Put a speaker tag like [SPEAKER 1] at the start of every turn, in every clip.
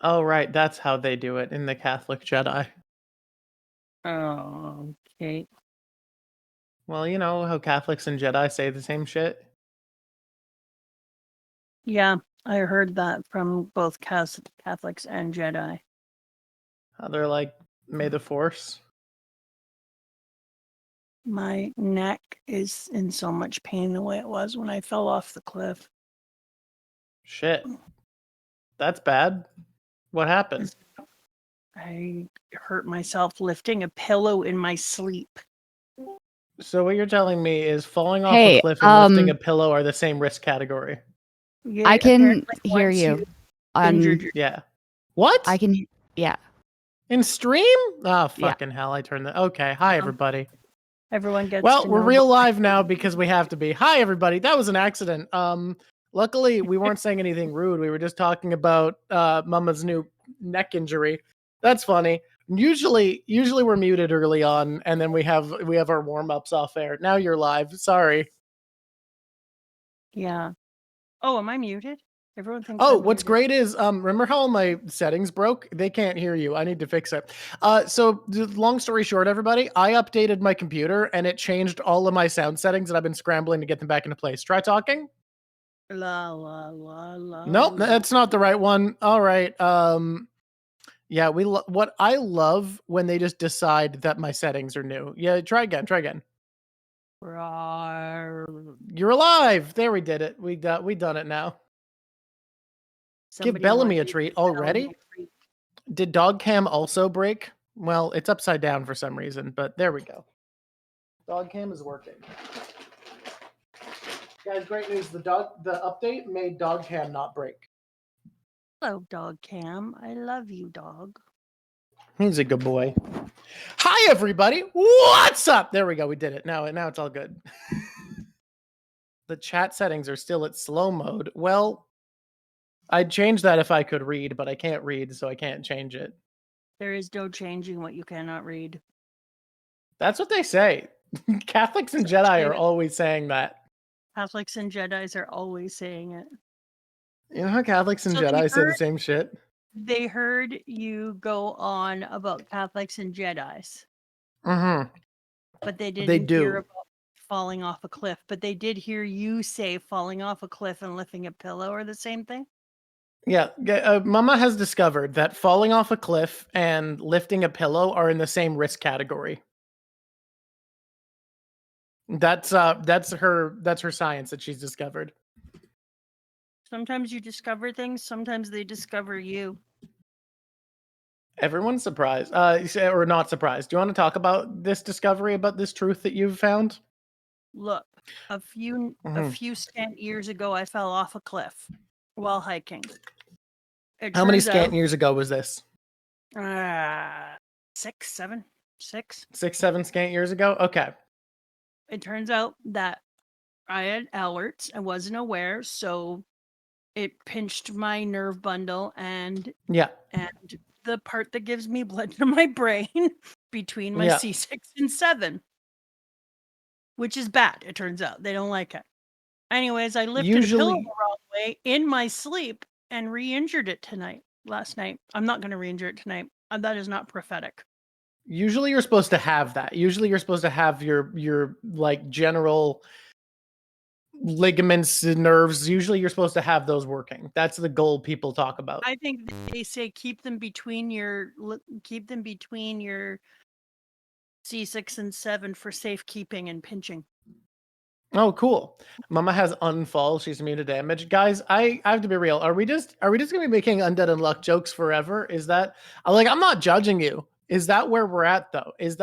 [SPEAKER 1] Oh, right. That's how they do it in the Catholic Jedi.
[SPEAKER 2] Oh, okay.
[SPEAKER 1] Well, you know how Catholics and Jedi say the same shit?
[SPEAKER 2] Yeah, I heard that from both Catholics and Jedi.
[SPEAKER 1] How they're like, may the Force.
[SPEAKER 2] My neck is in so much pain the way it was when I fell off the cliff.
[SPEAKER 1] Shit. That's bad. What happened?
[SPEAKER 2] I hurt myself lifting a pillow in my sleep.
[SPEAKER 1] So what you're telling me is falling off a
[SPEAKER 3] Hey,
[SPEAKER 1] cliff and lifting a pillow are the same risk category.
[SPEAKER 2] Yeah,
[SPEAKER 3] I can
[SPEAKER 2] apparently
[SPEAKER 3] hear
[SPEAKER 2] once
[SPEAKER 3] you.
[SPEAKER 2] injured your-
[SPEAKER 1] Yeah. What?
[SPEAKER 3] I can, yeah.
[SPEAKER 1] In stream? Oh,
[SPEAKER 3] Yeah.
[SPEAKER 1] fucking hell. I turned the... Okay. Hi, everybody.
[SPEAKER 2] Everyone gets
[SPEAKER 1] Well,
[SPEAKER 2] to
[SPEAKER 1] we're
[SPEAKER 2] know
[SPEAKER 1] real
[SPEAKER 2] about-
[SPEAKER 1] live now because we have to be. Hi, everybody. That was an accident. Luckily, we weren't saying anything rude. We were just talking about Mama's new neck injury. That's funny. Usually we're muted early on, and then we have our warm-ups off air. Now you're live. Sorry.
[SPEAKER 2] Yeah. Oh, am I muted? Everyone thinks
[SPEAKER 1] Oh,
[SPEAKER 2] I'm
[SPEAKER 1] what's
[SPEAKER 2] muted.
[SPEAKER 1] great is remember how all my settings broke? They can't hear you. I need to fix it. So long story short, everybody, I updated my computer and it changed all of my sound settings, and I've been scrambling to get them back into place. Try talking.
[SPEAKER 2] La la la la.
[SPEAKER 1] Nope, that's not the right one. All right. Yeah, what I love when they just decide that my settings are new. Yeah, try again.
[SPEAKER 2] Rawr.
[SPEAKER 1] You're alive. There, we did it. We done it now.
[SPEAKER 2] Somebody
[SPEAKER 1] Give Bellamy
[SPEAKER 2] wanted
[SPEAKER 1] a
[SPEAKER 2] to
[SPEAKER 1] treat
[SPEAKER 2] give Bellamy
[SPEAKER 1] already.
[SPEAKER 2] a treat.
[SPEAKER 1] Did dog cam also break? Well, it's upside down for some reason, but there we go. Dog cam is working. Guys, great news. The update made dog cam not break.
[SPEAKER 2] Hello, dog Cam. I love you, dog.
[SPEAKER 1] He's a good boy. Hi, everybody. What's up? There we go. We did it. Now it's all good. The chat settings are still at slow mode. Well, I'd change that if I could read, but I can't read, so I can't change it.
[SPEAKER 2] There is no changing what you cannot read.
[SPEAKER 1] That's what they say. Catholics and Jedi are always saying that.
[SPEAKER 2] Catholics and Jedis are always saying it.
[SPEAKER 1] You know how Catholics and Jedi say the same shit?
[SPEAKER 2] They heard you go on about Catholics and Jedis.
[SPEAKER 1] Mm-hmm.
[SPEAKER 2] But they didn't
[SPEAKER 1] They do.
[SPEAKER 2] hear about falling off a cliff. But they did hear you say falling off a cliff and lifting a pillow are the same thing.
[SPEAKER 1] Yeah, Mama has discovered that falling off a cliff and lifting a pillow are in the same risk category. That's her science that she's discovered.
[SPEAKER 2] Sometimes you discover things, sometimes they discover you.
[SPEAKER 1] Everyone's surprised, or not surprised. Do you want to talk about this discovery, about this truth that you've found?
[SPEAKER 2] Look, a few scant years ago, I fell off a cliff while hiking.
[SPEAKER 1] How many scant years ago was this?
[SPEAKER 2] 6, 7, 6.
[SPEAKER 1] 6, 7 scant years ago? Okay.
[SPEAKER 2] It turns out that I had alerts. I wasn't aware, so it pinched my nerve bundle and the part that gives me blood to my brain between my C6 and 7. Which is bad, it turns out. They don't like it. Anyways, I lifted a pillow the wrong way in my sleep and re-injured it last night. I'm not going to re-injure it tonight. That is not prophetic.
[SPEAKER 1] Usually you're supposed to have that. Usually you're supposed to have your like general ligaments and nerves. Usually you're supposed to have those working. That's the goal people talk about.
[SPEAKER 2] I think they say keep them between your C6 and 7 for safekeeping and pinching.
[SPEAKER 1] Oh, cool. Mama has unfall. She's immune to damage. Guys, I have to be real. Are we just gonna be making undead unluck jokes forever? Is that I'm not judging you. Is that where we're at though? Is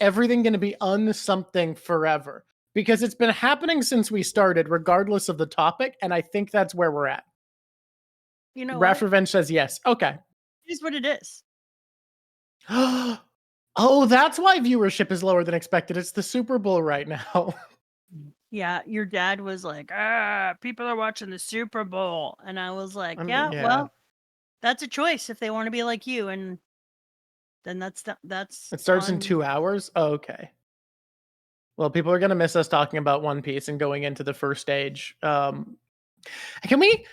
[SPEAKER 1] everything gonna be something forever? Because it's been happening since we started, regardless of the topic, and I think that's where we're at.
[SPEAKER 2] You know,
[SPEAKER 1] Raft Revenge says yes. Okay.
[SPEAKER 2] It is what it is.
[SPEAKER 1] Oh, that's why viewership is lower than expected. It's the Super Bowl right now.
[SPEAKER 2] Yeah, your dad was like, people are watching the Super Bowl. And I was like, well, that's a choice if they want to be like you. And then that's
[SPEAKER 1] it starts in 2 hours. Oh, okay. Well, people are going to miss us talking about One Piece and going into the first stage. Can we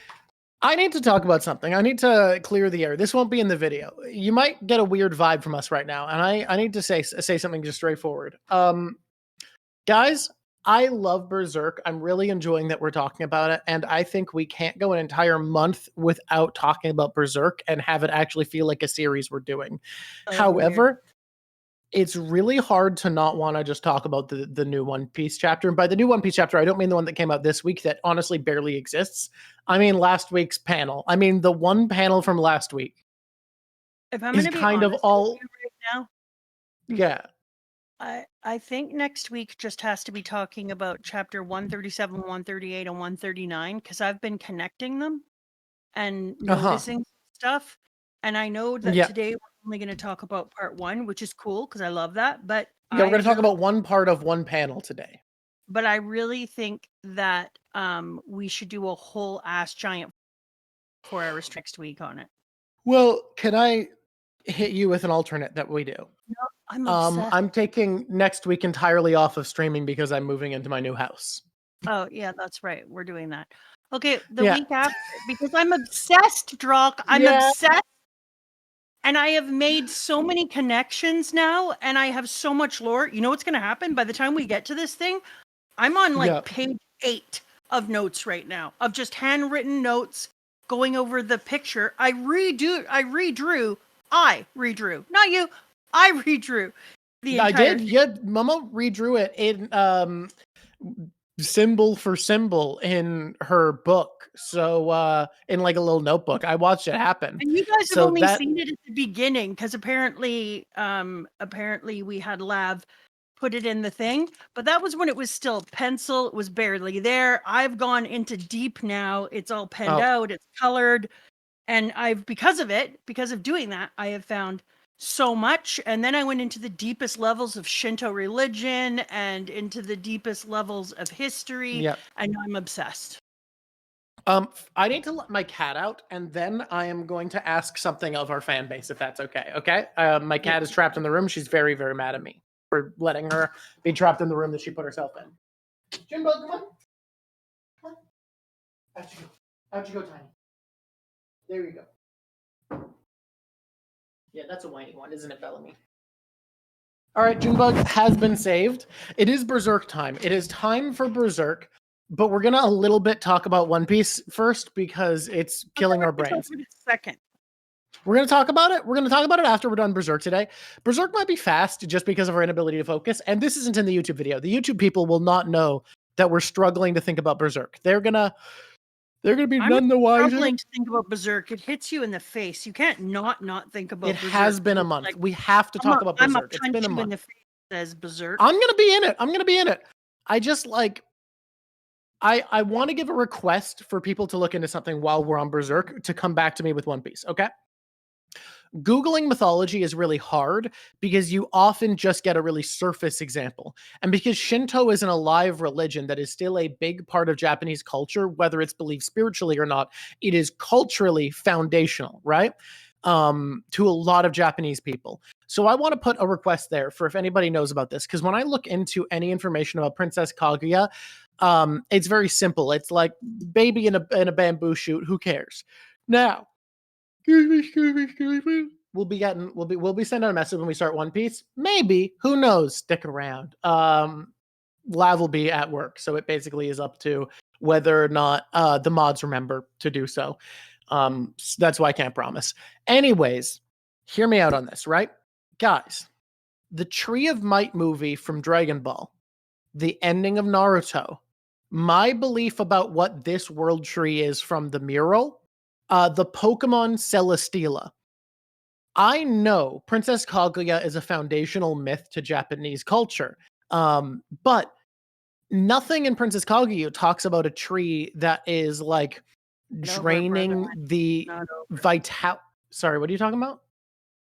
[SPEAKER 1] I need to talk about something. I need to clear the air. This won't be in the video. You might get a weird vibe from us right now, and I need to say something just straightforward. Guys, I love Berserk. I'm really enjoying that we're talking about it, and I think we can't go an entire month without talking about Berserk and have it actually feel like a series we're doing. However, it's really hard to not want to just talk about the new One Piece chapter. And by the new One Piece chapter, I don't mean the one that came out this week that honestly barely exists. I mean last week's panel. I mean the one panel from last week.
[SPEAKER 2] If I'm going to be kind of all right now,
[SPEAKER 1] yeah.
[SPEAKER 2] I think next week just has to be talking about chapter 137, 138, and 139 because I've been connecting them and noticing stuff. And I know that today we're only going to talk about part 1, which is cool because I love that. But
[SPEAKER 1] yeah, we're going to talk about one part of one panel today.
[SPEAKER 2] But I really think that we should do a whole ass giant 4 hours next week on it.
[SPEAKER 1] Well, can I hit you with an alternate that we do?
[SPEAKER 2] No, I'm obsessed.
[SPEAKER 1] I'm taking next week entirely off of streaming because I'm moving into my new house.
[SPEAKER 2] Oh, yeah, that's right. We're doing that. Okay, the week after, because I'm obsessed, Drawk. I'm obsessed. And I have made so many connections now, and I have so much lore. You know what's going to happen? By the time we get to this thing, I'm on like page 8 of notes right now, of just handwritten notes going over the picture. I redrew, not you. I redrew the entire
[SPEAKER 1] I did. Yeah, Mama redrew it in symbol for symbol in her book. So in like a little notebook. I watched it happen.
[SPEAKER 2] And you guys have only seen it at the beginning because apparently we had Lav put it in the thing, but that was when it was still pencil. It was barely there. I've gone into deep now. It's all penned out. It's colored. And because of doing that, I have found so much. And then I went into the deepest levels of Shinto religion and into the deepest levels of history.
[SPEAKER 1] Yep.
[SPEAKER 2] And I'm obsessed.
[SPEAKER 1] I need to let my cat out, and then I am going to ask something of our fan base, if that's okay. Okay? My cat is trapped in the room. She's very, very mad at me for letting her be trapped in the room that she put herself in. Jimbo, come on. Come on. Out you go, Tiny. There you go. Yeah, that's a whiny one, isn't it, Bellamy? All right, Junebug has been saved. It is Berserk time. It is time for Berserk, but we're gonna a little bit talk about One Piece first because it's killing our brains.
[SPEAKER 2] Second.
[SPEAKER 1] We're going to talk about it. We're going to talk about it after we're done Berserk today. Berserk might be fast just because of our inability to focus. And this isn't in the YouTube video. The YouTube people will not know that we're struggling to think about Berserk. They're going to be none the wiser.
[SPEAKER 2] I'm struggling to think about Berserk. It hits you in the face. You can't not think about Berserk.
[SPEAKER 1] It has been a month. We have to talk about Berserk. It's been a month.
[SPEAKER 2] In the face says Berserk.
[SPEAKER 1] I'm going to be in it. I just like... I want to give a request for people to look into something while we're on Berserk to come back to me with One Piece, okay? Googling mythology is really hard because you often just get a really surface example. And because Shinto is an alive religion that is still a big part of Japanese culture, whether it's believed spiritually or not, it is culturally foundational, right? To a lot of Japanese people. So I want to put a request there for if anybody knows about this, because when I look into any information about Princess Kaguya, it's very simple. It's like baby in a bamboo shoot. Who cares? Now, we'll be sending a message when we start One Piece. Maybe, who knows? Stick around. Lav will be at work, so it basically is up to whether or not the mods remember to do so. That's why I can't promise. Anyways, hear me out on this, right? Guys, the Tree of Might movie from Dragon Ball, the ending of Naruto, my belief about what this world tree is from the mural, the Pokemon Celesteela. I know Princess Kaguya is a foundational myth to Japanese culture, but nothing in Princess Kaguya talks about a tree that is like draining the vital. Sorry, what are you talking about?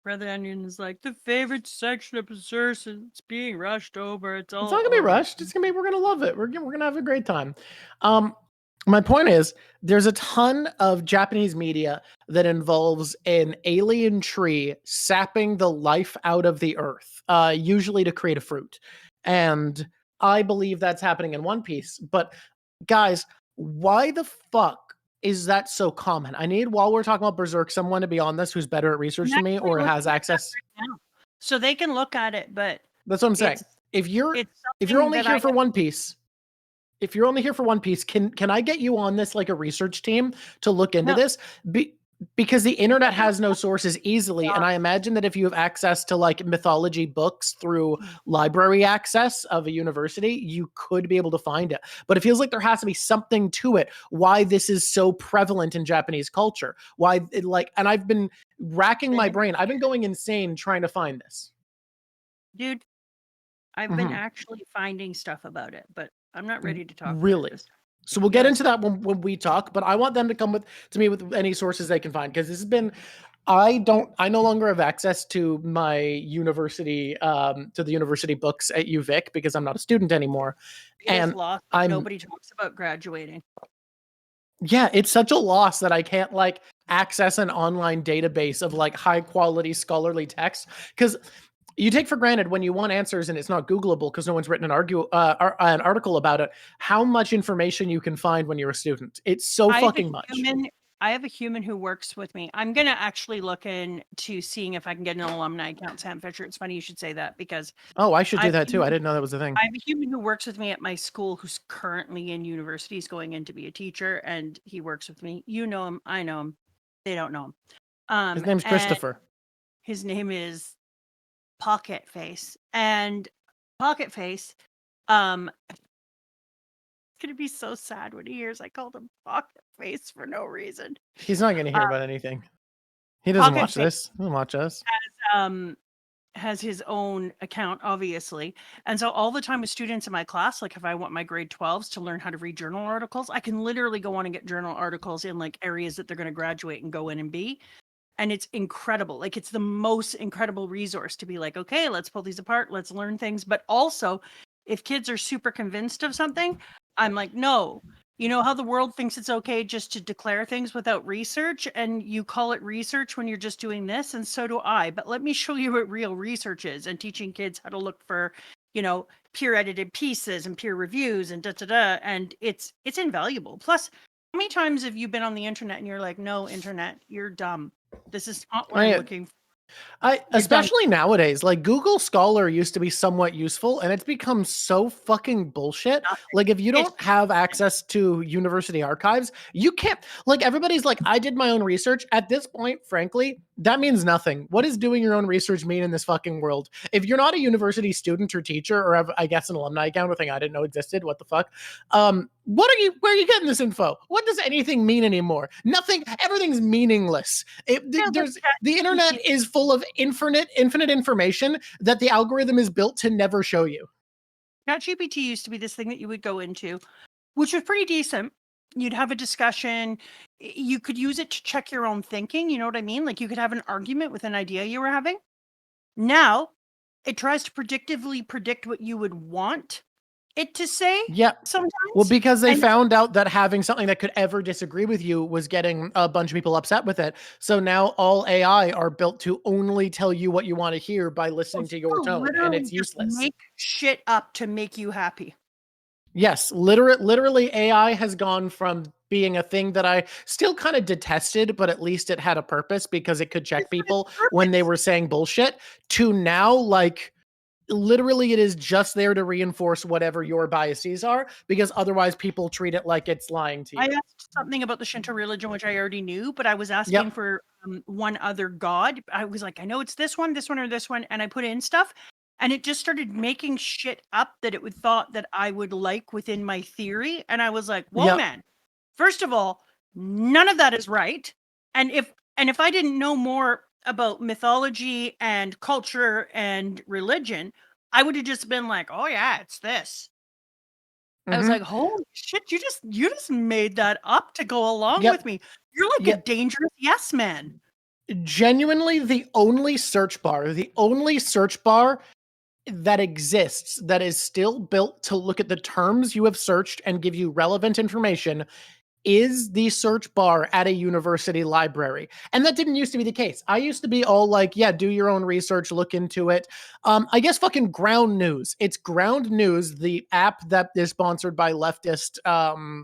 [SPEAKER 2] Brother Onion is like the favorite section of Berserk. It's being rushed over. It's not
[SPEAKER 1] gonna be rushed. We're gonna love it. We're gonna have a great time. My point is, there's a ton of Japanese media that involves an alien tree sapping the life out of the earth, usually to create a fruit. And I believe that's happening in One Piece. But guys, why the fuck is that so common? I need, while we're talking about Berserk, someone to be on this who's better at research than me or has access.
[SPEAKER 2] Right now. So they can look at it, but
[SPEAKER 1] that's what I'm saying. If you're only here for One Piece, can I get you on this like a research team to look into this? Because the internet has no sources easily, and I imagine that if you have access to like mythology books through library access of a university, you could be able to find it. But it feels like there has to be something to it, why this is so prevalent in Japanese culture. Why it, like, and I've been racking my brain. I've been going insane trying to find this.
[SPEAKER 2] Dude, I've been actually finding stuff about it, but I'm not ready to talk
[SPEAKER 1] really
[SPEAKER 2] about this.
[SPEAKER 1] So we'll get into that when we talk, but I want them to come to me with any sources they can find, because this has been, I no longer have access to my university, to the university books at UVic because I'm not a student anymore.
[SPEAKER 2] And nobody talks about graduating.
[SPEAKER 1] Yeah, it's such a loss that I can't like access an online database of like high quality scholarly text, because you take for granted when you want answers and it's not Googleable because no one's written an article about it, how much information you can find when you're a student. It's so fucking much.
[SPEAKER 2] I have a human who works with me. I'm going to actually look into seeing if I can get an alumni account, Sam Fisher. It's funny you should say that, because
[SPEAKER 1] I should do that too. I didn't know that was a thing.
[SPEAKER 2] I have a human who works with me at my school who's currently in university. He's going in to be a teacher, and he works with me. You know him. I know him. They don't know him.
[SPEAKER 1] His name's Christopher.
[SPEAKER 2] His name is Pocket Face. And Pocket Face, it's gonna be so sad when he hears I called him Pocket Face for no reason.
[SPEAKER 1] He's not gonna hear about anything. He doesn't watch this. He'll watch us.
[SPEAKER 2] Has his own account, obviously. And so all the time with students in my class, like if I want my grade 12s to learn how to read journal articles, I can literally go on and get journal articles in like areas that they're going to graduate and go in and be. And it's incredible. Like, it's the most incredible resource to be like, okay, let's pull these apart. Let's learn things. But also, if kids are super convinced of something, I'm like, no. You know how the world thinks it's okay just to declare things without research, and you call it research when you're just doing this, and so do I. But let me show you what real research is, and teaching kids how to look for, peer edited pieces and peer reviews and da-da-da. And it's invaluable. Plus, how many times have you been on the internet and you're like, no, internet, you're dumb. This is not what I'm looking for.
[SPEAKER 1] Especially nowadays, like Google Scholar used to be somewhat useful, and it's become so fucking bullshit. Like, if you don't have access to university archives, you can't, like, everybody's like, I did my own research. At this point, frankly, that means nothing. What does doing your own research mean in this fucking world? If you're not a university student or teacher, or have, I guess, an alumni account, a thing I didn't know existed, what the fuck? Where are you getting this info? What does anything mean anymore? Nothing. Everything's meaningless. The internet is full of infinite information that the algorithm is built to never show you.
[SPEAKER 2] ChatGPT used to be this thing that you would go into, which was pretty decent. You'd have a discussion. You could use it to check your own thinking. You know what I mean? Like, you could have an argument with an idea you were having. Now, it tries to predictively predict what you would want it to say.
[SPEAKER 1] Yeah.
[SPEAKER 2] Sometimes.
[SPEAKER 1] Well, because they found out that having something that could ever disagree with you was getting a bunch of people upset with it. So now all AI are built to only tell you what you want to hear by listening to your tone, and it's useless.
[SPEAKER 2] Make shit up to make you happy.
[SPEAKER 1] Yes, literally AI has gone from being a thing that I still kind of detested, but at least it had a purpose because it could check people when they were saying bullshit, to now, like, literally it is just there to reinforce whatever your biases are, because otherwise people treat it like it's lying to you.
[SPEAKER 2] I asked something about the Shinto religion, which I already knew, but I was asking for one other god. I was like, I know it's this one, or this one, and I put in stuff. And it just started making shit up that it would thought that I would like within my theory. And I was like, whoa, man, first of all, none of that is right. And if I didn't know more about mythology and culture and religion, I would have just been like, oh yeah, it's this. I was like, holy shit, you just made that up to go along with me. You're like a dangerous yes man.
[SPEAKER 1] Genuinely, the only search bar that exists that is still built to look at the terms you have searched and give you relevant information is the search bar at a university library. And that didn't used to be the case. I used to be all like, yeah, do your own research, look into it. I guess fucking Ground News. It's Ground News, the app that is sponsored by leftist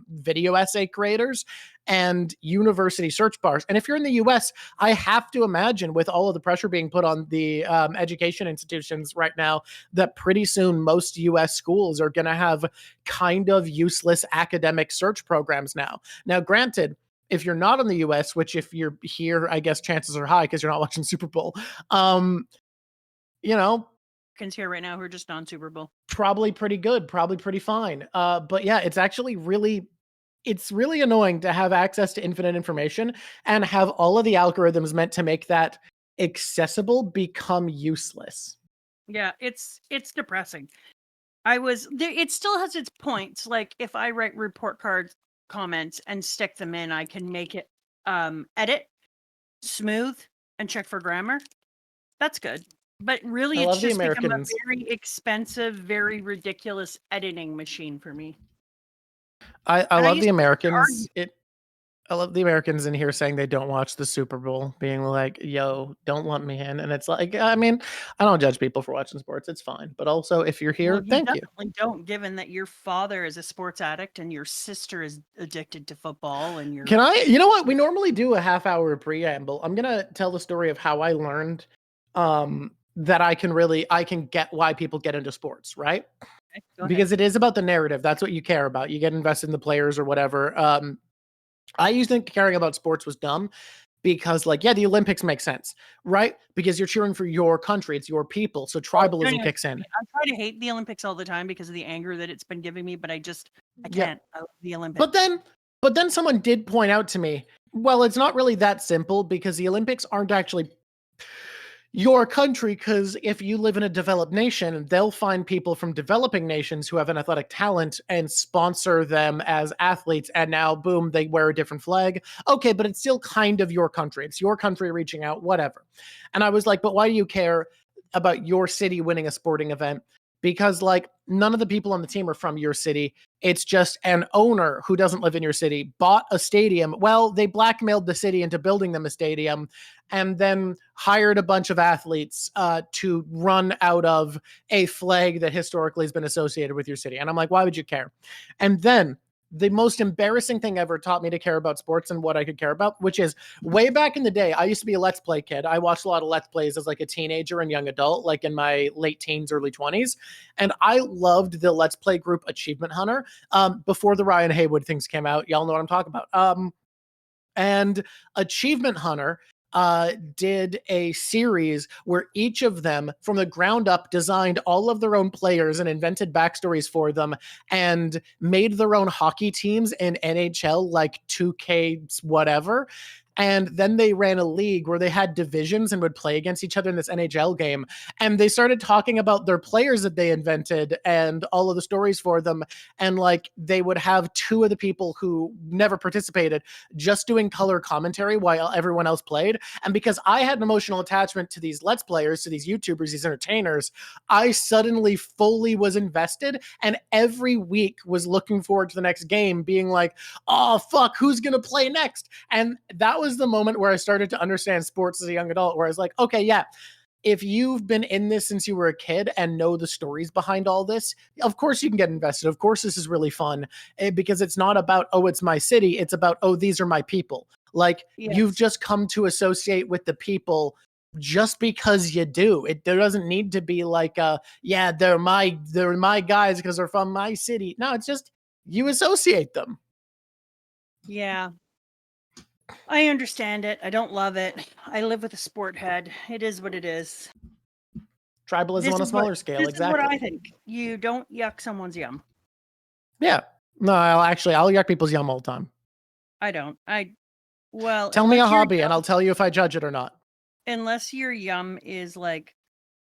[SPEAKER 1] video essay creators. and university search bars. And if you're in the US, I have to imagine, with all of the pressure being put on the education institutions right now, that pretty soon most US schools are going to have kind of useless academic search programs now. Now, granted, if you're not in the US, which if you're here, I guess chances are high because you're not watching Super Bowl. You know,
[SPEAKER 2] Americans here right now who are just on Super Bowl.
[SPEAKER 1] Probably pretty good, probably pretty fine. But yeah, it's actually it's really annoying to have access to infinite information and have all of the algorithms meant to make that accessible become useless.
[SPEAKER 2] Yeah, it's depressing. It still has its points. Like if I write report card comments and stick them in, I can make it edit, smooth, and check for grammar. That's good. But really, it's just become a very expensive, very ridiculous editing machine for me.
[SPEAKER 1] I love the Americans. I love the Americans in here saying they don't watch the Super Bowl, being like, yo, don't lump me in. And it's like, I mean, I don't judge people for watching sports. It's fine. But also, if you're here, thank you.
[SPEAKER 2] Definitely don't, given that your father is a sports addict and your sister is addicted to football. And
[SPEAKER 1] you know what? We normally do a half-hour preamble. I'm going to tell the story of how I learned that I can get why people get into sports, right? Okay, because it is about the narrative. That's what you care about. You get invested in the players or whatever. I used to think caring about sports was dumb because, like, yeah, the Olympics make sense, right? Because you're cheering for your country. It's your people. So tribalism kicks in.
[SPEAKER 2] I try to hate the Olympics all the time because of the anger that it's been giving me, but I can't. Yeah. I love the Olympics.
[SPEAKER 1] But then someone did point out to me, well, it's not really that simple because the Olympics aren't actually your country, because if you live in a developed nation, they'll find people from developing nations who have an athletic talent and sponsor them as athletes, and now boom, they wear a different flag. Okay, but it's still kind of your country. It's your country reaching out, whatever. And I was like, but why do you care about your city winning a sporting event? Because, like, none of the people on the team are from your city. It's just an owner who doesn't live in your city bought a stadium. Well, they blackmailed the city into building them a stadium and then hired a bunch of athletes to run out of a flag that historically has been associated with your city. And I'm like, why would you care? And then the most embarrassing thing ever taught me to care about sports and what I could care about, which is way back in the day, I used to be a Let's Play kid. I watched a lot of Let's Plays as like a teenager and young adult, like in my late teens, early 20s. And I loved the Let's Play group Achievement Hunter before the Ryan Haywood things came out. Y'all know what I'm talking about. And Achievement Hunter did a series where each of them from the ground up designed all of their own players and invented backstories for them and made their own hockey teams in NHL, like 2K whatever. And then they ran a league where they had divisions and would play against each other in this NHL game. And they started talking about their players that they invented and all of the stories for them. And like they would have two of the people who never participated just doing color commentary while everyone else played. And because I had an emotional attachment to these Let's Players, to these YouTubers, these entertainers, I suddenly fully was invested and every week was looking forward to the next game being like, oh, fuck, who's going to play next? And that was the moment where I started to understand sports as a young adult, where I was like, okay, yeah, if you've been in this since you were a kid and know the stories behind all this, of course you can get invested. Of course this is really fun because it's not about, oh, it's my city. It's about, oh, these are my people. Like You've just come to associate with the people just because you do. There doesn't need to be like, yeah, they're my guys because they're from my city. No, it's just you associate them.
[SPEAKER 2] Yeah. I understand it. I don't love it. I live with a sport head. It is what it is.
[SPEAKER 1] Tribalism on a smaller scale.
[SPEAKER 2] This
[SPEAKER 1] exactly.
[SPEAKER 2] Is what I think. You don't yuck someone's yum.
[SPEAKER 1] Yeah. No, I'll yuck people's yum all the time.
[SPEAKER 2] I don't.
[SPEAKER 1] Tell me a hobby and I'll tell you if I judge it or not.
[SPEAKER 2] Unless your yum is like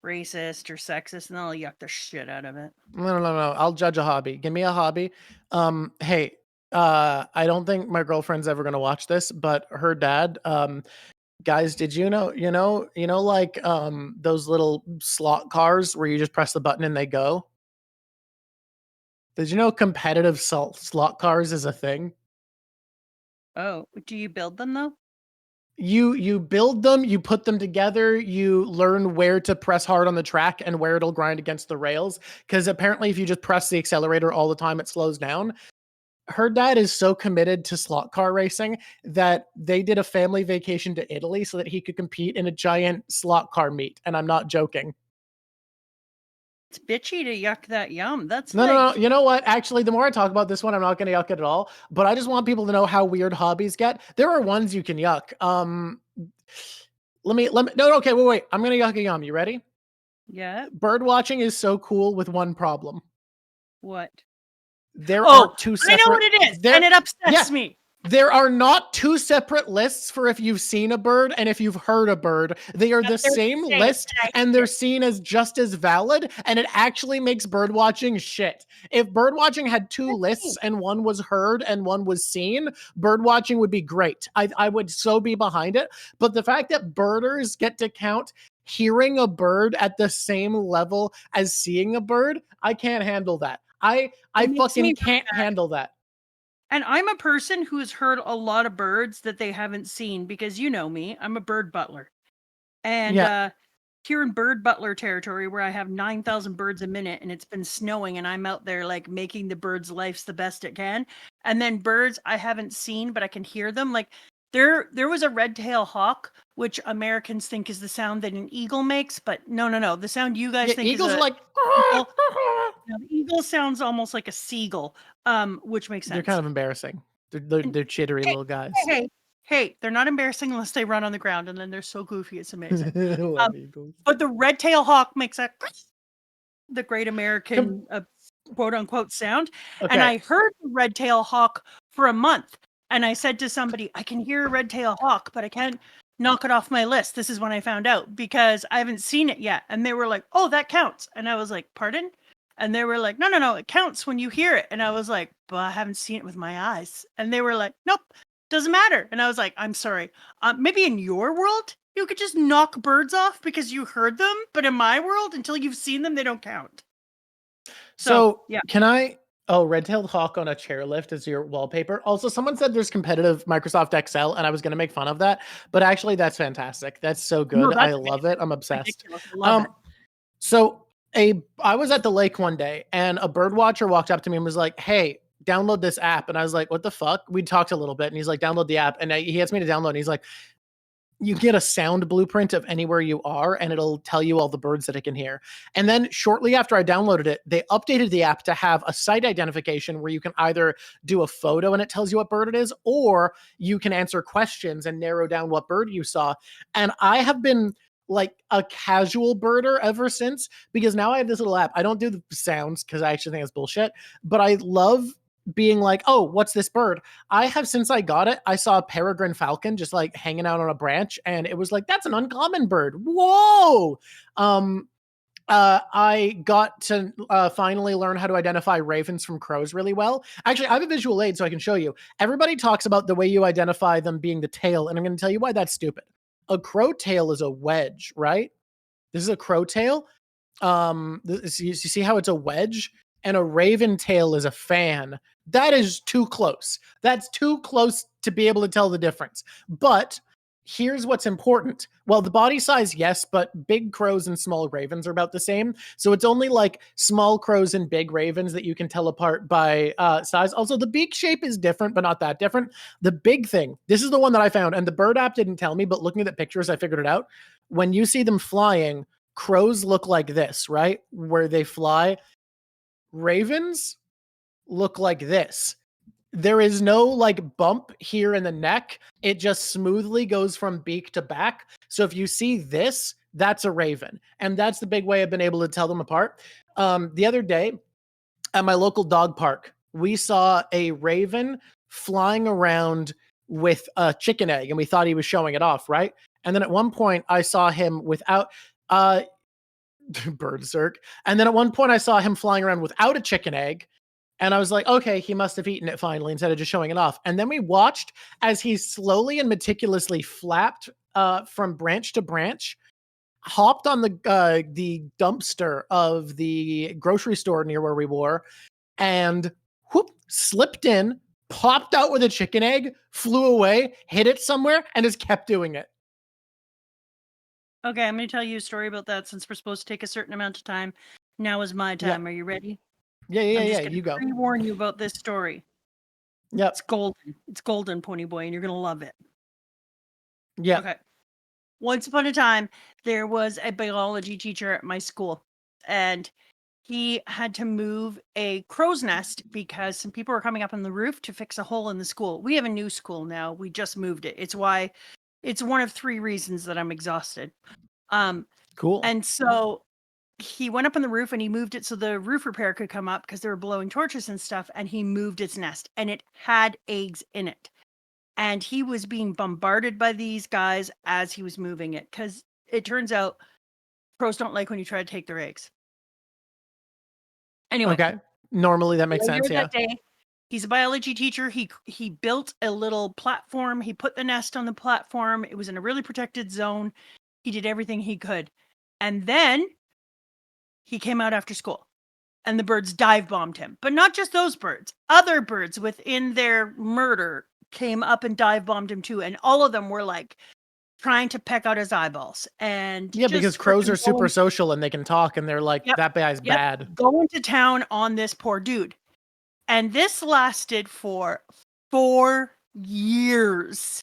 [SPEAKER 2] racist or sexist, and I'll yuck the shit out of it.
[SPEAKER 1] No. I'll judge a hobby. Give me a hobby. Hey, I don't think my girlfriend's ever going to watch this, but her dad, guys, did you know, like, those little slot cars where you just press the button and they go? Did you know competitive slot cars is a thing?
[SPEAKER 2] Oh, do you build them though?
[SPEAKER 1] You build them, you put them together, you learn where to press hard on the track and where it'll grind against the rails. Because apparently if you just press the accelerator all the time, it slows down. her dad is so committed to slot car racing that they did a family vacation to Italy so that he could compete in a giant slot car meet. And I'm not joking.
[SPEAKER 2] It's bitchy to yuck that yum. That's
[SPEAKER 1] no. You know what? Actually, the more I talk about this one, I'm not going to yuck it at all. But I just want people to know how weird hobbies get. There are ones you can yuck. Let me. No, okay, wait. I'm going to yuck a yum. You ready?
[SPEAKER 2] Yeah.
[SPEAKER 1] Bird watching is so cool with one problem.
[SPEAKER 2] What?
[SPEAKER 1] There are two separate.
[SPEAKER 2] I know what it is, and it upsets me.
[SPEAKER 1] There are not two separate lists for if you've seen a bird and if you've heard a bird. They are the same list, and they're seen as just as valid, and it actually makes bird watching shit. If bird watching had two lists and one was heard and one was seen, bird watching would be great. I would so be behind it. But the fact that birders get to count hearing a bird at the same level as seeing a bird, I can't handle that. I fucking can't handle that.
[SPEAKER 2] And I'm a person who's heard a lot of birds that they haven't seen because you know me, I'm a bird butler. And here in bird butler territory where I have 9,000 birds a minute and it's been snowing and I'm out there like making the birds' lives the best it can. And then birds I haven't seen, but I can hear them. Like there was a red-tailed hawk, which Americans think is the sound that an eagle makes, but no. The sound you guys think
[SPEAKER 1] eagles
[SPEAKER 2] is
[SPEAKER 1] are like
[SPEAKER 2] the eagle sounds almost like a seagull, which makes sense.
[SPEAKER 1] They're kind of embarrassing. They're chittery little guys.
[SPEAKER 2] Hey, they're not embarrassing unless they run on the ground, and then they're so goofy, it's amazing. But the red-tailed hawk makes the great American quote-unquote sound. Okay. And I heard the red-tailed hawk for a month, and I said to somebody, I can hear a red-tailed hawk, but I can't knock it off my list. This is when I found out, because I haven't seen it yet. And they were like, oh, that counts. And I was like, pardon? And they were like, no, it counts when you hear it. And I was like, but I haven't seen it with my eyes. And they were like, nope, doesn't matter. And I was like, I'm sorry. Maybe in your world, you could just knock birds off because you heard them. But in my world, until you've seen them, they don't count.
[SPEAKER 1] So yeah. Can I... Oh, red-tailed hawk on a chairlift is your wallpaper. Also, someone said there's competitive Microsoft Excel, and I was going to make fun of that. But actually, that's fantastic. That's so good. I love it. I'm obsessed. So I was at the lake one day, and a bird watcher walked up to me and was like, hey, download this app. And I was like, what the fuck? We talked a little bit, and he's like, download the app. And he asked me to download, and he's like, you get a sound blueprint of anywhere you are, and it'll tell you all the birds that it can hear. And then shortly after I downloaded it, they updated the app to have a site identification where you can either do a photo and it tells you what bird it is, or you can answer questions and narrow down what bird you saw. And I have been like a casual birder ever since, because now I have this little app. I don't do the sounds because I actually think it's bullshit, but I love being like, oh, what's this bird? I have, since I got it, I saw a peregrine falcon just like hanging out on a branch, and it was like, that's an uncommon bird. Whoa. I got to finally learn how to identify ravens from crows really well. Actually, I have a visual aid so I can show you. Everybody talks about the way you identify them being the tail, and I'm going to tell you why that's stupid. A crow tail is a wedge, right? This is a crow tail. You see how it's a wedge? And a raven tail is a fan. That is too close. That's too close to be able to tell the difference. But here's what's important. Well, the body size, yes, but big crows and small ravens are about the same. So it's only like small crows and big ravens that you can tell apart by size. Also, the beak shape is different, but not that different. The big thing, this is the one that I found, and the bird app didn't tell me, but looking at the pictures, I figured it out. When you see them flying, crows look like this, right? Where they fly. Ravens look like this. There is no like bump here in the neck. It just smoothly goes from beak to back. So if you see this, that's a raven. And that's the big way I've been able to tell them apart. The other day at my local dog park, we saw a raven flying around with a chicken egg, and we thought he was showing it off, right? And then at one point I saw him without Berserk. And then at one point I saw him flying around without a chicken egg. And I was like, okay, he must have eaten it finally instead of just showing it off. And then we watched as he slowly and meticulously flapped from branch to branch, hopped on the dumpster of the grocery store near where we were, and whoop, slipped in, popped out with a chicken egg, flew away, hit it somewhere, and just kept doing it.
[SPEAKER 2] Okay, I'm going to tell you a story about that since we're supposed to take a certain amount of time. Now is my time. Yeah. Are you ready?
[SPEAKER 1] Yeah. You go.
[SPEAKER 2] I'm warn you about this story.
[SPEAKER 1] Yep.
[SPEAKER 2] It's golden. It's golden, Pony Boy, and you're gonna love it.
[SPEAKER 1] Yeah.
[SPEAKER 2] Okay. Once upon a time, there was a biology teacher at my school, and he had to move a crow's nest because some people were coming up on the roof to fix a hole in the school. We have a new school now. We just moved it. It's one of 3 reasons that I'm exhausted.
[SPEAKER 1] Cool.
[SPEAKER 2] And so he went up on the roof and he moved it so the roof repair could come up because they were blowing torches and stuff. And he moved its nest and it had eggs in it. And he was being bombarded by these guys as he was moving it because it turns out crows don't like when you try to take their eggs. Anyway.
[SPEAKER 1] Okay. Normally that makes sense. Yeah.
[SPEAKER 2] That day, he's a biology teacher. He built a little platform. He put the nest on the platform. It was in a really protected zone. He did everything he could. And then he came out after school and the birds dive bombed him. But not just those birds. Other birds within their murder came up and dive bombed him too. And all of them were like trying to peck out his eyeballs. And
[SPEAKER 1] yeah, because crows are super social and they can talk and they're like, that guy's bad.
[SPEAKER 2] Going to town on this poor dude. And this lasted for 4 years.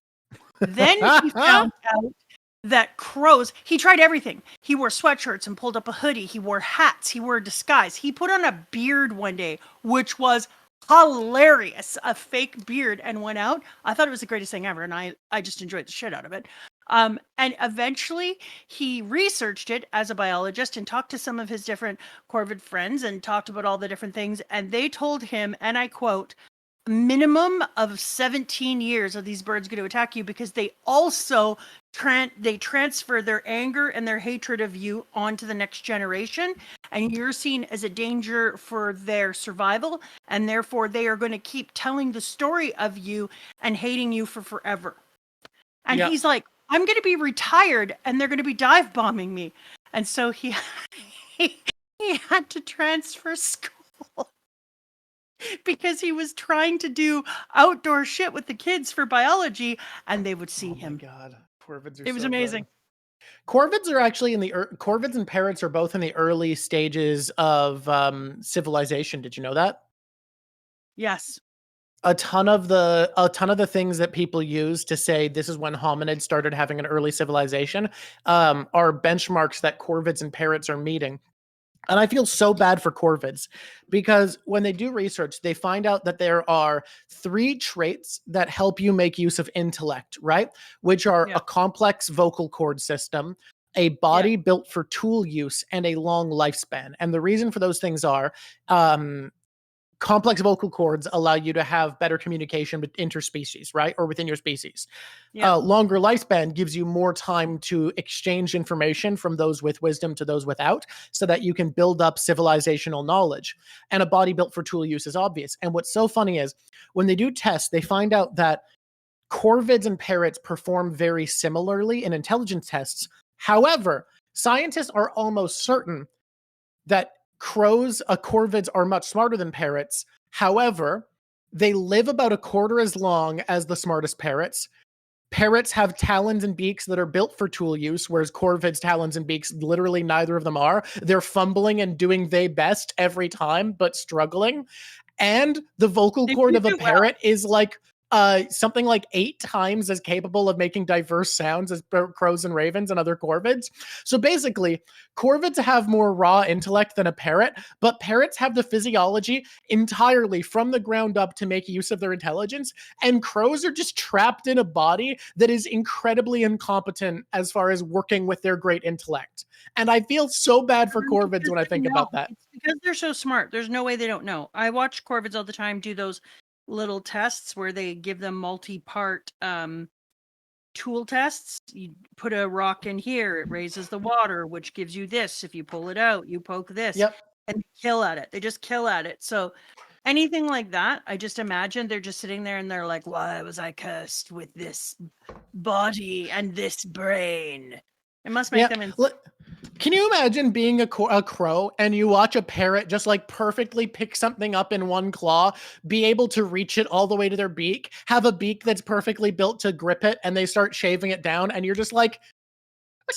[SPEAKER 2] Then he found out that crows, he tried everything. He wore sweatshirts and pulled up a hoodie. He wore hats. He wore a disguise. He put on a beard one day, which was hilarious, a fake beard, and went out. I thought it was the greatest thing ever, and I just enjoyed the shit out of it. And eventually he researched it as a biologist and talked to some of his different corvid friends and talked about all the different things. And they told him, and I quote, minimum of 17 years are these birds going to attack you because they also they transfer their anger and their hatred of you onto the next generation, and you're seen as a danger for their survival, and therefore they are going to keep telling the story of you and hating you for forever. And he's like, I'm going to be retired and they're going to be dive bombing me. And so he had to transfer school because he was trying to do outdoor shit with the kids for biology and they would see him.
[SPEAKER 1] Oh my God. Corvids are
[SPEAKER 2] it was amazing.
[SPEAKER 1] Good. Corvids are actually corvids and parrots are both in the early stages of civilization. Did you know that?
[SPEAKER 2] Yes.
[SPEAKER 1] A ton of the things that people use to say this is when hominids started having an early civilization are benchmarks that corvids and parrots are meeting. And I feel so bad for corvids because when they do research, they find out that there are 3 traits that help you make use of intellect, right? Which are a complex vocal cord system, a body built for tool use, and a long lifespan. And the reason for those things are complex vocal cords allow you to have better communication with interspecies, right? Or within your species. Longer lifespan gives you more time to exchange information from those with wisdom to those without, so that you can build up civilizational knowledge. And a body built for tool use is obvious. And what's so funny is when they do tests, they find out that corvids and parrots perform very similarly in intelligence tests. However, scientists are almost certain that corvids are much smarter than parrots. However, they live about a quarter as long as the smartest parrots. Parrots have talons and beaks that are built for tool use, whereas corvids' talons and beaks, literally neither of them are. They're fumbling and doing their best every time, but struggling. And the vocal cord of a parrot is like something like 8 times as capable of making diverse sounds as crows and ravens and other corvids. So basically, corvids have more raw intellect than a parrot, but parrots have the physiology entirely from the ground up to make use of their intelligence, and crows are just trapped in a body that is incredibly incompetent as far as working with their great intellect. And I feel so bad for corvids when I think about that.
[SPEAKER 2] It's because they're so smart. There's no way they don't know. I watch corvids all the time do those little tests where they give them multi-part tool tests. You put a rock in here, it raises the water, which gives you this. If you pull it out, you poke this.
[SPEAKER 1] Yep.
[SPEAKER 2] And kill at it. They just kill at it. So anything like that, I just imagine they're just sitting there and they're like, why was I cursed with this body and this brain? It must make them
[SPEAKER 1] Can you imagine being a crow and you watch a parrot just like perfectly pick something up in one claw, be able to reach it all the way to their beak, have a beak that's perfectly built to grip it, and they start shaving it down, and you're just like,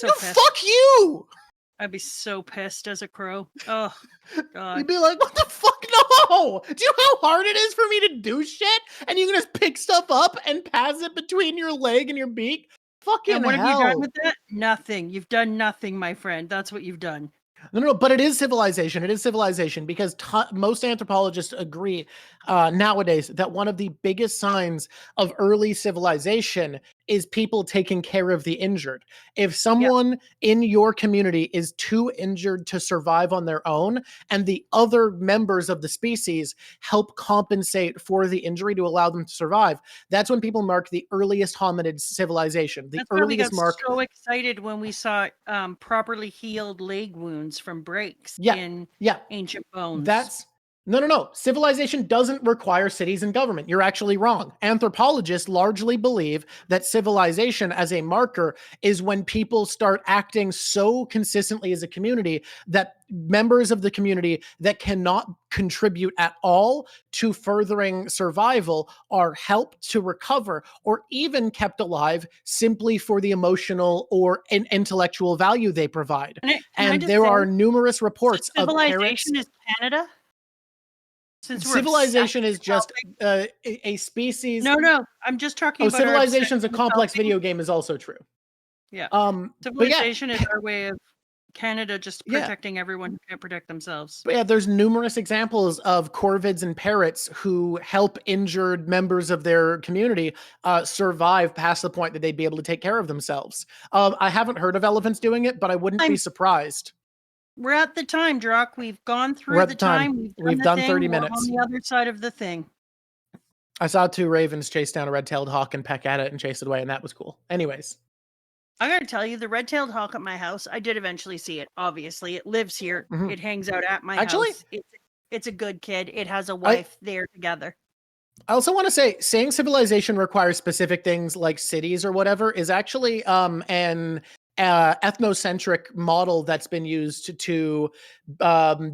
[SPEAKER 1] no, fuck you!
[SPEAKER 2] I'd be so pissed as a crow. Oh, God.
[SPEAKER 1] You'd be like, what the fuck? No! Do you know how hard it is for me to do shit? And you can just pick stuff up and pass it between your leg and your beak? Fucking
[SPEAKER 2] and what
[SPEAKER 1] hell.
[SPEAKER 2] have you done with that? Nothing. You've done nothing, my friend. That's what you've done.
[SPEAKER 1] No, but it is civilization. It is civilization because most anthropologists agree nowadays that one of the biggest signs of early civilization is people taking care of the injured. If someone in your community is too injured to survive on their own, and the other members of the species help compensate for the injury to allow them to survive, that's when people mark the earliest hominid civilization. The earliest mark.
[SPEAKER 2] So excited when we saw properly healed leg wounds from breaks in ancient bones.
[SPEAKER 1] That's no. Civilization doesn't require cities and government. You're actually wrong. Anthropologists largely believe that civilization as a marker is when people start acting so consistently as a community that members of the community that cannot contribute at all to furthering survival are helped to recover or even kept alive simply for the emotional or intellectual value they provide. And there are numerous reports of parrots.
[SPEAKER 2] Civilization is Canada?
[SPEAKER 1] Civilization is just a species.
[SPEAKER 2] No, I'm just talking about
[SPEAKER 1] Civilization's a complex video game is also true.
[SPEAKER 2] Yeah. Civilization is our way of Canada just protecting everyone who can't protect themselves.
[SPEAKER 1] But there's numerous examples of corvids and parrots who help injured members of their community survive past the point that they'd be able to take care of themselves. I haven't heard of elephants doing it, but I wouldn't be surprised.
[SPEAKER 2] We're at the time, Drawk. We've gone through the time.
[SPEAKER 1] We've done 30 minutes.
[SPEAKER 2] We're on the other side of the thing.
[SPEAKER 1] I saw 2 ravens chase down a red-tailed hawk and peck at it and chase it away, and that was cool. Anyways.
[SPEAKER 2] I gotta tell you, the red-tailed hawk at my house, I did eventually see it. Obviously, it lives here. Mm-hmm. It hangs out at my house. It's a good kid. It has a wife. They're together.
[SPEAKER 1] I also want to say, saying civilization requires specific things like cities or whatever is actually an ethnocentric model that's been used to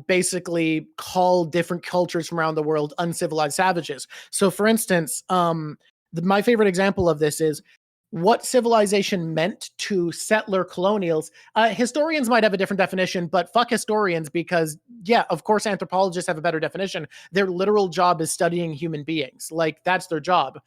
[SPEAKER 1] basically call different cultures from around the world uncivilized savages. So, for instance, my favorite example of this is what civilization meant to settler colonials. Historians might have a different definition, but fuck historians because, of course, anthropologists have a better definition. Their literal job is studying human beings. Like, that's their job.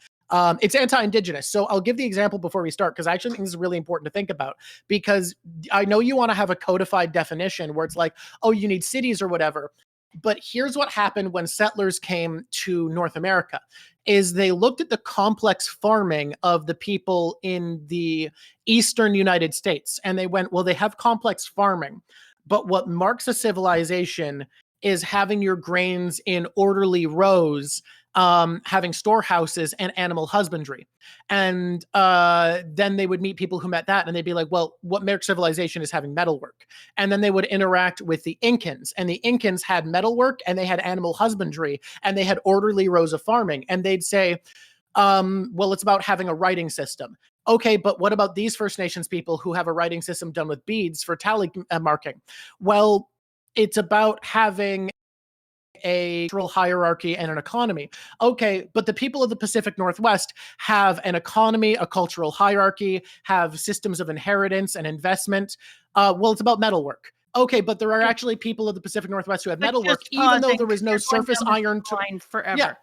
[SPEAKER 1] It's anti-indigenous. So I'll give the example before we start, because I actually think this is really important to think about, because I know you want to have a codified definition where it's like, oh, you need cities or whatever. But here's what happened when settlers came to North America, is they looked at the complex farming of the people in the eastern United States. And they went, well, they have complex farming. But what marks a civilization is having your grains in orderly rows, having storehouses and animal husbandry. And then they would meet people who met that, and they'd be like, well, what marks civilization is having metalwork. And then they would interact with the Incans, and the Incans had metalwork, and they had animal husbandry, and they had orderly rows of farming. And they'd say, well, it's about having a writing system. Okay, but what about these First Nations people who have a writing system done with beads for tally marking? Well, it's about having a cultural hierarchy and an economy. Okay, but the people of the Pacific Northwest have an economy, a cultural hierarchy, have systems of inheritance and investment. Well, it's about metalwork. Okay, but there are actually people of the Pacific Northwest who have metalwork, even though there was no surface iron to
[SPEAKER 2] forever.
[SPEAKER 1] Yeah.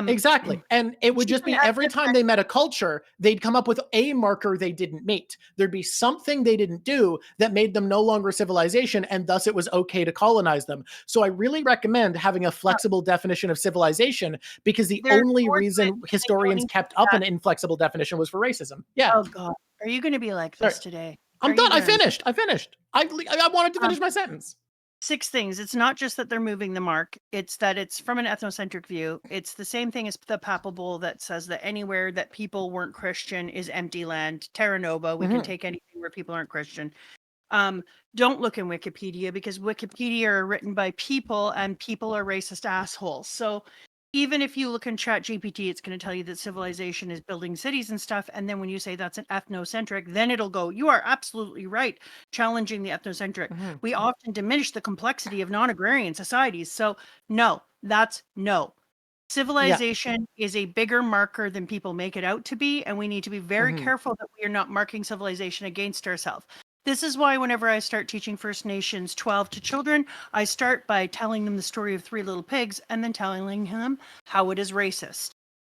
[SPEAKER 1] Exactly. And it would just be every time they met a culture, they'd come up with a marker they didn't meet. There'd be something they didn't do that made them no longer civilization, and thus it was okay to colonize them. So I really recommend having a flexible definition of civilization, because the only reason historians kept up an inflexible definition was for racism. Yeah.
[SPEAKER 2] Oh, God. Are you going to be like this today?
[SPEAKER 1] I'm done. I finished. I wanted to finish my sentence.
[SPEAKER 2] 6 things. It's not just that they're moving the mark. It's that it's from an ethnocentric view. It's the same thing as the Papal Bull that says that anywhere that people weren't Christian is empty land. Terra Nova, we can take anything where people aren't Christian. Don't look in Wikipedia, because Wikipedia are written by people, and people are racist assholes. So even if you look in ChatGPT, it's going to tell you that civilization is building cities and stuff. And then when you say that's an ethnocentric, then it'll go, you are absolutely right, challenging the ethnocentric. We often diminish the complexity of non-agrarian societies. So no, that's no. Civilization is a bigger marker than people make it out to be. And we need to be very careful that we are not marking civilization against ourselves. This is why whenever I start teaching First Nations 12 to children, I start by telling them the story of Three Little Pigs and then telling them how it is racist.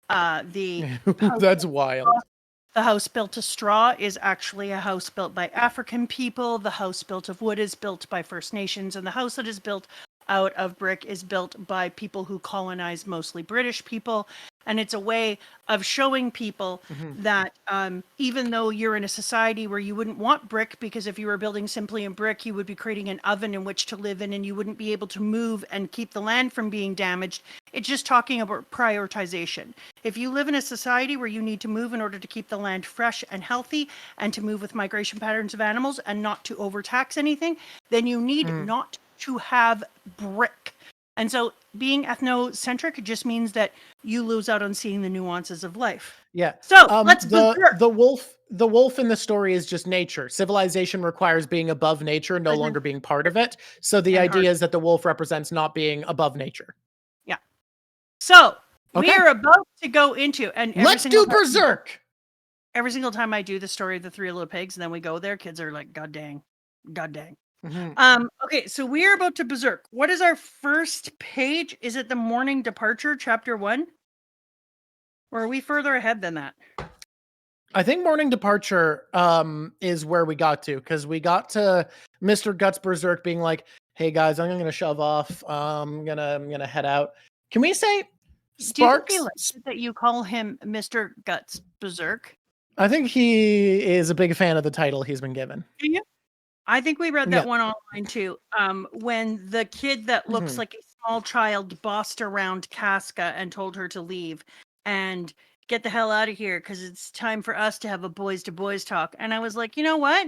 [SPEAKER 1] That's wild.
[SPEAKER 2] The house built of straw is actually a house built by African people. The house built of wood is built by First Nations. And the house that is built out of brick is built by people who colonized mostly British people. And it's a way of showing people that even though you're in a society where you wouldn't want brick, because if you were building simply in brick, you would be creating an oven in which to live in and you wouldn't be able to move and keep the land from being damaged. It's just talking about prioritization. If you live in a society where you need to move in order to keep the land fresh and healthy and to move with migration patterns of animals and not to overtax anything, then you need not to have brick. And so being ethnocentric just means that you lose out on seeing the nuances of life.
[SPEAKER 1] Yeah.
[SPEAKER 2] So let's
[SPEAKER 1] the wolf in the story is just nature. Civilization requires being above nature, no longer being part of it. So the idea is that the wolf represents not being above nature.
[SPEAKER 2] Yeah. So we are about to go into
[SPEAKER 1] let's do Berserk.
[SPEAKER 2] Every single time I do the story of the Three Little Pigs, and then we go there, kids are like, God dang. Okay, so we are about to Berserk. What is our first page? Is it the morning departure, chapter 1? Or are we further ahead than that?
[SPEAKER 1] I think morning departure is where we got to, because we got to Mr. Guts Berserk being like, "Hey guys, I'm gonna shove off. I'm gonna head out." Can we say Sparks?
[SPEAKER 2] Do you feel that you call him Mr. Guts Berserk?
[SPEAKER 1] I think he is a big fan of the title he's been given.
[SPEAKER 2] Do you? I think we read that one online too. When the kid that looks like a small child bossed around Casca and told her to leave and get the hell out of here because it's time for us to have a boys to boys talk. And I was like, you know what?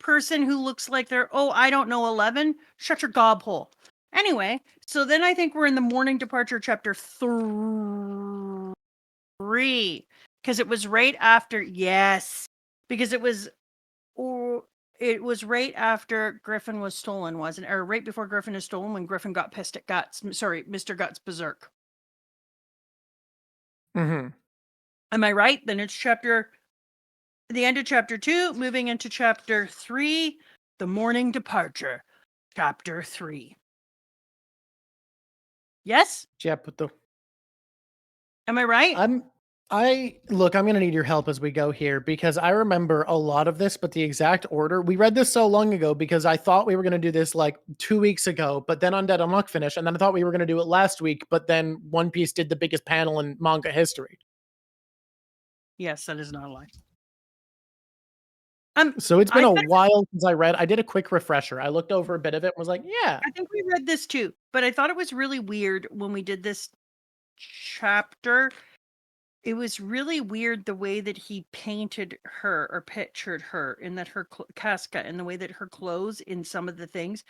[SPEAKER 2] Person who looks like they're, I don't know, 11, shut your gob hole. Anyway, so then I think we're in the morning departure chapter 3 because it was right after, because it was right after Griffin was stolen, wasn't it? Or right before Griffin is stolen when Griffin got pissed at Guts. Sorry, Mr. Guts Berserk. Am I right? Then it's the end of chapter 2, moving into chapter 3, the morning departure, chapter 3. Yes? Am I right?
[SPEAKER 1] I'm going to need your help as we go here, because I remember a lot of this, but the exact order, we read this so long ago because I thought we were going to do this like 2 weeks ago, but then Undead Unluck finished, and then I thought we were going to do it last week, but then One Piece did the biggest panel in manga history.
[SPEAKER 2] Yes, that is not a lie.
[SPEAKER 1] So it's been a while since I did a quick refresher. I looked over a bit of it and was like, yeah.
[SPEAKER 2] I think we read this too, but I thought it was really weird when we did this chapter. It was really weird the way that he painted her or pictured her, in that her casca and the way that her clothes in some of the things.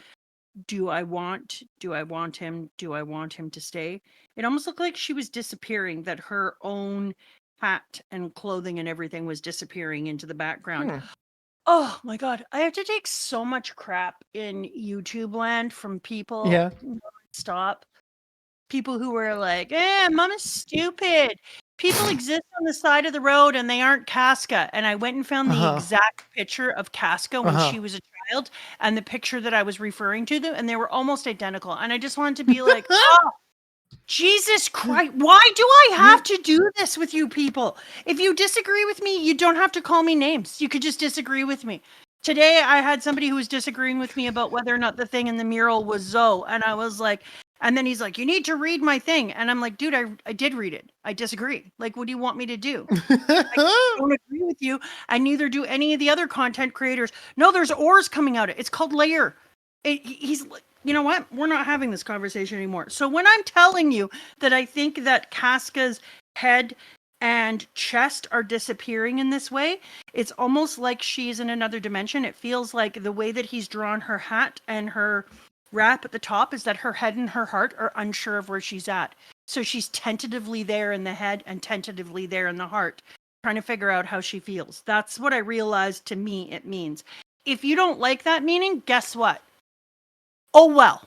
[SPEAKER 2] Do I want him to stay? It almost looked like she was disappearing, that her own hat and clothing and everything was disappearing into the background. Oh my God. I have to take so much crap in YouTube land from people.
[SPEAKER 1] Yeah.
[SPEAKER 2] Stop. People who were like, Mama's stupid. People exist on the side of the road and they aren't Casca. And I went and found the exact picture of Casca when she was a child and the picture that I was referring to them, and they were almost identical. And I just wanted to be like, oh, Jesus Christ, why do I have to do this with you people? If you disagree with me, you don't have to call me names. You could just disagree with me. Today, I had somebody who was disagreeing with me about whether or not the thing in the mural was Zoe. And I was like, and then he's like, you need to read my thing. And I'm like, dude, I did read it. I disagree. Like, what do you want me to do? I don't agree with you. And neither do any of the other content creators. No, there's ores coming out. It's called Layer. He's like, you know what? We're not having this conversation anymore. So when I'm telling you that I think that Casca's head and chest are disappearing in this way, it's almost like she's in another dimension. It feels like the way that he's drawn her hat and her wrap at the top is that her head and her heart are unsure of where she's at. So she's tentatively there in the head and tentatively there in the heart, trying to figure out how she feels. That's what I realized to me it means. If you don't like that meaning, guess what? Oh, well.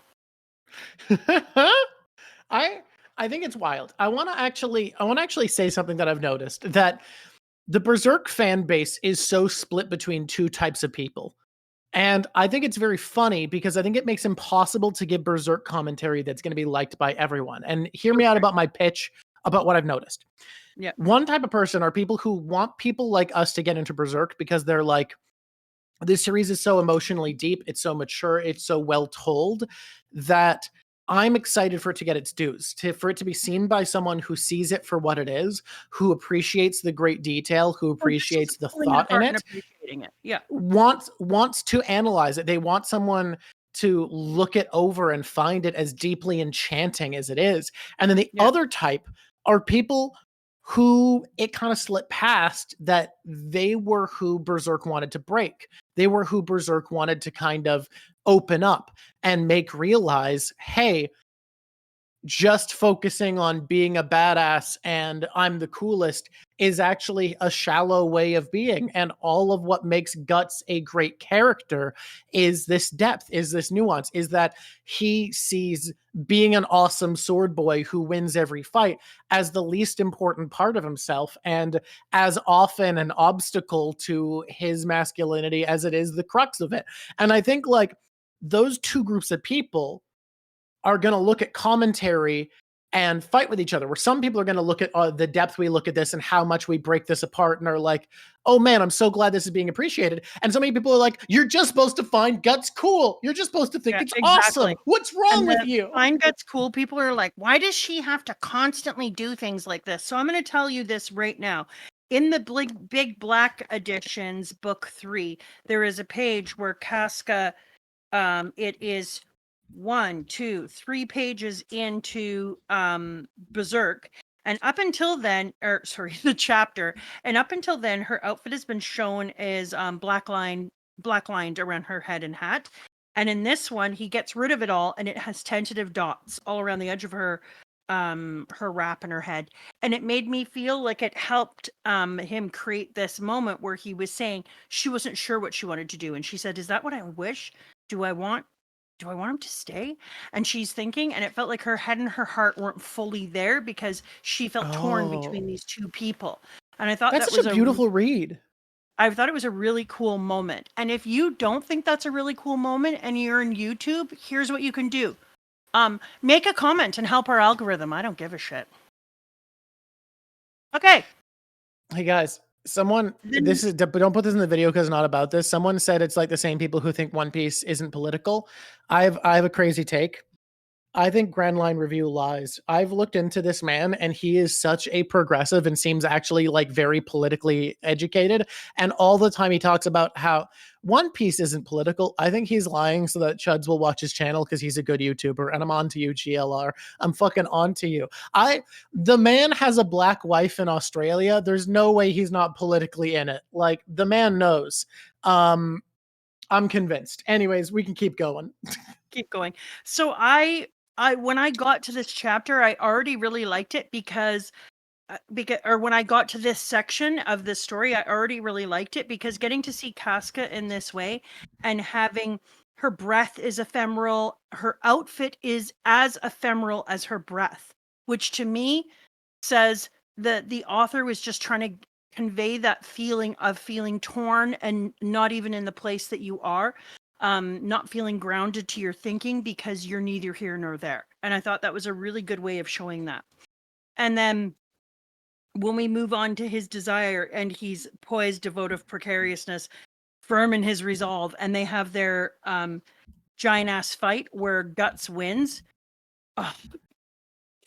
[SPEAKER 1] I think it's wild. I want to actually say something that I've noticed, that the Berserk fan base is so split between two types of people. And I think it's very funny because I think it makes impossible to give Berserk commentary that's going to be liked by everyone. And hear me out about my pitch about what I've noticed.
[SPEAKER 2] Yeah.
[SPEAKER 1] One type of person are people who want people like us to get into Berserk because they're like, this series is so emotionally deep, it's so mature, it's so well told that I'm excited for it to get its dues, for it to be seen by someone who sees it for what it is, who appreciates the great detail, who appreciates the thought in it,
[SPEAKER 2] yeah,
[SPEAKER 1] wants to analyze it. They want someone to look it over and find it as deeply enchanting as it is. And then the other type are people who it kind of slipped past that they were who Berserk wanted to break. They were who Berserk wanted to kind of open up and make realize, hey, just focusing on being a badass and I'm the coolest is actually a shallow way of being. And all of what makes Guts a great character is this depth, is this nuance, is that he sees being an awesome sword boy who wins every fight as the least important part of himself and as often an obstacle to his masculinity as it is the crux of it. And I think like those two groups of people are going to look at commentary and fight with each other, where some people are going to look at the depth we look at this and how much we break this apart and are like, oh man, I'm so glad this is being appreciated. And so many people are like, you're just supposed to find Guts cool. You're just supposed to think it's awesome. What's wrong with you?
[SPEAKER 2] Find Guts cool. People are like, why does she have to constantly do things like this? So I'm going to tell you this right now. In the big black editions, book 3, there is a page where Casca, it is 1, 2, 3 pages into Berserk, and up until then, the chapter, and up until then, her outfit has been shown as black lined around her head and hat. And in this one, he gets rid of it all, and it has tentative dots all around the edge of her wrap and her head. And it made me feel like it helped him create this moment where he was saying she wasn't sure what she wanted to do, and she said, "Is that what I wish? Do I want him to stay?" And she's thinking, and it felt like her head and her heart weren't fully there because she felt torn between these two people. And I thought
[SPEAKER 1] that's such a beautiful read.
[SPEAKER 2] I thought it was a really cool moment. And if you don't think that's a really cool moment and you're in YouTube, here's what you can do. Make a comment and help our algorithm. I don't give a shit. Okay.
[SPEAKER 1] Hey guys, someone, don't put this in the video because it's not about this. Someone said it's like the same people who think One Piece isn't political. I have a crazy take. I think Grand Line Review lies. I've looked into this man and he is such a progressive and seems actually like very politically educated. And all the time he talks about how One Piece isn't political. I think he's lying so that Chuds will watch his channel because he's a good YouTuber. And I'm on to you, GLR. I'm fucking on to you. The man has a black wife in Australia. There's no way he's not politically in it. Like the man knows. I'm convinced. Anyways, we can keep going.
[SPEAKER 2] Keep going. So when I got to this chapter, I already really liked it because when I got to this section of the story, I already really liked it because getting to see Casca in this way and having her breath is ephemeral, her outfit is as ephemeral as her breath, which to me says that the author was just trying to convey that feeling of feeling torn and not even in the place that you are. Not feeling grounded to your thinking because you're neither here nor there. And I thought that was a really good way of showing that. And then when we move on to his desire and he's poised, devout of precariousness, firm in his resolve, and they have their giant ass fight where Guts wins. Oh,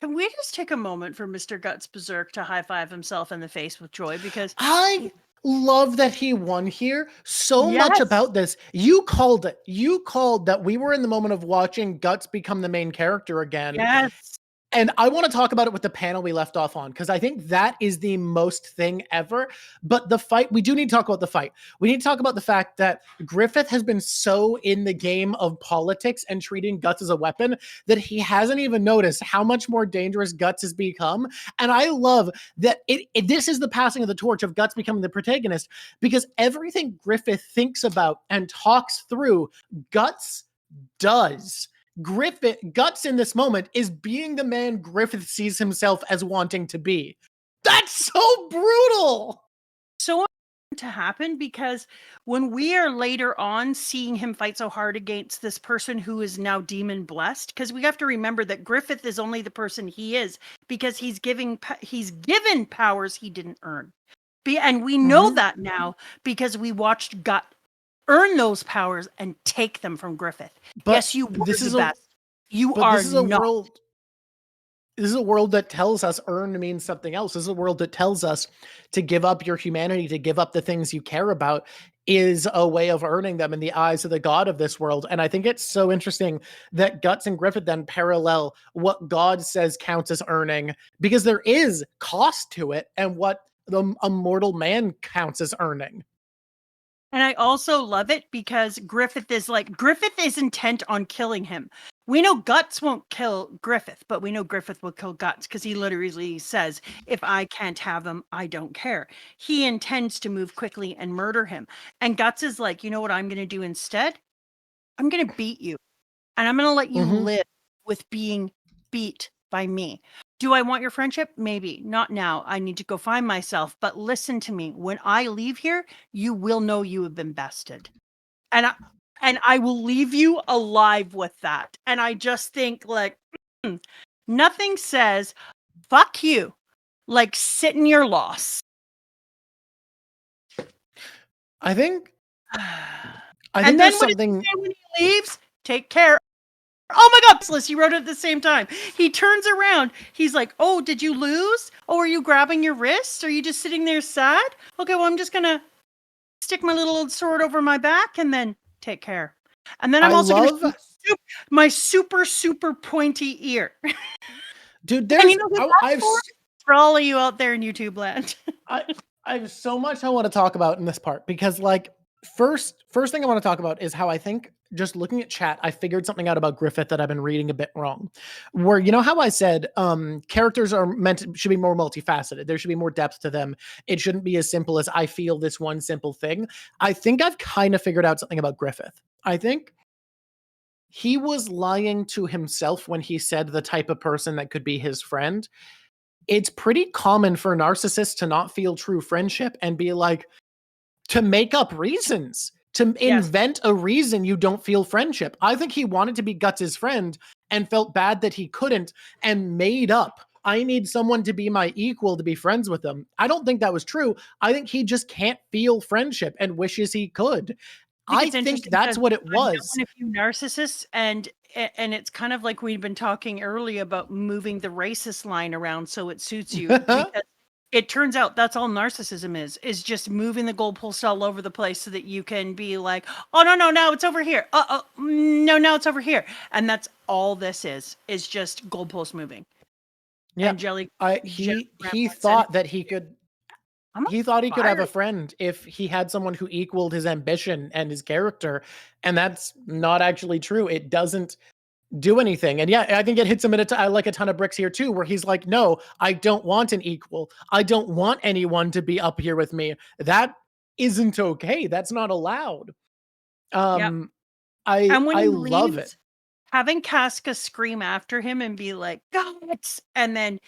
[SPEAKER 2] can we just take a moment for Mr. Guts Berserk to high five himself in the face with joy? Because
[SPEAKER 1] I love that he won here. So much about this. You called it. You called that we were in the moment of watching Guts become the main character again.
[SPEAKER 2] Yes.
[SPEAKER 1] And I want to talk about it with the panel we left off on, because I think that is the most thing ever. But the fight, we do need to talk about the fight. We need to talk about the fact that Griffith has been so in the game of politics and treating Guts as a weapon that he hasn't even noticed how much more dangerous Guts has become. And I love that this is the passing of the torch of Guts becoming the protagonist, because everything Griffith thinks about and talks through, Guts does. Guts in this moment is being the man Griffith sees himself as wanting to be. That's so brutal.
[SPEAKER 2] So to happen, because when we are later on seeing him fight so hard against this person who is now demon blessed, because we have to remember that Griffith is only the person he is because he's given powers he didn't earn. And we know that now because we watched Gut earn those powers and take them from Griffith. But yes, you were the best. You are not.
[SPEAKER 1] This is a world that tells us earn means something else. This is a world that tells us to give up your humanity, to give up the things you care about, is a way of earning them in the eyes of the god of this world. And I think it's so interesting that Guts and Griffith then parallel what God says counts as earning, because there is cost to it, and what a mortal man counts as earning.
[SPEAKER 2] And I also love it because Griffith is intent on killing him. We know Guts won't kill Griffith, but we know Griffith will kill Guts because he literally says, if I can't have him, I don't care. He intends to move quickly and murder him. And Guts is like, you know what I'm going to do instead? I'm going to beat you. And I'm going to let you live with being beat by me. Do I want your friendship? Maybe. Not now. I need to go find myself. But listen to me. When I leave here, you will know you have been bested. And I will leave you alive with that. And I just think, like, nothing says, fuck you, like sit in your loss.
[SPEAKER 1] I think
[SPEAKER 2] and then something... when he leaves, take care. Oh my God, Bliss, he wrote it at the same time. He turns around. He's like, oh, did you lose? Oh, are you grabbing your wrists? Are you just sitting there sad? Okay, well, I'm just going to stick my little sword over my back and then take care. And then I'm also going to shoot my super, super pointy ear.
[SPEAKER 1] Dude, there's...
[SPEAKER 2] And you know for all of you out there in YouTube land.
[SPEAKER 1] I have so much I want to talk about in this part, because, like, first thing I want to talk about is how I think, just looking at chat, I figured something out about Griffith that I've been reading a bit wrong. Where, you know how I said characters should be more multifaceted. There should be more depth to them. It shouldn't be as simple as I feel this one simple thing. I think I've kind of figured out something about Griffith. I think he was lying to himself when he said the type of person that could be his friend. It's pretty common for narcissists to not feel true friendship and be like, to make up reasons, to invent a reason you don't feel friendship. I think he wanted to be Guts' friend and felt bad that he couldn't and made up, I need someone to be my equal to be friends with them. I don't think that was true. I think he just can't feel friendship and wishes he could. I think that's what it was.
[SPEAKER 2] I've known a few narcissists, and it's kind of like we've been talking earlier about moving the racist line around so it suits you. Because it turns out that's all narcissism is just moving the goalposts all over the place so that you can be like, oh, no, now it's over here. No, now it's over here. And that's all this is just goalpost moving.
[SPEAKER 1] Yeah. And he thought that he could... He thought he could have a friend if he had someone who equaled his ambition and his character. And that's not actually true. It doesn't do anything. And yeah, I think it hits him at like a ton of bricks here too, where he's like, no, I don't want an equal. I don't want anyone to be up here with me. That isn't okay. That's not allowed. I love it.
[SPEAKER 2] Having Casca scream after him and be like, "Guts!" and then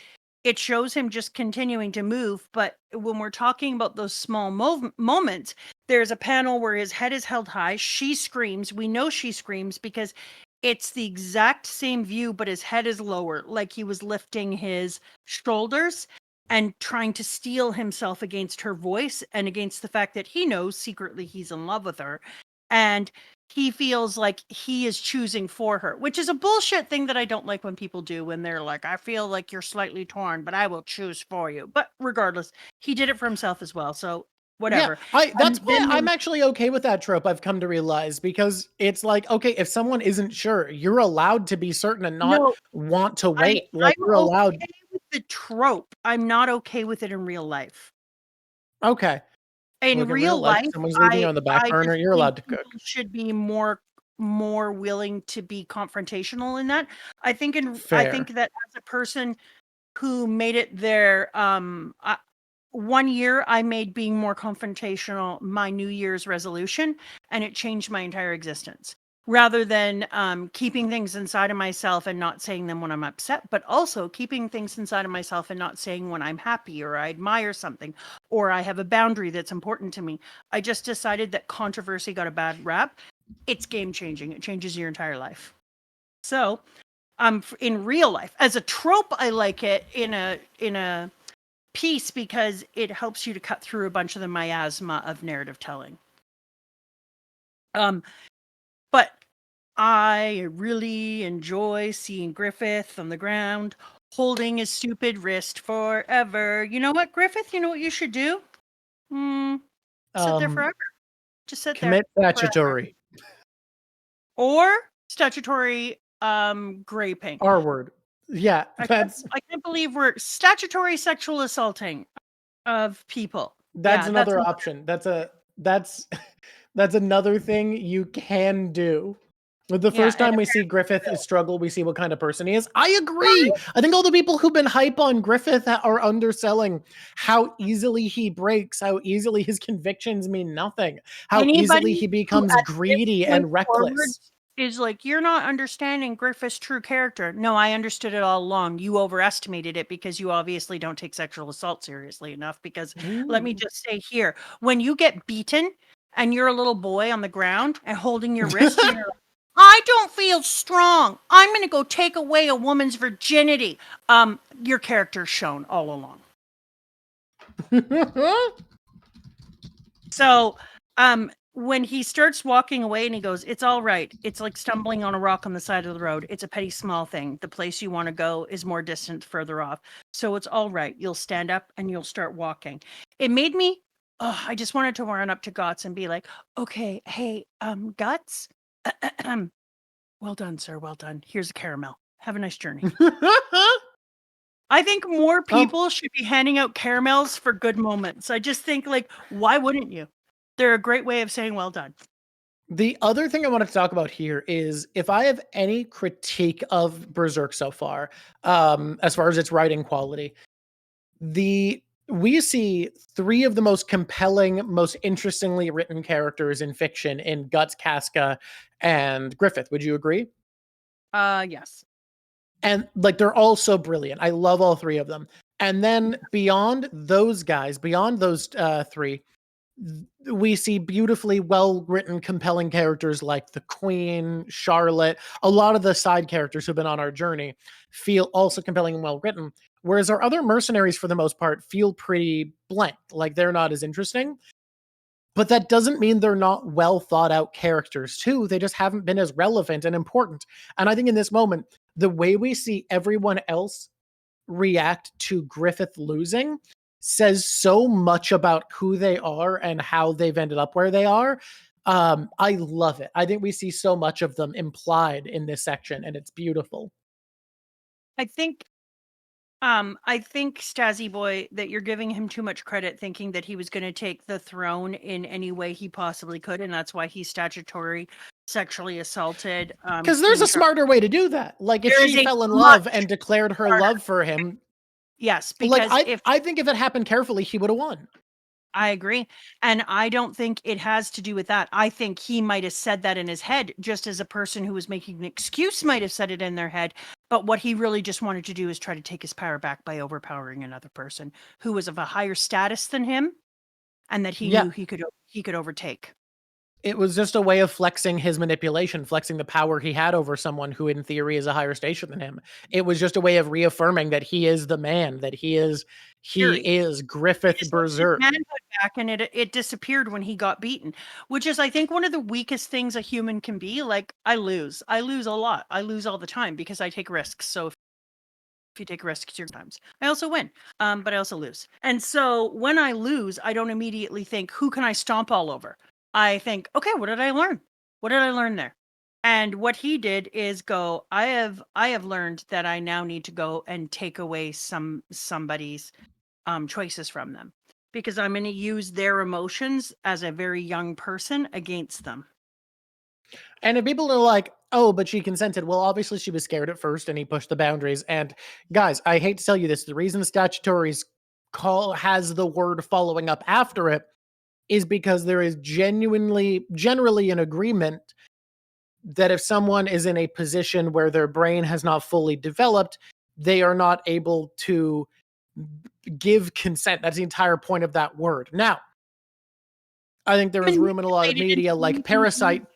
[SPEAKER 2] it shows him just continuing to move. But when we're talking about those small moments, there's a panel where his head is held high. She screams. We know she screams because it's the exact same view, but his head is lower, like he was lifting his shoulders and trying to steel himself against her voice and against the fact that he knows secretly he's in love with her. And he feels like he is choosing for her, which is a bullshit thing that I don't like when people do, when they're like, I feel like you're slightly torn, but I will choose for you. But regardless, he did it for himself as well. So whatever.
[SPEAKER 1] Yeah, that's why I'm actually okay with that trope, I've come to realize, because it's like, okay, if someone isn't sure, you're allowed to be certain and not want to wait. You're allowed.
[SPEAKER 2] Okay with the trope. I'm not okay with it in real life.
[SPEAKER 1] Okay.
[SPEAKER 2] In real life,
[SPEAKER 1] someone's leaving you on the back burner, you're allowed to cook.
[SPEAKER 2] Should be more willing to be confrontational in that. I think that as a person who made it their 1 year, I made being more confrontational my New Year's resolution, and it changed my entire existence. rather than keeping things inside of myself and not saying them when I'm upset, but also keeping things inside of myself and not saying when I'm happy or I admire something or I have a boundary that's important to me. I just decided that controversy got a bad rap. It's game changing. It changes your entire life. So, in real life, as a trope, I like it in a piece because it helps you to cut through a bunch of the miasma of narrative telling. But I really enjoy seeing Griffith on the ground holding his stupid wrist forever. You know what, Griffith? You know what you should do? Sit there forever. Just sit there.
[SPEAKER 1] Commit statutory.
[SPEAKER 2] Or statutory gray pink.
[SPEAKER 1] R word. Yeah,
[SPEAKER 2] I can't believe we're statutory sexual assaulting of people.
[SPEAKER 1] That's another option. That's another thing you can do. The first time we see Griffith struggle, we see what kind of person he is. I agree. I think all the people who've been hype on Griffith are underselling how easily he breaks, how easily his convictions mean nothing, how easily he becomes greedy and reckless.
[SPEAKER 2] Is like, you're not understanding Griffith's true character. No, I understood it all along. You overestimated it because you obviously don't take sexual assault seriously enough. Because let me just say here, when you get beaten and you're a little boy on the ground and holding your wrist, and you're like, I don't feel strong. I'm going to go take away a woman's virginity. Your character's shown all along. So, when he starts walking away and he goes, it's all right. It's like stumbling on a rock on the side of the road. It's a petty small thing. The place you want to go is more distant further off. So it's all right. You'll stand up and you'll start walking. It made me, I just wanted to run up to Guts and be like, okay, hey, Guts. Well done, sir. Well done. Here's a caramel. Have a nice journey. I think more people should be handing out caramels for good moments. I just think, like, why wouldn't you? They're a great way of saying well done.
[SPEAKER 1] The other thing I wanted to talk about here is if I have any critique of Berserk so far, as far as its writing quality, we see three of the most compelling, most interestingly written characters in fiction in Guts, Casca, and Griffith. Would you agree?
[SPEAKER 2] Yes.
[SPEAKER 1] And like, they're all so brilliant. I love all three of them. And then beyond those guys, beyond those three, we see beautifully well-written, compelling characters like the Queen, Charlotte. A lot of the side characters who've been on our journey feel also compelling and well-written, whereas our other mercenaries, for the most part, feel pretty blank, like they're not as interesting. But that doesn't mean they're not well-thought-out characters, too. They just haven't been as relevant and important. And I think in this moment, the way we see everyone else react to Griffith losing says so much about who they are and how they've ended up where they are. I love it. I think we see so much of them implied in this section, and it's beautiful.
[SPEAKER 2] I think Stazzy Boy, that you're giving him too much credit, thinking that he was going to take the throne in any way he possibly could, and that's why he's statutory sexually assaulted.
[SPEAKER 1] Because there's a smarter way to do that. Like, if she fell in love and declared her love for him.
[SPEAKER 2] Yes, because
[SPEAKER 1] like, I think if it happened carefully, he would have won.
[SPEAKER 2] I agree. And I don't think it has to do with that. I think he might have said that in his head, just as a person who was making an excuse might have said it in their head. But what he really just wanted to do is try to take his power back by overpowering another person who was of a higher status than him, and that he knew he could overtake.
[SPEAKER 1] It was just a way of flexing his manipulation, flexing the power he had over someone who in theory is a higher station than him. It was just a way of reaffirming that he is the man, that he is Griffith Berserk.
[SPEAKER 2] Manhood back, and it disappeared when he got beaten, which is, I think, one of the weakest things a human can be. Like, I lose a lot. I lose all the time because I take risks. So if you take risks, your times. I also win, but I also lose. And so when I lose, I don't immediately think, who can I stomp all over? I think, okay, what did I learn? What did I learn there? And what he did is go, I have learned that I now need to go and take away somebody's choices from them, because I'm going to use their emotions as a very young person against them.
[SPEAKER 1] And if people are like, oh, but she consented, well, obviously she was scared at first and he pushed the boundaries. And guys, I hate to tell you this, the reason statutory's call has the word following up after it is because there is generally an agreement that if someone is in a position where their brain has not fully developed, they are not able to give consent. That's the entire point of that word. Now, I think there is room in a lot of media like Parasite.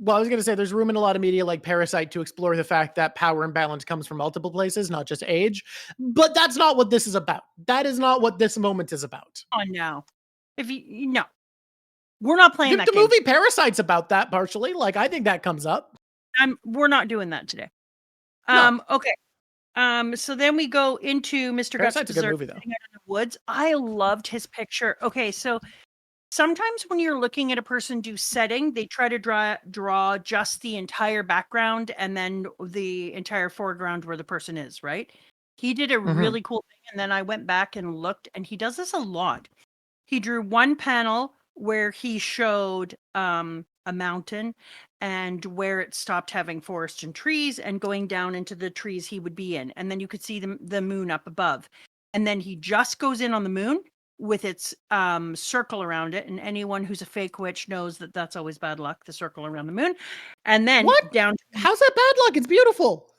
[SPEAKER 1] Well, I was going to say there's room in a lot of media like Parasite to explore the fact that power imbalance comes from multiple places, not just age. But that's not what this is about. That is not what this moment is about.
[SPEAKER 2] Oh, no. No. We're not playing that
[SPEAKER 1] game.
[SPEAKER 2] The
[SPEAKER 1] movie Parasite's about that partially. Like, I think that comes up.
[SPEAKER 2] We're not doing that today.
[SPEAKER 1] No.
[SPEAKER 2] Okay. So then we go into Mr.
[SPEAKER 1] Parasite's
[SPEAKER 2] Guts'
[SPEAKER 1] a good movie, though.
[SPEAKER 2] Out in the Woods. I loved his picture. Okay, so sometimes when you're looking at a person do setting, they try to draw just the entire background and then the entire foreground where the person is, right? He did a really cool thing, and then I went back and looked, and he does this a lot. He drew one panel where he showed a mountain and where it stopped having forest and trees and going down into the trees he would be in. And then you could see the moon up above. And then he just goes in on the moon with its circle around it. And anyone who's a fake witch knows that that's always bad luck, the circle around the moon. And then down.
[SPEAKER 1] How's that bad luck? It's beautiful.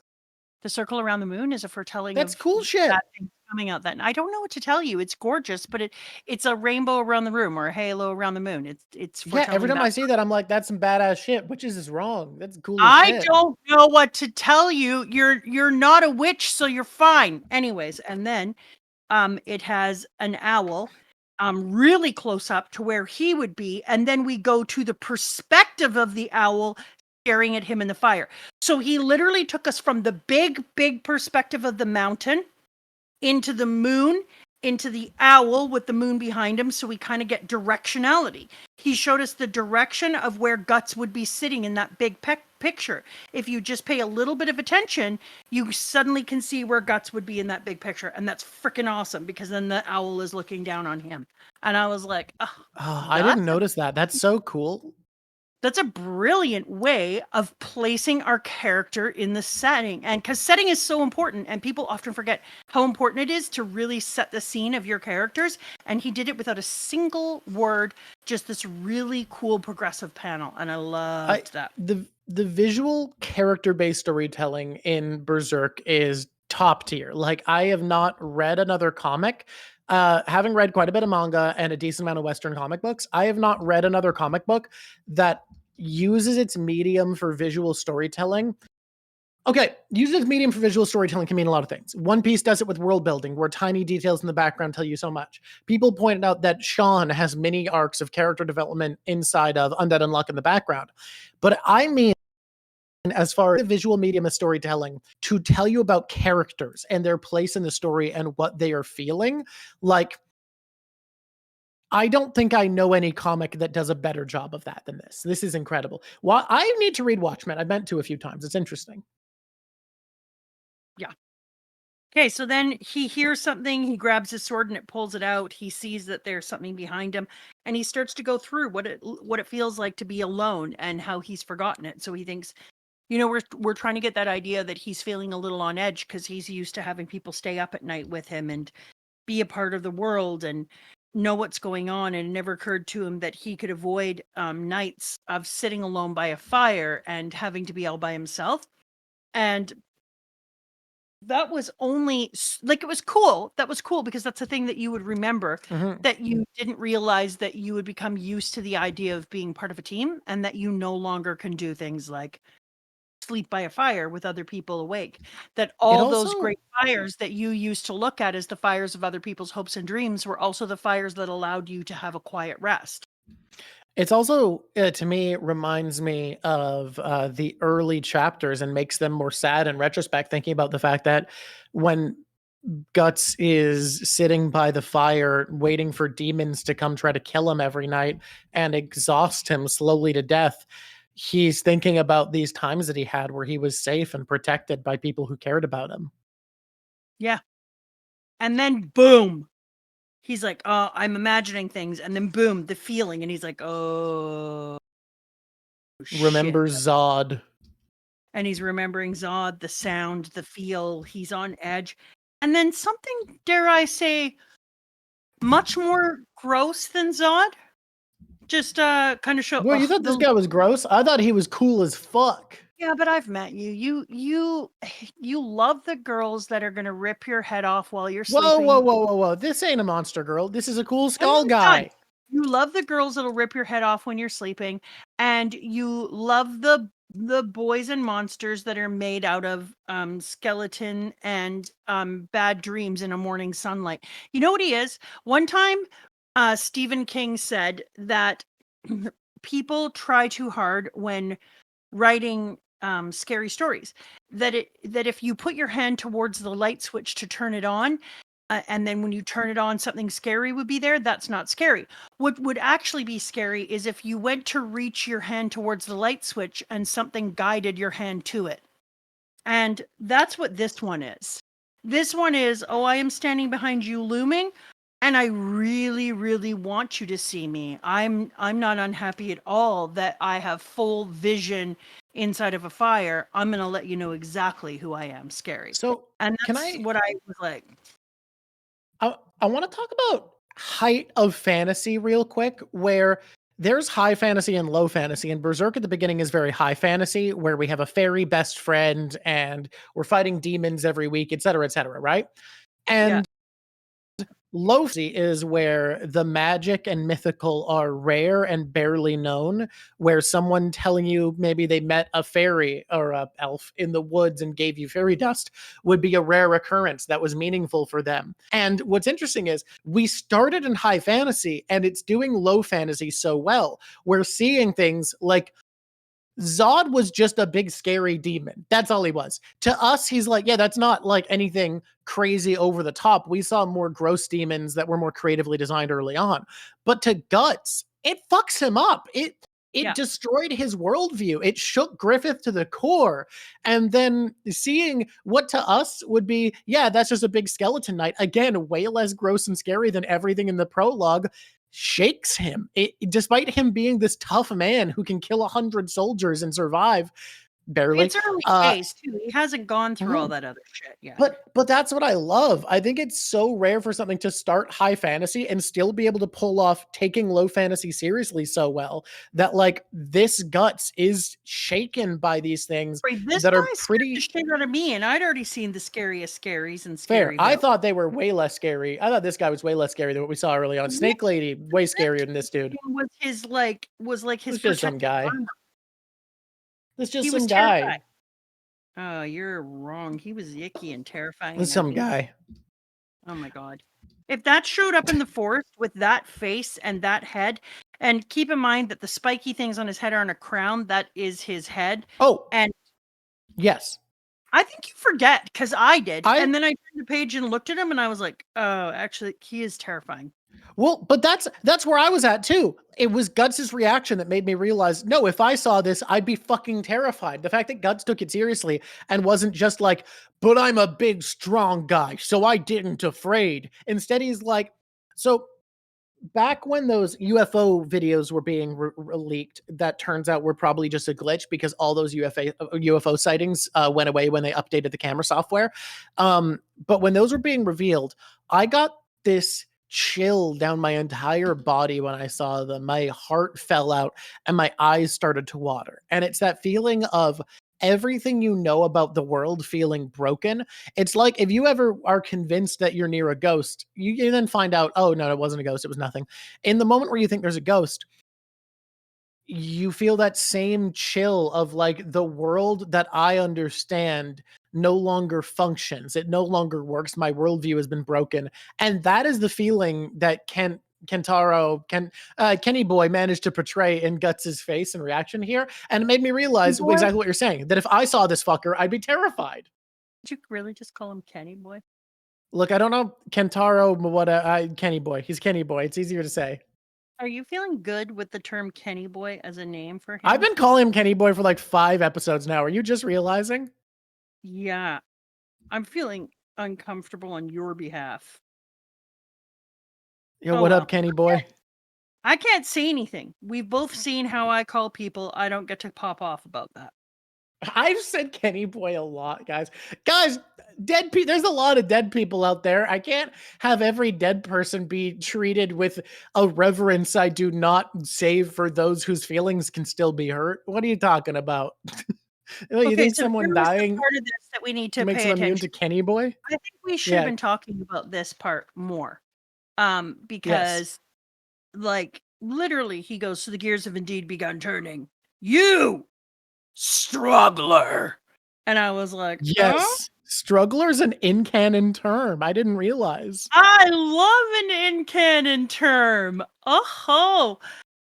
[SPEAKER 2] The circle around the moon is a foretelling
[SPEAKER 1] That's
[SPEAKER 2] of
[SPEAKER 1] cool shit.
[SPEAKER 2] Bad things coming out that I don't know what to tell you. It's gorgeous, but it's a rainbow around the room or a halo around the moon. It's
[SPEAKER 1] every time I see that, I'm like, that's some badass shit. Witches is wrong. That's cool.
[SPEAKER 2] I don't know what to tell you. You're not a witch, so you're fine. Anyways, and then it has an owl really close up to where he would be, and then we go to the perspective of the owl staring at him in the fire. So he literally took us from the big perspective of the mountain into the moon, into the owl with the moon behind him, so we kind of get directionality. He showed us the direction of where Guts would be sitting in that big picture. If you just pay a little bit of attention, you suddenly can see where Guts would be in that big picture, and that's freaking awesome, because then the owl is looking down on him. And I was like,
[SPEAKER 1] I didn't notice that. That's so cool.
[SPEAKER 2] That's a brilliant way of placing our character in the setting. And because setting is so important, and people often forget how important it is to really set the scene of your characters. And he did it without a single word, just this really cool progressive panel. And I loved that.
[SPEAKER 1] The visual character-based storytelling in Berserk is top tier. Like, I have not read another comic. Having read quite a bit of manga and a decent amount of Western comic books, I have not read another comic book that uses its medium for visual storytelling. Okay, using its medium for visual storytelling can mean a lot of things. One Piece does it with world building, where tiny details in the background tell you so much. People pointed out that Sean has mini arcs of character development inside of Undead Unluck in the background. But I mean, as far as the visual medium of storytelling, to tell you about characters and their place in the story and what they are feeling, like, I don't think I know any comic that does a better job of that than this. This is incredible. Well, I need to read Watchmen. I've meant to a few times. It's interesting.
[SPEAKER 2] Yeah. Okay, so then he hears something, he grabs his sword and it pulls it out. He sees that there's something behind him, and he starts to go through what it feels like to be alone and how he's forgotten it. So he thinks, we're trying to get that idea that he's feeling a little on edge because he's used to having people stay up at night with him and be a part of the world and know what's going on. And it never occurred to him that he could avoid nights of sitting alone by a fire and having to be all by himself. And that was only like, it was cool. That was cool because that's a thing that you would remember, that you didn't realize that you would become used to the idea of being part of a team, and that you no longer can do things like sleep by a fire with other people awake. That all those great fires that you used to look at as the fires of other people's hopes and dreams were also the fires that allowed you to have a quiet rest.
[SPEAKER 1] It's also, to me, reminds me of the early chapters and makes them more sad in retrospect, thinking about the fact that when Guts is sitting by the fire waiting for demons to come try to kill him every night and exhaust him slowly to death, he's thinking about these times that he had where he was safe and protected by people who cared about him.
[SPEAKER 2] Yeah. And then boom. He's like, oh, I'm imagining things. And then boom, the feeling. And he's like, oh.
[SPEAKER 1] Remember Zod.
[SPEAKER 2] And he's remembering Zod, the sound, the feel. He's on edge. And then something, dare I say, much more gross than Zod Just kind of show.
[SPEAKER 1] Well, you thought this guy was gross? I thought he was cool as fuck.
[SPEAKER 2] Yeah, but I've met you. You love the girls that are gonna rip your head off while you're sleeping.
[SPEAKER 1] Whoa. This ain't a monster girl. This is a cool skull guy.
[SPEAKER 2] You love the girls that'll rip your head off when you're sleeping, and you love the boys and monsters that are made out of skeleton and bad dreams in a morning sunlight. You know what he is? One time Stephen King said that people try too hard when writing scary stories, that if you put your hand towards the light switch to turn it on, and then when you turn it on, something scary would be there. That's not scary. What would actually be scary is if you went to reach your hand towards the light switch and something guided your hand to it. And that's what this one is. This one is, oh, I am standing behind you looming, and I really, really want you to see me. I'm not unhappy at all that I have full vision inside of a fire. I'm going to let you know exactly who I am. Scary.
[SPEAKER 1] So,
[SPEAKER 2] and that's what I was like.
[SPEAKER 1] I want to talk about height of fantasy real quick, where there's high fantasy and low fantasy, and Berserk at the beginning is very high fantasy, where we have a fairy best friend and we're fighting demons every week, etc., right? And low fantasy is where the magic and mythical are rare and barely known, where someone telling you maybe they met a fairy or a elf in the woods and gave you fairy dust would be a rare occurrence that was meaningful for them. And what's interesting is we started in high fantasy and it's doing low fantasy so well. We're seeing things like Zod was just a big scary demon. That's all he was. To us, he's like, yeah, that's not like anything crazy over the top. We saw more gross demons that were more creatively designed early on. But to Guts, it fucks him up. It destroyed his worldview. It shook Griffith to the core. And then seeing what to us would be, yeah, that's just a big skeleton knight. Again, way less gross and scary than everything in the prologue. Shakes him. Despite him being this tough man who can kill 100 soldiers and survive, barely.
[SPEAKER 2] It's early days too. He hasn't gone through all that other shit yet.
[SPEAKER 1] But that's what I love. I think it's so rare for something to start high fantasy and still be able to pull off taking low fantasy seriously so well that like this Guts is shaken by these things that are pretty
[SPEAKER 2] shit out of me, and I'd already seen the scariest scaries and
[SPEAKER 1] scary. Fair. I thought they were way less scary. I thought this guy was way less scary than what we saw early on. Snake Lady, way scarier than this dude.
[SPEAKER 2] Was his
[SPEAKER 1] just some guy. It's just some
[SPEAKER 2] guy. Oh, you're wrong. He was icky and terrifying.
[SPEAKER 1] It's some guy.
[SPEAKER 2] Oh my god. If that showed up in the forest with that face and that head, and keep in mind that the spiky things on his head aren't a crown, that is his head.
[SPEAKER 1] Oh.
[SPEAKER 2] And
[SPEAKER 1] yes.
[SPEAKER 2] I think you forget, because I did. And then I turned the page and looked at him and I was like, oh, actually, he is terrifying.
[SPEAKER 1] Well, but that's where I was at too. It was Guts' reaction that made me realize, no, if I saw this, I'd be fucking terrified. The fact that Guts took it seriously and wasn't just like, but I'm a big, strong guy, so I didn't afraid. Instead, he's like, so back when those UFO videos were being leaked, that turns out were probably just a glitch because all those UFO sightings went away when they updated the camera software. But when those were being revealed, I got this chill down my entire body when I saw them. My heart fell out and my eyes started to water. And it's that feeling of everything you know about the world feeling broken. It's like if you ever are convinced that you're near a ghost, you then find out, oh no, it wasn't a ghost, it was nothing. In the moment where you think there's a ghost, you feel that same chill of like the world that I understand no longer functions. It no longer works. My worldview has been broken. And that is the feeling that Kenny Boy managed to portray in Guts' face and reaction here. And it made me realize exactly what you're saying, that if I saw this fucker, I'd be terrified.
[SPEAKER 2] Did you really just call him Kenny Boy?
[SPEAKER 1] Look, I don't know Kenny Boy. He's Kenny Boy. It's easier to say.
[SPEAKER 2] Are you feeling good with the term Kenny Boy as a name for him?
[SPEAKER 1] I've been calling him Kenny Boy for like 5 episodes now. Are you just realizing?
[SPEAKER 2] Yeah. I'm feeling uncomfortable on your behalf.
[SPEAKER 1] Yo, what up, Kenny Boy?
[SPEAKER 2] I can't say anything. We've both seen how I call people. I don't get to pop off about that.
[SPEAKER 1] I've said Kenny Boy a lot, guys. Guys, dead people. There's a lot of dead people out there. I can't have every dead person be treated with a reverence I do not save for those whose feelings can still be hurt. What are you talking about? You
[SPEAKER 2] Okay,
[SPEAKER 1] think
[SPEAKER 2] so
[SPEAKER 1] someone
[SPEAKER 2] here is the
[SPEAKER 1] dying
[SPEAKER 2] part of this that we need to
[SPEAKER 1] makes
[SPEAKER 2] pay
[SPEAKER 1] them immune to
[SPEAKER 2] attention.
[SPEAKER 1] Kenny Boy?
[SPEAKER 2] I think we should have
[SPEAKER 1] Yeah.
[SPEAKER 2] been talking about this part more.
[SPEAKER 1] Yes.
[SPEAKER 2] Because like literally he goes, so the gears have indeed begun turning. You struggler. And I was like,
[SPEAKER 1] Yes. Struggler's an in-canon term. I didn't realize.
[SPEAKER 2] I love an in-canon term. Oh,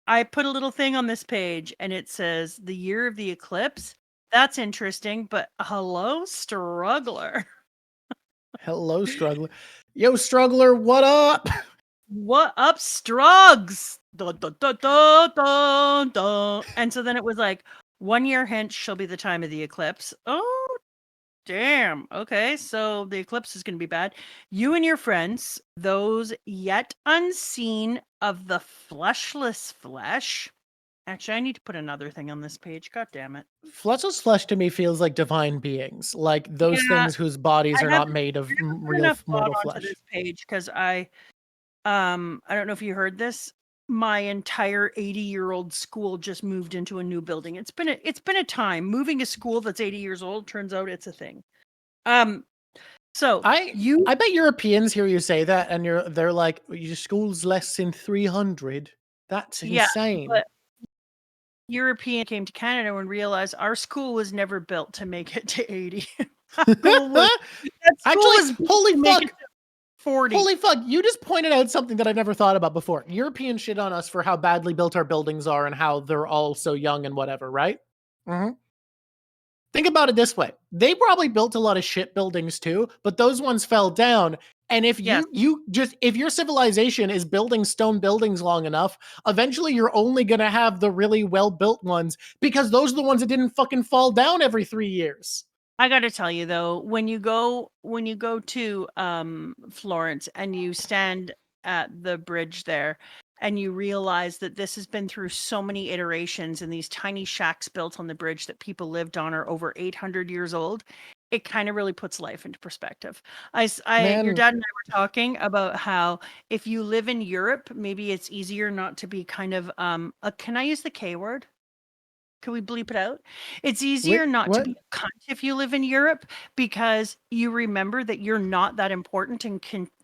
[SPEAKER 2] I put a little thing on this page and it says the year of the eclipse. That's interesting, but hello, struggler.
[SPEAKER 1] Hello, Struggler. Yo, Struggler, what up?
[SPEAKER 2] What up, Strugs? Dun, dun, dun, dun, dun, dun. And so then it was like 1 year hence shall be the time of the eclipse. Oh, damn. Okay, so the eclipse is going to be bad. You and your friends, those yet unseen of the fleshless flesh. Actually, I need to put another thing on this page. God damn it.
[SPEAKER 1] Fleshless flesh to me feels like divine beings, like those
[SPEAKER 2] Yeah,
[SPEAKER 1] things whose bodies
[SPEAKER 2] I
[SPEAKER 1] are not
[SPEAKER 2] haven't
[SPEAKER 1] made of
[SPEAKER 2] put
[SPEAKER 1] real
[SPEAKER 2] enough thought
[SPEAKER 1] mortal
[SPEAKER 2] onto
[SPEAKER 1] flesh.
[SPEAKER 2] this page because I don't know if you heard this. My entire 80-year-old school just moved into a new building. It's been a time. Moving a school that's 80 years old, turns out it's a thing. So
[SPEAKER 1] I bet Europeans hear you say that and they're like, your school's less than 300. That's insane.
[SPEAKER 2] But European came to Canada and realized our school was never built to make it to 80.
[SPEAKER 1] Actually, holy fuck.
[SPEAKER 2] 40.
[SPEAKER 1] Holy fuck, you just pointed out something that I never thought about before. Europeans shit on us for how badly built our buildings are and how they're all so young and whatever, right? Mm-hmm. Think about it this way. They probably built a lot of shit buildings too, but those ones fell down. And if if your civilization is building stone buildings long enough, eventually you're only going to have the really well-built ones because those are the ones that didn't fucking fall down every 3 years.
[SPEAKER 2] I got to tell you though, when you go to Florence and you stand at the bridge there and you realize that this has been through so many iterations and these tiny shacks built on the bridge that people lived on are over 800 years old, it kind of really puts life into perspective. Your dad and I were talking about how if you live in Europe, maybe it's easier not to be kind of can I use the K word? Can we bleep it out? It's easier not to be a cunt if you live in Europe because you remember that you're not that important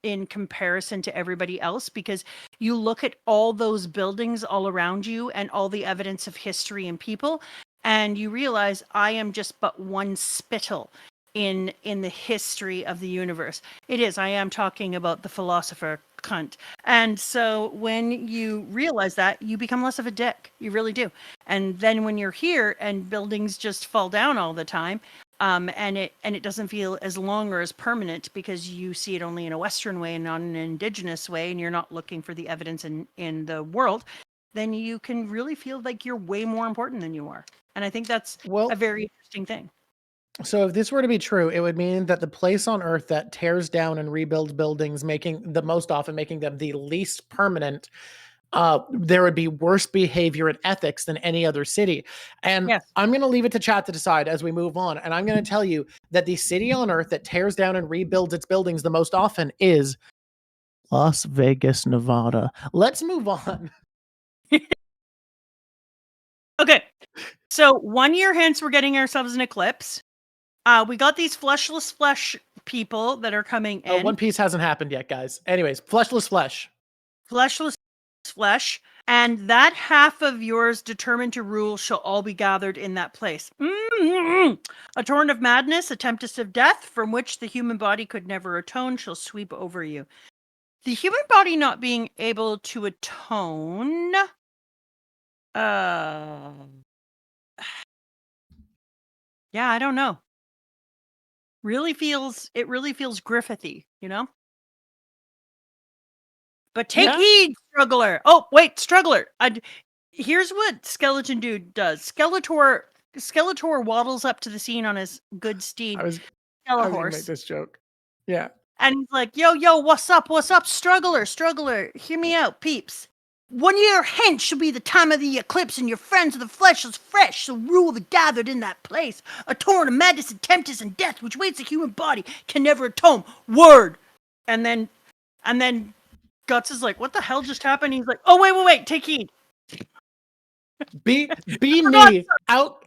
[SPEAKER 2] in comparison to everybody else because you look at all those buildings all around you and all the evidence of history and people and you realize I am just but one spittle in the history of the universe. It is. I am talking about the philosopher cunt. And so when you realize that, you become less of a dick. You really do. And then when you're here and buildings just fall down all the time, and it doesn't feel as long or as permanent because you see it only in a Western way and not in an indigenous way, and you're not looking for the evidence in the world, then you can really feel like you're way more important than you are. And I think that's a very interesting thing.
[SPEAKER 1] So if this were to be true, it would mean that the place on Earth that tears down and rebuilds buildings, making them the least permanent, there would be worse behavior and ethics than any other city. And I'm going to leave it to chat to decide as we move on. And I'm going to tell you that the city on Earth that tears down and rebuilds its buildings the most often is Las Vegas, Nevada. Let's move on.
[SPEAKER 2] Okay. So 1 year hence, we're getting ourselves an eclipse. We got these fleshless flesh people that are coming in.
[SPEAKER 1] One Piece hasn't happened yet, guys. Anyways, fleshless flesh.
[SPEAKER 2] Fleshless flesh. And that half of yours determined to rule shall all be gathered in that place. A torrent of madness, a tempest of death, from which the human body could never atone, shall sweep over you. The human body not being able to atone... Yeah, I don't know. It really feels Griffithy, you know? But take heed, struggler. Oh, wait, struggler. Here's what Skeleton Dude does. Skeletor waddles up to the scene on his good steed.
[SPEAKER 1] I was gonna make this joke. Yeah.
[SPEAKER 2] And he's like, yo, what's up, struggler? Hear me out, peeps. 1 year hence shall be the time of the eclipse, and your friends of the flesh as fresh shall rule the gathered in that place. A torrent of madness and tempest and death which waits the human body can never atone. Word. And then Guts is like, what the hell just happened? He's like, oh wait, take heed.
[SPEAKER 1] Be me out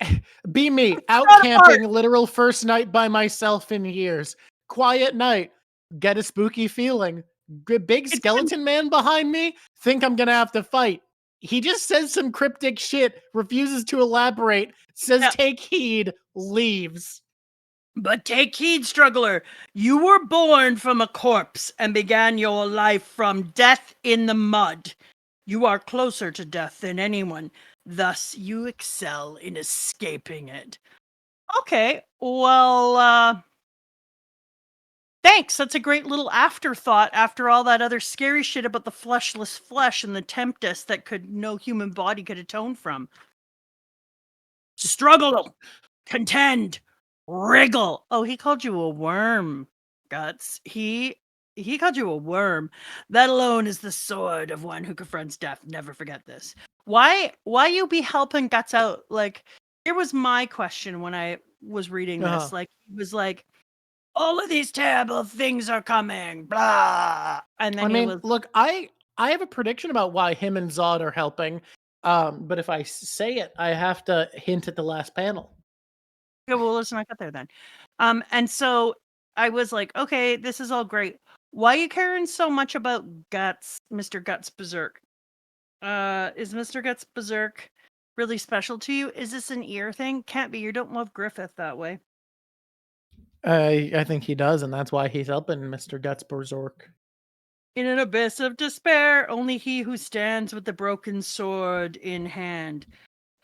[SPEAKER 1] camping, literal first night by myself in years. Quiet night, get a spooky feeling. Big skeleton man behind me, think I'm gonna have to fight. He just says some cryptic shit, refuses to elaborate, says take heed, leaves.
[SPEAKER 2] But take heed, struggler. You were born from a corpse and began your life from death in the mud. You are closer to death than anyone. Thus, you excel in escaping it. Okay, well, thanks. That's a great little afterthought after all that other scary shit about the fleshless flesh and the tempest that no human body could atone from. Struggle, contend, wriggle. Oh, he called you a worm, Guts. He called you a worm. That alone is the sword of one who confronts death. Never forget this. Why you be helping Guts out? Like, here was my question when I was reading this. Like, he was like, all of these terrible things are coming, blah. And then
[SPEAKER 1] look, I have a prediction about why him and Zod are helping. But if I say it, I have to hint at the last panel.
[SPEAKER 2] Okay, well, let's not get there then. And so I was like, okay, this is all great. Why are you caring so much about Guts, Mr. Guts Berserk? Is Mr. Guts Berserk really special to you? Is this an ear thing? Can't be. You don't love Griffith that way.
[SPEAKER 1] I think he does, and that's why he's helping Mr. Guts Berserk.
[SPEAKER 2] In an abyss of despair, only he who stands with the broken sword in hand.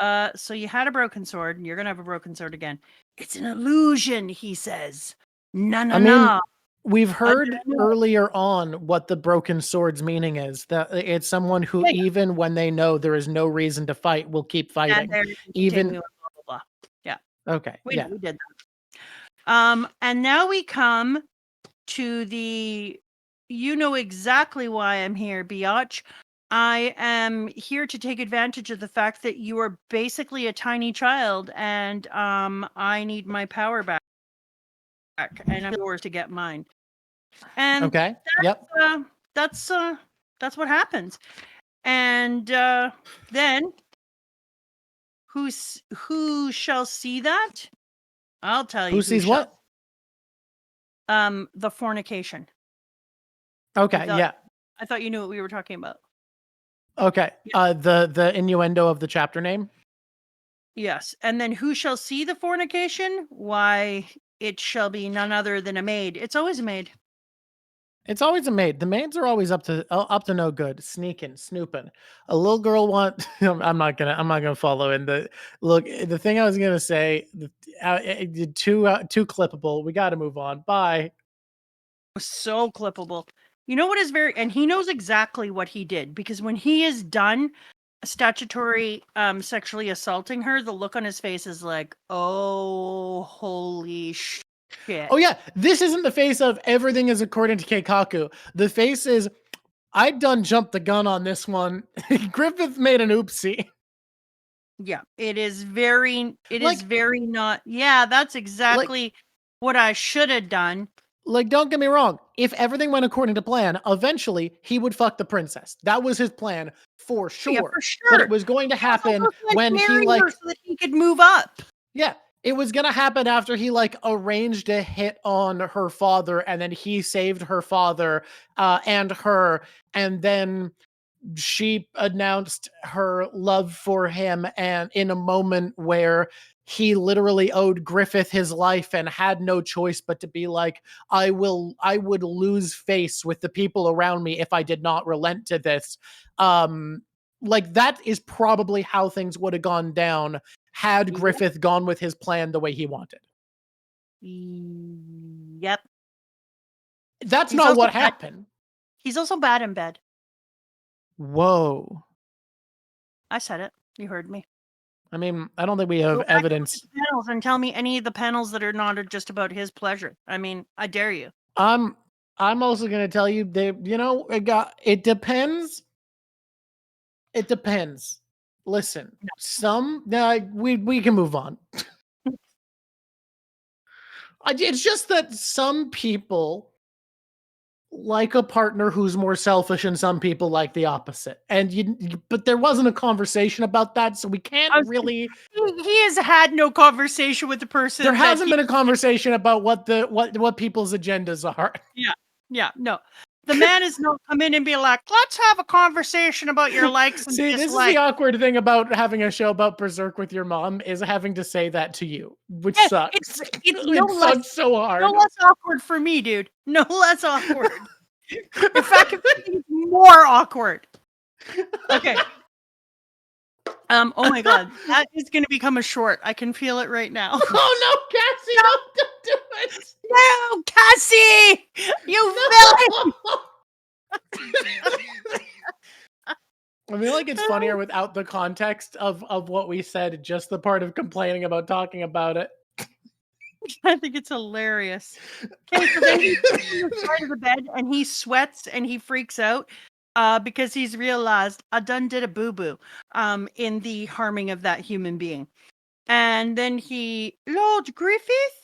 [SPEAKER 2] So you had a broken sword, and you're gonna have a broken sword again. It's an illusion, he says. No.
[SPEAKER 1] We've heard earlier on what the broken sword's meaning is. That it's someone who, even when they know there is no reason to fight, will keep fighting. Even
[SPEAKER 2] blah, blah, blah. Yeah.
[SPEAKER 1] Okay.
[SPEAKER 2] We did that. And now we come to the. You know exactly why I'm here, Biatch. I am here to take advantage of the fact that you are basically a tiny child, and I need my power back, and I'm yours to get mine. And
[SPEAKER 1] okay,
[SPEAKER 2] that's what happens. And then who shall see that? I'll tell you.
[SPEAKER 1] Who sees what?
[SPEAKER 2] The fornication.
[SPEAKER 1] Okay,
[SPEAKER 2] I thought you knew what we were talking about.
[SPEAKER 1] Okay. Yeah. The innuendo of the chapter name?
[SPEAKER 2] Yes. And then who shall see the fornication? Why, it shall be none other than a maid. It's always a maid.
[SPEAKER 1] It's always a maid. The maids are always up to no good, sneaking, snooping. A little girl I'm not gonna follow in the look. The thing I was gonna say, too clippable. We got to move on. Bye.
[SPEAKER 2] So clippable. You know what is and he knows exactly what he did, because when he is done statutory sexually assaulting her, the look on his face is like, oh, holy shit.
[SPEAKER 1] Oh yeah, this isn't the face of everything is according to Keikaku. The face is, I done jumped the gun on this one. Griffith made an oopsie.
[SPEAKER 2] Yeah, it is very not. Yeah, that's exactly what I should have done.
[SPEAKER 1] Like, don't get me wrong. If everything went according to plan, eventually he would fuck the princess. That was his plan for sure.
[SPEAKER 2] Yeah, for sure.
[SPEAKER 1] But it was going to happen when he
[SPEAKER 2] so that he could move up.
[SPEAKER 1] Yeah, it was going to happen after he arranged a hit on her father, and then he saved her father and her, and then she announced her love for him, and in a moment where he literally owed Griffith his life and had no choice but to be like, I would lose face with the people around me if I did not relent to this. That is probably how things would have gone down had Griffith gone with his plan the way he wanted.
[SPEAKER 2] Yep.
[SPEAKER 1] That's not what happened.
[SPEAKER 2] He's also bad in bed.
[SPEAKER 1] Whoa.
[SPEAKER 2] I said it. You heard me.
[SPEAKER 1] I mean, I don't think we have evidence.
[SPEAKER 2] Panels and tell me any of the panels that are not just about his pleasure. I mean, I dare you.
[SPEAKER 1] I'm also going to tell you, it depends It depends. Listen, we can move on. It's just that some people like a partner who's more selfish, and some people like the opposite. And but there wasn't a conversation about that, so we can't really.
[SPEAKER 2] He has had no conversation with the person.
[SPEAKER 1] There hasn't been a conversation about what people's agendas are.
[SPEAKER 2] Yeah, no. The man has not come in and be like, let's have a conversation about your likes and
[SPEAKER 1] See,
[SPEAKER 2] dislikes.
[SPEAKER 1] this is the awkward thing about having a show about Berserk with your mom, is having to say that to you, which sucks. It sucks so hard.
[SPEAKER 2] No less awkward for me, dude. No less awkward. In fact, it's more awkward. Okay. Oh my god, that is going to become a short. I can feel it right now.
[SPEAKER 1] Oh no, Cassie, no, don't do it.
[SPEAKER 2] No, Cassie, you villain.
[SPEAKER 1] I feel like it's funnier without the context of what we said, just the part of complaining about talking about it.
[SPEAKER 2] I think it's hilarious. Okay, so then he's on the side of the bed and he sweats and he freaks out because he's realized I done did a boo-boo in the harming of that human being. And then Lord Griffith,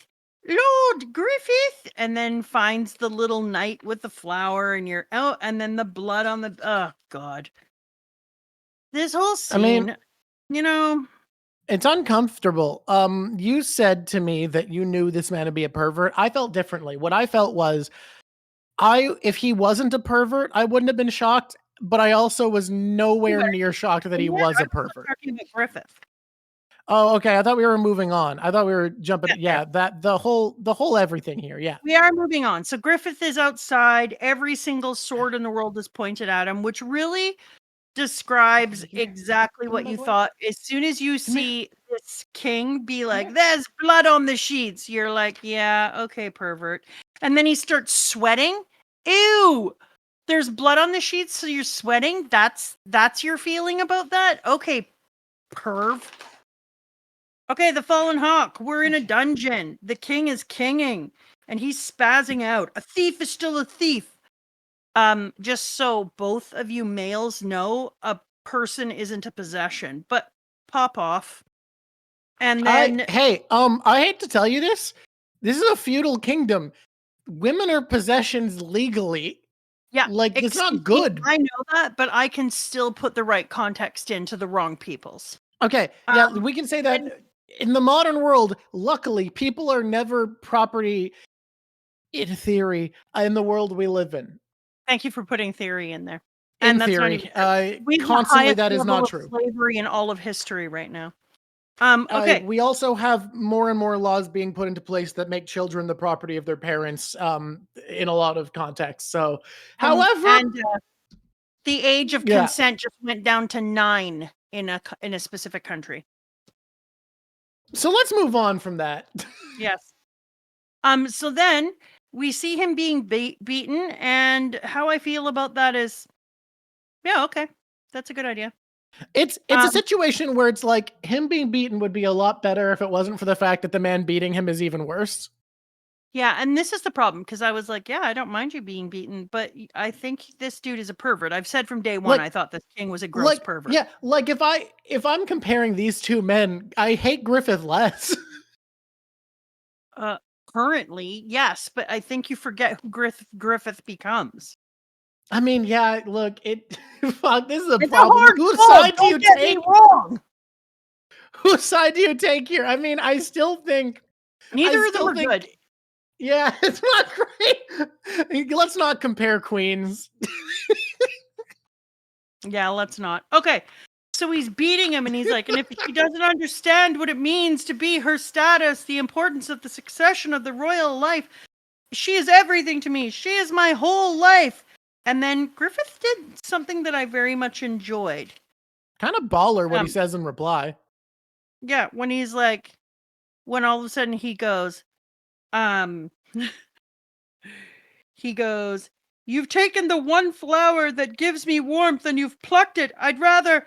[SPEAKER 2] and then finds the little knight with the flower and and then the blood on the, oh God. This whole scene,
[SPEAKER 1] it's uncomfortable. You said to me that you knew this man to be a pervert. I felt differently. What I felt was, if he wasn't a pervert, I wouldn't have been shocked, but I also was nowhere near shocked that he was a pervert.
[SPEAKER 2] Talking about Griffith.
[SPEAKER 1] Oh, okay. I thought we were moving on. I thought we were jumping. Yeah, that the whole everything here. Yeah,
[SPEAKER 2] we are moving on. So Griffith is outside. Every single sword in the world is pointed at him, which really describes exactly what you thought. As soon as you see this king be like, there's blood on the sheets, you're like, yeah, okay, pervert. And then he starts sweating. Ew, there's blood on the sheets, so you're sweating. That's your feeling about that? Okay, perv. Okay, the Fallen Hawk. We're in a dungeon. The king is kinging and he's spazzing out. A thief is still a thief. Just so both of you males know, a person isn't a possession, but pop off. And then
[SPEAKER 1] I hate to tell you this. This is a feudal kingdom. Women are possessions legally.
[SPEAKER 2] Yeah.
[SPEAKER 1] Like, it's not good.
[SPEAKER 2] I know that, but I can still put the right context into the wrong people's.
[SPEAKER 1] Okay. Yeah, we can say that in the modern world, luckily, people are never property in theory in the world we live in.
[SPEAKER 2] Thank you for putting theory in there.
[SPEAKER 1] In theory, constantly that is not true.
[SPEAKER 2] Slavery in all of history right now. Okay.
[SPEAKER 1] We also have more and more laws being put into place that make children the property of their parents. In a lot of contexts. So, however,
[SPEAKER 2] the age of consent just went down to 9 in a specific country.
[SPEAKER 1] So let's move on from that.
[SPEAKER 2] Yes. So then we see him being beaten, and how I feel about that is, yeah, okay, that's a good idea.
[SPEAKER 1] It's a situation where it's like, him being beaten would be a lot better if it wasn't for the fact that the man beating him is even worse.
[SPEAKER 2] Yeah, and this is the problem, because I was like, yeah, I don't mind you being beaten, but I think this dude is a pervert. I've said from day one, I thought this king was a gross pervert.
[SPEAKER 1] Yeah, like if I'm comparing these two men, I hate Griffith less.
[SPEAKER 2] Currently, yes, but I think you forget who Griffith becomes.
[SPEAKER 1] I mean, yeah, look, fuck, this is a problem. Whose side do you take? Whose side do you take here? I mean, I still think
[SPEAKER 2] neither of them are good.
[SPEAKER 1] Yeah, it's not great. Let's not compare queens.
[SPEAKER 2] Yeah, let's not. Okay. So he's beating him and he's like, and if he doesn't understand what it means to be her status, the importance of the succession of the royal life, she is everything to me. She is my whole life. And then Griffith did something that I very much enjoyed.
[SPEAKER 1] Kind of baller what he says in reply.
[SPEAKER 2] Yeah, when he's like, when all of a sudden he goes, you've taken the one flower that gives me warmth and you've plucked it. I'd rather.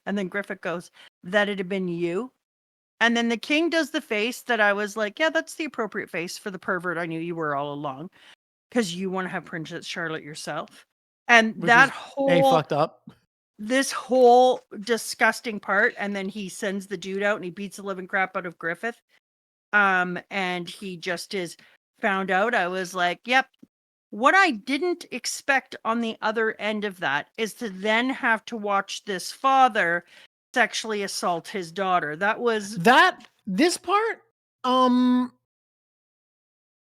[SPEAKER 2] And then Griffith goes, that it had been you. And then the king does the face that I was like, yeah, that's the appropriate face for the pervert I knew you were all along. Because you want to have Princess Charlotte yourself. And that whole
[SPEAKER 1] fucked up.
[SPEAKER 2] this whole disgusting part, and then he sends the dude out and he beats the living crap out of Griffith. And he just is found out. I was like, yep. What I didn't expect on the other end of that is to then have to watch this father sexually assault his daughter.
[SPEAKER 1] This part, that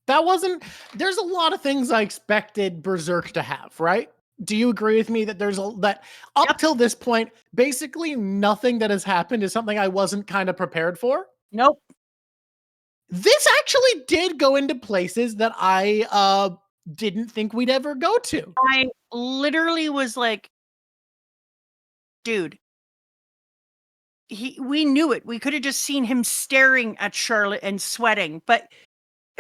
[SPEAKER 1] wasn't, there's a lot of things I expected Berserk to have, right? Do you agree with me that up till this point, basically nothing that has happened is something I wasn't kind of prepared for?
[SPEAKER 2] Nope.
[SPEAKER 1] This actually did go into places that I didn't think we'd ever go to.
[SPEAKER 2] I literally was like, dude, we knew it. We could have just seen him staring at Charlotte and sweating. But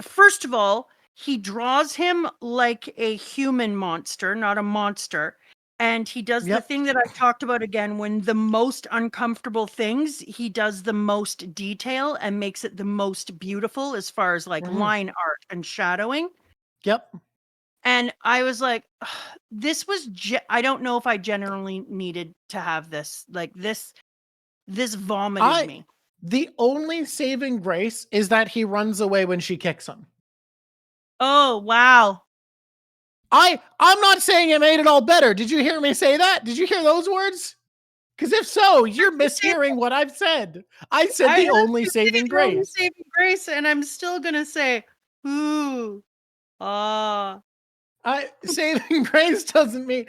[SPEAKER 2] first of all, he draws him like a human monster, not a monster. And he does the thing that I've talked about again, when the most uncomfortable things, he does the most detail and makes it the most beautiful as far as like line art and shadowing.
[SPEAKER 1] Yep.
[SPEAKER 2] And I was like, this was, I don't know if I generally needed to have this. Like this vomited me.
[SPEAKER 1] The only saving grace is that he runs away when she kicks him.
[SPEAKER 2] Oh, wow.
[SPEAKER 1] I'm not saying it made it all better. Did you hear me say that? Did you hear those words? Because if so, you're mishearing what I've said. I said the only saving grace.
[SPEAKER 2] Only saving grace, and I'm still gonna say, ooh, ah.
[SPEAKER 1] Saving grace doesn't mean.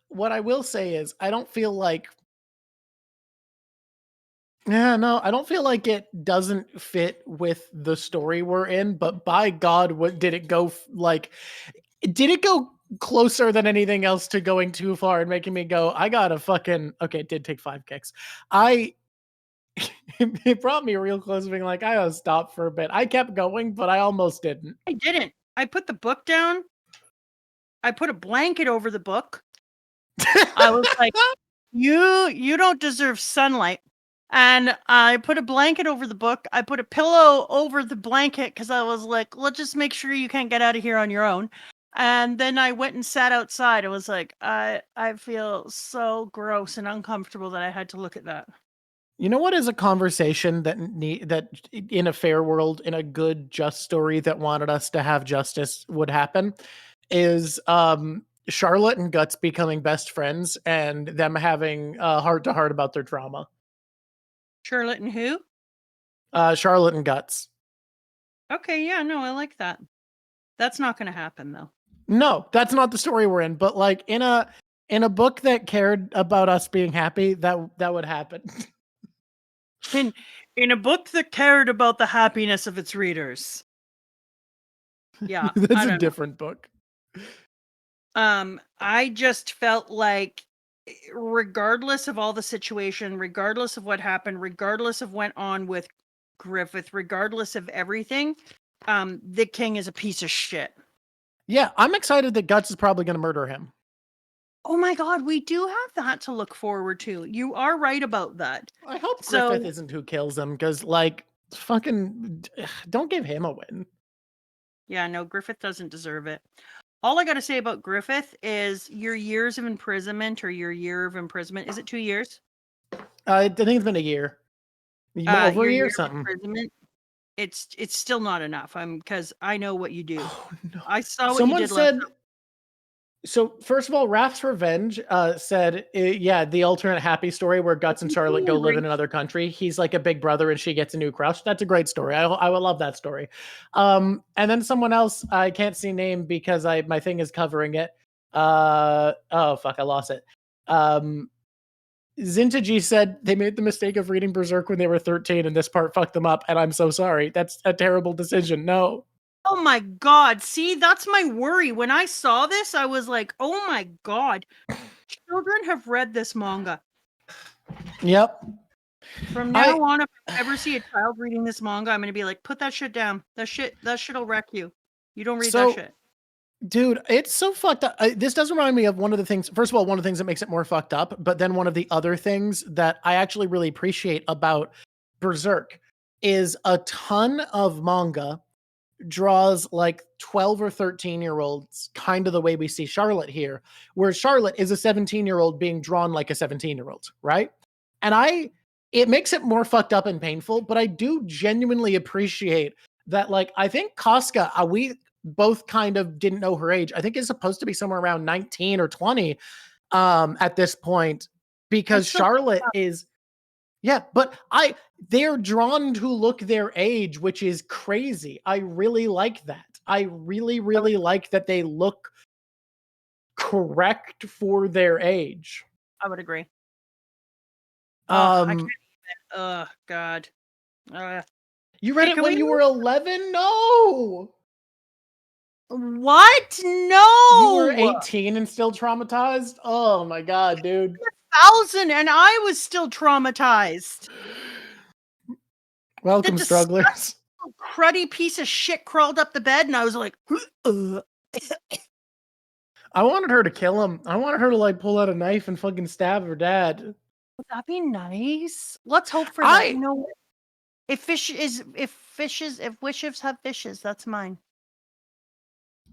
[SPEAKER 1] What I will say is, I don't feel like. Yeah, no, I don't feel like it doesn't fit with the story we're in. But by God, what did it go like? Did it go closer than anything else to going too far and making me go, I gotta fucking, okay, it did take 5 kicks. It brought me real close to being like, I gotta stop for a bit. I kept going, but I almost didn't.
[SPEAKER 2] I didn't. I put the book down. I put a blanket over the book. I was like, you don't deserve sunlight. And I put a blanket over the book. I put a pillow over the blanket because I was like, let's just make sure you can't get out of here on your own. And then I went and sat outside. I was like, I feel so gross and uncomfortable that I had to look at that.
[SPEAKER 1] You know what is a conversation that in a fair world, in a good, just story that wanted us to have justice would happen is Charlotte and Guts becoming best friends and them having heart-to-heart about their drama.
[SPEAKER 2] Charlotte and who?
[SPEAKER 1] Charlotte and Guts.
[SPEAKER 2] Okay, yeah, no, I like that. That's not going to happen, though.
[SPEAKER 1] No, that's not the story we're in. But like in a book that cared about us being happy, that would happen.
[SPEAKER 2] In a book that cared about the happiness of its readers. Yeah,
[SPEAKER 1] that's a different book.
[SPEAKER 2] I just felt like, regardless of all the situation, regardless of what happened, regardless of what went on with Griffith, regardless of everything, the king is a piece of shit.
[SPEAKER 1] Yeah, I'm excited that Guts is probably going to murder him.
[SPEAKER 2] Oh my God, we do have that to look forward to. You are right about that.
[SPEAKER 1] I hope Griffith isn't who kills him, because like, fucking don't give him a win.
[SPEAKER 2] Yeah, no, Griffith doesn't deserve it. All I got to say about Griffith is your years of imprisonment, or your year of imprisonment. Is it 2 years?
[SPEAKER 1] I think it's been a year. Over a year or something.
[SPEAKER 2] It's still not enough. Because I know what you do.
[SPEAKER 1] Oh, no.
[SPEAKER 2] I saw what
[SPEAKER 1] Someone
[SPEAKER 2] you did
[SPEAKER 1] said. So first of all, Wrath's Revenge said, yeah, the alternate happy story where Guts and Charlotte go live in another country. He's like a big brother and she gets a new crush. That's a great story. I would love that story. And then someone else, I can't see name because my thing is covering it. Oh fuck, I lost it. Zintaji said they made the mistake of reading Berserk when they were 13 and this part fucked them up, and I'm so sorry. That's a terrible decision. No.
[SPEAKER 2] Oh my God. See, that's my worry. When I saw this, I was like, oh my God. Children have read this manga.
[SPEAKER 1] Yep.
[SPEAKER 2] From now on, if I ever see a child reading this manga, I'm going to be like, put that shit down. That shit'll wreck you. You don't read that shit.
[SPEAKER 1] Dude, it's so fucked up. This does remind me of one of the things, first of all, one of the things that makes it more fucked up, but then one of the other things that I actually really appreciate about Berserk is a ton of manga draws like 12 or 13-year-olds, kind of the way we see Charlotte here, where Charlotte is a 17-year-old being drawn like a 17-year-old, right? And it makes it more fucked up and painful, but I do genuinely appreciate that. Like, I think Casca, we both kind of didn't know her age. I think it's supposed to be somewhere around 19 or 20 at this point, because Charlotte is, yeah, but they're drawn to look their age, which is crazy. I really like that. I really, really like that they look correct for their age.
[SPEAKER 2] I would agree. I can't even. God.
[SPEAKER 1] You read it when you were 11? No.
[SPEAKER 2] What? No.
[SPEAKER 1] You were 18 and still traumatized? Oh my God, dude.
[SPEAKER 2] 1,000 and I was still traumatized.
[SPEAKER 1] Welcome, strugglers.
[SPEAKER 2] Cruddy piece of shit crawled up the bed and I was like,
[SPEAKER 1] I wanted her to kill him. I wanted her to like pull out a knife and fucking stab her dad.
[SPEAKER 2] Would that be nice? Let's hope for that. You know what? If wishes have fishes, that's mine.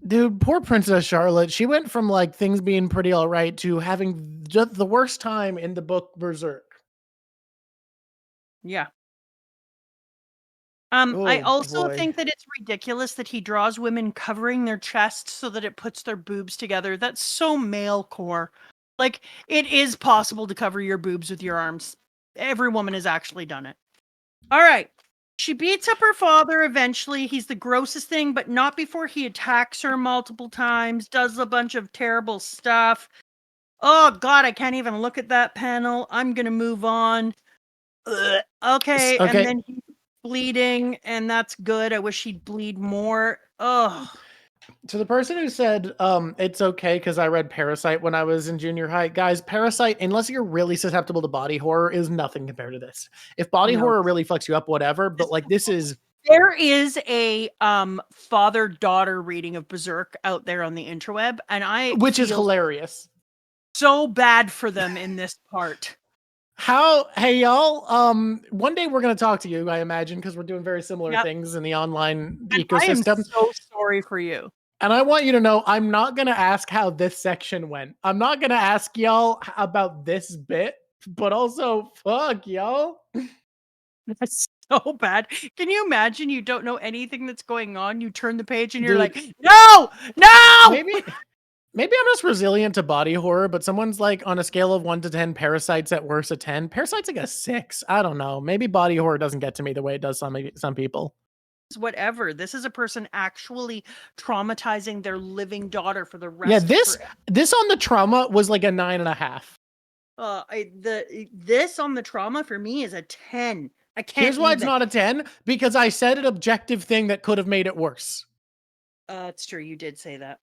[SPEAKER 1] Dude, poor Princess Charlotte. She went from like things being pretty all right to having just the worst time in the book Berserk.
[SPEAKER 2] Yeah. I also think that it's ridiculous that he draws women covering their chests so that it puts their boobs together. That's so male core. Like, it is possible to cover your boobs with your arms. Every woman has actually done it. All right. She beats up her father eventually. He's the grossest thing, but not before he attacks her multiple times, does a bunch of terrible stuff. Oh, God, I can't even look at that panel. I'm going to move on. Okay, and then he's bleeding, and that's good. I wish he'd bleed more. Oh.
[SPEAKER 1] To the person who said it's okay because I read Parasite when I was in junior high, guys, Parasite, unless you're really susceptible to body horror, is nothing compared to this. If body horror really fucks you up, whatever, but like this is...
[SPEAKER 2] There is a father-daughter reading of Berserk out there on the interweb, and
[SPEAKER 1] which is hilarious.
[SPEAKER 2] So bad for them in this part.
[SPEAKER 1] Hey y'all, one day we're going to talk to you, I imagine, because we're doing very similar things in the online ecosystem.
[SPEAKER 2] I am so sorry for you.
[SPEAKER 1] And I want you to know, I'm not going to ask how this section went. I'm not going to ask y'all about this bit, but also, fuck, y'all.
[SPEAKER 2] That's so bad. Can you imagine you don't know anything that's going on? You turn the page and you're like, no!
[SPEAKER 1] Maybe I'm just resilient to body horror, but someone's like, on a scale of 1 to 10, Parasite's at worst a 10. Parasite's like a 6. I don't know. Maybe body horror doesn't get to me the way it does some people.
[SPEAKER 2] Whatever. This is a person actually traumatizing their living daughter for the rest.
[SPEAKER 1] Yeah, this on the trauma was like a
[SPEAKER 2] 9.5. This on the trauma for me is a 10. I can't.
[SPEAKER 1] Here's why it's not a 10, because I said an objective thing that could have made it worse.
[SPEAKER 2] It's true. You did say that.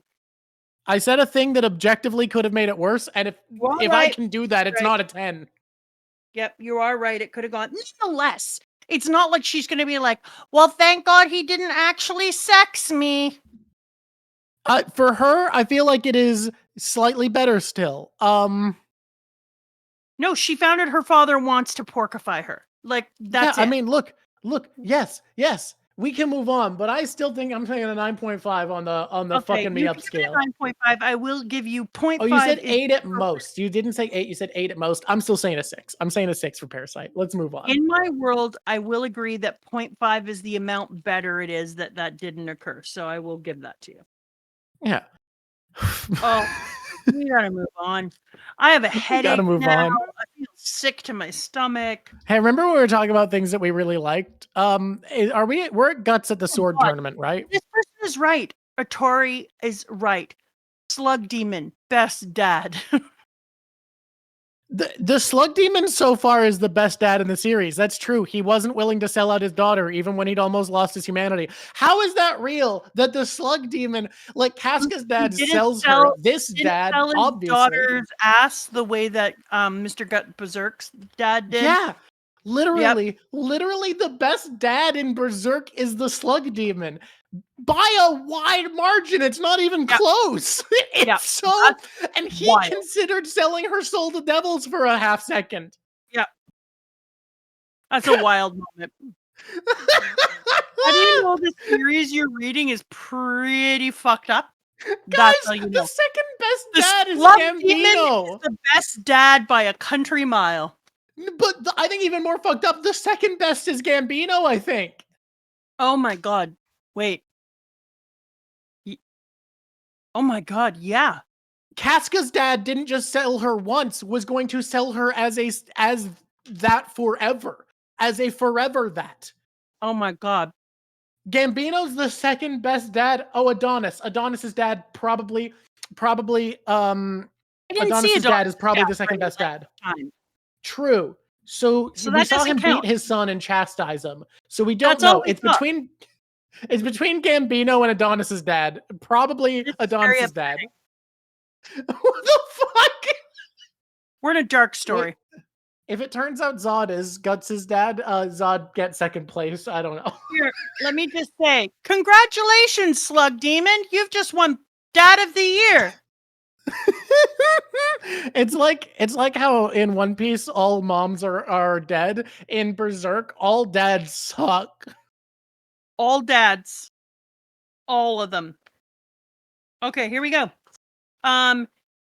[SPEAKER 1] I said a thing that objectively could have made it worse, and if I can do that, it's not a 10.
[SPEAKER 2] Yep, you are right. It could have gone. Nonetheless, it's not like she's going to be like, well, thank God he didn't actually sex me.
[SPEAKER 1] For her, I feel like it is slightly better still.
[SPEAKER 2] No, she found out her father wants to porcify her. Like, that's it.
[SPEAKER 1] I mean, look, yes. We can move on, but I still think I'm saying a 9.5 on the fucking me up scale.
[SPEAKER 2] 9.5. I will give you 0.5.
[SPEAKER 1] Oh, you said 8 at most. You didn't say 8. You said 8 at most. I'm still saying a 6. I'm saying a 6 for Parasite. Let's move on.
[SPEAKER 2] In my world, I will agree that 0.5 is the amount better it is that didn't occur. So I will give that to you.
[SPEAKER 1] Yeah.
[SPEAKER 2] We gotta move on. I have a headache.
[SPEAKER 1] Gotta move on.
[SPEAKER 2] I feel sick to my stomach.
[SPEAKER 1] Hey, remember when we were talking about things that we really liked? We're at Guts at the sword tournament, right?
[SPEAKER 2] This person is right. Atori is right. Slug Demon, best dad.
[SPEAKER 1] The Slug Demon so far is the best dad in the series. That's true. He wasn't willing to sell out his daughter even when he'd almost lost his humanity. How is that real? That the Slug Demon, like Casca's dad, sells her. This dad, obviously,
[SPEAKER 2] daughter's ass the way that Mr. Gut Berserk's dad did.
[SPEAKER 1] Yeah, literally the best dad in Berserk is the Slug Demon. By a wide margin, it's not even close. And he considered selling her soul to devils for a half second.
[SPEAKER 2] Yeah. That's a wild moment. How do you know the series you're reading is pretty fucked up.
[SPEAKER 1] Guys,
[SPEAKER 2] all you know.
[SPEAKER 1] the second best
[SPEAKER 2] The
[SPEAKER 1] dad is
[SPEAKER 2] Slug
[SPEAKER 1] Gambino.
[SPEAKER 2] Demon is the best dad by a country mile.
[SPEAKER 1] But I think even more fucked up, the second best is Gambino, I think.
[SPEAKER 2] Oh my god. Wait. Oh my god, yeah.
[SPEAKER 1] Casca's dad didn't just sell her once, was going to sell her as that forever. As a forever that.
[SPEAKER 2] Oh my god.
[SPEAKER 1] Gambino's the second best dad. Oh, Adonis. Adonis's dad probably Adonis's dad is probably the second best dad. True. So we saw him beat his son and chastise him. So we don't know. It's between Gambino and Adonis's dad. Probably Adonis's dad. What the fuck?
[SPEAKER 2] We're in a dark story.
[SPEAKER 1] If it turns out Zod is Guts' dad, Zod gets second place. I don't know.
[SPEAKER 2] Here, let me just say, congratulations, Slug Demon. You've just won Dad of the Year.
[SPEAKER 1] It's like how in One Piece all moms are dead. In Berserk, all dads suck.
[SPEAKER 2] All dads. All of them. Okay, here we go.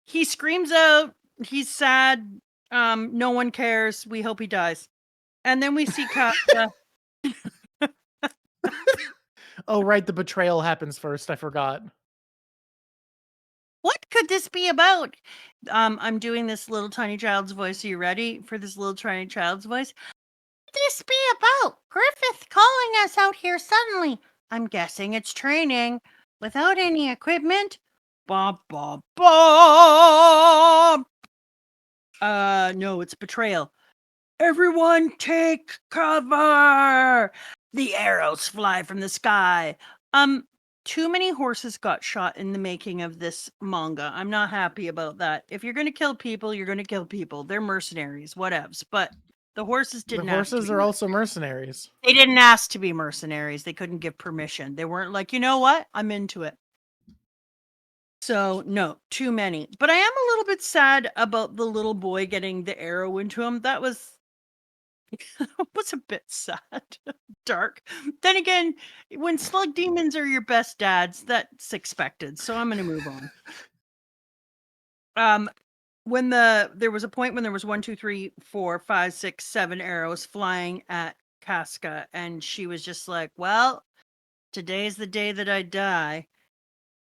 [SPEAKER 2] He screams out, he's sad, no one cares, we hope he dies. And then we see Casca.
[SPEAKER 1] Oh, right, the betrayal happens first, I forgot.
[SPEAKER 2] What could this be about? I'm doing this little tiny child's voice. Are you ready for this little tiny child's voice? What could this be about? Griffith calling us out here suddenly. I'm guessing it's training. Without any equipment. Bob, Bob, Bob. No, it's betrayal. Everyone take cover. The arrows fly from the sky. Too many horses got shot in the making of this manga. I'm not happy about that. If you're going to kill people, you're going to kill people. They're mercenaries, whatevs. But the horses didn't.
[SPEAKER 1] The horses are also mercenaries.
[SPEAKER 2] They didn't ask to be mercenaries. They couldn't give permission. They weren't like, you know what? I'm into it. So no, too many. But I am a little bit sad about the little boy getting the arrow into him. That was a bit sad. Dark. Then again, when slug demons are your best dads, that's expected. So I'm gonna move on. When there was a point when there was 1, 2, 3, 4, 5, 6, 7 arrows flying at Casca, and she was just like, well, today's the day that I die.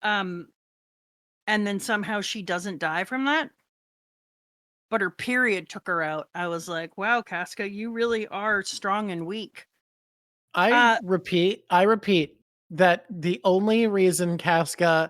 [SPEAKER 2] And then somehow she doesn't die from that. But her period took her out. I was like, wow, Casca, you really are strong and weak.
[SPEAKER 1] I repeat that the only reason Casca's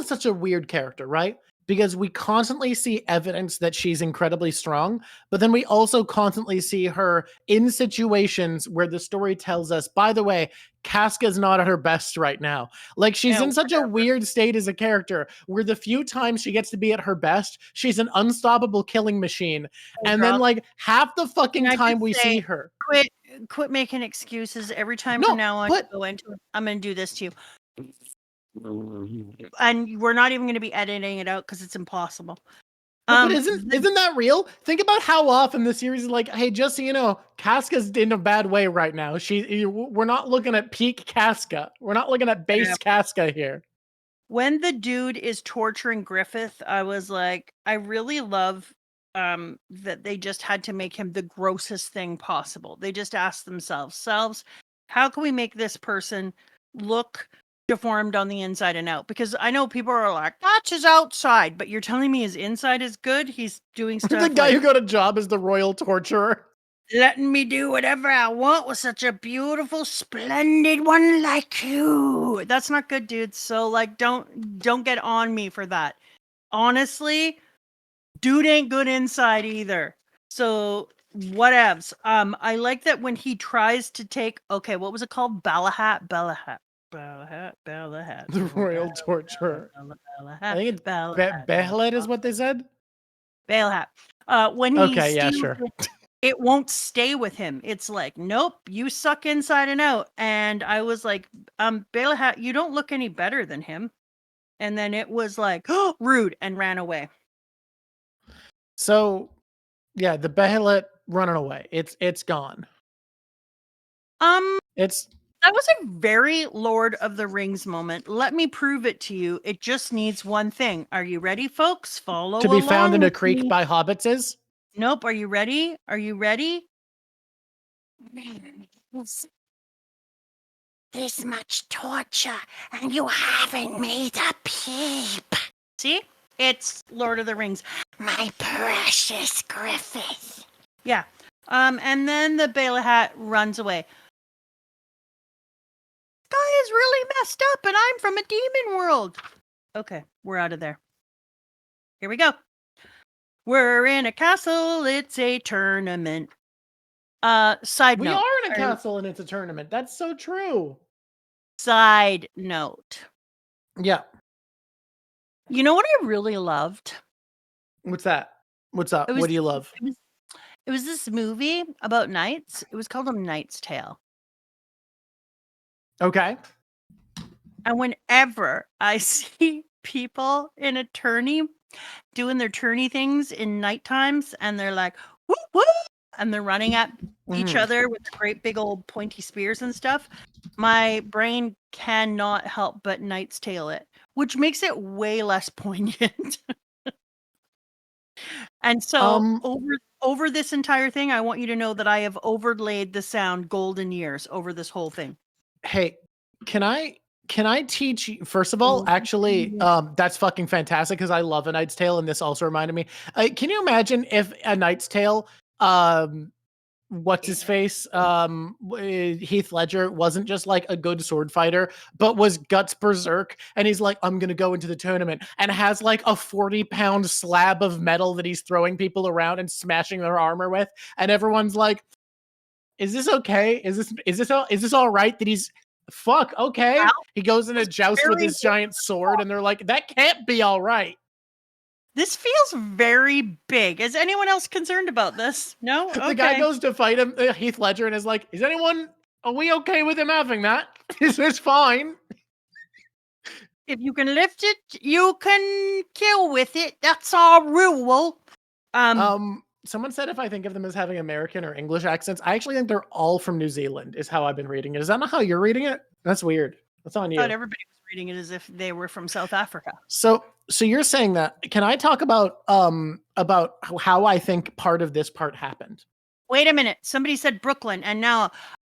[SPEAKER 1] such a weird character, right? Because we constantly see evidence that she's incredibly strong, but then we also constantly see her in situations where the story tells us, by the way, Casca's not at her best right now. Like, she's in such a weird state as a character where the few times she gets to be at her best, she's an unstoppable killing machine. And then, like, half the fucking time we see her.
[SPEAKER 2] Quit making excuses. Every time from now on, go into it, I'm going to do this to you. And we're not even going to be editing it out because it's impossible.
[SPEAKER 1] But isn't that real? Think about how often the series is like, hey, just so you know, Casca's in a bad way right now. We're not looking at peak Casca. We're not looking at base Casca here.
[SPEAKER 2] When the dude is torturing Griffith, I was like, I really love that they just had to make him the grossest thing possible. They just asked themselves, how can we make this person look deformed on the inside and out? Because I know people are like, that's his outside, but you're telling me his inside is good? He's doing stuff.
[SPEAKER 1] The guy who got a job as the royal torturer,
[SPEAKER 2] letting me do whatever I want with such a beautiful, splendid one like you. That's not good, dude. So like, don't get on me for that. Honestly, dude ain't good inside either. So whatevs. I like that when he tries to take, what was it called? Balahat.
[SPEAKER 1] The royal torturer. I think it's Behelet is what they said.
[SPEAKER 2] Balahat. When he sure. It won't stay with him. It's like, nope, you suck inside and out. And I was like, Balahat, you don't look any better than him. And then it was like, oh, rude, and ran away.
[SPEAKER 1] So, yeah, the Behelet running away. It's gone.
[SPEAKER 2] That was a very Lord of the Rings moment. Let me prove it to you. It just needs one thing. Are you ready, folks? Follow
[SPEAKER 1] to be
[SPEAKER 2] along
[SPEAKER 1] found in a
[SPEAKER 2] with
[SPEAKER 1] creek
[SPEAKER 2] me.
[SPEAKER 1] by hobbitses.
[SPEAKER 2] Nope. Are you ready? Are you ready?
[SPEAKER 3] This much torture, and you haven't made a peep.
[SPEAKER 2] See? It's Lord of the Rings.
[SPEAKER 3] My precious Griffith.
[SPEAKER 2] Yeah. And then the Balehat runs away. This guy is really messed up, and I'm from a demon world. Okay, we're out of there. Here we go. We're in a castle. It's a tournament. Side note.
[SPEAKER 1] We are in a castle and it's a tournament. That's so true.
[SPEAKER 2] Side note.
[SPEAKER 1] Yeah.
[SPEAKER 2] You know what I really loved?
[SPEAKER 1] What's that? What's up? What do you love?
[SPEAKER 2] It was this movie about knights. It was called A Knight's Tale.
[SPEAKER 1] Okay.
[SPEAKER 2] And whenever I see people in a tourney doing their tourney things in night times, and they're like, whoop, whoop, and they're running at each other with great big old pointy spears and stuff, my brain cannot help but Knight's Tale it, which makes it way less poignant. And so over this entire thing, I want you to know that I have overlaid the sound golden years over this whole thing.
[SPEAKER 1] Hey, can I teach you? First of all, actually, that's fucking fantastic because I love A Knight's Tale, and this also reminded me. Can you imagine if A Knight's Tale, what's his face, Heath Ledger wasn't just like a good sword fighter, but was guts berserk, and he's like, I'm gonna go into the tournament, and has like a 40-pound slab of metal that he's throwing people around and smashing their armor with, and everyone's like, is this okay? Is this all right that he's fuck okay? Wow. He goes in a joust with his giant sword, and they're like, that can't be all right.
[SPEAKER 2] This feels very big. Is anyone else concerned about this? No? Okay.
[SPEAKER 1] The guy goes to fight him, Heath Ledger, and is like, are we okay with him having that? Is this fine?
[SPEAKER 2] If you can lift it, you can kill with it. That's our rule.
[SPEAKER 1] Someone said if I think of them as having American or English accents, I actually think they're all from New Zealand, is how I've been reading it. Is that not how you're reading it? That's weird. That's on you.
[SPEAKER 2] I thought everybody was reading it as if they were from South Africa.
[SPEAKER 1] So you're saying that. Can I talk about how I think part of this part happened?
[SPEAKER 2] Wait a minute. Somebody said Brooklyn, and now,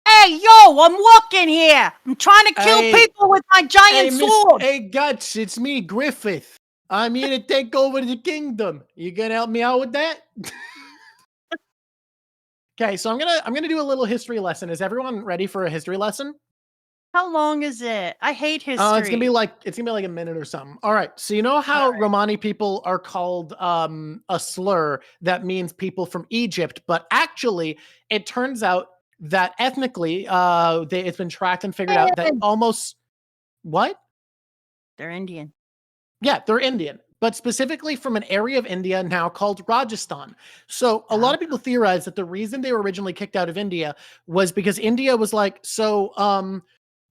[SPEAKER 2] hey, yo, I'm walking here. I'm trying to kill people with my giant sword.
[SPEAKER 1] Hey, Guts, it's me, Griffith. I'm here to take over the kingdom. You gonna help me out with that? Okay, so I'm gonna do a little history lesson. Is everyone ready for a history lesson?
[SPEAKER 2] How long is it? I hate history.
[SPEAKER 1] It's gonna be like a minute or something. All right. So you know how Romani people are called a slur that means people from Egypt, but actually it turns out that ethnically, it's been tracked and figured out that almost what?
[SPEAKER 2] They're Indian.
[SPEAKER 1] Yeah, they're Indian, but specifically from an area of India now called Rajasthan. So a lot of people theorize that the reason they were originally kicked out of India was because India was like,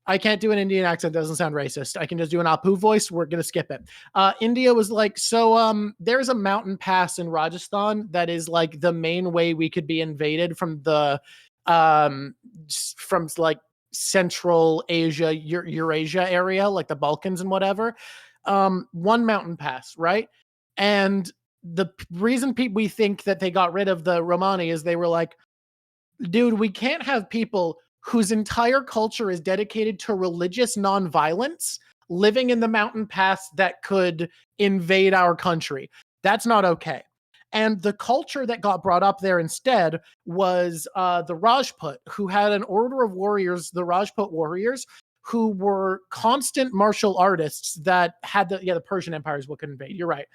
[SPEAKER 1] I can't do an Indian accent. That doesn't sound racist. I can just do an Apu voice. We're going to skip it. India was like, there's a mountain pass in Rajasthan that is like the main way we could be invaded from like Central Asia, Eurasia area, like the Balkans and whatever. One mountain pass, right? And the reason we think that they got rid of the Romani is they were like, dude, we can't have people whose entire culture is dedicated to religious nonviolence living in the mountain pass that could invade our country. That's not okay. And the culture that got brought up there instead was the Rajput, who had an order of warriors, the Rajput warriors, who were constant martial artists that had the Persian Empire is what could invade. You're right.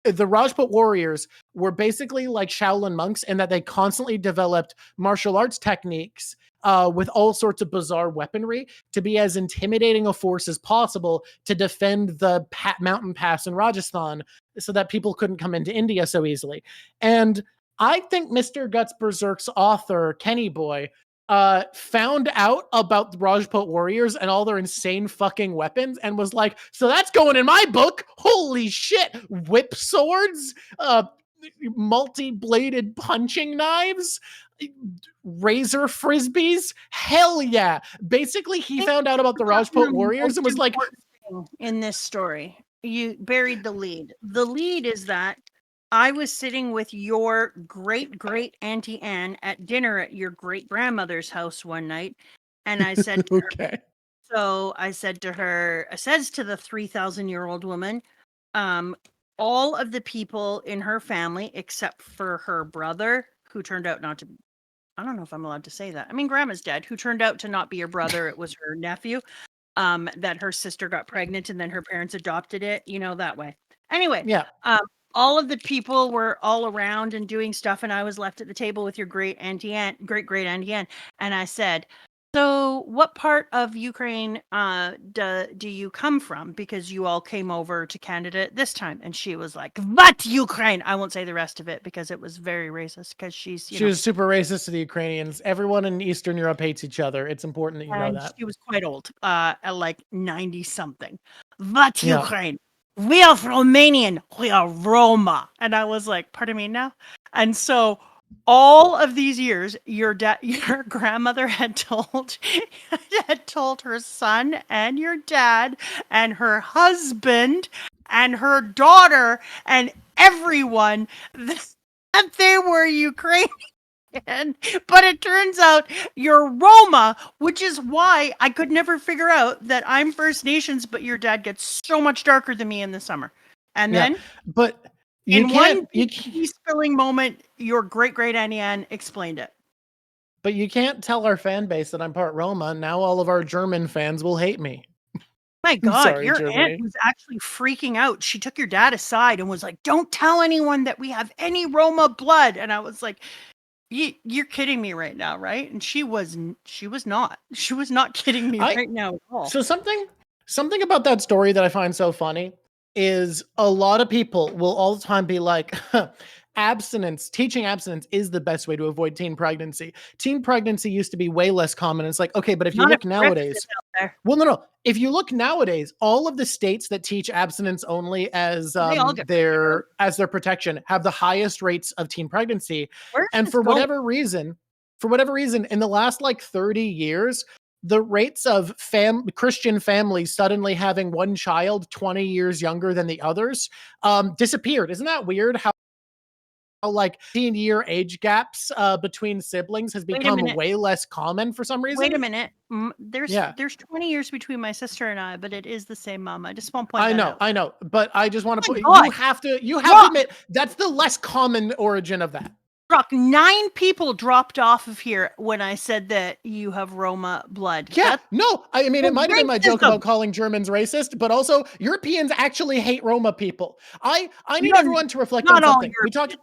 [SPEAKER 1] The Rajput warriors were basically like Shaolin monks in that they constantly developed martial arts techniques with all sorts of bizarre weaponry to be as intimidating a force as possible to defend the mountain pass in Rajasthan so that people couldn't come into India so easily. And I think Mr. Guts Berserk's author, Kenny Boy, found out about the Rajput warriors and all their insane fucking weapons and was like, so that's going in my book. Holy shit. Whip swords, multi-bladed punching knives, razor frisbees. Hell yeah. Basically, he found out about the Rajput warriors and was like,
[SPEAKER 2] in this story, you buried the lead. The lead is that I was sitting with your great Auntie Anne at dinner at your great grandmother's house one night, and I said to
[SPEAKER 1] okay.
[SPEAKER 2] I said to her, I says to the 3,000-year-old woman, all of the people in her family, except for her brother, who turned out not to, I don't know if I'm allowed to say that. I mean, grandma's dead, who turned out to not be her brother. It was her nephew, that her sister got pregnant and then her parents adopted it, that way. Anyway,
[SPEAKER 1] yeah.
[SPEAKER 2] All of the people were all around and doing stuff, and I was left at the table with your great great Auntie Anne, and I said, so what part of Ukraine do you come from? Because you all came over to Canada this time. And she was like, what Ukraine? I won't say the rest of it because it was very racist, because she
[SPEAKER 1] was super racist to the Ukrainians. Everyone in Eastern Europe hates each other. It's important that you know that.
[SPEAKER 2] She was quite old, at like 90 something. What Ukraine? We are Romanian. We are Roma. And I was like, pardon me now? And so all of these years, your grandmother had told her son and your dad and her husband and her daughter and everyone that they were Ukrainian. But it turns out you're Roma, which is why I could never figure out that I'm First Nations, but your dad gets so much darker than me in the summer. And then,
[SPEAKER 1] but
[SPEAKER 2] in one spilling moment, your great Auntie Anne explained it.
[SPEAKER 1] But you can't tell our fan base that I'm part Roma. Now all of our German fans will hate me.
[SPEAKER 2] My God, your aunt was actually freaking out. She took your dad aside and was like, don't tell anyone that we have any Roma blood. And I was like, you're kidding me right now, right? And she was not kidding me right now at all.
[SPEAKER 1] So something about that story that I find so funny is a lot of people will all the time be like, teaching abstinence is the best way to avoid teen pregnancy. Teen pregnancy used to be way less common. It's like, okay, but if you look nowadays, if you look nowadays, all of the states that teach abstinence only as their protection have the highest rates of teen pregnancy. And for whatever reason, in the last like 30 years, the rates of Christian families suddenly having one child 20 years younger than the others disappeared. Isn't that weird? How like 10-year age gaps between siblings has become way less common for some reason.
[SPEAKER 2] Wait a minute. There's 20 years between my sister and I, but it is the same mom. I just want to point that out.
[SPEAKER 1] I know, but I just want to you have to admit that's the less common origin of that.
[SPEAKER 2] Drawk, 9 people dropped off of here when I said that you have Roma blood.
[SPEAKER 1] Yeah, I mean, it might have been my joke about calling Germans racist, but also Europeans actually hate Roma people. I need everyone to reflect on something. We talked,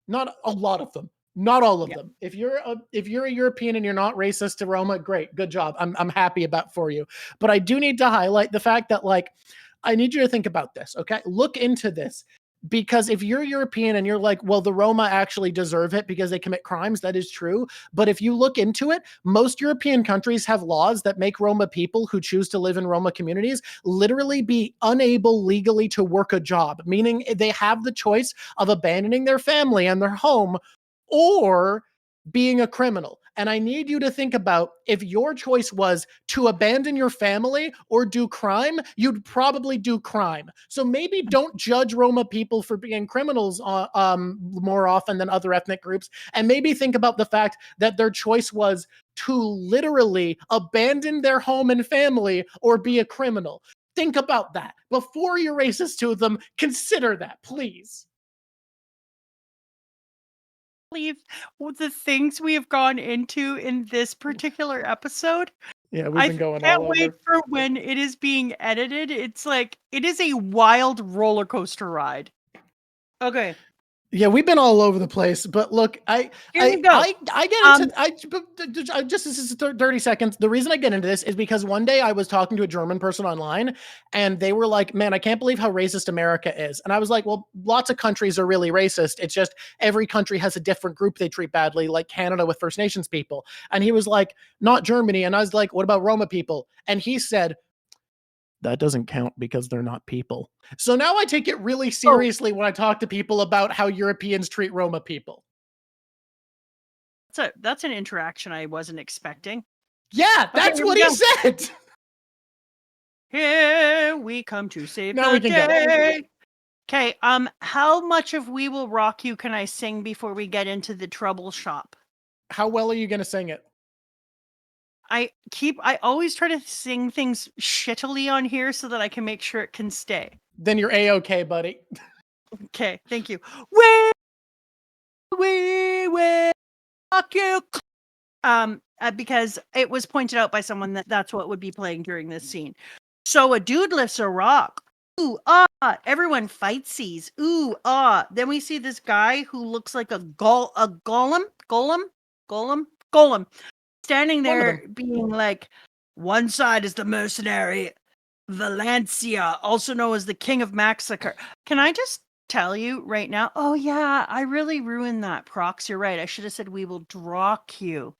[SPEAKER 1] not a lot of them, not all of them. If you're a European and you're not racist to Roma, great, good job. I'm happy for you. But I do need to highlight the fact that I need you to think about this. Okay, look into this. Because if you're European and you're like, well, the Roma actually deserve it because they commit crimes, that is true. But if you look into it, most European countries have laws that make Roma people who choose to live in Roma communities literally be unable legally to work a job, meaning they have the choice of abandoning their family and their home or being a criminal. And I need you to think about, if your choice was to abandon your family or do crime, you'd probably do crime. So maybe don't judge Roma people for being criminals more often than other ethnic groups. And maybe think about the fact that their choice was to literally abandon their home and family or be a criminal. Think about that. Before you're racist to them, consider that, please.
[SPEAKER 2] Believe the things we have gone into in this particular episode.
[SPEAKER 1] Yeah, we've been going all over. I can't wait
[SPEAKER 2] for when it is being edited. It's like, it is a wild roller coaster ride. Okay.
[SPEAKER 1] Yeah, we've been all over the place, but look, I get into just this is 30 seconds. The reason I get into this is because one day I was talking to a German person online and they were like, man, I can't believe how racist America is. And I was like, well, lots of countries are really racist. It's just every country has a different group they treat badly, like Canada with First Nations people. And he was like, not Germany. And I was like, what about Roma people? And he said, That doesn't count because they're not people. So now I take it really seriously when I talk to people about how Europeans treat Roma people.
[SPEAKER 2] That's an interaction I wasn't expecting.
[SPEAKER 1] Yeah, that's what he said.
[SPEAKER 2] Here we come to save
[SPEAKER 1] now
[SPEAKER 2] the
[SPEAKER 1] we can
[SPEAKER 2] day. Okay, how much of We Will Rock You can I sing before we get into the trouble shop?
[SPEAKER 1] How well are you going to sing it?
[SPEAKER 2] I always try to sing things shittily on here so that I can make sure it can stay.
[SPEAKER 1] Then you're A-okay, buddy.
[SPEAKER 2] Okay, thank you. We will rock you. Because it was pointed out by someone that that's what would be playing during this scene. So a dude lifts a rock. Ooh, everyone fightsies. Ooh, Then we see this guy who looks like a golem, standing there being like, one side is the mercenary, Valencia, also known as the King of Massacre. Can I just tell you right now? Oh yeah, I really ruined that, Prox. You're right. I should have said we will Drawk you.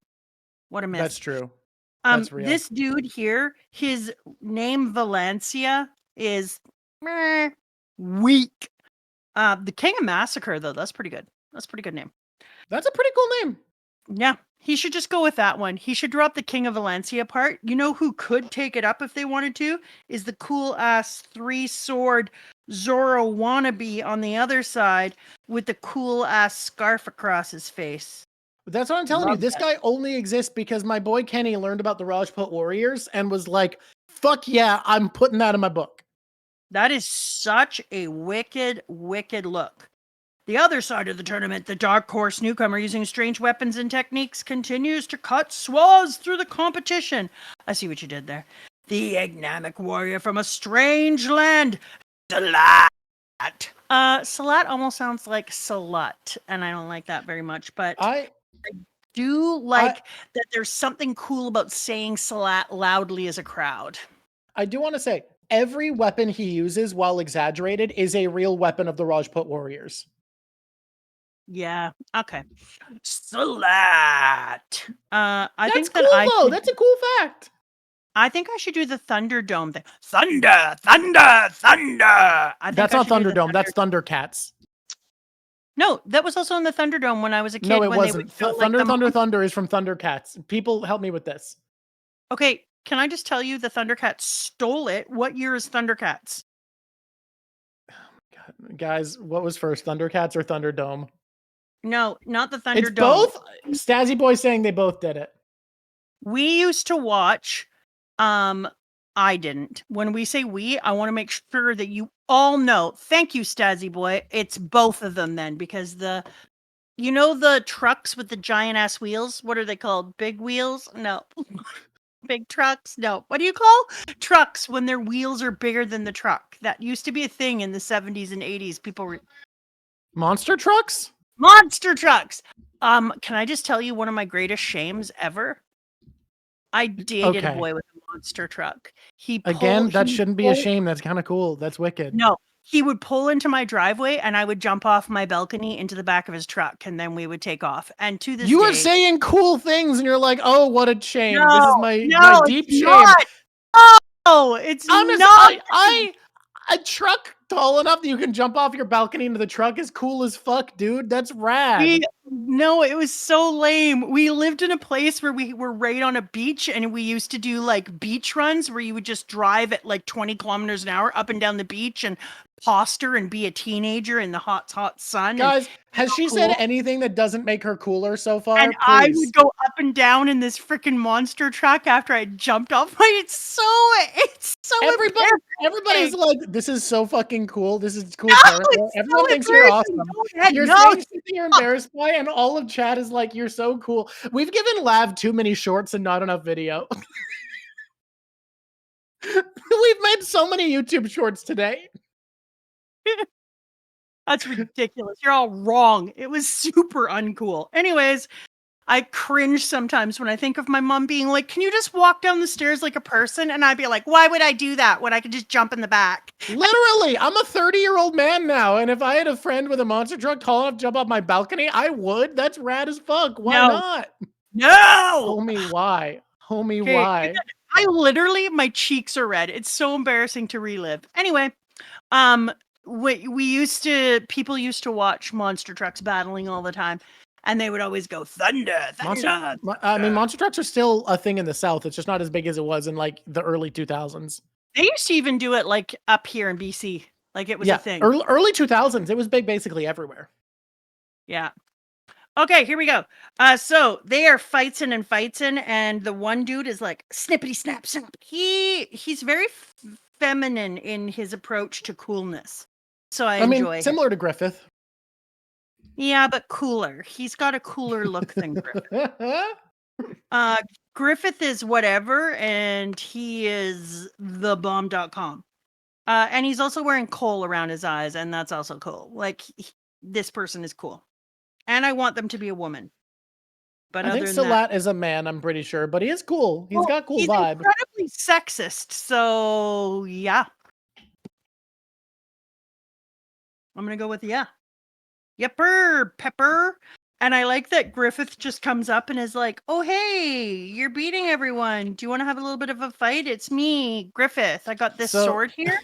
[SPEAKER 2] What a miss.
[SPEAKER 1] That's true. That's real.
[SPEAKER 2] This dude here, his name Valencia is weak. The King of Massacre, though, that's pretty good. That's a pretty good name.
[SPEAKER 1] That's a pretty cool name.
[SPEAKER 2] Yeah, he should just go with that one. He should drop the King of Valencia part. You know who could take it up if they wanted to? Is the cool-ass three-sword Zorro wannabe on the other side with the cool-ass scarf across his face.
[SPEAKER 1] That's what I'm telling you. This guy only exists because my boy Kenny learned about the Rajput warriors and was like, fuck yeah, I'm putting that in my book.
[SPEAKER 2] That is such a wicked, wicked look. The other side of the tournament, the Dark Horse newcomer using strange weapons and techniques continues to cut swaths through the competition. I see what you did there. The Agnamic warrior from a strange land, Salat. Salat almost sounds like slut, and I don't like that very much, but I do like that there's something cool about saying Salat loudly as a crowd.
[SPEAKER 1] I do want to say, every weapon he uses, while exaggerated, is a real weapon of the Rajput warriors.
[SPEAKER 2] Yeah, okay. Salat. I think
[SPEAKER 1] cool, though. That's a cool fact.
[SPEAKER 2] I think I should do the Thunderdome thing. Thunder, thunder, thunder.
[SPEAKER 1] That's not Thunderdome. That's Thundercats.
[SPEAKER 2] No, that was also in the Thunderdome when I was a kid.
[SPEAKER 1] No, it wasn't. Thunder is from Thundercats. People, help me with this.
[SPEAKER 2] Okay, can I just tell you the Thundercats stole it? What year is Thundercats?
[SPEAKER 1] Oh my God. Guys, what was first, Thundercats or Thunderdome?
[SPEAKER 2] No, not the Thunderdome.
[SPEAKER 1] It's both? Stazzy Boy saying they both did it.
[SPEAKER 2] We used to watch, I didn't. When we say we, I want to make sure that you all know. Thank you, Stazzy Boy. It's both of them then, because the trucks with the giant ass wheels? What are they called? Big wheels? No. Big trucks? No. What do you call trucks when their wheels are bigger than the truck? That used to be a thing in the 70s and 80s. People were
[SPEAKER 1] monster trucks?
[SPEAKER 2] Monster trucks. Can I just tell you one of my greatest shames ever? I dated a boy with a monster truck.
[SPEAKER 1] That shouldn't be a shame. That's kind of cool. That's wicked.
[SPEAKER 2] No, he would pull into my driveway and I would jump off my balcony into the back of his truck and then we would take off. And to this
[SPEAKER 1] you
[SPEAKER 2] day,
[SPEAKER 1] were saying cool things and you're like, oh, what a shame.
[SPEAKER 2] No,
[SPEAKER 1] this is my deep shame.
[SPEAKER 2] No, it's
[SPEAKER 1] honestly,
[SPEAKER 2] not.
[SPEAKER 1] A truck tall enough that you can jump off your balcony into the truck is cool as fuck, dude. That's rad.
[SPEAKER 2] No, it was so lame. We lived in a place where we were right on a beach and we used to do like beach runs where you would just drive at like 20 kilometers an hour up and down the beach and posture and be a teenager in the hot sun.
[SPEAKER 1] Guys, has she said anything that doesn't make her cooler so far?
[SPEAKER 2] And
[SPEAKER 1] please.
[SPEAKER 2] I would go up and down in this freaking monster truck after I jumped off. It's so
[SPEAKER 1] everybody's like, this is so fucking cool. This is cool.
[SPEAKER 2] No,
[SPEAKER 1] everyone thinks you're awesome. You're saying something you're embarrassed by, and all of chat is like, you're so cool. We've given Lav too many shorts and not enough video. We've made so many YouTube shorts today.
[SPEAKER 2] That's ridiculous. You're all wrong. It was super uncool. Anyways, I cringe sometimes when I think of my mom being like, can you just walk down the stairs like a person? And I'd be like, why would I do that when I could just jump in the back?
[SPEAKER 1] Literally, I'm a 30-year-old man now. And if I had a friend with a monster truck tall enough to jump off my balcony, I would. That's rad as fuck. Why not?
[SPEAKER 2] No!
[SPEAKER 1] Homie, why? Homie, why?
[SPEAKER 2] I literally, my cheeks are red. It's so embarrassing to relive. Anyway, people used to watch monster trucks battling all the time, and they would always go thunder.
[SPEAKER 1] Monster trucks are still a thing in the South. It's just not as big as it was in like the early 2000s.
[SPEAKER 2] They used to even do it like up here in BC. Like it was a thing.
[SPEAKER 1] Early 2000s. It was big basically everywhere.
[SPEAKER 2] Yeah. Okay, here we go. So they are fightsin' and fightsin', and the one dude is like snippity snap snap. He's very feminine in his approach to coolness. So I enjoy
[SPEAKER 1] similar to Griffith.
[SPEAKER 2] Yeah, but cooler. He's got a cooler look than Griffith. Griffith is whatever, and he is thebomb.com. And he's also wearing coal around his eyes, and that's also cool. Like, this person is cool. And I want them to be a woman. But
[SPEAKER 1] I think Salat is a man, I'm pretty sure, but he is cool. He's got cool vibe.
[SPEAKER 2] He's incredibly sexist, so yeah. I'm going to go with yeah. Yepper, pepper. And I like that Griffith just comes up and is like, oh, hey, you're beating everyone. Do you want to have a little bit of a fight? It's me, Griffith. I got this sword here.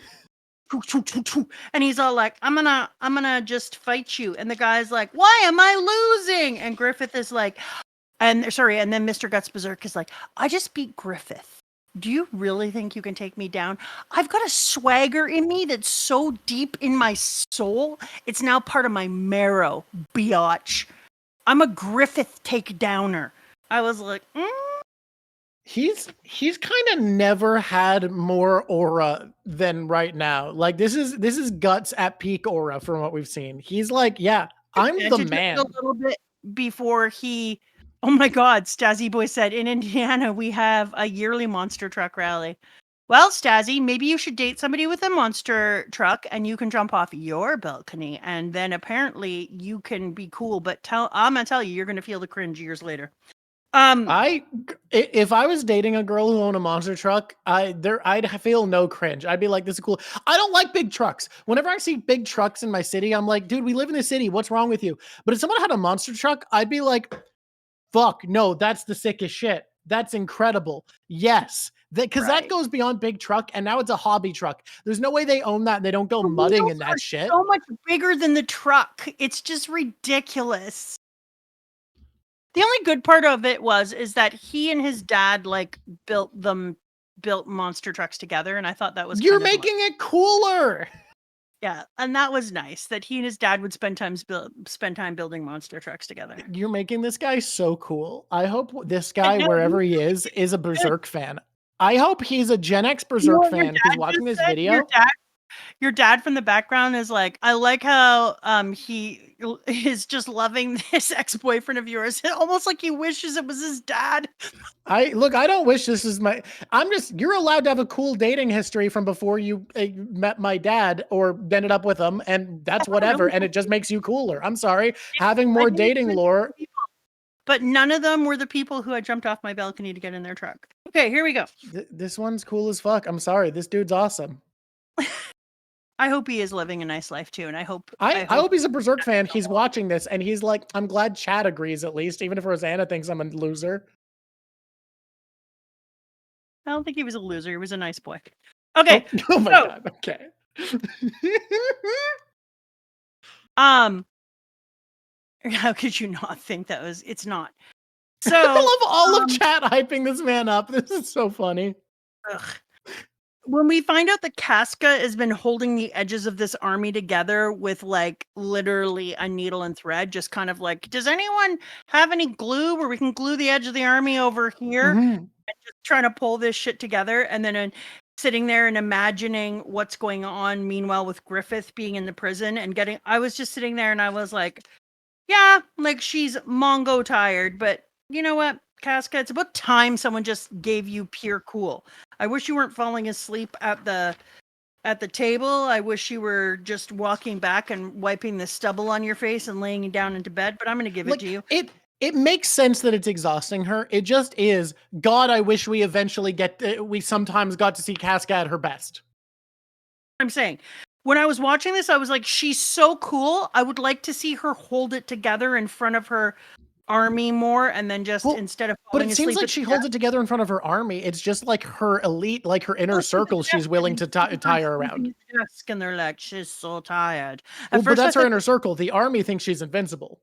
[SPEAKER 2] And he's all like, I'm gonna just fight you. And the guy's like, why am I losing? And Griffith is like, and then Mr. Guts Berserk is like, I just beat Griffith. Do you really think you can take me down? I've got a swagger in me that's so deep in my soul, it's now part of my marrow, biatch. I'm a Griffith takedowner. I was like,
[SPEAKER 1] He's kind of never had more aura than right now. Like this is Guts at peak aura from what we've seen. He's like, yeah, I'm the man.
[SPEAKER 2] A little bit before he, oh my God, Stazzy Boy said, in Indiana we have a yearly monster truck rally. Well, Stazzy, maybe you should date somebody with a monster truck and you can jump off your balcony and then apparently you can be cool. But I'm gonna tell you, you're gonna feel the cringe years later.
[SPEAKER 1] If I was dating a girl who owned a monster truck, I'd feel no cringe. I'd be like, this is cool. I don't like big trucks. Whenever I see big trucks in my city, I'm like, dude, we live in the city. What's wrong with you? But if someone had a monster truck, I'd be like, fuck, no, that's the sickest shit. That's incredible. Yes. Because that goes beyond big truck, and now it's a hobby truck. There's no way they own that and they don't go mudding in that shit.
[SPEAKER 2] So much bigger than the truck. It's just ridiculous. The only good part of it is that he and his dad like built monster trucks together, and I thought that was
[SPEAKER 1] you're making it cooler.
[SPEAKER 2] Yeah, and that was nice that he and his dad would spend time building monster trucks together.
[SPEAKER 1] You're making this guy so cool. I hope this guy, wherever he is a Berserk fan. I hope he's a Gen X Berserk fan who's watching this video.
[SPEAKER 2] Your dad from the background is like, I like how he is just loving this ex-boyfriend of yours. Almost like he wishes it was his dad.
[SPEAKER 1] I don't wish this is you're allowed to have a cool dating history from before you met my dad or ended up with him, and that's whatever, and it just makes you cooler. I'm sorry. Having more dating lore.
[SPEAKER 2] But none of them were the people who had jumped off my balcony to get in their truck. Okay, here we go.
[SPEAKER 1] This one's cool as fuck. I'm sorry. This dude's awesome.
[SPEAKER 2] I hope he is living a nice life too, and I hope
[SPEAKER 1] he's a Berserk fan. He's watching this, and he's like, I'm glad Chad agrees at least, even if Rosanna thinks I'm a loser.
[SPEAKER 2] I don't think he was a loser. He was a nice boy. Okay.
[SPEAKER 1] Oh my God. Okay.
[SPEAKER 2] How could you not think that was? It's not. So
[SPEAKER 1] I love all of chat hyping this man up. This is so funny.
[SPEAKER 2] Ugh. When we find out that Casca has been holding the edges of this army together with like literally a needle and thread, just kind of like, does anyone have any glue where we can glue the edge of the army over here? Mm-hmm. And just trying to pull this shit together, and then sitting there and imagining what's going on. Meanwhile, with Griffith being in the prison and I was just sitting there and I was like, yeah, like she's Mongo tired, but you know what? Casca, it's about time someone just gave you pure cool. I wish you weren't falling asleep at the table. I wish you were just walking back and wiping the stubble on your face and laying down into bed, but I'm going to give it to you.
[SPEAKER 1] It makes sense that it's exhausting her. It just is. God, I wish we eventually we sometimes got to see Casca at her best.
[SPEAKER 2] I'm saying, when I was watching this, I was like, she's so cool. I would like to see her hold it together in front of her army more, and then just instead of
[SPEAKER 1] but
[SPEAKER 2] falling
[SPEAKER 1] it seems
[SPEAKER 2] asleep
[SPEAKER 1] like she holds it together in front of her army. It's just like her elite, like her inner circle. She's willing to tie her around.
[SPEAKER 2] And they're like, she's so tired.
[SPEAKER 1] Well, but that's her inner circle. The army thinks she's invincible.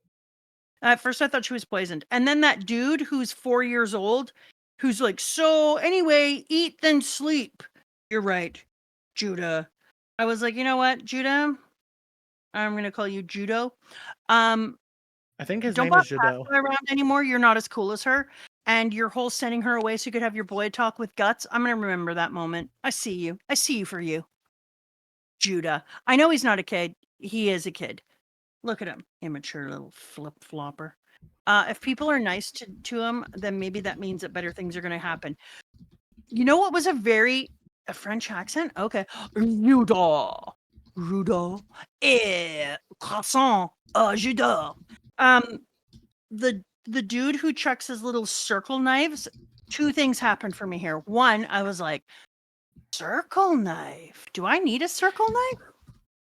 [SPEAKER 2] At first, I thought she was poisoned, and then that dude who's 4 years old, who's like, so anyway, eat then sleep. You're right, Judah. I was like, you know what, Judah? I'm gonna call you Judo.
[SPEAKER 1] I think his name is Judo.
[SPEAKER 2] Around anymore. You're not as cool as her, and your whole sending her away so you could have your boy talk with Guts. I'm gonna remember that moment. I see you. I see you for you, Judah. I know he's not a kid. He is a kid. Look at him, immature little flip flopper. If people are nice to him, then maybe that means that better things are gonna happen. You know what was a French accent? Okay, Judo, croissant, Judo. The dude who chucks his little circle knives, two things happened for me here. One, I was like, circle knife? Do I need a circle knife?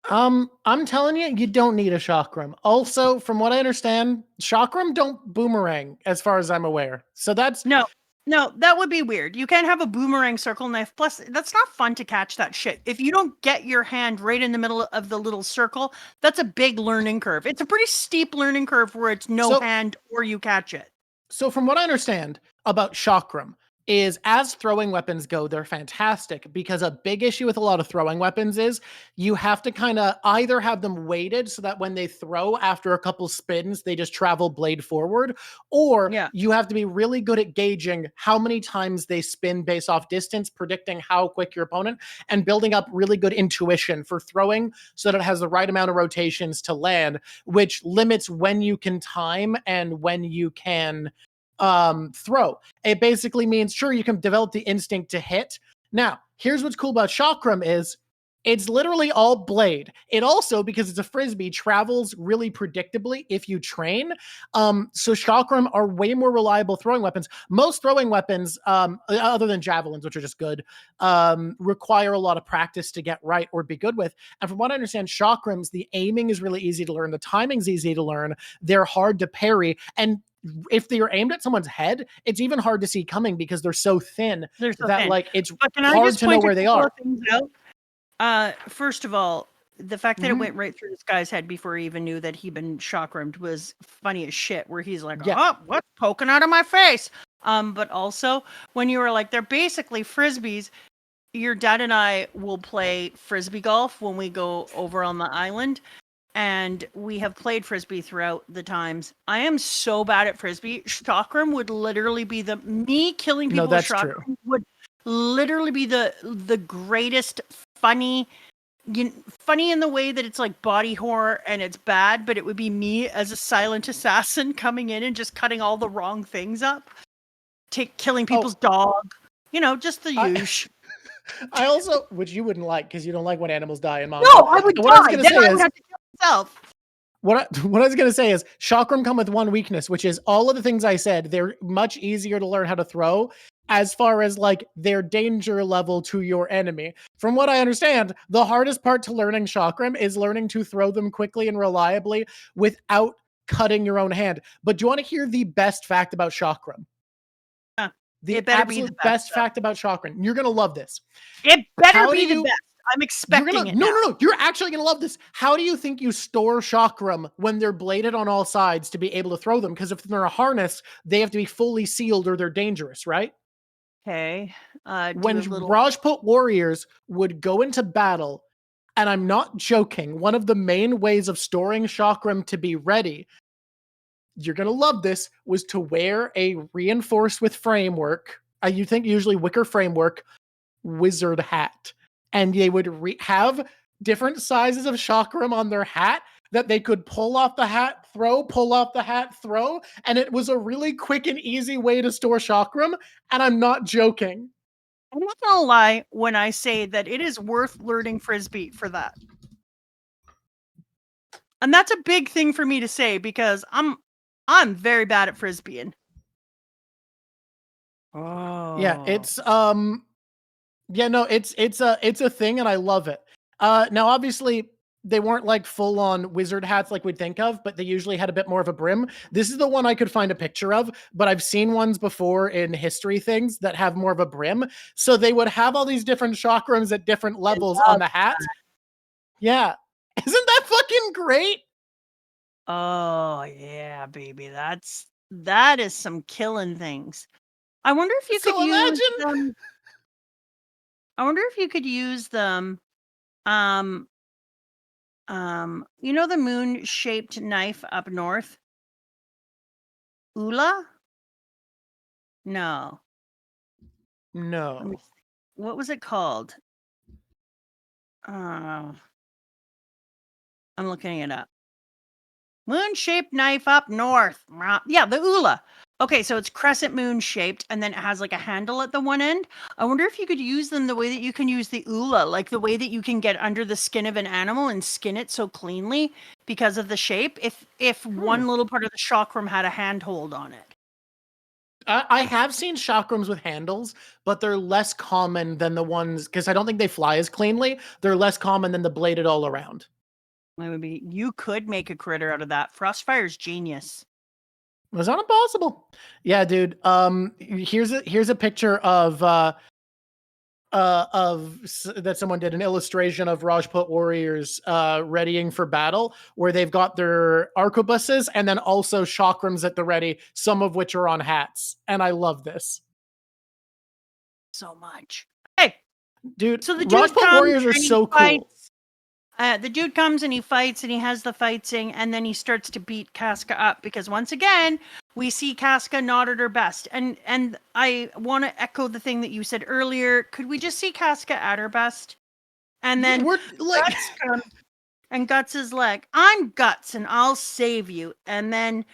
[SPEAKER 1] I'm telling you, you don't need a chakram. Also, from what I understand, chakram don't boomerang, as far as I'm aware. So that's
[SPEAKER 2] No, that would be weird. You can't have a boomerang circle knife. Plus, that's not fun to catch that shit. If you don't get your hand right in the middle of the little circle, that's a big learning curve. It's a pretty steep learning curve where it's no hand or you catch it.
[SPEAKER 1] So from what I understand about chakram is as throwing weapons go, they're fantastic because a big issue with a lot of throwing weapons is you have to kind of either have them weighted so that when they throw after a couple spins, they just travel blade forward, or you have to be really good at gauging how many times they spin based off distance, predicting how quick your opponent, and building up really good intuition for throwing so that it has the right amount of rotations to land, which limits when you can time and when you can throw. It basically means, sure, you can develop the instinct to hit. Now, here's what's cool about chakram is it's literally all blade. It also, because it's a frisbee, travels really predictably if you train. So chakram are way more reliable throwing weapons. Most throwing weapons, other than javelins, which are just good, require a lot of practice to get right or be good with. And from what I understand, chakrams, the aiming is really easy to learn. The timing's easy to learn. They're hard to parry. And if they're aimed at someone's head, it's even hard to see coming because they're so thin like it's hard to know where they are.
[SPEAKER 2] First of all, the fact that it went right through this guy's head before he even knew that he'd been chakrammed was funny as shit, where he's like, oh, what's poking out of my face? But also, when you were like, they're basically frisbees, your dad and I will play frisbee golf when we go over on the island. And we have played frisbee throughout the times. I am so bad at frisbee. Chakram would literally be me killing people with chakram would literally be the greatest funny in the way that it's like body horror and it's bad, but it would be me as a silent assassin coming in and just cutting all the wrong things up, killing people's dog, just the usual.
[SPEAKER 1] I also, which you wouldn't like because you don't like when animals die in Manga.
[SPEAKER 2] No, I would die. What I was going to say is,
[SPEAKER 1] What I was going to say is chakram come with one weakness, which is all of the things I said. They're much easier to learn how to throw as far as like their danger level to your enemy. From what I understand, the hardest part to learning chakram is learning to throw them quickly and reliably without cutting your own hand. But do you want to hear the best fact about chakram? The absolute best fact about chakram. You're going to love this.
[SPEAKER 2] It better be the best. I'm expecting it.
[SPEAKER 1] No. You're actually going to love this. How do you think you store chakram when they're bladed on all sides to be able to throw them? Because if they're a harness, they have to be fully sealed or they're dangerous, right?
[SPEAKER 2] Okay.
[SPEAKER 1] When Rajput warriors would go into battle, and I'm not joking, one of the main ways of storing chakram to be ready, you're going to love this, was to wear a reinforced with framework, you think usually wicker framework, wizard hat. And they would have different sizes of chakram on their hat that they could pull off the hat, throw, pull off the hat, throw. And it was a really quick and easy way to store chakram. And I'm not joking.
[SPEAKER 2] I'm not going to lie when I say that it is worth learning frisbee for that. And that's a big thing for me to say because I'm very bad at frisbeeing.
[SPEAKER 1] Oh. Yeah, it's it's a thing and I love it. Now obviously they weren't like full on wizard hats like we'd think of, but they usually had a bit more of a brim. This is the one I could find a picture of, but I've seen ones before in history things that have more of a brim. So they would have all these different chakrams at different levels on the hat. Yeah. Isn't that fucking great?
[SPEAKER 2] Oh yeah, baby. That is some killing things. I wonder if you could use them. I wonder if you could use them. You know the moon-shaped knife up north? Ula? No.
[SPEAKER 1] No.
[SPEAKER 2] What was it called? I'm looking it up. Moon-shaped knife up north. Yeah, the Ula. Okay, so it's crescent moon shaped, and then it has like a handle at the one end. I wonder if you could use them the way that you can use the Ula, like the way that you can get under the skin of an animal and skin it so cleanly because of the shape. If one little part of the chakram had a handhold on it.
[SPEAKER 1] I have seen chakrams with handles, but they're less common than the ones, because I don't think they fly as cleanly. They're less common than the bladed all around.
[SPEAKER 2] You could make a critter out of that. Frostfire's genius.
[SPEAKER 1] It's not impossible. Yeah, dude. Here's a picture of that someone did, an illustration of Rajput warriors readying for battle, where they've got their arquebuses and then also chakrams at the ready, some of which are on hats. And I love this
[SPEAKER 2] so much. Hey,
[SPEAKER 1] dude. So the Rajput warriors are so cool.
[SPEAKER 2] The dude comes and he fights and he has the fighting, and then he starts to beat Casca up because once again we see Casca not at her best. And I want to echo the thing that you said earlier. Could we just see Casca at her best? And then Guts comes, and Guts is like, "I'm Guts and I'll save you." And then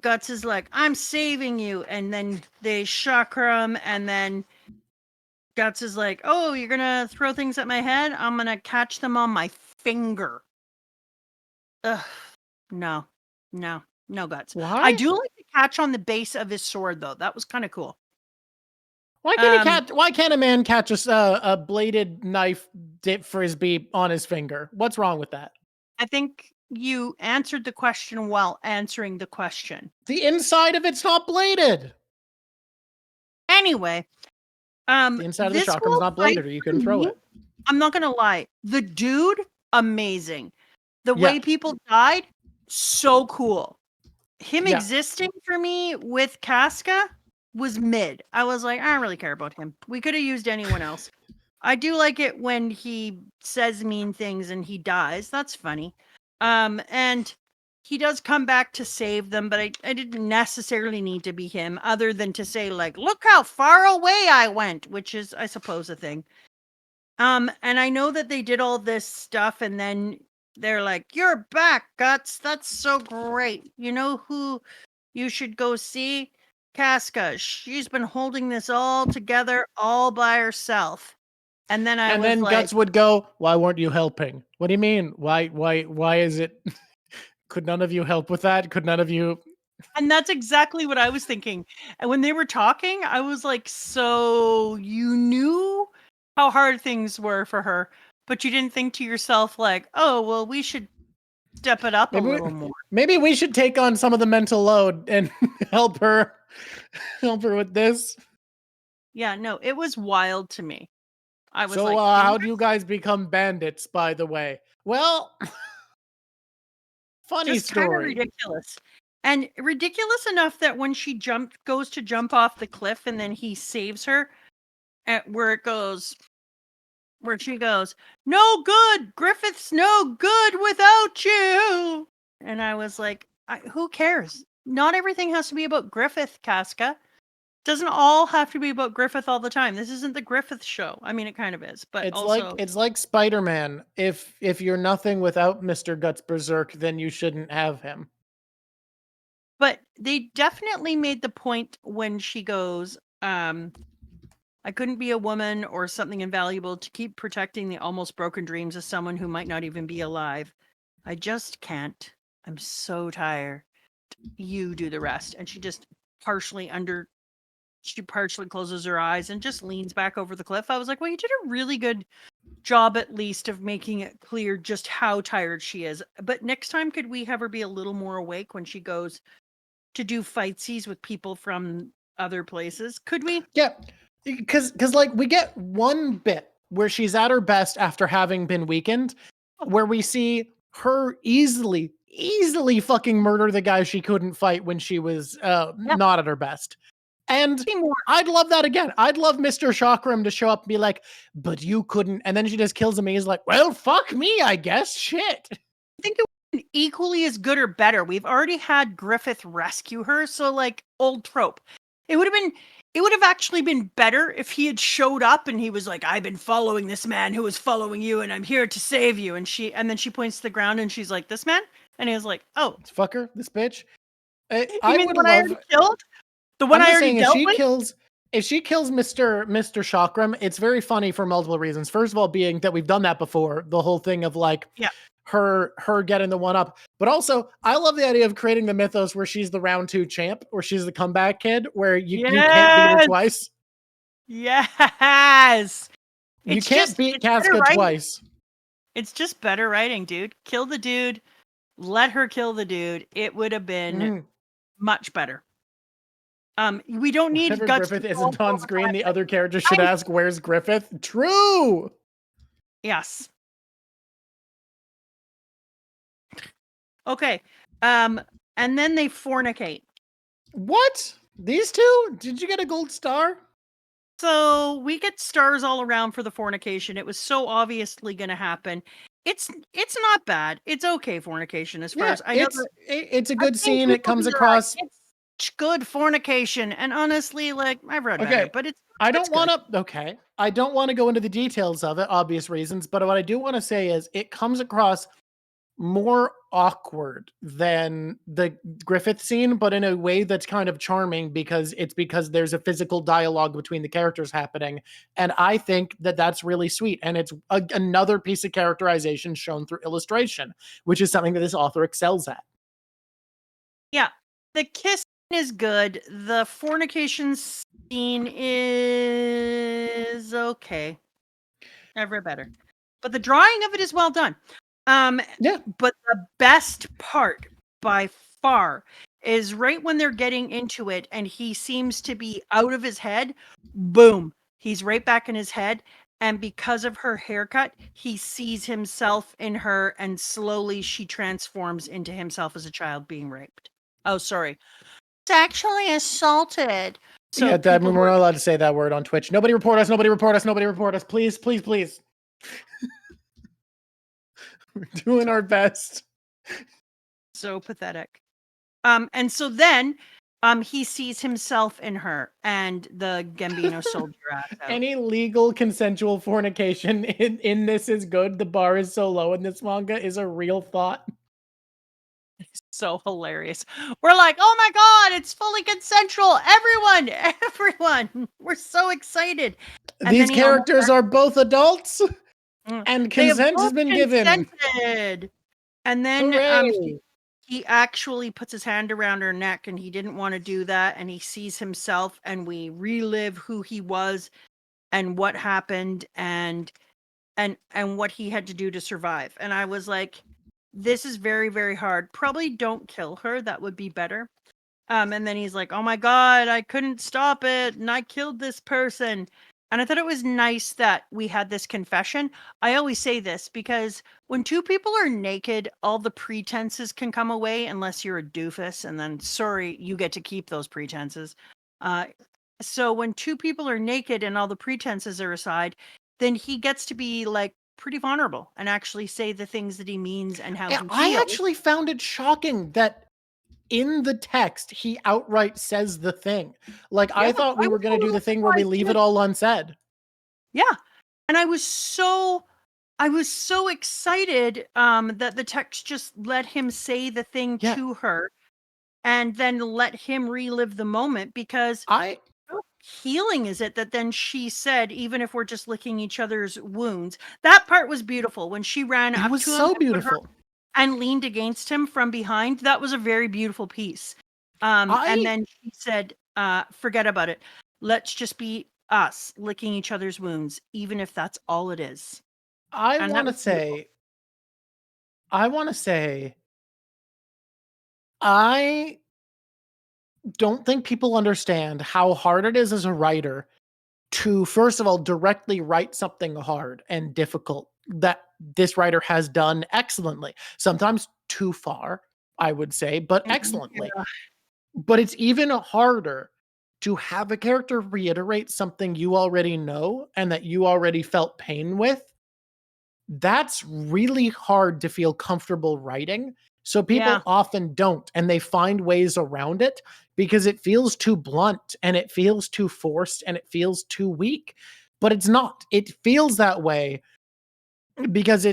[SPEAKER 2] Guts is like, "I'm saving you." And then they chakram, and then Guts is like, "Oh, you're gonna throw things at my head? I'm gonna catch them on my finger." Ugh. No, Guts.
[SPEAKER 1] Why?
[SPEAKER 2] I do like the catch on the base of his sword, though. That was kind of cool.
[SPEAKER 1] Why can't a man catch a bladed knife dip frisbee on his finger? What's wrong with that?
[SPEAKER 2] I think you answered the question while answering the question.
[SPEAKER 1] The inside of it's not bladed.
[SPEAKER 2] Anyway,
[SPEAKER 1] the inside of the chakram's not bladed, or you can throw it.
[SPEAKER 2] I'm not gonna lie. The dude, amazing. The way people died, so cool. Him existing for me with Casca was mid. I was like, I don't really care about him. We could have used anyone else. I do like it when he says mean things and he dies. That's funny. And he does come back to save them, but I didn't necessarily need to be him, other than to say, like, look how far away I went, which is, I suppose, a thing. And I know that they did all this stuff, and then they're like, "You're back, Guts. That's so great. You know who you should go see? Casca. She's been holding this all together all by herself." And then
[SPEAKER 1] Guts would go, "Why weren't you helping? What do you mean? Why is it? Could none of you help with that? Could none of you?"
[SPEAKER 2] And that's exactly what I was thinking. And when they were talking, I was like, so you knew how hard things were for her, but you didn't think to yourself like, oh, well, we should step it up a little more.
[SPEAKER 1] Maybe we should take on some of the mental load and help her with this.
[SPEAKER 2] Yeah, no, it was wild to me. I was
[SPEAKER 1] like, how do you guys become bandits, by the way? Well, funny
[SPEAKER 2] just
[SPEAKER 1] story.
[SPEAKER 2] Kind of ridiculous. And ridiculous enough that when she goes to jump off the cliff and then he saves her, where she goes, "No good, Griffith's no good without you." And I was like, who cares? Not everything has to be about Griffith, Casca. Doesn't all have to be about Griffith all the time. This isn't the Griffith show. I mean, it kind of is, but
[SPEAKER 1] it's like Spider-Man. If you're nothing without Mr. Guts Berserk, then you shouldn't have him.
[SPEAKER 2] But they definitely made the point when she goes, I couldn't be a woman or something invaluable to keep protecting the almost broken dreams of someone who might not even be alive. I just can't. I'm so tired. You do the rest. And she just partially closes her eyes and just leans back over the cliff. I was like, well, you did a really good job at least of making it clear just how tired she is. But next time, could we have her be a little more awake when she goes to do fightsies with people from other places? Could we?
[SPEAKER 1] Yeah, because like we get one bit where she's at her best after having been weakened, where we see her easily fucking murder the guy she couldn't fight when she was not at her best. And I'd love that again. I'd love Mr. Chakram to show up and be like, but you couldn't. And then she just kills him. And he's like, well, fuck me, I guess. Shit.
[SPEAKER 2] I think it would be equally as good or better. We've already had Griffith rescue her. So, like, old trope. It would have actually been better if he had showed up and he was like, I've been following this man who was following you and I'm here to save you. And then she points to the ground and she's like, this man? And he was like, oh.
[SPEAKER 1] This fucker, this bitch.
[SPEAKER 2] I mean the one I already killed? The one I already dealt with?
[SPEAKER 1] If she kills Mr. Chakram, it's very funny for multiple reasons. First of all, being that we've done that before, the whole thing of like her getting the one up. But also, I love the idea of creating the mythos where she's the round 2 champ, where she's the comeback kid, where you can't beat her twice.
[SPEAKER 2] Yes.
[SPEAKER 1] You can't beat Casca twice.
[SPEAKER 2] It's just better writing, dude. Kill the dude. Let her kill the dude. It would have been much better. We don't need guts.
[SPEAKER 1] Griffith isn't on screen. The other character should ask, "Where's Griffith?" True.
[SPEAKER 2] Yes. Okay. And then they fornicate.
[SPEAKER 1] What? These two? Did you get a gold star?
[SPEAKER 2] So we get stars all around for the fornication. It was so obviously going to happen. It's not bad. It's okay fornication as far as I know.
[SPEAKER 1] It's a good scene. It comes across.
[SPEAKER 2] It's good fornication, and honestly, like I've read better, but
[SPEAKER 1] I don't want to go into the details of it, obvious reasons. But what I do want to say is, it comes across more awkward than the Griffith scene, but in a way that's kind of charming because there's a physical dialogue between the characters happening. And I think that that's really sweet. And it's another piece of characterization shown through illustration, which is something that this author excels at.
[SPEAKER 2] Yeah. The kiss is good. The fornication scene is okay. Never better. But the drawing of it is well done. But the best part by far is right when they're getting into it and he seems to be out of his head. Boom. He's right back in his head. And because of her haircut, he sees himself in her and slowly she transforms into himself as a child being raped. Oh, sorry. Sexually assaulted.
[SPEAKER 1] So yeah, Dad, we're not allowed to say that word on Twitch. Nobody report us. Nobody report us. Nobody report us. Please, please, please. We're doing our best.
[SPEAKER 2] So pathetic. And so then he sees himself in her and the Gambino sold your ass out.
[SPEAKER 1] Any legal consensual fornication in this is good. The bar is so low in this manga is a real thought.
[SPEAKER 2] It's so hilarious. We're like, oh my god, it's fully consensual. Everyone. We're so excited.
[SPEAKER 1] And these characters are both adults. And consent has been given.
[SPEAKER 2] And then he actually puts his hand around her neck and he didn't want to do that. And he sees himself and we relive who he was and what happened and what he had to do to survive. And I was like, this is very, very hard. Probably don't kill her. That would be better. And then he's like, oh my God, I couldn't stop it. And I killed this person. And I thought it was nice that we had this confession. I always say this because when two people are naked, all the pretenses can come away unless you're a doofus. And then, sorry, you get to keep those pretenses. So when two people are naked and all the pretenses are aside, then he gets to be like pretty vulnerable and actually say the things that he means and how he feels.
[SPEAKER 1] I actually found it shocking that in the text, he outright says the thing. Like, I thought we were going to do the thing where we leave it all unsaid.
[SPEAKER 2] Yeah. And I was so excited that the text just let him say the thing to her and then let him relive the moment because how healing is it that then she said, even if we're just licking each other's wounds, that part was beautiful when she ran up to him. It was so beautiful. And leaned against him from behind. That was a very beautiful piece. And then she said, forget about it. Let's just be us licking each other's wounds, even if that's all it is.
[SPEAKER 1] I want to say, I don't think people understand how hard it is as a writer to, first of all, directly write something hard and difficult that this writer has done excellently. Sometimes too far, I would say, but excellently.
[SPEAKER 2] Yeah.
[SPEAKER 1] But it's even harder to have a character reiterate something you already know and that you already felt pain with. That's really hard to feel comfortable writing. So people often don't, and they find ways around it because it feels too blunt and it feels too forced and it feels too weak. But it's not. It feels that way because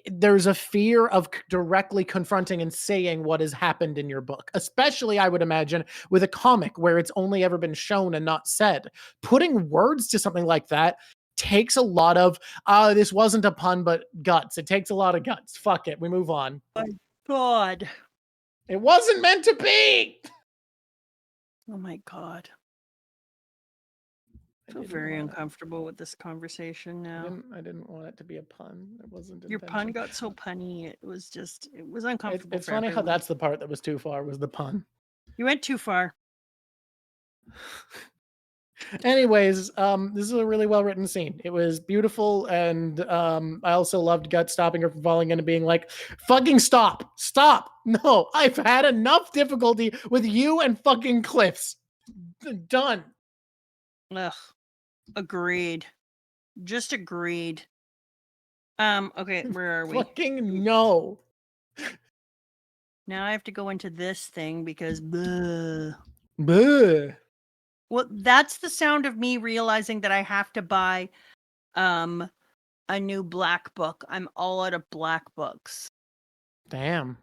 [SPEAKER 1] there's a fear of directly confronting and saying what has happened in your book, especially I would imagine with a comic where it's only ever been shown and not said. Putting words to something like that takes a lot of this wasn't a pun but guts. It takes a lot of guts. Fuck it, we move on.
[SPEAKER 2] Oh my God,
[SPEAKER 1] it wasn't meant to be.
[SPEAKER 2] Oh my God, I feel very uncomfortable with this conversation now.
[SPEAKER 1] I didn't want it to be a pun. It wasn't
[SPEAKER 2] your pun got so punny. It was uncomfortable.
[SPEAKER 1] It's funny how that's the part that was too far, was the pun.
[SPEAKER 2] You went too far.
[SPEAKER 1] Anyways, this is a really well written scene. It was beautiful, and I also loved Gut stopping her from falling in and being like, fucking stop. No, I've had enough difficulty with you and fucking cliffs. Done.
[SPEAKER 2] Ugh. Agreed. Just agreed. Okay, where are we?
[SPEAKER 1] Fucking no.
[SPEAKER 2] Now I have to go into this thing because bleh. Well, that's the sound of me realizing that I have to buy a new black book. I'm all out of black books.
[SPEAKER 1] Damn.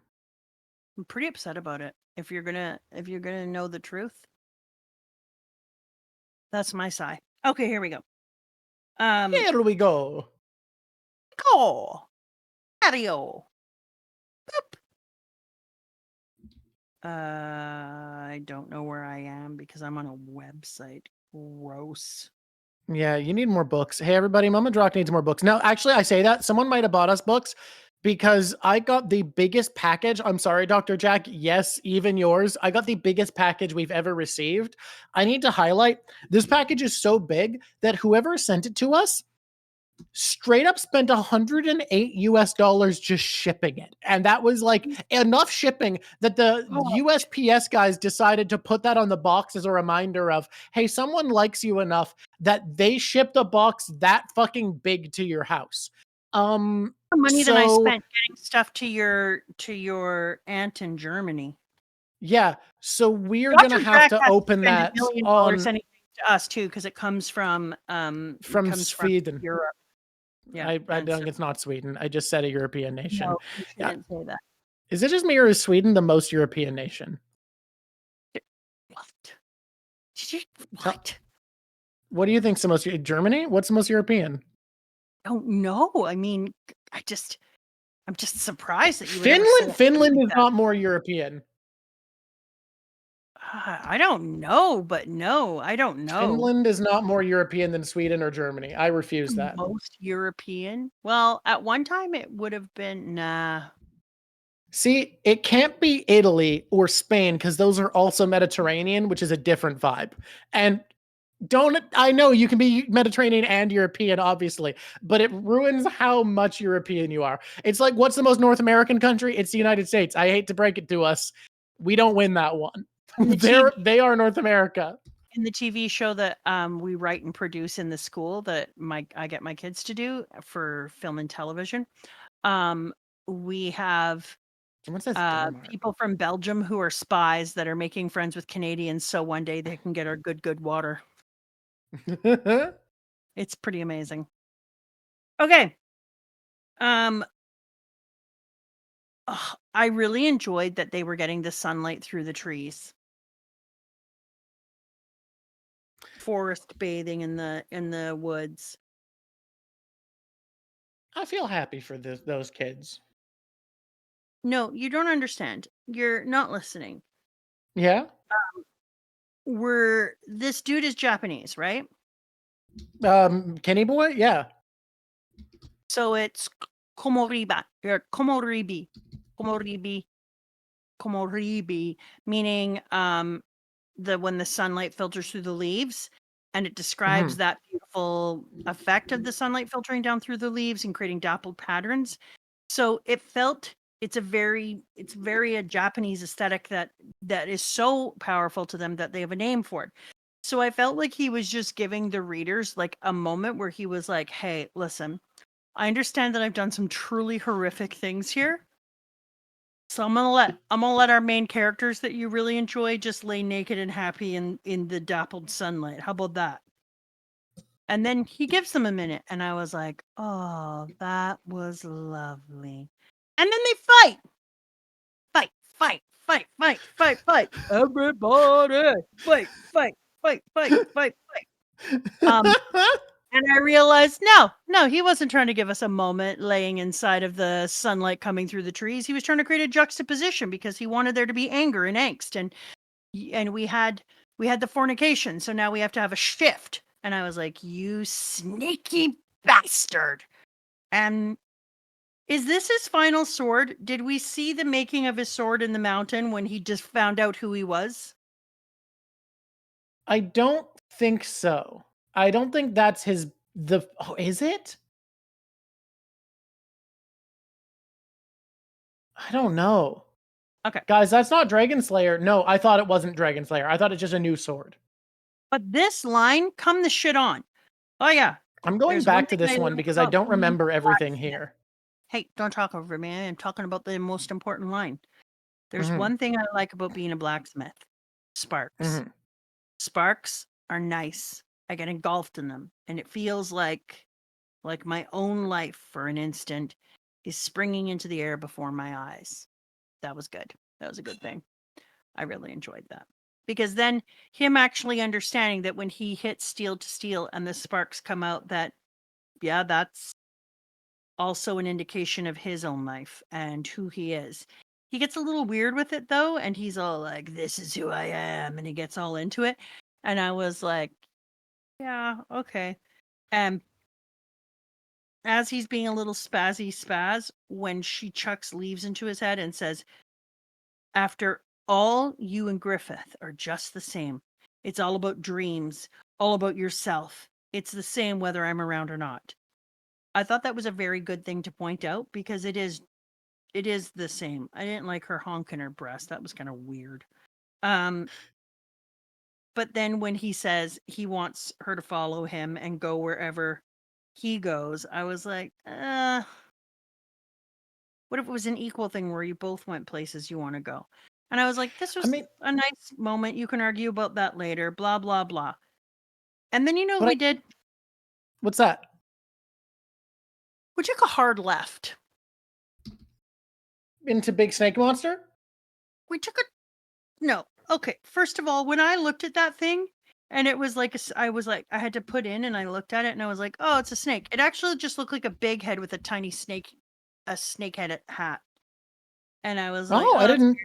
[SPEAKER 2] I'm pretty upset about it. If you're gonna know the truth. That's my sigh. Okay, here we go.
[SPEAKER 1] Here we go.
[SPEAKER 2] Go. Patio. Boop. I don't know where I am because I'm on a website. Gross.
[SPEAKER 1] Yeah, you need more books. Hey, everybody, Mama Drawk needs more books. No, actually, I say that. Someone might have bought us books because I got the biggest package. I'm sorry, Dr. Jack. Yes, even yours. I got the biggest package we've ever received. I need to highlight, this package is so big that whoever sent it to us straight up spent $108 just shipping it. And that was like enough shipping that the USPS guys decided to put that on the box as a reminder of, hey, someone likes you enough that they shipped a box that fucking big to your house.
[SPEAKER 2] The money that I spent getting stuff to your aunt in Germany.
[SPEAKER 1] Yeah, so we're gonna have to open that on
[SPEAKER 2] anything to us too, because it comes from
[SPEAKER 1] Sweden.
[SPEAKER 2] From Europe. Yeah,
[SPEAKER 1] I don't. It's not Sweden. I just said a European nation.
[SPEAKER 2] No, you shouldn't say that.
[SPEAKER 1] Is it just me, or is Sweden the most European nation?
[SPEAKER 2] What? Did you what?
[SPEAKER 1] What do you think's the most? Germany? What's the most European?
[SPEAKER 2] I don't know. I mean, I'm just surprised that you.
[SPEAKER 1] Finland is not more European.
[SPEAKER 2] I don't know, but no, I don't know.
[SPEAKER 1] Finland is not more European than Sweden or Germany. I refuse that.
[SPEAKER 2] Most European? Well, at one time it would have been, nah.
[SPEAKER 1] See, it can't be Italy or Spain because those are also Mediterranean, which is a different vibe. And I know you can be Mediterranean and European, obviously, but it ruins how much European you are. It's like, what's the most North American country? It's the United States. I hate to break it to us. We don't win that one. They are North America.
[SPEAKER 2] In the TV show that we write and produce in the school that I get my kids to do for film and television, we have people from Belgium who are spies that are making friends with Canadians, so one day they can get our good water. It's pretty amazing. Okay. I really enjoyed that they were getting the sunlight through the trees. Forest bathing in the woods.
[SPEAKER 1] I feel happy for those kids.
[SPEAKER 2] No, you don't understand. You're not listening.
[SPEAKER 1] Yeah?
[SPEAKER 2] This dude is Japanese, right?
[SPEAKER 1] Kenny boy? Yeah.
[SPEAKER 2] So it's komoriba or komoribi, komoribi, meaning when the sunlight filters through the leaves, and it describes that beautiful effect of the sunlight filtering down through the leaves and creating dappled patterns. So it's very a Japanese aesthetic that is so powerful to them that they have a name for it. So I felt like he was just giving the readers like a moment where he was like, hey, listen, I understand that I've done some truly horrific things here. So I'm gonna let our main characters that you really enjoy just lay naked and happy in the dappled sunlight. How about that? And then he gives them a minute, and I was like, oh, that was lovely. And then they fight. Everybody fight. And I realized, no, he wasn't trying to give us a moment laying inside of the sunlight coming through the trees. He was trying to create a juxtaposition because he wanted there to be anger and angst, and we had the fornication, so now we have to have a shift. And I was like, you sneaky bastard. And is this his final sword? Did we see the making of his sword in the mountain when he just found out who he was?
[SPEAKER 1] I don't think so. I don't think that's is it? I don't know.
[SPEAKER 2] Okay.
[SPEAKER 1] Guys, that's not Dragon Slayer. No, I thought it wasn't Dragon Slayer. I thought it's just a new sword.
[SPEAKER 2] But this line, come the shit on. Oh, yeah.
[SPEAKER 1] I'm going back to this one because I don't remember everything here.
[SPEAKER 2] Hey, don't talk over me. I'm talking about the most important line. There's one thing I like about being a blacksmith. Sparks. Sparks are nice. I get engulfed in them. And it feels like my own life, for an instant, is springing into the air before my eyes. That was good. That was a good thing. I really enjoyed that. Because then him actually understanding that when he hits steel to steel and the sparks come out, that, yeah, that's also an indication of his own life and who he is. He gets a little weird with it, though, and he's all like, this is who I am, and he gets all into it. And I was like, yeah, okay. And as he's being a little spaz, when she chucks leaves into his head and says, after all, you and Griffith are just the same. It's all about dreams, all about yourself. It's the same whether I'm around or not. I thought that was a very good thing to point out because it is the same. I didn't like her honking her breast. That was kind of weird. But then when he says he wants her to follow him and go wherever he goes, I was like, what if it was an equal thing where you both went places you want to go? And I was like, this was a nice moment. You can argue about that later, blah, blah, blah. And then what we did?
[SPEAKER 1] What's that?
[SPEAKER 2] We took a hard left.
[SPEAKER 1] Into Big Snake Monster?
[SPEAKER 2] We took no. Okay, first of all, when I looked at that thing, and it was like, I had to put in, and I looked at it, and I was like, oh, it's a snake. It actually just looked like a big head with a tiny snake, a snake head hat. And I was like,
[SPEAKER 1] oh I didn't.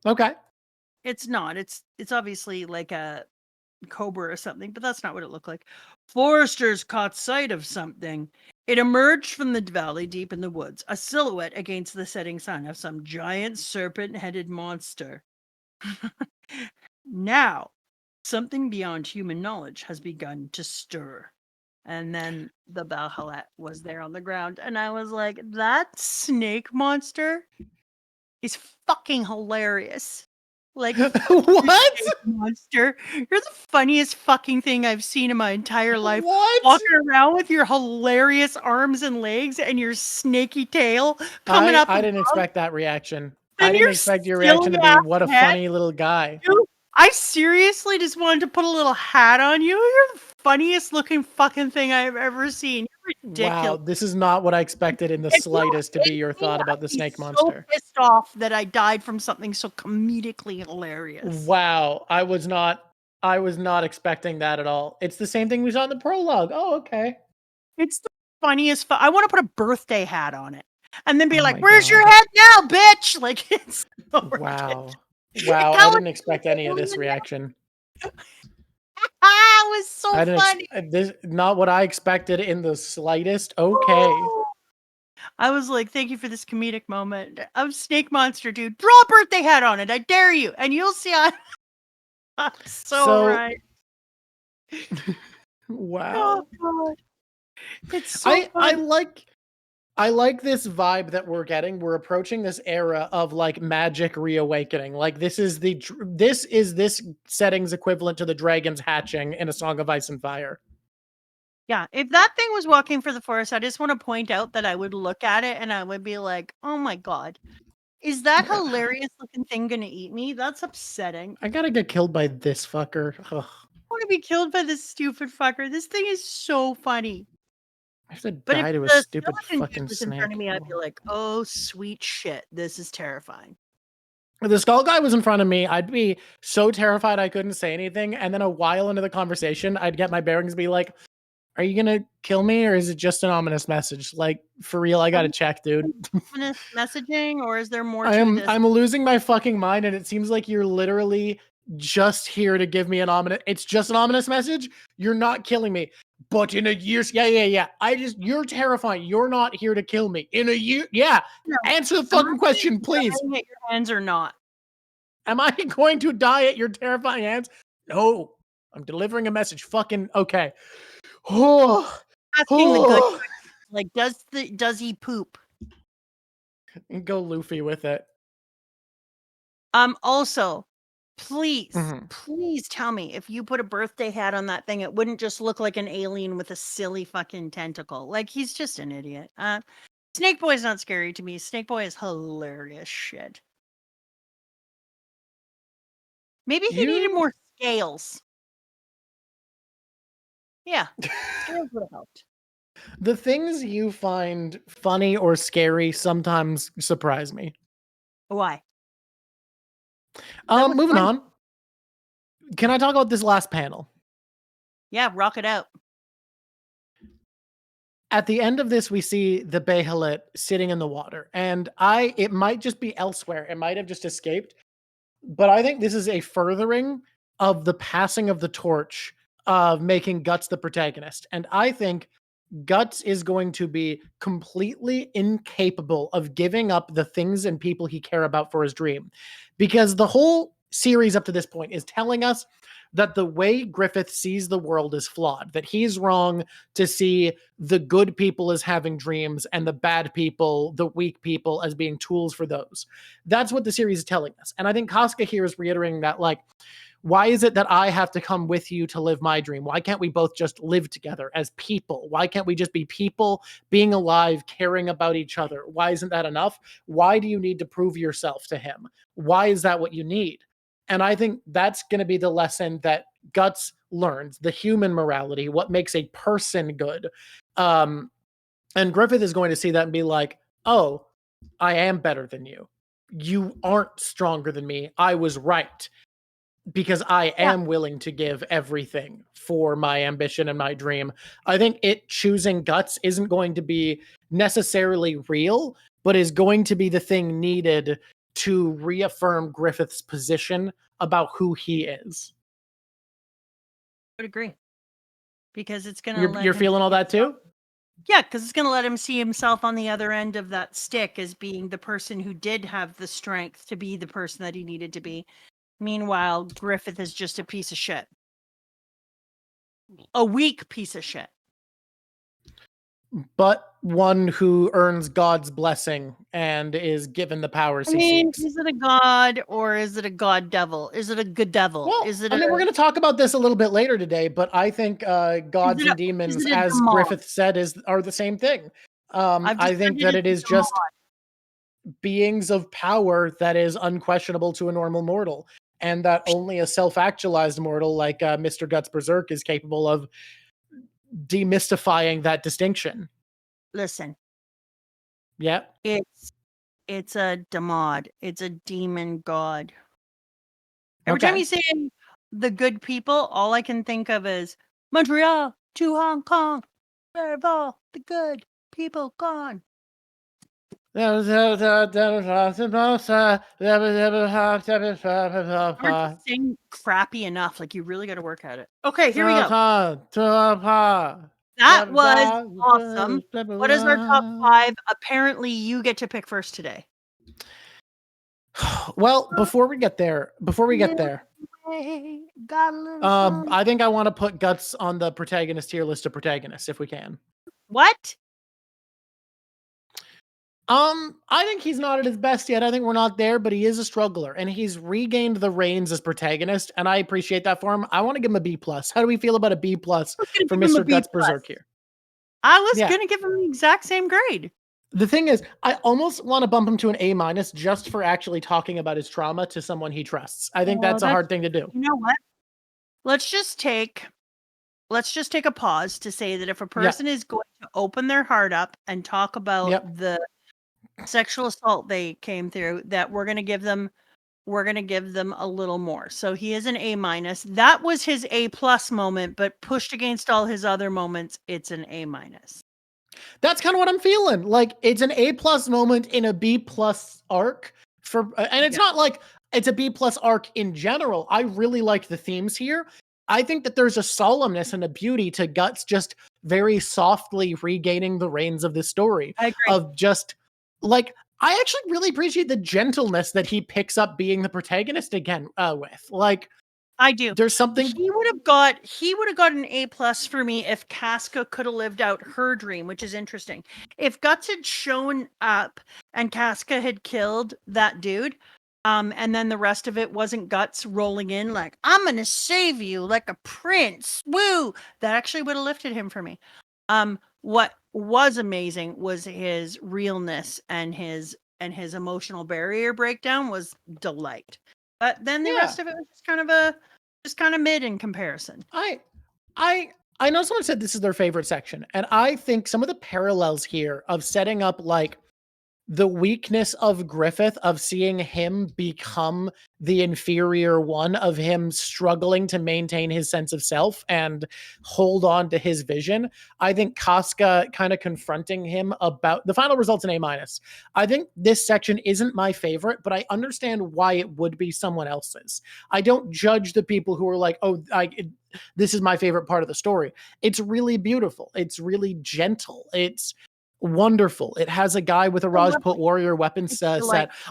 [SPEAKER 1] Okay.
[SPEAKER 2] It's not. It's obviously like a cobra or something, but that's not what it looked like. Foresters caught sight of something. It emerged from the valley deep in the woods, a silhouette against the setting sun of some giant serpent-headed monster. Now, something beyond human knowledge has begun to stir. And then the Balhalet was there on the ground, and I was like, that snake monster is fucking hilarious. Like,
[SPEAKER 1] what?
[SPEAKER 2] Monster, you're the funniest fucking thing I've seen in my entire life.
[SPEAKER 1] What?
[SPEAKER 2] Walking around with your hilarious arms and legs and your snaky tail coming up.
[SPEAKER 1] I didn't expect that reaction.
[SPEAKER 2] And
[SPEAKER 1] I didn't expect your reaction to be, what a funny little guy.
[SPEAKER 2] I seriously just wanted to put a little hat on you. You're the funniest looking fucking thing I've ever seen. You're ridiculous.
[SPEAKER 1] Wow, this is not what I expected in the slightest to be your thought about the snake monster.
[SPEAKER 2] So pissed off that I died from something so comedically hilarious.
[SPEAKER 1] Wow, I was not expecting that at all. It's the same thing we saw in the prologue. Oh, okay.
[SPEAKER 2] It's the funniest. I want to put a birthday hat on it and then be like, "Where's your head now, bitch?" Like, it's so
[SPEAKER 1] wow. Wow, I didn't expect any of this reaction.
[SPEAKER 2] It was so funny.
[SPEAKER 1] This not what I expected in the slightest. Okay.
[SPEAKER 2] I was like, thank you for this comedic moment. I'm Snake Monster, dude. Draw a birthday hat on it. I dare you. And you'll see I'm so right.
[SPEAKER 1] Wow.
[SPEAKER 2] Oh, God. It's so funny.
[SPEAKER 1] I like this vibe that we're getting. We're approaching this era of like magic reawakening. Like this is this setting's equivalent to the dragons hatching in A Song of Ice and Fire.
[SPEAKER 2] Yeah, if that thing was walking for the forest, I just want to point out that I would look at it and I would be like, oh my God, is that hilarious looking thing going to eat me? That's upsetting.
[SPEAKER 1] I gotta get killed by this fucker. Ugh.
[SPEAKER 2] I want to be killed by this stupid fucker. This thing is so funny.
[SPEAKER 1] I have to die to a stupid fucking snake.
[SPEAKER 2] In front of me, I'd be like, oh, sweet shit. This is terrifying.
[SPEAKER 1] If the skull guy was in front of me, I'd be so terrified I couldn't say anything. And then a while into the conversation, I'd get my bearings and be like, are you going to kill me or is it just an ominous message? Like, for real, I got to check, dude.
[SPEAKER 2] Ominous messaging, or is there more to this?
[SPEAKER 1] I'm losing my fucking mind, and it seems like you're literally just here to give me an ominous... It's just an ominous message? You're not killing me. But in a year... Yeah. You're terrifying. You're not here to kill me. In a year... Yeah. No, answer the fucking question, please.
[SPEAKER 2] Am I at your hands or not?
[SPEAKER 1] Am I going to die at your terrifying hands? No. I'm delivering a message. Fucking... Okay.
[SPEAKER 2] Asking the good question. Like, does he poop?
[SPEAKER 1] Go Luffy with it.
[SPEAKER 2] Also, please tell me if you put a birthday hat on that thing, it wouldn't just look like an alien with a silly fucking tentacle. Like, he's just an idiot. Snake Boy's not scary to me. Snake Boy is hilarious shit. Maybe he needed more scales. Yeah, scales would have helped.
[SPEAKER 1] The things you find funny or scary sometimes surprise me.
[SPEAKER 2] Why?
[SPEAKER 1] Moving on. Can I talk about this last panel?
[SPEAKER 2] Yeah, rock it out.
[SPEAKER 1] At the end of this, we see the Behelit sitting in the water. And it might just be elsewhere. It might have just escaped. But I think this is a furthering of the passing of the torch of making Guts the protagonist. And I think Guts is going to be completely incapable of giving up the things and people he cares about for his dream. Because the whole series up to this point is telling us that the way Griffith sees the world is flawed, that he's wrong to see the good people as having dreams and the bad people, the weak people, as being tools for those. That's what the series is telling us. And I think Casca here is reiterating that, like, why is it that I have to come with you to live my dream? Why can't we both just live together as people? Why can't we just be people, being alive, caring about each other? Why isn't that enough? Why do you need to prove yourself to him? Why is that what you need? And I think that's going to be the lesson that Guts learns, the human morality, what makes a person good. And Griffith is going to see that and be like, oh, I am better than you. You aren't stronger than me. I was right. Because I am willing to give everything for my ambition and my dream. I think choosing Guts isn't going to be necessarily real, but is going to be the thing needed to reaffirm Griffith's position about who he is.
[SPEAKER 2] I would agree. Because it's going to
[SPEAKER 1] You're feeling all that too?
[SPEAKER 2] Yeah, because it's going to let him see himself on the other end of that stick as being the person who did have the strength to be the person that he needed to be. Meanwhile, Griffith is just a piece of shit. A weak piece of shit.
[SPEAKER 1] But one who earns God's blessing and is given the powers he seeks.
[SPEAKER 2] Is it a god or is it a god devil? Is it a good devil?
[SPEAKER 1] Well, we're going to talk about this a little bit later today, but I think gods and demons, as Griffith said, are the same thing. I think that it is just beings of power that is unquestionable to a normal mortal. And that only a self-actualized mortal like Mr. Guts Berserk is capable of demystifying that distinction.
[SPEAKER 2] Listen.
[SPEAKER 1] Yeah.
[SPEAKER 2] It's a demod. It's a demon god. Every time you say the good people, all I can think of is Montreal to Hong Kong. Where have all the good people gone? Aren't you saying crappy enough? Like, you really got to work at it. Okay, here we go. That was awesome. What is our top 5? Apparently, you get to pick first today.
[SPEAKER 1] Well, before we get there, I think I want to put Guts on the protagonist tier list of protagonists if we can.
[SPEAKER 2] What?
[SPEAKER 1] I think he's not at his best yet. I think we're not there, but he is a struggler, and he's regained the reins as protagonist, and I appreciate that for him. I want to give him a B+. How do we feel about a B+ for Mr. Guts Berserk here?
[SPEAKER 2] I was going to give him the exact same grade.
[SPEAKER 1] The thing is, I almost want to bump him to an A- just for actually talking about his trauma to someone he trusts. I think that's a hard thing to do.
[SPEAKER 2] You know what? Let's just take a pause to say that if a person is going to open their heart up and talk about the sexual assault they came through, that we're going to give them a little more. So he is an A-. That was his A+ moment, but pushed against all his other moments, it's an A-.
[SPEAKER 1] That's kind of what I'm feeling. Like, it's an A+ moment in a B+ arc and it's not like it's a B+ arc in general. I really like the themes here. I think that there's a solemnness and a beauty to Guts just very softly regaining the reins of this story.
[SPEAKER 2] I agree.
[SPEAKER 1] Of just like, I actually really appreciate the gentleness that he picks up being the protagonist again with. Like,
[SPEAKER 2] I do.
[SPEAKER 1] There's something
[SPEAKER 2] he would have got an A+ for me if Casca could have lived out her dream, which is interesting. If Guts had shown up and Casca had killed that dude, and then the rest of it wasn't Guts rolling in like, I'm gonna save you like a prince. Woo! That actually would have lifted him for me. What was amazing was his realness and his emotional barrier breakdown was delight. But then the rest of it was just kind of mid in comparison.
[SPEAKER 1] I know someone said this is their favorite section, and I think some of the parallels here of setting up like the weakness of Griffith, of seeing him become the inferior one, of him struggling to maintain his sense of self and hold on to his vision. I think Casca kind of confronting him about the final results in A-. I think this section isn't my favorite, but I understand why it would be someone else's. I don't judge the people who are like, oh, this is my favorite part of the story. It's really beautiful. It's really gentle. It's wonderful. It has a guy with a Rajput warrior weapon set.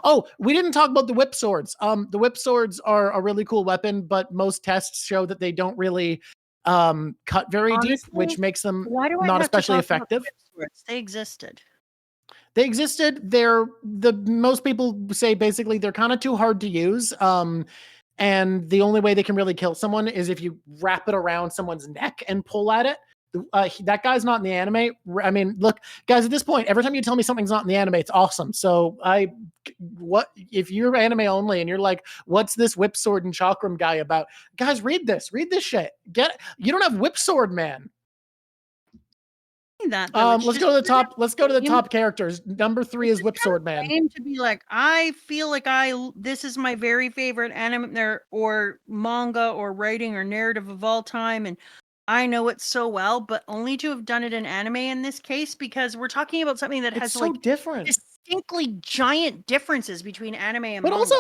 [SPEAKER 1] Oh, we didn't talk about the whip swords. The whip swords are a really cool weapon, but most tests show that they don't really cut very deep, which makes them not especially effective.
[SPEAKER 2] They existed.
[SPEAKER 1] Most people say basically they're kind of too hard to use. And the only way they can really kill someone is if you wrap it around someone's neck and pull at it. That guy's not in the anime. I mean, look, guys, at this point, every time you tell me something's not in the anime, it's awesome. So what if you're anime only and you're like, what's this whip sword and chakram guy about? Guys, read this shit. You don't have whip sword, man.
[SPEAKER 2] Let's
[SPEAKER 1] go to the top. Let's go to the top characters. Number 3 is whip sword man.
[SPEAKER 2] To be like, I feel like this is my very favorite anime or manga or writing or narrative of all time, and I know it so well, but only to have done it in anime in this case, because we're talking about something that has
[SPEAKER 1] so different,
[SPEAKER 2] distinctly giant differences between anime and manga.
[SPEAKER 1] But also,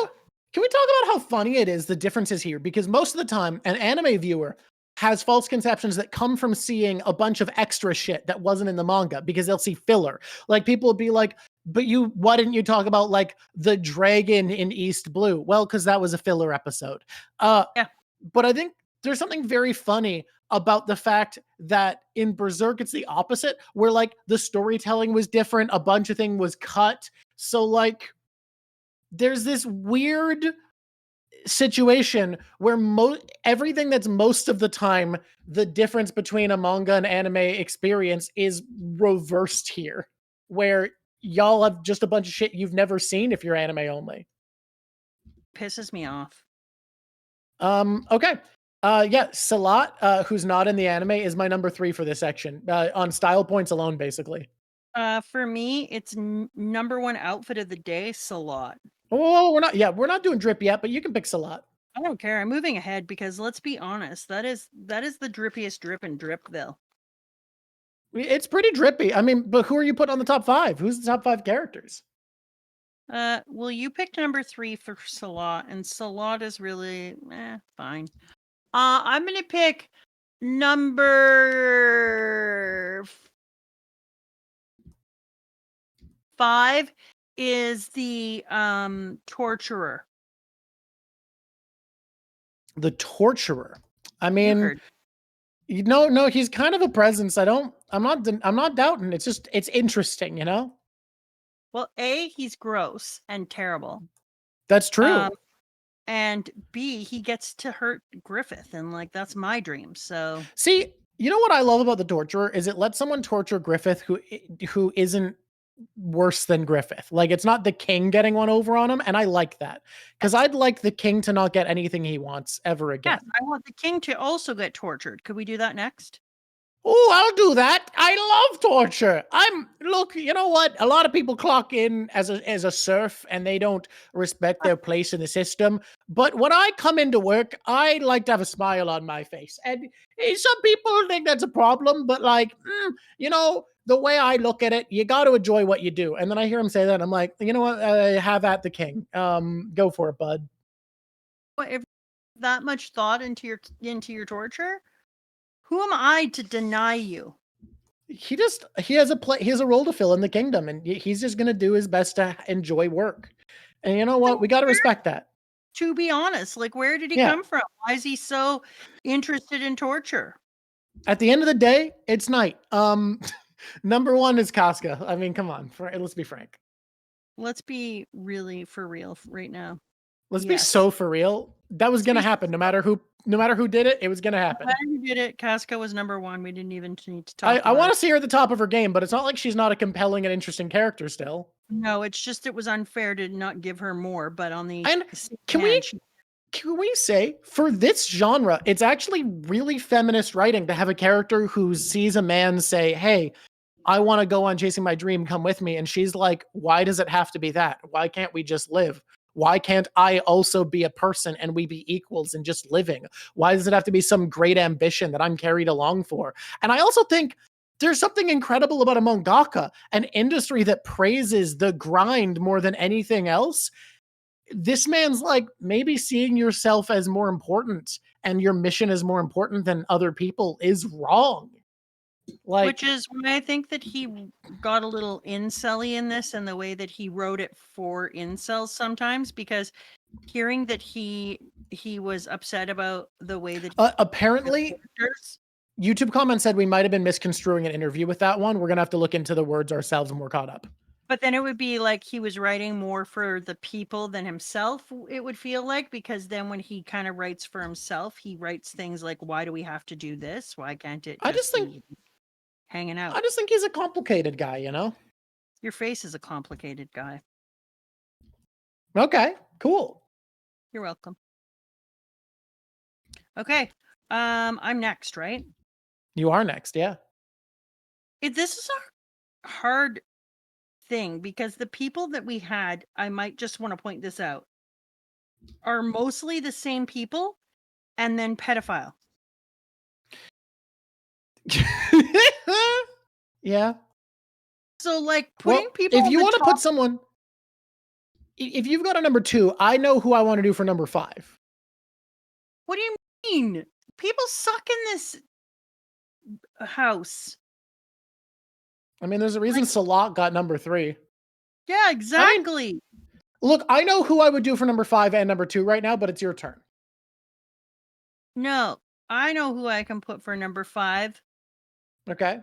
[SPEAKER 1] can we talk about how funny it is, the differences here? Because most of the time, an anime viewer has false conceptions that come from seeing a bunch of extra shit that wasn't in the manga, because they'll see filler. Like, people will be like, but why didn't you talk about like the dragon in East Blue? Well, because that was a filler episode. But I think there's something very funny about the fact that in Berserk, it's the opposite, where like the storytelling was different. A bunch of things was cut. So like, there's this weird situation where everything that's most of the time the difference between a manga and anime experience is reversed here, where y'all have just a bunch of shit you've never seen if you're anime only.
[SPEAKER 2] Pisses me off.
[SPEAKER 1] Okay. Salat, who's not in the anime, is my number 3 for this section, on style points alone, basically.
[SPEAKER 2] For me, it's number 1 outfit of the day, Salat.
[SPEAKER 1] Oh, we're not doing drip yet, but you can pick Salat.
[SPEAKER 2] I don't care. I'm moving ahead because let's be honest, that is the drippiest drip in Dripville.
[SPEAKER 1] It's pretty drippy. I mean, but who are you putting on the top 5? Who's the top 5 characters?
[SPEAKER 2] Well, you picked number 3 for Salat, and Salat is really fine. I'm gonna pick number 5 is the torturer.
[SPEAKER 1] The torturer. I mean, no, he's kind of a presence. I'm not doubting. It's just, it's interesting, you know?
[SPEAKER 2] Well, A, he's gross and terrible.
[SPEAKER 1] That's true.
[SPEAKER 2] And B, he gets to hurt Griffith, and like that's my dream. So
[SPEAKER 1] see, you know what I love about the torturer is it lets someone torture Griffith who isn't worse than Griffith. Like, it's not the king getting one over on him, and I like that because I'd like the king to not get anything he wants ever again.
[SPEAKER 2] Yes, I want the king to also get tortured. Could we do that next?
[SPEAKER 1] Oh, I'll do that. I love torture. Look, you know what? A lot of people clock in as a serf and they don't respect their place in the system. But when I come into work, I like to have a smile on my face. And some people think that's a problem, but like, you know, the way I look at it, you got to enjoy what you do. And then I hear him say that, and I'm like, you know what? Have at the king. Go for it, bud.
[SPEAKER 2] What, if that much thought into your torture? Who am I to deny you?
[SPEAKER 1] He has a role to fill in the kingdom, and he's just gonna do his best to enjoy work. And you know what? We got to respect that.
[SPEAKER 2] To be honest, like, where did he come from? Why is he so interested in torture?
[SPEAKER 1] At the end of the day, it's night. Number 1 is Casca. I mean, come on, let's be frank.
[SPEAKER 2] Let's be really for real right now.
[SPEAKER 1] Let's be so for real. That was gonna happen. No matter who did it, it was gonna happen.
[SPEAKER 2] No matter who did it, Casca was number 1. We didn't even need to talk.
[SPEAKER 1] I want to see her at the top of her game, but it's not like she's not a compelling and interesting character still.
[SPEAKER 2] No, it's just it was unfair to not give her more. But on the
[SPEAKER 1] can we say for this genre, it's actually really feminist writing to have a character who sees a man say, "Hey, I want to go on chasing my dream. Come with me," and she's like, "Why does it have to be that? Why can't we just live? Why can't I also be a person and we be equals in just living? Why does it have to be some great ambition that I'm carried along for?" And I also think there's something incredible about a mangaka, an industry that praises the grind more than anything else. This man's like, maybe seeing yourself as more important and your mission is more important than other people is wrong. Like,
[SPEAKER 2] which is why I think that he got a little incel-y in this, and the way that he wrote it for incels sometimes, because hearing that he was upset about the way that
[SPEAKER 1] apparently YouTube comment said we might have been misconstruing an interview with that one. We're gonna have to look into the words ourselves when we're caught up.
[SPEAKER 2] But then it would be like he was writing more for the people than himself, it would feel like, because then when he kind of writes for himself, he writes things like, why do we have to do this? Why can't it just be hanging out?
[SPEAKER 1] I just think he's a complicated guy, you know?
[SPEAKER 2] Your face is a complicated guy.
[SPEAKER 1] Okay, cool.
[SPEAKER 2] You're welcome. Okay, I'm next, right?
[SPEAKER 1] You are next, yeah.
[SPEAKER 2] This is a hard thing, because the people that we had, I might just want to point this out, are mostly the same people, and then pedophile.
[SPEAKER 1] Yeah.
[SPEAKER 2] So, like, putting people.
[SPEAKER 1] If you want to put someone, if you've got a number 2, I know who I want to do for number 5.
[SPEAKER 2] What do you mean? People suck in this house.
[SPEAKER 1] I mean, there's a reason Salat got number 3.
[SPEAKER 2] Yeah, exactly.
[SPEAKER 1] I mean, look, I know who I would do for number 5 and number 2 right now, but it's your turn.
[SPEAKER 2] No, I know who I can put for number 5.
[SPEAKER 1] Okay.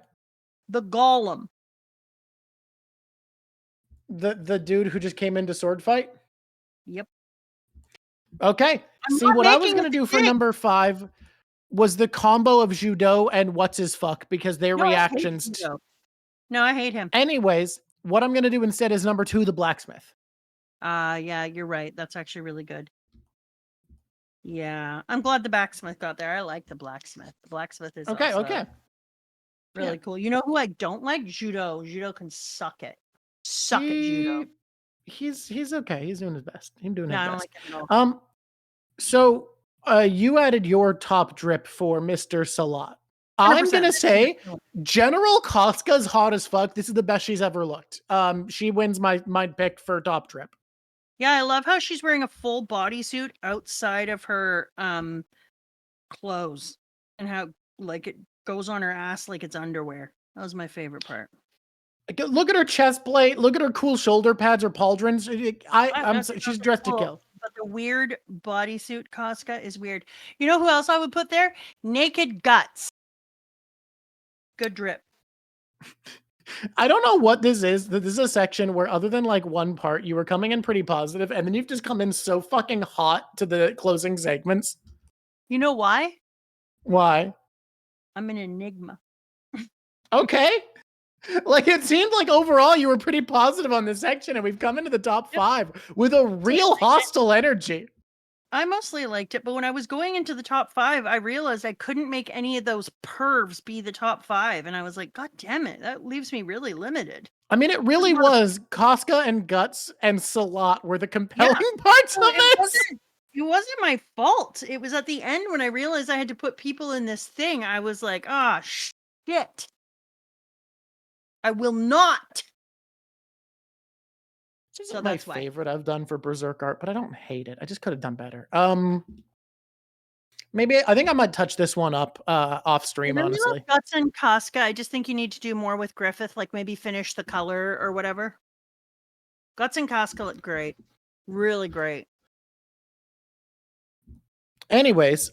[SPEAKER 2] The Golem.
[SPEAKER 1] The dude who just came into sword fight?
[SPEAKER 2] Yep.
[SPEAKER 1] Okay. See, what I was going to do for number 5 was the combo of Judo and What's His Fuck, because their reactions.
[SPEAKER 2] No, I hate him.
[SPEAKER 1] Anyways, what I'm going to do instead is number 2, the blacksmith.
[SPEAKER 2] Yeah, you're right. That's actually really good. Yeah, I'm glad the blacksmith got there. I like the blacksmith. The blacksmith is
[SPEAKER 1] okay.
[SPEAKER 2] Really cool. You know who I don't like? Judo. Judo can suck it. Suck it, Judo.
[SPEAKER 1] He's okay. He's doing his best. He's doing his
[SPEAKER 2] best.
[SPEAKER 1] I
[SPEAKER 2] don't like him at all.
[SPEAKER 1] So you added your top drip for Mr. Salat. I'm gonna say General Casca's hot as fuck. This is the best she's ever looked. She wins my pick for top trip.
[SPEAKER 2] Yeah, I love how she's wearing a full bodysuit outside of her clothes, and how like it goes on her ass like it's underwear. That was my favorite part.
[SPEAKER 1] Look at her chest plate. Look at her cool shoulder pads or pauldrons. She's dressed to kill.
[SPEAKER 2] But the weird bodysuit Casca is weird. You know who else I would put there? Naked Guts. Good drip.
[SPEAKER 1] I don't know what this is. This is a section where, other than like one part, you were coming in pretty positive, and then you've just come in so fucking hot to the closing segments.
[SPEAKER 2] You know why?
[SPEAKER 1] Why?
[SPEAKER 2] I'm an enigma.
[SPEAKER 1] Okay. Like, it seemed like overall you were pretty positive on this section, and we've come into the top 5 with a real hostile energy.
[SPEAKER 2] I mostly liked it, but when I was going into the top 5, I realized I couldn't make any of those pervs be the top 5, and I was like, God damn it, that leaves me really limited.
[SPEAKER 1] I mean, it really was Casca and Guts and Salat were the compelling parts of this.
[SPEAKER 2] It wasn't my fault. It was at the end when I realized I had to put people in this thing. I was like, ah, shit. I will not.
[SPEAKER 1] This is my favorite I've done for Berserk art, but I don't hate it. I just could have done better. Maybe I think I might touch this one up off stream, honestly.
[SPEAKER 2] Guts and Casca. I just think you need to do more with Griffith, like maybe finish the color or whatever. Guts and Casca look great. Really great.
[SPEAKER 1] Anyways,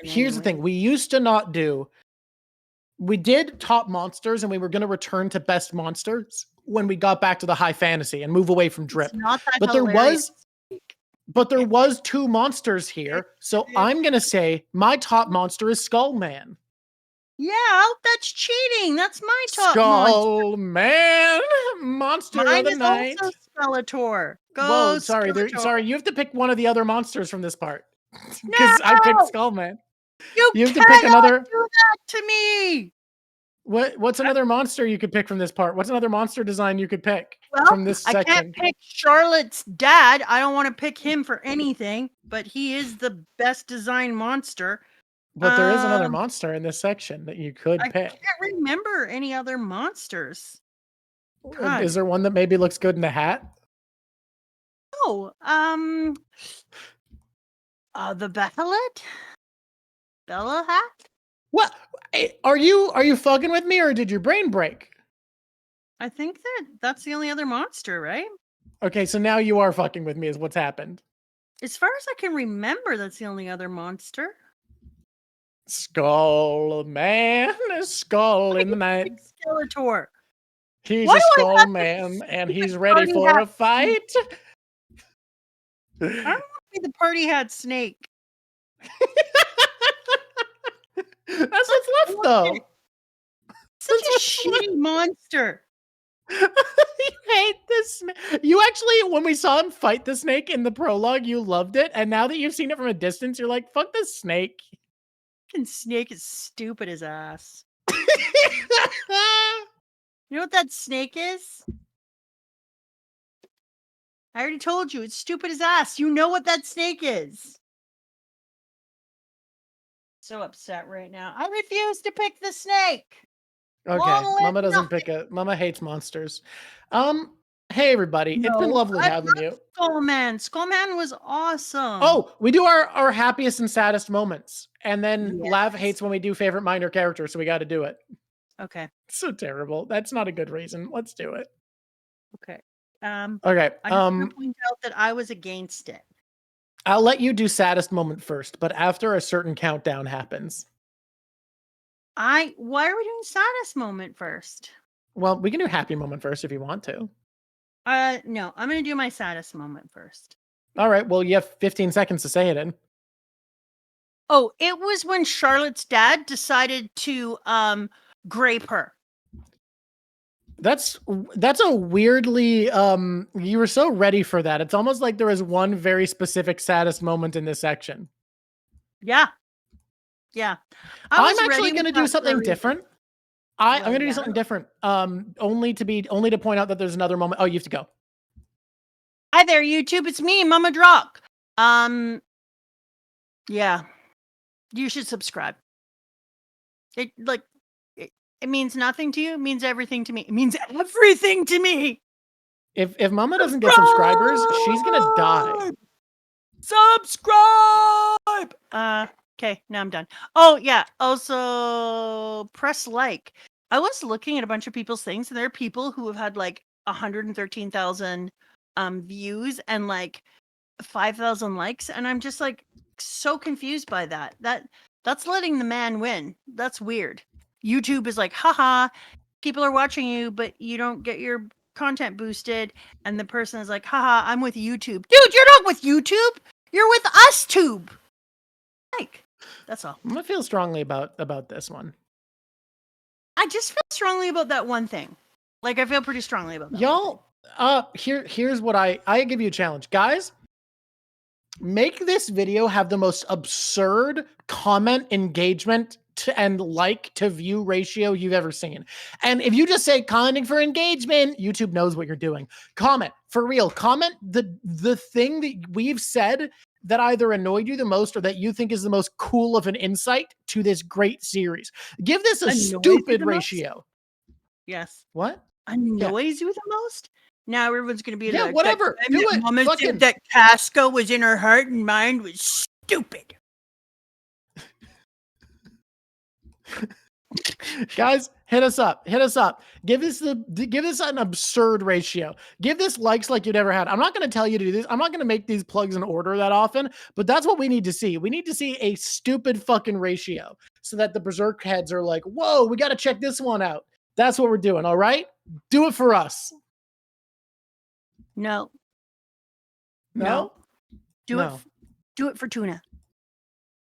[SPEAKER 1] here's the thing. We used to not do. We did top monsters, and we were going to return to best monsters when we got back to the high fantasy and move away from drip. But there was 2 monsters here, so I'm going to say my top monster is Skullman.
[SPEAKER 2] Yeah, that's cheating. That's my top
[SPEAKER 1] Skullman, monster of the night.
[SPEAKER 2] Also Skeletor.
[SPEAKER 1] Whoa, sorry, sorry. You have to pick one of the other monsters from this part because I picked Skullman.
[SPEAKER 2] You have to pick another. Do that to me.
[SPEAKER 1] What's another monster you could pick from this part? What's another monster design you could pick from this section?
[SPEAKER 2] I can't pick Charlotte's dad. I don't want to pick him for anything, but he is the best designed monster.
[SPEAKER 1] But there is another monster in this section that you could pick. I
[SPEAKER 2] can't remember any other monsters. God.
[SPEAKER 1] Is there one that maybe looks good in a hat?
[SPEAKER 2] Oh, the Behelit? Bella hat?
[SPEAKER 1] What? Are you fucking with me, or did your brain break?
[SPEAKER 2] I think that's the only other monster, right?
[SPEAKER 1] Okay, so now you are fucking with me is what's happened.
[SPEAKER 2] As far as I can remember, that's the only other monster.
[SPEAKER 1] Skull man, a skull in the night.
[SPEAKER 2] Skeletor.
[SPEAKER 1] He's a skull man, and he's ready for a fight.
[SPEAKER 2] I don't want to be the party hat snake.
[SPEAKER 1] That's what's left, though.
[SPEAKER 2] Such a shitty monster.
[SPEAKER 1] You hate this. You actually, when we saw him fight the snake in the prologue, you loved it, and now that you've seen it from a distance, you're like, "Fuck this snake."
[SPEAKER 2] Fucking snake is stupid as ass. You know what that snake is? I already told you, it's stupid as ass. You know what that snake is. So upset right now. I refuse to pick the snake.
[SPEAKER 1] Okay, Mama doesn't pick it. Mama hates monsters. Hey everybody, it's been lovely having you.
[SPEAKER 2] Skullman was awesome.
[SPEAKER 1] Oh, we do our happiest and saddest moments, and then Lav hates when we do favorite minor character, so we got to do it.
[SPEAKER 2] Okay.
[SPEAKER 1] So terrible. That's not a good reason. Let's do it.
[SPEAKER 2] Okay.
[SPEAKER 1] Okay.
[SPEAKER 2] I just want to point out that I was against it.
[SPEAKER 1] I'll let you do saddest moment first, but after a certain countdown happens.
[SPEAKER 2] Why are we doing saddest moment first?
[SPEAKER 1] Well, we can do happy moment first if you want to.
[SPEAKER 2] No, I'm going to do my saddest moment first.
[SPEAKER 1] All right. Well, you have 15 seconds to say it in.
[SPEAKER 2] Oh, it was when Charlotte's dad decided to grape her.
[SPEAKER 1] That's a weirdly you were so ready for that. It's almost like there was one very specific saddest moment in this section.
[SPEAKER 2] Yeah.
[SPEAKER 1] I'm actually going to do something different. I'm going to do something different. Only to point out that there's another moment. Oh, you have to go.
[SPEAKER 2] Hi there, YouTube. It's me, Mama Drawk. Yeah. You should subscribe. It like it means nothing to you. It means everything to me. It means everything to me.
[SPEAKER 1] If Mama doesn't get subscribers, she's gonna die.
[SPEAKER 2] Subscribe. Okay, now I'm done. Oh yeah. Also, press like. I was looking at a bunch of people's things, and there are people who have had like 113,000 views and like 5,000 likes, and I'm just like so confused by that. That's letting the man win. That's weird. YouTube is like, haha, people are watching you, but you don't get your content boosted. And the person is like, haha, I'm with YouTube. Dude, you're not with YouTube. You're with us, Tube. Like, that's all.
[SPEAKER 1] I'm gonna feel strongly about this one.
[SPEAKER 2] I just feel strongly about that one thing. Like, I feel pretty strongly about that.
[SPEAKER 1] Y'all, here's what I give you a challenge. Guys, make this video have the most absurd comment engagement and like to view ratio you've ever seen. And if you just say commenting for engagement, YouTube knows what you're doing. Comment for real. Comment the thing that we've said that either annoyed you the most or that you think is the most cool of an insight to this great series. Give this a stupid ratio.
[SPEAKER 2] Yes.
[SPEAKER 1] What?
[SPEAKER 2] Annoys you the most? Now everyone's going to be like,
[SPEAKER 1] whatever. Do it.
[SPEAKER 2] Mama said that casca was in her heart and mind was stupid.
[SPEAKER 1] Guys, hit us up. Give this an absurd ratio. Give this likes like you've never had. I'm not going to tell you to do this. I'm not going to make these plugs in order that often, but that's what we need to see. We need to see a stupid fucking ratio so that the Berserk heads are like, whoa, we got to check this one out. That's what we're doing. All right. Do it for us.
[SPEAKER 2] No. Do it for tuna.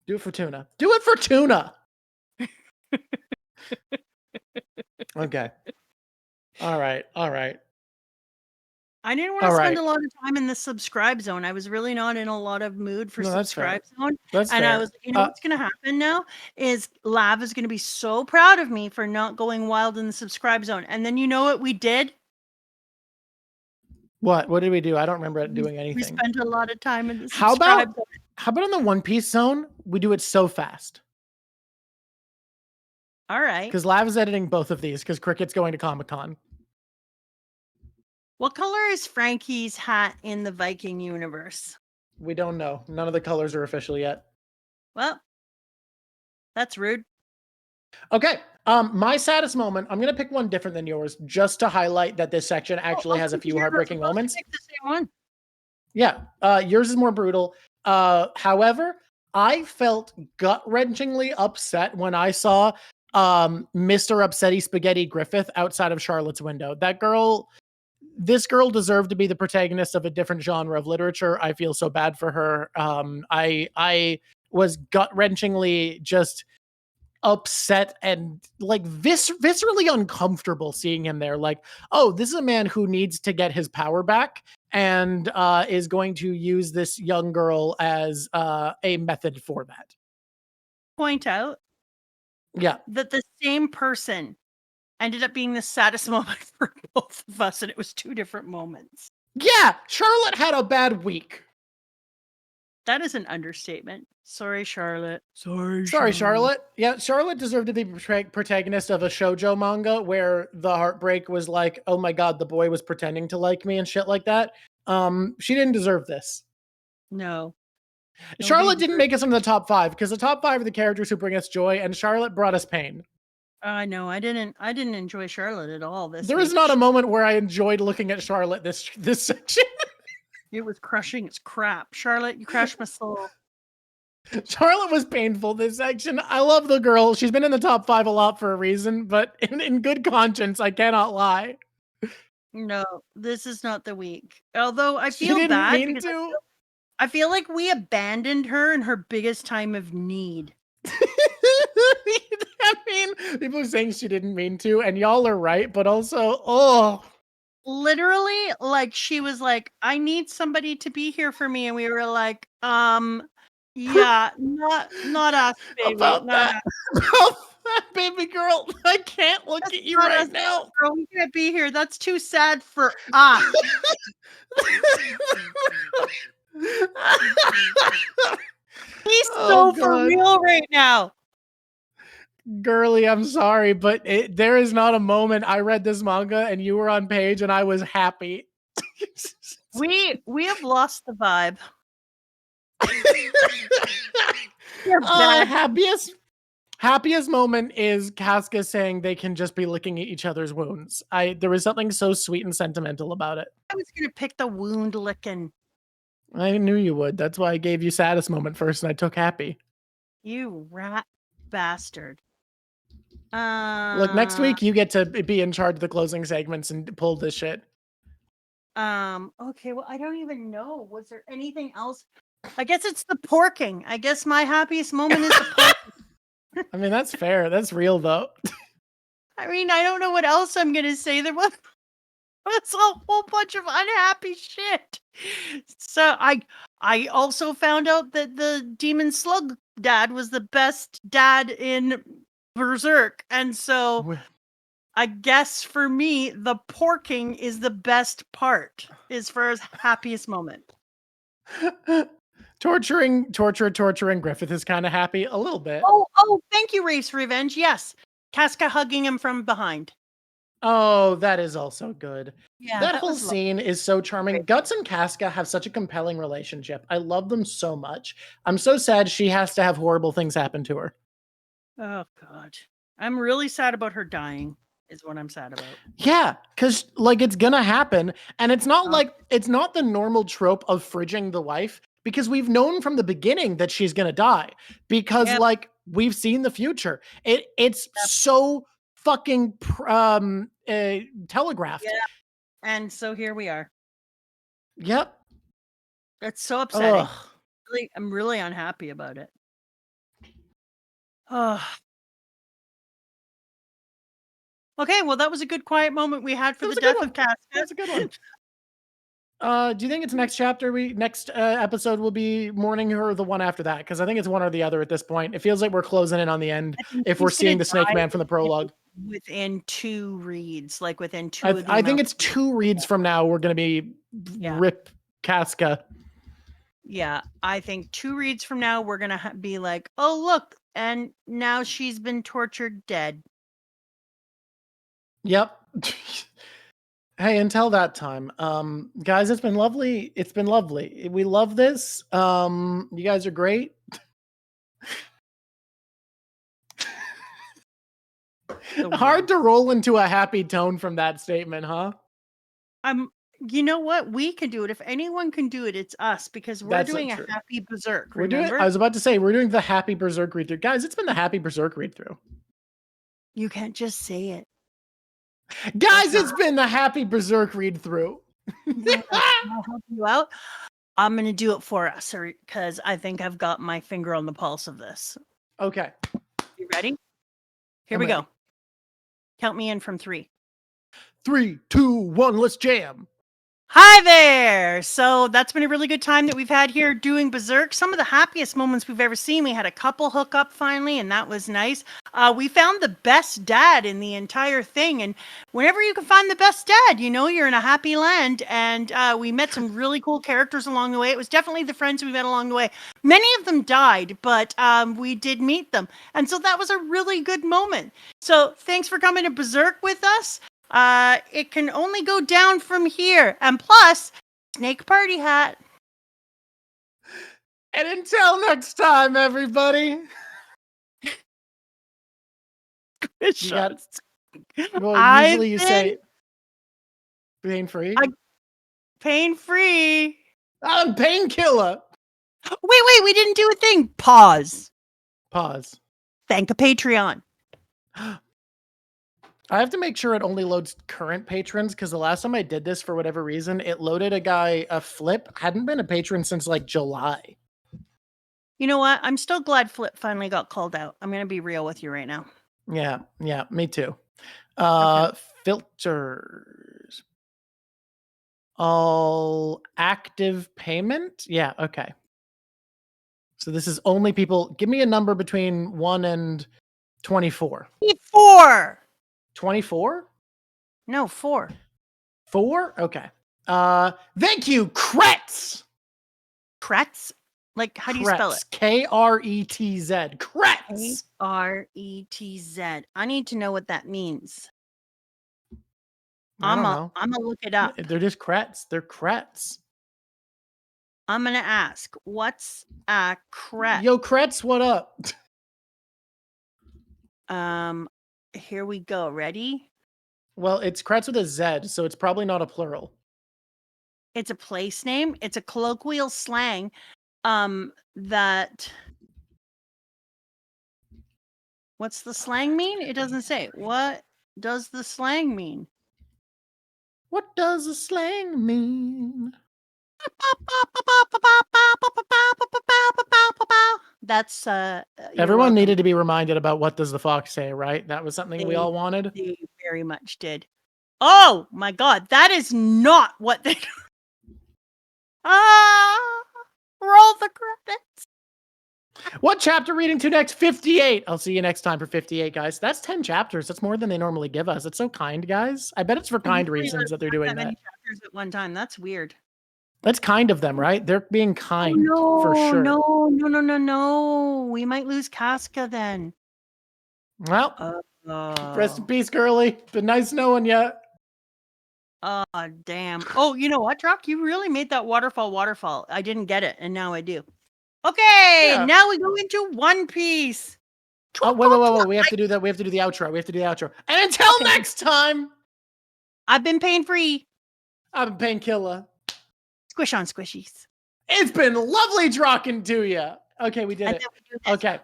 [SPEAKER 1] Do it for tuna. Do it for tuna. Okay. All right.
[SPEAKER 2] I didn't want to spend a lot of time in the subscribe zone. I was really not in a lot of mood for subscribe zone.
[SPEAKER 1] That's fair.
[SPEAKER 2] I was, what's going to happen now is Lav is going to be so proud of me for not going wild in the subscribe zone. And then you know what we did?
[SPEAKER 1] What did we do? I don't remember doing anything.
[SPEAKER 2] We spent a lot of time in the subscribe zone.
[SPEAKER 1] How about in the One Piece zone? We do it so fast.
[SPEAKER 2] All right.
[SPEAKER 1] Because Lav is editing both of these because Cricket's going to Comic-Con.
[SPEAKER 2] What color is Frankie's hat in the Viking universe?
[SPEAKER 1] We don't know. None of the colors are official yet.
[SPEAKER 2] Well, that's rude.
[SPEAKER 1] Okay. My saddest moment, I'm going to pick one different than yours just to highlight that this section actually has a few heartbreaking moments.
[SPEAKER 2] Pick the same one.
[SPEAKER 1] Yeah. Yours is more brutal. However, I felt gut-wrenchingly upset when I saw Mr. Upsetty Spaghetti Griffith outside of Charlotte's window. This girl deserved to be the protagonist of a different genre of literature. I feel so bad for her. I was gut-wrenchingly just upset and like viscerally uncomfortable seeing him there. Like, oh, this is a man who needs to get his power back and is going to use this young girl as a method for that.
[SPEAKER 2] Point out that the same person ended up being the saddest moment for both of us, and it was two different moments.
[SPEAKER 1] Yeah, Charlotte had a bad week.
[SPEAKER 2] That is an understatement. Sorry, Charlotte.
[SPEAKER 1] Sorry, Charlotte. Yeah, Charlotte deserved to be protagonist of a shoujo manga where the heartbreak was like, oh my god, the boy was pretending to like me and shit like that. She didn't deserve this.
[SPEAKER 2] No.
[SPEAKER 1] Charlotte didn't make us into the top 5 because the top 5 are the characters who bring us joy, and Charlotte brought us pain.
[SPEAKER 2] I know. I didn't enjoy Charlotte at all.
[SPEAKER 1] There is not a moment where I enjoyed looking at Charlotte this section.
[SPEAKER 2] It was crushing its crap. Charlotte, you crushed my soul.
[SPEAKER 1] Charlotte was painful this section. I love the girl. She's been in the top 5 a lot for a reason, but in good conscience, I cannot lie.
[SPEAKER 2] No, this is not the week. Although I feel bad because I feel like we abandoned her in her biggest time of need.
[SPEAKER 1] I mean, people are saying she didn't mean to, and y'all are right, but also,
[SPEAKER 2] literally, like, she was like, I need somebody to be here for me, and we were like, yeah, not us, baby.
[SPEAKER 1] About that baby girl, I can't look at you right now.
[SPEAKER 2] Girl, we can't be here. That's too sad for us. He's so for real right now.
[SPEAKER 1] Girly, I'm sorry, but there is not a moment I read this manga and you were on page and I was happy.
[SPEAKER 2] We have lost the vibe.
[SPEAKER 1] Happiest moment is Casca saying they can just be licking at each other's wounds. There was something so sweet and sentimental about it.
[SPEAKER 2] I was gonna pick the wound licking.
[SPEAKER 1] I knew you would. That's why I gave you saddest moment first and I took happy.
[SPEAKER 2] You rat bastard.
[SPEAKER 1] Look, next week you get to be in charge of the closing segments and pull this shit.
[SPEAKER 2] Okay, well, I don't even know. Was there anything else? I guess it's the porking. I guess my happiest moment is the porking.
[SPEAKER 1] I mean, that's fair. That's real, though.
[SPEAKER 2] I mean, I don't know what else I'm going to say. There was a whole bunch of unhappy shit. So I also found out that the Demon Slug dad was the best dad in Berserk. And so I guess for me, the porking is the best part, as far as happiest moment.
[SPEAKER 1] Torturing Griffith is kind of happy a little bit.
[SPEAKER 2] Oh, thank you, Race Revenge. Yes. Casca hugging him from behind.
[SPEAKER 1] Oh, that is also good.
[SPEAKER 2] Yeah,
[SPEAKER 1] that whole scene is so charming.
[SPEAKER 2] Great.
[SPEAKER 1] Guts and Casca have such a compelling relationship. I love them so much. I'm so sad she has to have horrible things happen to her.
[SPEAKER 2] Oh, God. I'm really sad about her dying, is what I'm sad about.
[SPEAKER 1] Yeah, because, like, it's gonna happen. And it's not it's not the normal trope of fridging the wife, because we've known from the beginning that she's gonna die. Because, like, we've seen the future. It's so fucking telegraphed.
[SPEAKER 2] Yeah. And so here we are.
[SPEAKER 1] Yep.
[SPEAKER 2] It's so upsetting. I'm really unhappy about it. Okay, well, that was a good quiet moment we had for the death of Casca.
[SPEAKER 1] That's a good one. Do you think it's next chapter? Next episode will be morning or the one after that? Because I think it's one or the other at this point. It feels like we're closing in on the end if we're seeing the Snake Man from the prologue.
[SPEAKER 2] Within 2 reads, like within 2 of
[SPEAKER 1] I think it's 2 reads from now. We're going to be rip Casca.
[SPEAKER 2] Yeah, I think 2 reads from now, we're going to be like, oh, look, and now she's been tortured dead.
[SPEAKER 1] Yep. Hey, until that time, guys, it's been lovely. It's been lovely. We love this. You guys are great. Hard to roll into a happy tone from that statement, huh?
[SPEAKER 2] You know what? We can do it. If anyone can do it, it's us, because we're doing a happy Berserk. Remember?
[SPEAKER 1] I was about to say, we're doing the happy Berserk read through. Guys, it's been the happy Berserk read through.
[SPEAKER 2] You can't just say it.
[SPEAKER 1] Guys, it's been the happy Berserk read through.
[SPEAKER 2] I'll help you out. I'm going to do it for us, because I think I've got my finger on the pulse of this.
[SPEAKER 1] Okay.
[SPEAKER 2] You ready? Here we go. Count me in from 3.
[SPEAKER 1] 3, 2, 1, let's jam.
[SPEAKER 2] Hi there! So that's been a really good time that we've had here doing Berserk. Some of the happiest moments we've ever seen. We had a couple hook up finally, and that was nice. We found the best dad in the entire thing, and whenever you can find the best dad, you know you're in a happy land. And we met some really cool characters along the way. It was definitely the friends we met along the way. Many of them died, but we did meet them. And so that was a really good moment. So thanks for coming to Berserk with us. It can only go down from here. And plus, snake party hat.
[SPEAKER 1] And until next time, everybody. Usually you say pain-free.
[SPEAKER 2] Pain-free.
[SPEAKER 1] I'm painkiller.
[SPEAKER 2] Wait, we didn't do a thing. Pause. Thank a Patreon.
[SPEAKER 1] I have to make sure it only loads current patrons, because the last time I did this, for whatever reason, it loaded a Flip. Hadn't been a patron since like July.
[SPEAKER 2] You know what? I'm still glad Flip finally got called out. I'm going to be real with you right now.
[SPEAKER 1] Yeah, me too.
[SPEAKER 2] Okay.
[SPEAKER 1] Filters. All active payment? Yeah, okay. So this is only people. Give me a number between 1 and 24.
[SPEAKER 2] 24!
[SPEAKER 1] 24?
[SPEAKER 2] No, 4.
[SPEAKER 1] 4? Okay. Thank you, Kretz!
[SPEAKER 2] Kretz? Like, how do you spell it?
[SPEAKER 1] Kretz. Kretz.
[SPEAKER 2] Kretz. I need to know what that means.
[SPEAKER 1] I don't know.
[SPEAKER 2] I'm gonna look it up.
[SPEAKER 1] They're just Kretz. They're Kretz.
[SPEAKER 2] I'm gonna ask, what's a Kretz?
[SPEAKER 1] Yo, Kretz, what up?
[SPEAKER 2] Here we go. Ready?
[SPEAKER 1] Well, it's Kretz with a Z, so it's probably not a plural.
[SPEAKER 2] It's a place name. It's a colloquial slang. That. What's the slang mean? It doesn't say. What does the slang mean?
[SPEAKER 1] What does the slang mean?
[SPEAKER 2] That's
[SPEAKER 1] everyone needed to be reminded about what does the fox say, right? That was something we all wanted.
[SPEAKER 2] They very much did. Oh my god, that is not what they roll the credits.
[SPEAKER 1] What chapter reading to next? 58. I'll see you next time for 58, guys. That's 10 chapters. That's more than they normally give us. It's so kind, guys. I bet it's for kind reasons that they're doing that.
[SPEAKER 2] Many chapters at one time. That's weird.
[SPEAKER 1] That's kind of them, right? They're being kind for sure.
[SPEAKER 2] No. We might lose Casca then.
[SPEAKER 1] Well, rest in peace, girly. Been nice knowing you.
[SPEAKER 2] Oh, damn. Oh, you know what, Drawk? You really made that waterfall. I didn't get it, and now I do. Okay, Now we go into One Piece.
[SPEAKER 1] Oh, wait. We have to do that. We have to do the outro. And until next time,
[SPEAKER 2] I've been pain free.
[SPEAKER 1] I've been painkiller.
[SPEAKER 2] Squish on squishies.
[SPEAKER 1] It's been lovely talking to you. Okay, we did it. Okay.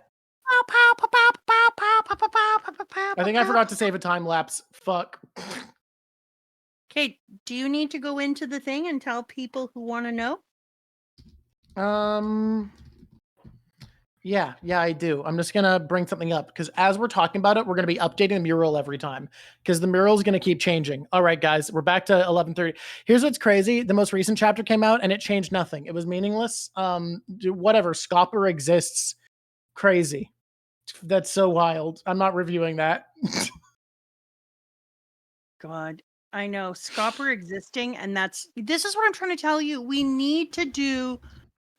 [SPEAKER 1] I think I forgot to save a time lapse. Fuck.
[SPEAKER 2] Okay, do you need to go into the thing and tell people who want to know?
[SPEAKER 1] Yeah, I do. I'm just gonna bring something up because as we're talking about it, we're gonna be updating the mural every time because the mural is gonna keep changing. All right, guys, we're back to 11:30. Here's what's crazy: the most recent chapter came out and it changed nothing. It was meaningless. Whatever. Scopper exists. Crazy. That's so wild. I'm not reviewing that.
[SPEAKER 2] God, I know Scopper existing, and this is what I'm trying to tell you. We need to do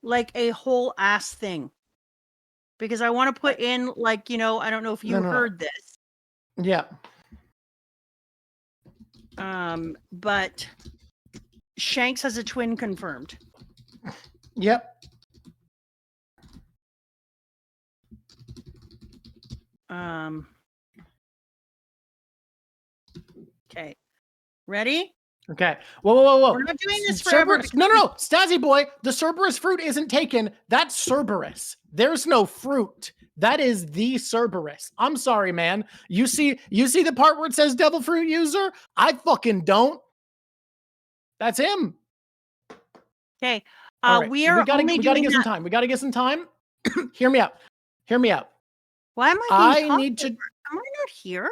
[SPEAKER 2] like a whole ass thing. Because I want to put in, like, I don't know if you heard this.
[SPEAKER 1] Yeah.
[SPEAKER 2] But Shanks has a twin confirmed.
[SPEAKER 1] Yep.
[SPEAKER 2] Okay. Ready?
[SPEAKER 1] Okay. Whoa.
[SPEAKER 2] We're not doing this forever.
[SPEAKER 1] No. Stazzy boy, the Cerberus fruit isn't taken. That's Cerberus. There's no fruit. That is the Cerberus. I'm sorry, man. You see the part where it says devil fruit user? I fucking don't. That's him.
[SPEAKER 2] Okay.
[SPEAKER 1] Right.
[SPEAKER 2] We gotta
[SPEAKER 1] get some time. We gotta get some time. Hear me out.
[SPEAKER 2] Why am I being Am I not here?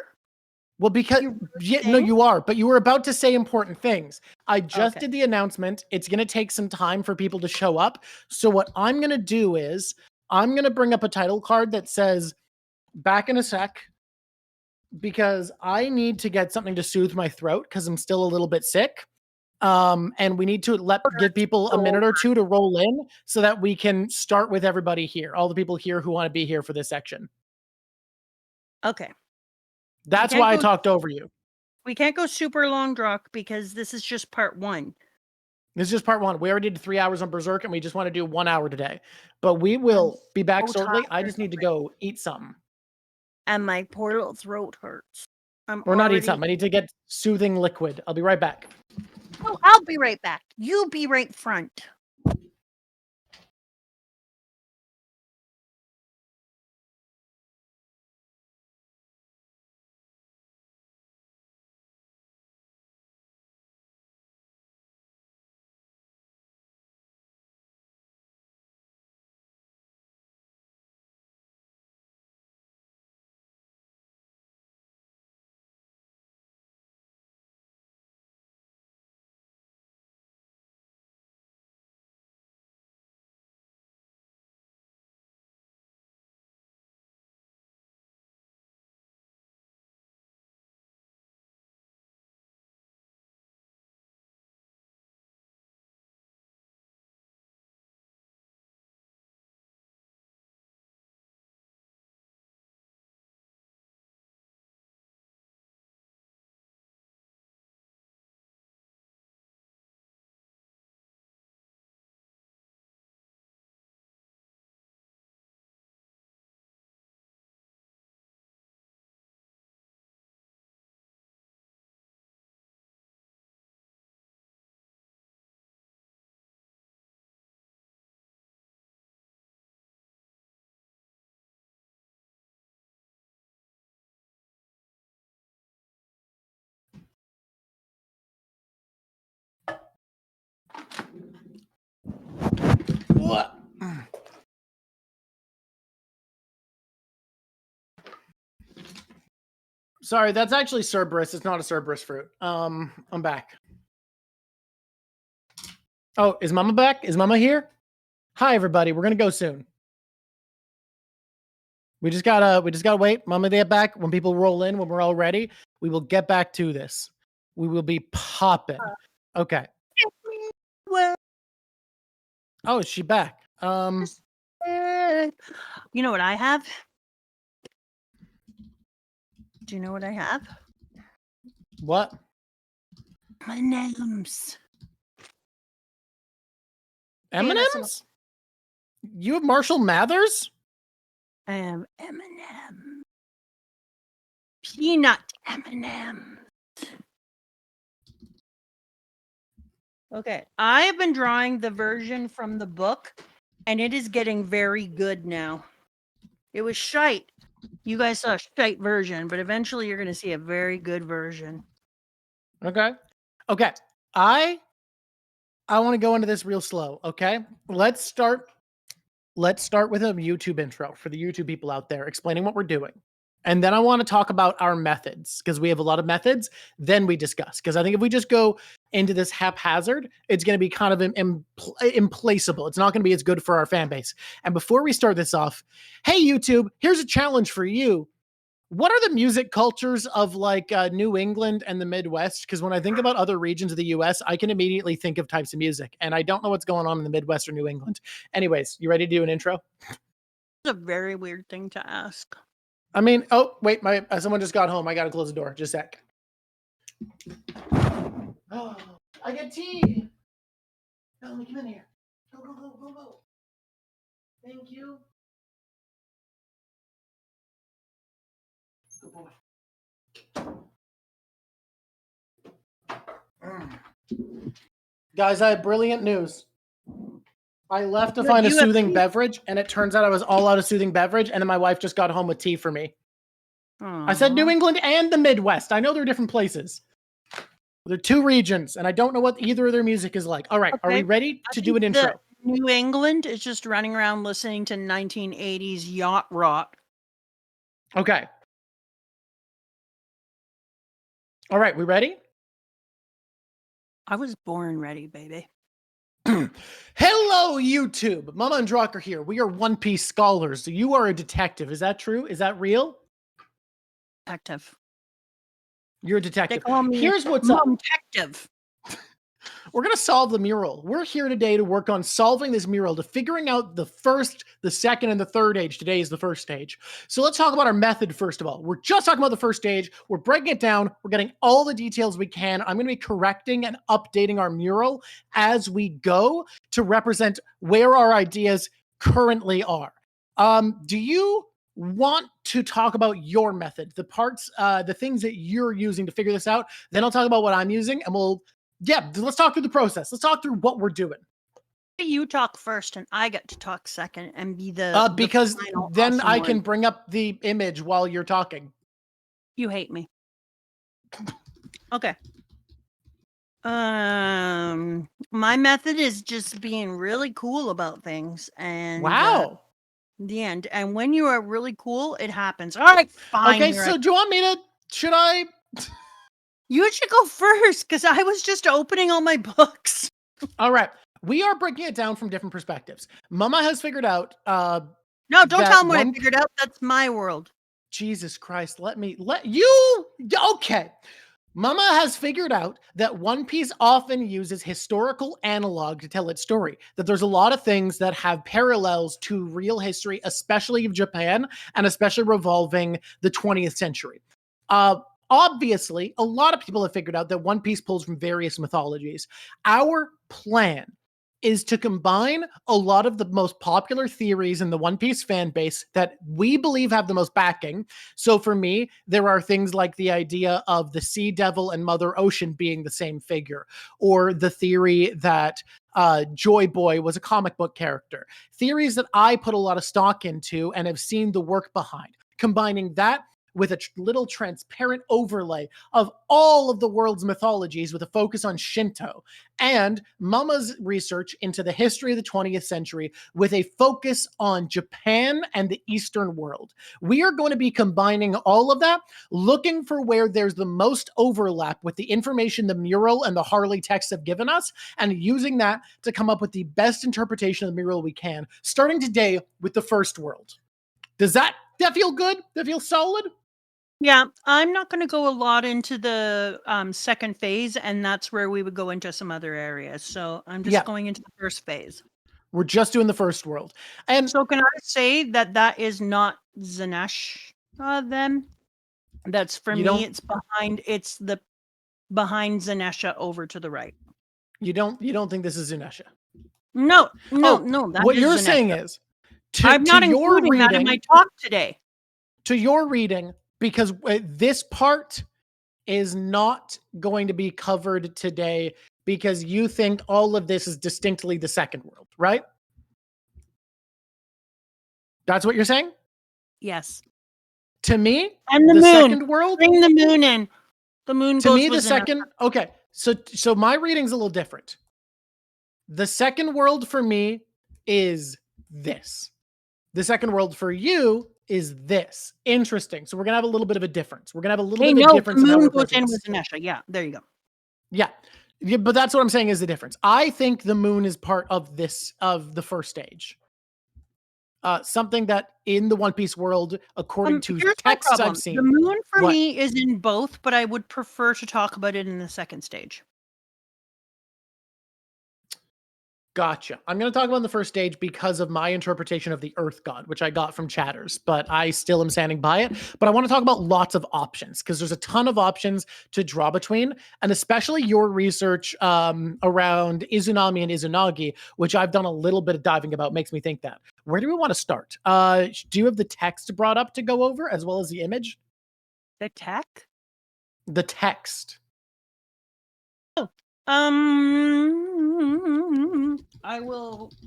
[SPEAKER 1] Well, because you are, but you were about to say important things. I just did the announcement. It's going to take some time for people to show up. So what I'm going to do is I'm going to bring up a title card that says back in a sec because I need to get something to soothe my throat because I'm still a little bit sick. And we need to give people a minute or two to roll in so that we can start with everybody here. All the people here who want to be here for this section.
[SPEAKER 2] Okay.
[SPEAKER 1] That's why I talked over you.
[SPEAKER 2] We can't go super long, Drawk, because this is just part 1.
[SPEAKER 1] This is just part 1. We already did 3 hours on Berserk, and we just want to do 1 hour today. But we will be back shortly. I just need to go eat something.
[SPEAKER 2] And my poor little throat hurts.
[SPEAKER 1] Not eat something. I need to get soothing liquid. I'll be right back.
[SPEAKER 2] Oh, I'll be right back. You be right front.
[SPEAKER 1] Sorry, that's actually Cerberus. It's not a Cerberus fruit. I'm back. Oh, is Mama back? Is Mama here? Hi, everybody. We're gonna go soon. We just gotta wait. Mama, get back. When people roll in, when we're all ready, we will get back to this. We will be popping. Okay. Oh, is she back?
[SPEAKER 2] You know what I have? Do you know what I have?
[SPEAKER 1] What?
[SPEAKER 2] M&M's.
[SPEAKER 1] M&M's? You have Marshall Mathers?
[SPEAKER 2] I have M&M. Peanut M&M. Okay, I have been drawing the version from the book, and it is getting very good now. It was shite. You guys saw a shite version, but eventually you're going to see a very good version.
[SPEAKER 1] Okay. I want to go into this real slow, okay? Let's start with a YouTube intro for the YouTube people out there, explaining what we're doing. And then I want to talk about our methods, because we have a lot of methods. Then we discuss, because I think if we just go into this haphazard, it's going to be kind of implaceable. It's not going to be as good for our fan base. And before we start this off, hey, YouTube, here's a challenge for you. What are the music cultures of like New England and the Midwest? Because when I think about other regions of the US, I can immediately think of types of music. And I don't know what's going on in the Midwest or New England. Anyways, you ready to do an intro?
[SPEAKER 2] It's a very weird thing to ask.
[SPEAKER 1] I mean, oh, wait, someone just got home. I got to close the door. Just a sec. Oh, I get tea. Melanie, come in here. Go. Thank you. Good boy. Guys, I have brilliant news. I left to find a soothing beverage, and it turns out I was all out of soothing beverage, and then my wife just got home with tea for me.
[SPEAKER 2] Aww.
[SPEAKER 1] I said New England and the Midwest. I know they're different places. They're two regions, and I don't know what either of their music is like. All right, okay. Are we ready to do an intro?
[SPEAKER 2] New England is just running around listening to 1980s yacht rock.
[SPEAKER 1] Okay. All right, we ready?
[SPEAKER 2] I was born ready, baby.
[SPEAKER 1] Hello, YouTube. Mama and Drawk are here. We are One Piece scholars. You are a detective. Is that true? Is that real?
[SPEAKER 2] Detective.
[SPEAKER 1] You're a detective.
[SPEAKER 2] They call me
[SPEAKER 1] Here's what's up.
[SPEAKER 2] Detective.
[SPEAKER 1] We're going to solve the mural. We're here today to work on solving this mural, to figuring out the first, the second, and the third stage. Today is the first stage. So let's talk about our method first of all. We're just talking about the first stage. We're breaking it down. We're getting all the details we can. I'm going to be correcting and updating our mural as we go to represent where our ideas currently are. Do you want to talk about your method, the parts, the things that you're using to figure this out? Then I'll talk about what I'm using, and let's talk through the process. Let's talk through what we're doing.
[SPEAKER 2] You talk first, and I get to talk second, and be the
[SPEAKER 1] because
[SPEAKER 2] the
[SPEAKER 1] then
[SPEAKER 2] awesome
[SPEAKER 1] I can bring up the image while you're talking.
[SPEAKER 2] You hate me. Okay. My method is just being really cool about things, and
[SPEAKER 1] wow.
[SPEAKER 2] The end. And when you are really cool, it happens. All right, fine.
[SPEAKER 1] Okay, so do you want me to? Should I?
[SPEAKER 2] You should go first, because I was just opening all my books.
[SPEAKER 1] All right. We are breaking it down from different perspectives. Mama has figured out...
[SPEAKER 2] no, don't tell them what I figured out. That's my world.
[SPEAKER 1] Jesus Christ, let you... Okay. Mama has figured out that One Piece often uses historical analog to tell its story. That there's a lot of things that have parallels to real history, especially of Japan, and especially revolving the 20th century. Obviously, a lot of people have figured out that One Piece pulls from various mythologies. Our plan is to combine a lot of the most popular theories in the One Piece fan base that we believe have the most backing. So for me, there are things like the idea of the Sea Devil and Mother Ocean being the same figure, or the theory that Joy Boy was a comic book character. Theories that I put a lot of stock into and have seen the work behind. Combining that with a little transparent overlay of all of the world's mythologies with a focus on Shinto, and Mama's research into the history of the 20th century with a focus on Japan and the Eastern world. We are going to be combining all of that, looking for where there's the most overlap with the information the mural and the Harley texts have given us, and using that to come up with the best interpretation of the mural we can, starting today with the first world. Does that feel good? That feel solid?
[SPEAKER 2] Yeah, I'm not going to go a lot into the second phase, and that's where we would go into some other areas. So I'm just going into the first phase.
[SPEAKER 1] We're just doing the first world. And
[SPEAKER 2] so can I say that is not Zanesh then? That's for me, it's the behind Zanesha over to the right.
[SPEAKER 1] You don't think this is Zanesha?
[SPEAKER 2] No.
[SPEAKER 1] What you're saying is,
[SPEAKER 2] I'm not including that in my talk today.
[SPEAKER 1] To your reading, because this part is not going to be covered today because you think all of this is distinctly the second world, right? That's what you're saying?
[SPEAKER 2] Yes.
[SPEAKER 1] To me,
[SPEAKER 2] and the moon.
[SPEAKER 1] Second world.
[SPEAKER 2] Bring the moon in. The moon.
[SPEAKER 1] To me, the second. Okay, so my reading's a little different. The second world for me is this. The second world for you is this. Interesting. So we're gonna have a little bit of a difference. We're gonna have a little bit of a difference.
[SPEAKER 2] The moon goes in with Zanesha. Yeah, there you go.
[SPEAKER 1] Yeah, but that's what I'm saying is the difference. I think the moon is part of the first stage. Something that in the One Piece world, according to texts I've seen,
[SPEAKER 2] the moon for me is in both, but I would prefer to talk about it in the second stage.
[SPEAKER 1] Gotcha. I'm going to talk about the first stage because of my interpretation of the Earth God, which I got from chatters, but I still am standing by it. But I want to talk about lots of options because there's a ton of options to draw between, and especially your research around Izunami and Izunagi, which I've done a little bit of diving about, makes me think that. Where do we want to start? Do you have the text brought up to go over as well as the image?
[SPEAKER 2] The tech?
[SPEAKER 1] The text.
[SPEAKER 2] Oh.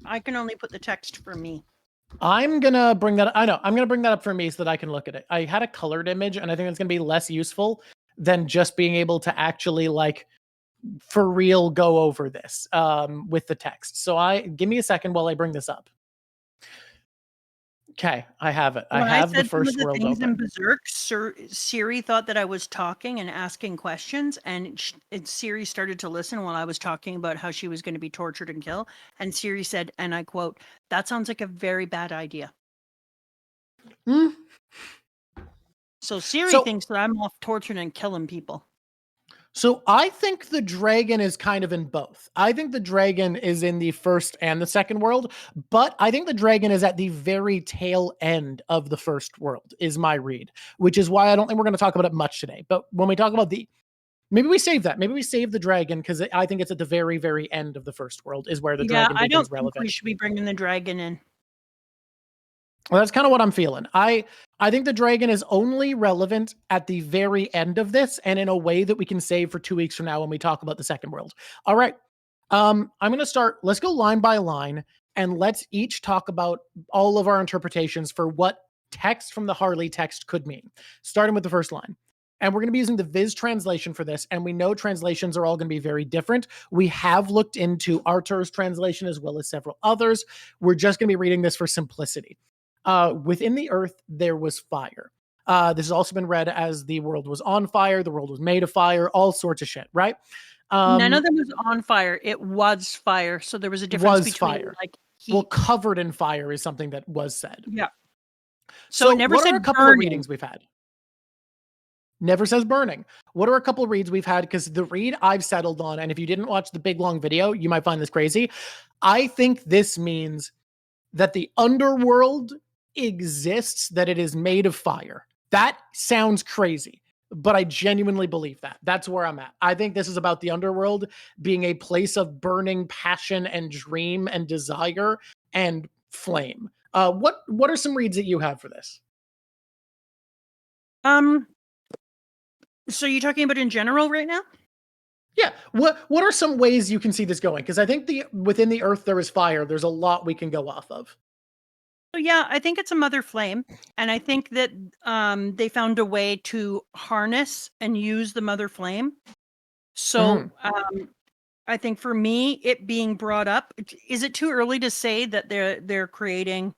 [SPEAKER 2] I can only put the text for me.
[SPEAKER 1] I'm going to bring that. I know. I'm going to bring that up for me so that I can look at it. I had a colored image and I think it's going to be less useful than just being able to actually for real go over this with the text. So give me a second while I bring this up. Okay, I have it. I have the first world open.
[SPEAKER 2] In Berserk, Siri thought that I was talking and asking questions, and Siri started to listen while I was talking about how she was going to be tortured and killed. And Siri said, and I quote, "That sounds like a very bad idea." So Siri thinks that I'm off torturing and killing people.
[SPEAKER 1] So I think the dragon is kind of in both. I think the dragon is in the first and the second world, but I think the dragon is at the very tail end of the first world, is my read, which is why I don't think we're going to talk about it much today. But when we talk about maybe we save that. Maybe we save the dragon because I think it's at the very, very end of the first world is where the dragon becomes relevant. I don't think
[SPEAKER 2] we should be bringing the dragon in.
[SPEAKER 1] Well, that's kind of what I'm feeling. I think the dragon is only relevant at the very end of this and in a way that we can save for 2 weeks from now when we talk about the second world. All right. I'm going to start. Let's go line by line and let's each talk about all of our interpretations for what text from the Harley text could mean, starting with the first line. And we're going to be using the Viz translation for this. And we know translations are all going to be very different. We have looked into Arthur's translation as well as several others. We're just going to be reading this for simplicity. Within the earth, there was fire. This has also been read as the world was on fire, the world was made of fire, all sorts of shit, right?
[SPEAKER 2] None of them was on fire. It was fire. So there was a difference between
[SPEAKER 1] fire.
[SPEAKER 2] Heat.
[SPEAKER 1] Well, covered in fire is something that was said.
[SPEAKER 2] Yeah. So it never
[SPEAKER 1] what
[SPEAKER 2] said
[SPEAKER 1] are a couple
[SPEAKER 2] burning.
[SPEAKER 1] Of readings we've had? Never says burning. What are a couple of reads we've had? Because the read I've settled on, and if you didn't watch the big long video, you might find this crazy. I think this means that the underworld exists, that it is made of fire. That sounds crazy, but I genuinely believe that. That's where I'm at. I think this is about the underworld being a place of burning passion and dream and desire and flame. What are some reads that you have for this?
[SPEAKER 2] So you're talking about in general right now?
[SPEAKER 1] Yeah. What are some ways you can see this going? Because I think within the earth there is fire. There's a lot we can go off of.
[SPEAKER 2] So yeah, I think it's a mother flame, and I think that they found a way to harness and use the mother flame. So I think for me, it being brought up, is it too early to say that they're creating?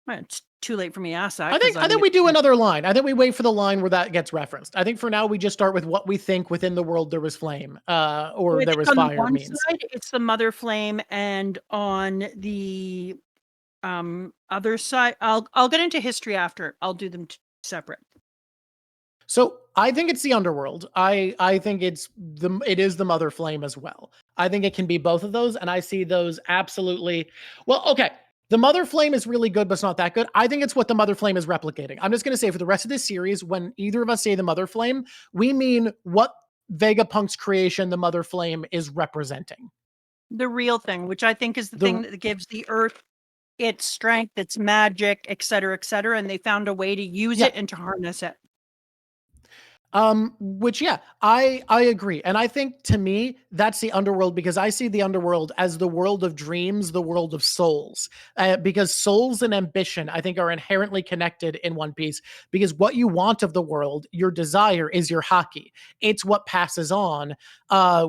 [SPEAKER 2] Well, it's too late for me to ask that.
[SPEAKER 1] I think we do another line. I think we wait for the line where that gets referenced. I think for now we just start with what we think within the world there was flame, or there was fire.
[SPEAKER 2] On one
[SPEAKER 1] means
[SPEAKER 2] side, it's the mother flame, and on the other side, I'll get into history after. I'll do them separate.
[SPEAKER 1] So I think it's the underworld. I think it is the mother flame as well. I think it can be both of those, and I see those absolutely. Well, okay. The mother flame is really good, but it's not that good. I think it's what the mother flame is replicating. I'm just going to say for the rest of this series, when either of us say the mother flame, we mean what Vegapunk's creation, the mother flame, is representing.
[SPEAKER 2] The real thing, which I think is the thing that gives the earth its strength, its magic, et cetera, and they found a way to use it and to harness it.
[SPEAKER 1] Which, yeah, I agree. And I think to me, that's the underworld, because I see the underworld as the world of dreams, the world of souls, because souls and ambition, I think, are inherently connected in One Piece, because what you want of the world, your desire, is your haki. It's what passes on.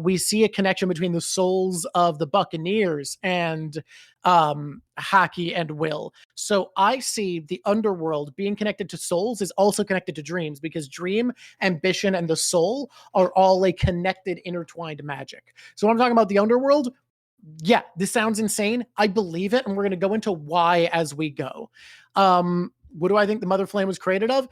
[SPEAKER 1] We see a connection between the souls of the Buccaneers and haki and will. So I see the underworld being connected to souls is also connected to dreams, because dream, ambition, and the soul are all a connected, intertwined magic. So when I'm talking about the underworld, yeah, this sounds insane. I believe it, and we're going to go into why as we go. What do I think the mother flame was created of?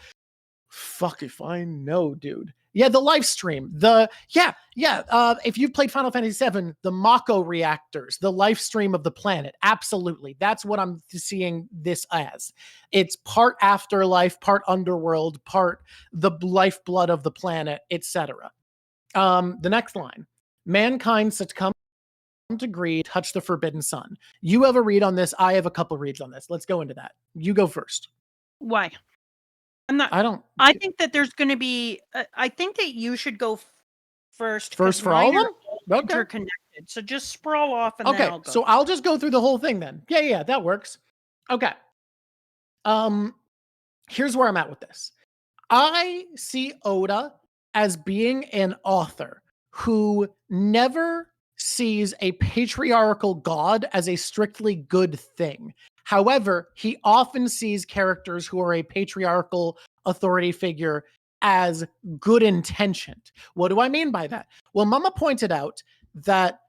[SPEAKER 1] Fuck if I know, dude. Yeah, the live stream. If you've played Final Fantasy VII, the Mako reactors, the life stream of the planet. Absolutely. That's what I'm seeing this as. It's part afterlife, part underworld, part the lifeblood of the planet, etc. The next line. Mankind succumb to greed, touch the forbidden sun. You have a read on this. I have a couple reads on this. Let's go into that. You go first.
[SPEAKER 2] Why? I think that there's going to be. I think that you should go first.
[SPEAKER 1] First for all of them.
[SPEAKER 2] Okay. Interconnected. So just sprawl off, and then I'll go.
[SPEAKER 1] So I'll just go through the whole thing then. Yeah, that works. Okay. Here's where I'm at with this. I see Oda as being an author who never sees a patriarchal god as a strictly good thing. However, he often sees characters who are a patriarchal authority figure as good intentioned. What do I mean by that? Well, Mama pointed out that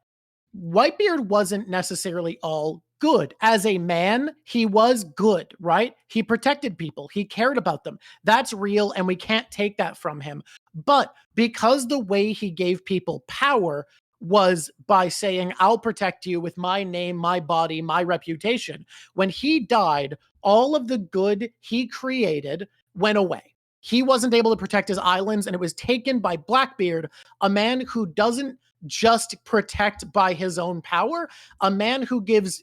[SPEAKER 1] Whitebeard wasn't necessarily all good. As a man, he was good, right? He protected people. He cared about them. That's real, and we can't take that from him. But because the way he gave people power was by saying, I'll protect you with my name, my body, my reputation. When he died, all of the good he created went away. He wasn't able to protect his islands, and it was taken by Blackbeard, a man who doesn't just protect by his own power, a man who gives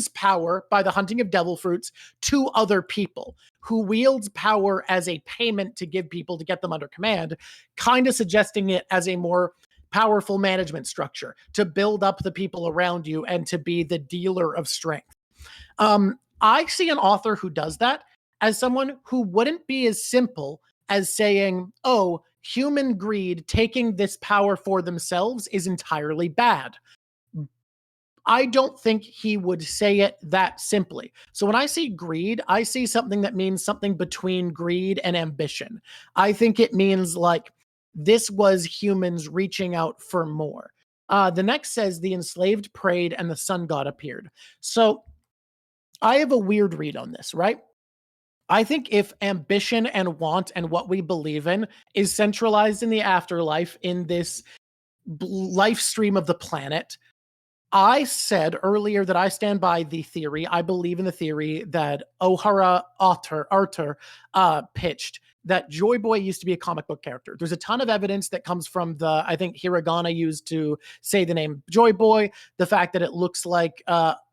[SPEAKER 1] power by the hunting of devil fruits to other people, who wields power as a payment to give people to get them under command, kind of suggesting it as a more powerful management structure to build up the people around you and to be the dealer of strength. I see an author who does that as someone who wouldn't be as simple as saying, oh, human greed taking this power for themselves is entirely bad. I don't think he would say it that simply. So when I see greed, I see something that means something between greed and ambition. I think it means like this was humans reaching out for more. The next says the enslaved prayed and the sun god appeared. So I have a weird read on this, right? I think if ambition and want and what we believe in is centralized in the afterlife, in this life stream of the planet, I said earlier that I stand by the theory. I believe in the theory that Ohara Arter pitched, that Joy Boy used to be a comic book character. There's a ton of evidence that comes from I think hiragana used to say the name Joy Boy, the fact that it looks like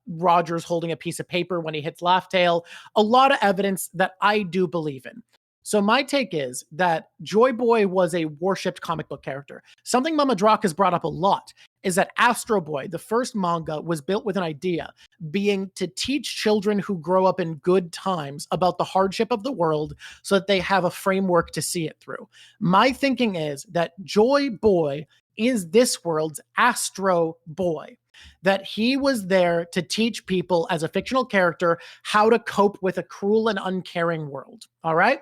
[SPEAKER 1] Roger's holding a piece of paper when he hits Laugh Tale, a lot of evidence that I do believe in. So my take is that Joy Boy was a worshipped comic book character. Something Mama Drawk has brought up a lot is that Astro Boy, the first manga, was built with an idea, being to teach children who grow up in good times about the hardship of the world so that they have a framework to see it through. My thinking is that Joy Boy is this world's Astro Boy, that he was there to teach people as a fictional character how to cope with a cruel and uncaring world. All right?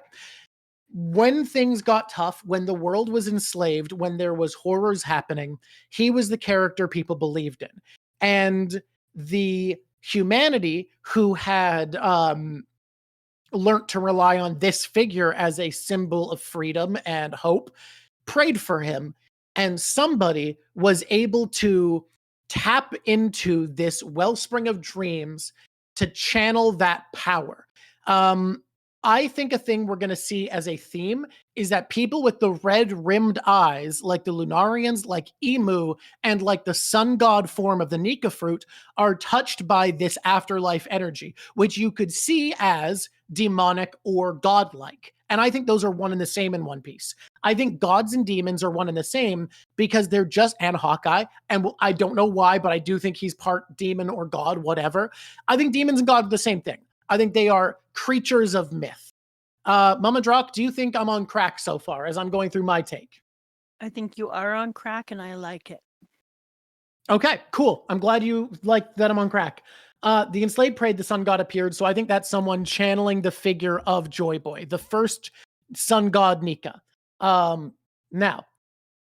[SPEAKER 1] When things got tough, when the world was enslaved, when there was horrors happening, he was the character people believed in. And the humanity who had learnt to rely on this figure as a symbol of freedom and hope prayed for him. And somebody was able to tap into this wellspring of dreams to channel that power. I think a thing we're going to see as a theme is that people with the red rimmed eyes, like the Lunarians, like Emu, and like the sun god form of the Nika fruit, are touched by this afterlife energy, which you could see as demonic or godlike. And I think those are one and the same in One Piece. I think gods and demons are one and the same because they're just, and Hawkeye, and I don't know why, but I do think he's part demon or god, whatever. I think demons and God are the same thing. I think they are creatures of myth. Mama Drawk, do you think I'm on crack so far as I'm going through my take?
[SPEAKER 2] I think you are on crack and I like it.
[SPEAKER 1] Okay, cool. I'm glad you like that I'm on crack. The enslaved prayed, the sun god appeared, so I think that's someone channeling the figure of Joy Boy, the first sun god Nika. Now,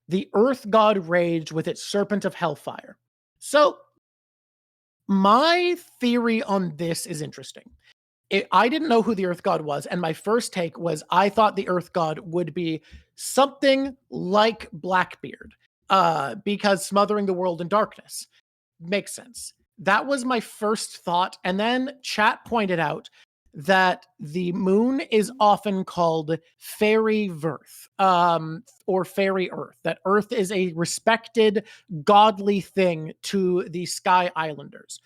[SPEAKER 1] the earth god raged with its serpent of hellfire. So, my theory on this is interesting. I didn't know who the earth god was, and my first take was I thought the earth god would be something like Blackbeard, because smothering the world in darkness makes sense. That was my first thought, and then chat pointed out that the moon is often called fairy Verth, or fairy earth, that earth is a respected godly thing to the Sky Islanders.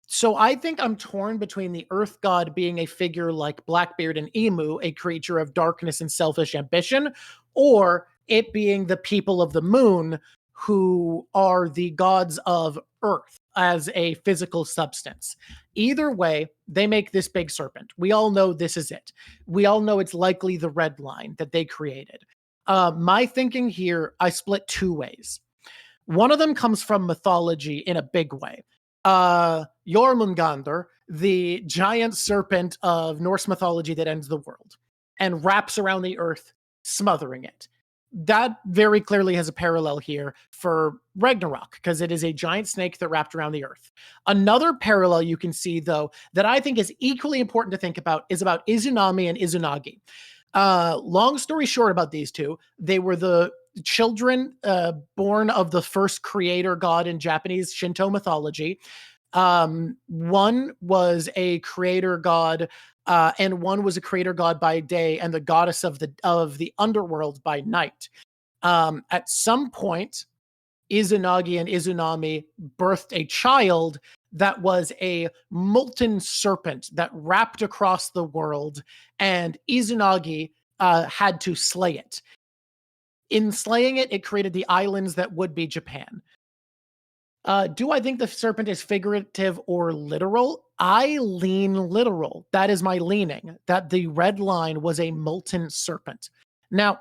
[SPEAKER 1] So I think I'm torn between the earth god being a figure like Blackbeard and Emu, a creature of darkness and selfish ambition, or it being the people of the moon who are the gods of earth as a physical substance. Either way, they make this big serpent. We all know this is it. We all know it's likely the red line that they created. My thinking here, I split two ways. One of them comes from mythology in a big way. Jormungandr, the giant serpent of Norse mythology that ends the world and wraps around the earth, smothering it. That very clearly has a parallel here for Ragnarok, because it is a giant snake that wrapped around the earth. Another parallel you can see, though, that I think is equally important to think about is about Izunami and Izunagi. Long story short about these two, they were the children born of the first creator god in Japanese Shinto mythology. One was a creator god, and one was a creator god by day and the goddess of the underworld by night. At some point, Izunagi and Izunami birthed a child that was a molten serpent that wrapped across the world, and Izunagi had to slay it. In slaying it, it created the islands that would be Japan. Do I think the serpent is figurative or literal? I lean literal. That is my leaning, that the red line was a molten serpent. Now,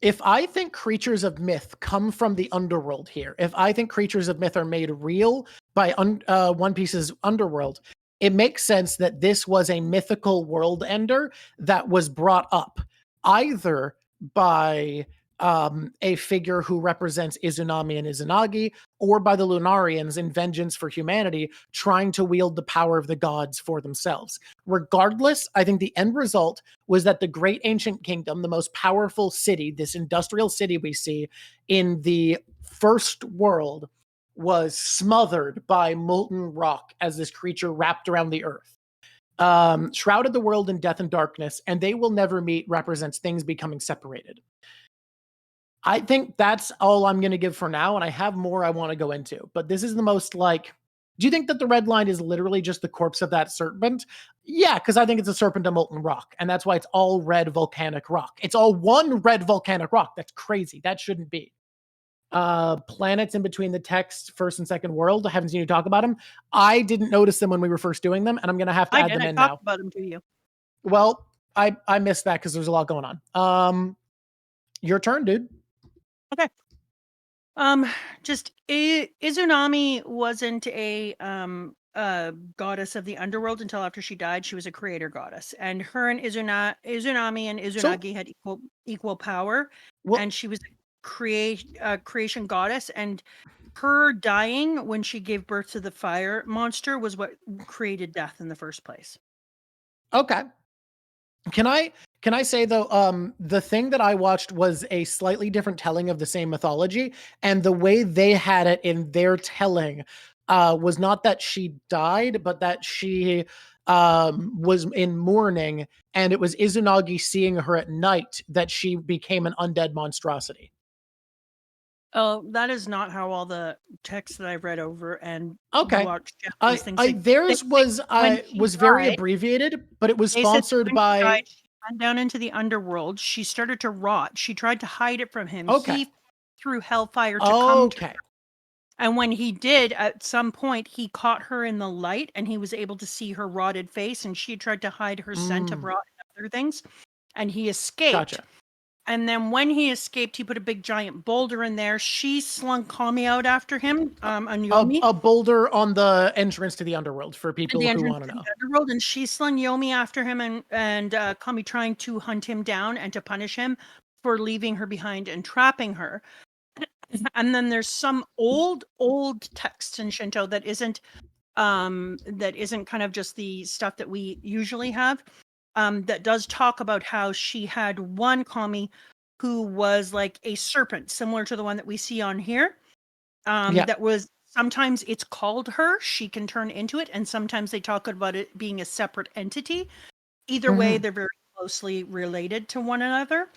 [SPEAKER 1] if I think creatures of myth come from the underworld here, if I think creatures of myth are made real by One Piece's underworld, it makes sense that this was a mythical world ender that was brought up either by a figure who represents Izunami and Izunagi, or by the Lunarians in vengeance for humanity, trying to wield the power of the gods for themselves. Regardless, I think the end result was that the Great Ancient Kingdom, the most powerful city, this industrial city we see in the first world, was smothered by molten rock as this creature wrapped around the earth. Shrouded the world in death and darkness, and they will never meet represents things becoming separated. I think that's all I'm going to give for now, and I have more I want to go into, but this is the most Do you think that the red line is literally just the corpse of that serpent? Yeah, because I think it's a serpent of molten rock, and that's why it's all red volcanic rock. It's all one red volcanic rock. That's crazy. That shouldn't be. Planets in between the text, first and second world. I haven't seen you talk about them. I didn't notice them when we were first doing them, and I'm going to have to add them in now.
[SPEAKER 2] I talked about them to you.
[SPEAKER 1] Well, I missed that because there's a lot going on. Your turn, dude.
[SPEAKER 2] Okay. Just Izunami wasn't a goddess of the underworld until after she died. She was a creator goddess, and her and Izunami and Izunagi had equal power. Well, and she was a creation goddess, and her dying when she gave birth to the fire monster was what created death in the first place.
[SPEAKER 1] Okay. Can I say though, the thing that I watched was a slightly different telling of the same mythology, and the way they had it in their telling was not that she died, but that she was in mourning, and it was Izunagi seeing her at night that she became an undead monstrosity.
[SPEAKER 2] Oh, that is not how all the texts that I've read over and watched
[SPEAKER 1] theirs was very abbreviated, but it was sponsored by.
[SPEAKER 2] She went down into the underworld. She started to rot. She tried to hide it from him.
[SPEAKER 1] Okay.
[SPEAKER 2] He threw hellfire to come to her. And when he did, at some point, he caught her in the light, and he was able to see her rotted face, and she tried to hide her scent of rot and other things, and he escaped.
[SPEAKER 1] Gotcha.
[SPEAKER 2] And then when he escaped, he put a big giant boulder in there. She slung Kami out after him. Yomi.
[SPEAKER 1] A boulder on the entrance to the underworld for people who want to know.
[SPEAKER 2] Underworld, and she slung Yomi after him, and Kami trying to hunt him down and to punish him for leaving her behind and trapping her. And then there's some old text in Shinto that isn't kind of just the stuff that we usually have. That does talk about how she had one Kami who was like a serpent, similar to the one that we see on here. That was, sometimes it's called her, she can turn into it, and sometimes they talk about it being a separate entity. Either way, they're very closely related to one another.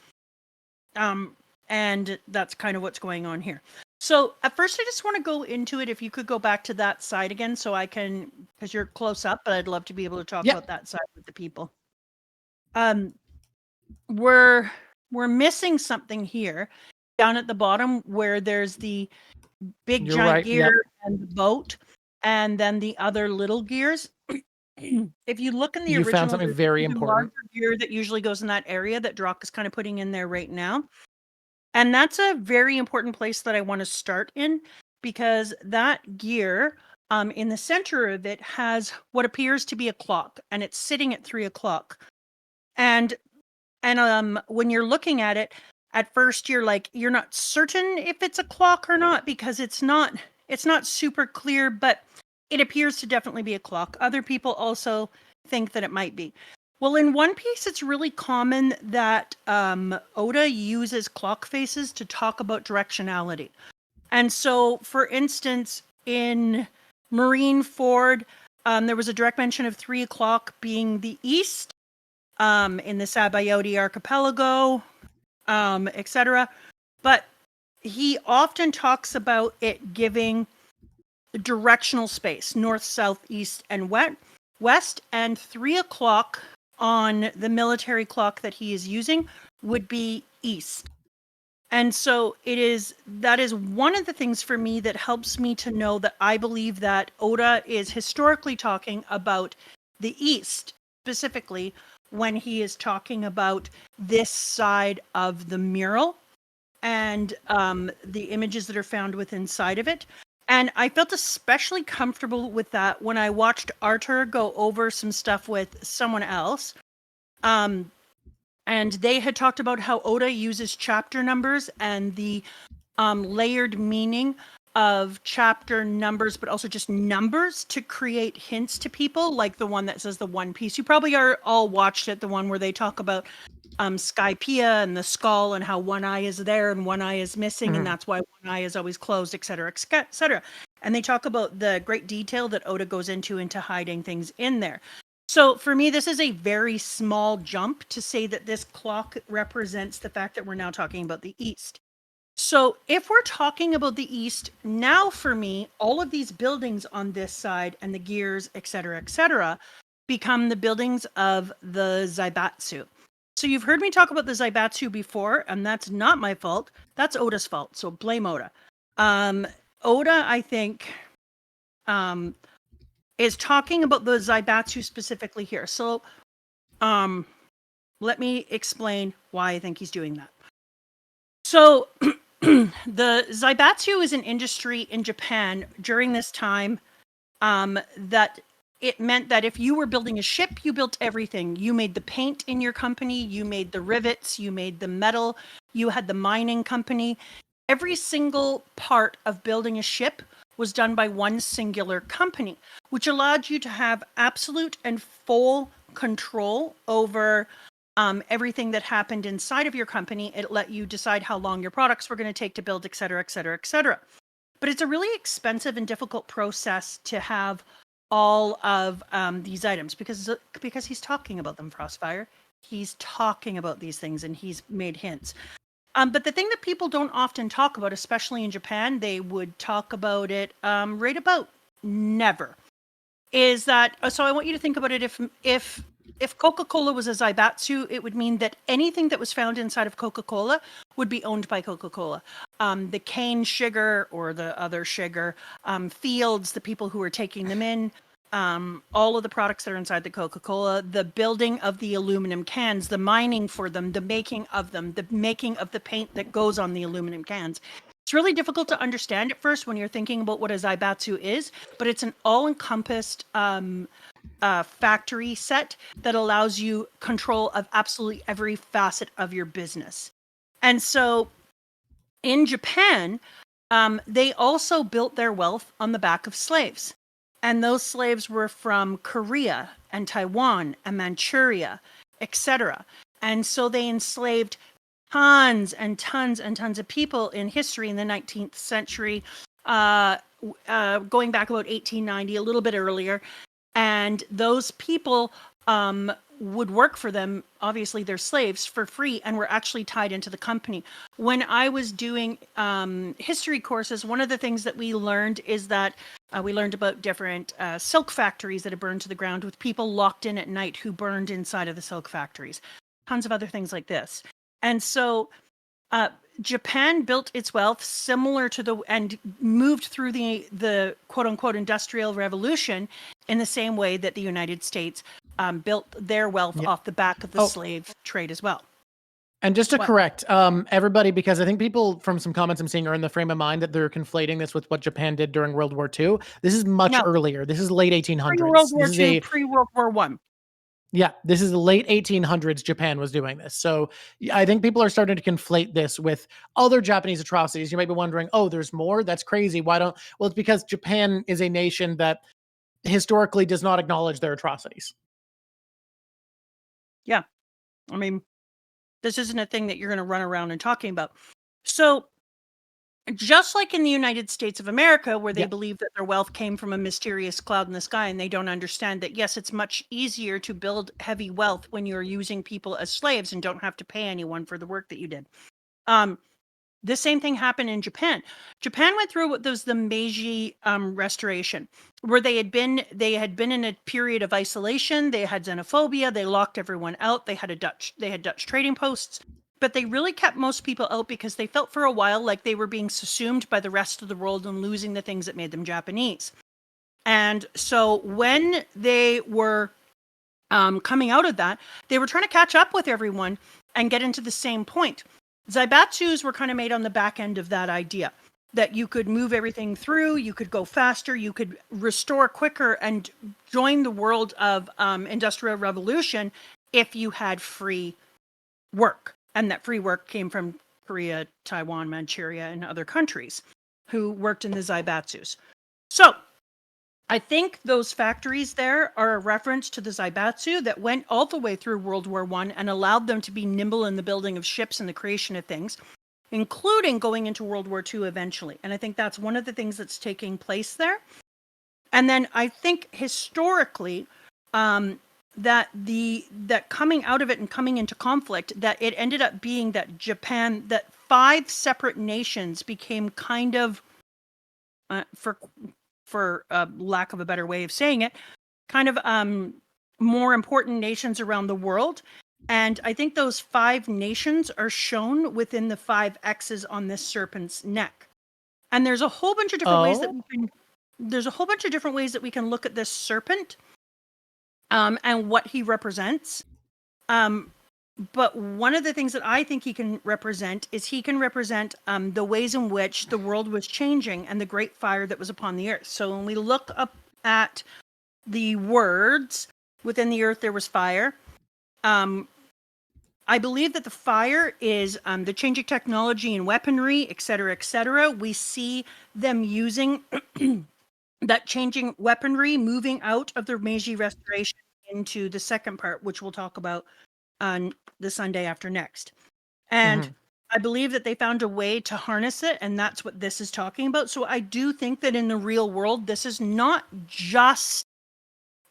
[SPEAKER 2] And that's kind of what's going on here. So at first, I just want to go into it. If you could go back to that side again, so I can, because you're close up, but I'd love to be able to talk about that side with the people. We're missing something here down at the bottom where there's the big giant gear and the boat, and then the other little gears. If you look in the original,
[SPEAKER 1] found something very important.
[SPEAKER 2] Gear that usually goes in that area that Drawk is kind of putting in there right now, and that's a very important place that I want to start in, because that gear, in the center of it, has what appears to be a clock, and it's sitting at 3 o'clock. And when you're looking at it, at first you're not certain if it's a clock or not, because it's not super clear, but it appears to definitely be a clock. Other people also think that it might be. Well, in One Piece, it's really common that Oda uses clock faces to talk about directionality. And so, for instance, in Marineford, there was a direct mention of 3 o'clock being the east. In the Sabayoti archipelago, etc. But he often talks about it giving directional space, north, south, east, and west, and 3 o'clock on the military clock that he is using would be east. And so that is one of the things for me that helps me to know that I believe that Oda is historically talking about the east, specifically when he is talking about this side of the mural and the images that are found within inside of it. And I felt especially comfortable with that when I watched Arthur go over some stuff with someone else. And they had talked about how Oda uses chapter numbers and the layered meaning of chapter numbers, but also just numbers to create hints to people, like the one that says the One Piece. You probably are all watched it, the one where they talk about Skypiea and the skull and how one eye is there and one eye is missing, and that's why one eye is always closed, etc., etc. And they talk about the great detail that Oda goes into hiding things in there. So for me, this is a very small jump to say that this clock represents the fact that we're now talking about the East. So if we're talking about the East, now for me, all of these buildings on this side and the gears, et cetera, become the buildings of the Zaibatsu. So you've heard me talk about the Zaibatsu before, and that's not my fault. That's Oda's fault. So blame Oda. Oda, I think, is talking about the Zaibatsu specifically here. So let me explain why I think he's doing that. So the Zaibatsu is an industry in Japan during this time that it meant that if you were building a ship, you built everything. You made the paint in your company, you made the rivets, you made the metal, you had the mining company. Every single part of building a ship was done by one singular company, which allowed you to have absolute and full control over everything that happened inside of your company. It let you decide how long your products were going to take to build, et cetera, et cetera, et cetera. But it's a really expensive and difficult process to have all of these items because he's talking about them, Frostfire. He's talking about these things and he's made hints. But the thing that people don't often talk about, especially in Japan, they would talk about it right about never, is that, so I want you to think about it. If Coca-Cola was a Zaibatsu, it would mean that anything that was found inside of Coca-Cola would be owned by Coca-Cola. The cane sugar or the other sugar, fields, the people who are taking them in, all of the products that are inside the Coca-Cola, the building of the aluminum cans, the mining for them, the making of them, the making of the paint that goes on the aluminum cans. It's really difficult to understand at first when you're thinking about what a Zaibatsu is, but it's an all-encompassed factory set that allows you control of absolutely every facet of your business. And so in Japan, they also built their wealth on the back of slaves. And those slaves were from Korea and Taiwan and Manchuria, etc. And so they enslaved tons and tons and tons of people in history in the 19th century, going back about 1890, a little bit earlier. And those people would work for them, obviously they're slaves, for free, and were actually tied into the company. When I was doing history courses, one of the things that we learned is that we learned about different silk factories that had burned to the ground with people locked in at night who burned inside of the silk factories. Tons of other things like this. And so Japan built its wealth similar to and moved through the quote unquote industrial revolution in the same way that the United States built their wealth off the back of the slave trade as well.
[SPEAKER 1] And just to correct everybody, because I think people from some comments I'm seeing are in the frame of mind that they're conflating this with what Japan did during World War II. This is much earlier. This is late 1800s.
[SPEAKER 2] Pre-World War II, pre-World War I.
[SPEAKER 1] Yeah, this is the late 1800s. Japan was doing this. So I think people are starting to conflate this with other Japanese atrocities. You might be wondering, oh, there's more? That's crazy. Why don't? Well, it's because Japan is a nation that historically does not acknowledge their atrocities.
[SPEAKER 2] Yeah. I mean, this isn't a thing that you're going to run around and talking about. So just like in the United States of America, where they believe that their wealth came from a mysterious cloud in the sky, and they don't understand that, yes, it's much easier to build heavy wealth when you're using people as slaves and don't have to pay anyone for the work that you did. The same thing happened in Japan. Japan went through what was the Meiji Restoration, where they had been in a period of isolation. They had xenophobia. They locked everyone out. They had Dutch trading posts. But they really kept most people out because they felt for a while like they were being subsumed by the rest of the world and losing the things that made them Japanese. And so when they were coming out of that, they were trying to catch up with everyone and get into the same point. Zaibatsus were kind of made on the back end of that idea that you could move everything through, you could go faster, you could restore quicker and join the world of industrial revolution if you had free work. And that free work came from Korea, Taiwan, Manchuria, and other countries who worked in the Zaibatsus. So I think those factories there are a reference to the Zaibatsu that went all the way through World War I and allowed them to be nimble in the building of ships and the creation of things, including going into World War II eventually. And I think that's one of the things that's taking place there. And then I think historically, that coming out of it and coming into conflict, that it ended up being that Japan, that 5 separate nations became kind of, for lack of a better way of saying it, kind of more important nations around the world. And I think those 5 nations are shown within the 5 X's on this serpent's neck. And there's a whole bunch of different ways that we can. There's a whole bunch of different ways that we can look at this serpent, and what he represents. But one of the things that I think he can represent is the ways in which the world was changing and the great fire that was upon the earth. So when we look up at the words, within the earth there was fire. I believe that the fire is the changing technology and weaponry, et cetera, et cetera. We see them using that changing weaponry, moving out of the Meiji Restoration into the second part, which we'll talk about on the Sunday after next. And I believe that they found a way to harness it, and that's what this is talking about. So I do think that in the real world, this is not just,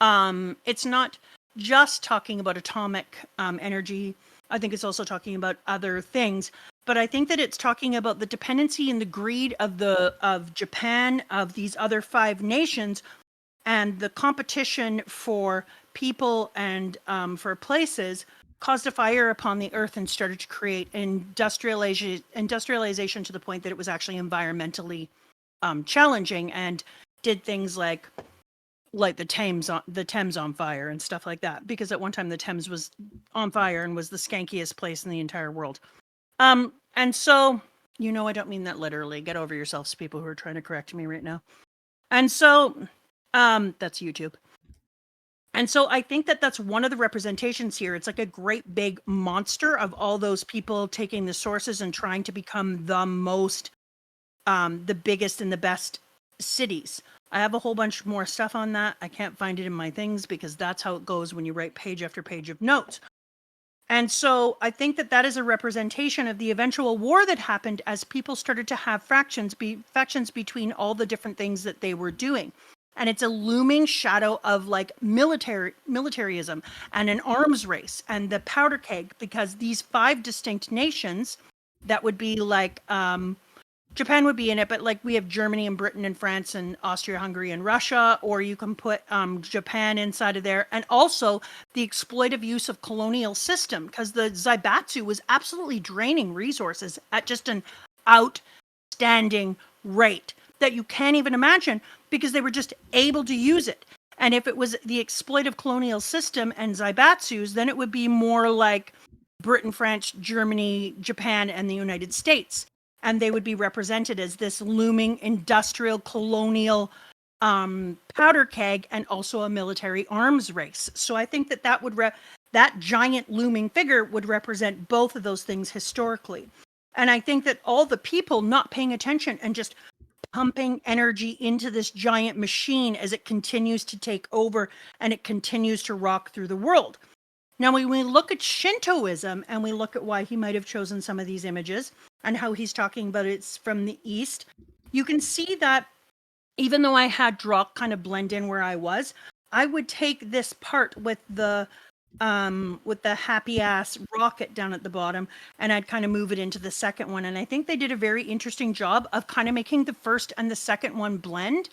[SPEAKER 2] it's not just talking about atomic energy. I think it's also talking about other things, but I think that it's talking about the dependency and the greed of Japan, of these other 5 nations, and the competition for people and for places caused a fire upon the earth and started to create industrialization to the point that it was actually environmentally challenging, and did things like the Thames on fire and stuff like that, because at one time the Thames was on fire and was the skankiest place in the entire world. And so, I don't mean that literally. Get over yourselves, people who are trying to correct me right now. And so, that's YouTube. And so I think that that's one of the representations here. It's like a great big monster of all those people taking the sources and trying to become the most, the biggest and the best cities. I have a whole bunch more stuff on that. I can't find it in my things because that's how it goes when you write page after page of notes. And so I think that that is a representation of the eventual war that happened as people started to have factions between all the different things that they were doing. And it's a looming shadow of like militarism and an arms race and the powder keg, because these 5 distinct nations that would be like, Japan would be in it, but like we have Germany and Britain and France and Austria, Hungary and Russia, or you can put Japan inside of there. And also the exploitive use of colonial system, because the Zaibatsu was absolutely draining resources at just an outstanding rate that you can't even imagine, because they were just able to use it. And if it was the exploitive colonial system and Zaibatsus, then it would be more like Britain, France, Germany, Japan, and the United States. And they would be represented as this looming industrial colonial powder keg and also a military arms race. So I think that that giant looming figure would represent both of those things historically. And I think that all the people not paying attention and just pumping energy into this giant machine as it continues to take over and it continues to rock through the world. Now, when we look at Shintoism and we look at why he might have chosen some of these images and how he's talking about it's from the East, you can see that even though I had Drawk kind of blend in where I was, I would take this part with the happy ass rocket down at the bottom, and I'd kind of move it into the second one. And I think they did a very interesting job of kind of making the first and the second one blend.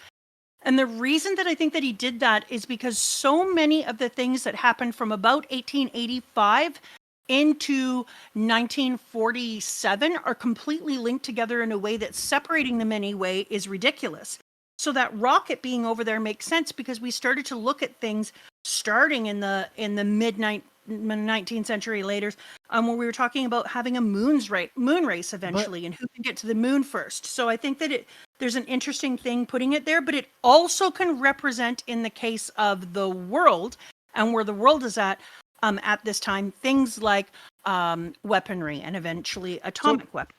[SPEAKER 2] And the reason that I think that he did that is because so many of the things that happened from about 1885 into 1947 are completely linked together in a way that separating them anyway is ridiculous. So that rocket being over there makes sense because we started to look at things starting in the mid 19th century later, where we were talking about having a moon race eventually, and who can get to the moon first. So I think that there's an interesting thing putting it there, but it also can represent, in the case of the world and where the world is at this time, things like weaponry and eventually atomic weapons.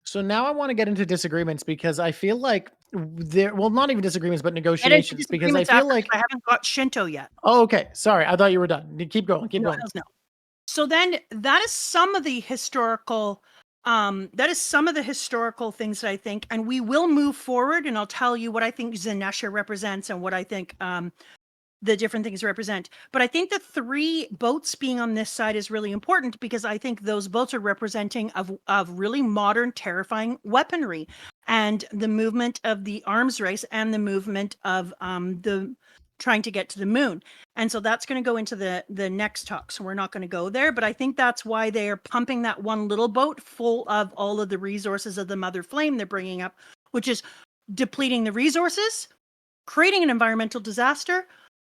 [SPEAKER 1] So now I want to get into disagreements because I feel like not even disagreements, but negotiations, because I feel like
[SPEAKER 2] I haven't got Shinto yet.
[SPEAKER 1] Oh, okay. Sorry. I thought you were done. Keep going. Keep going.
[SPEAKER 2] No. So then that is some of the historical things that I think, and we will move forward and I'll tell you what I think Zenesha represents and what I think the different things represent. But I think the 3 boats being on this side is really important because I think those boats are representing of really modern, terrifying weaponry and the movement of the arms race and the movement of the trying to get to the moon. And so that's going to go into the next talk. So we're not going to go there, but I think that's why they are pumping that one little boat full of all of the resources of the mother flame they're bringing up, which is depleting the resources, creating an environmental disaster,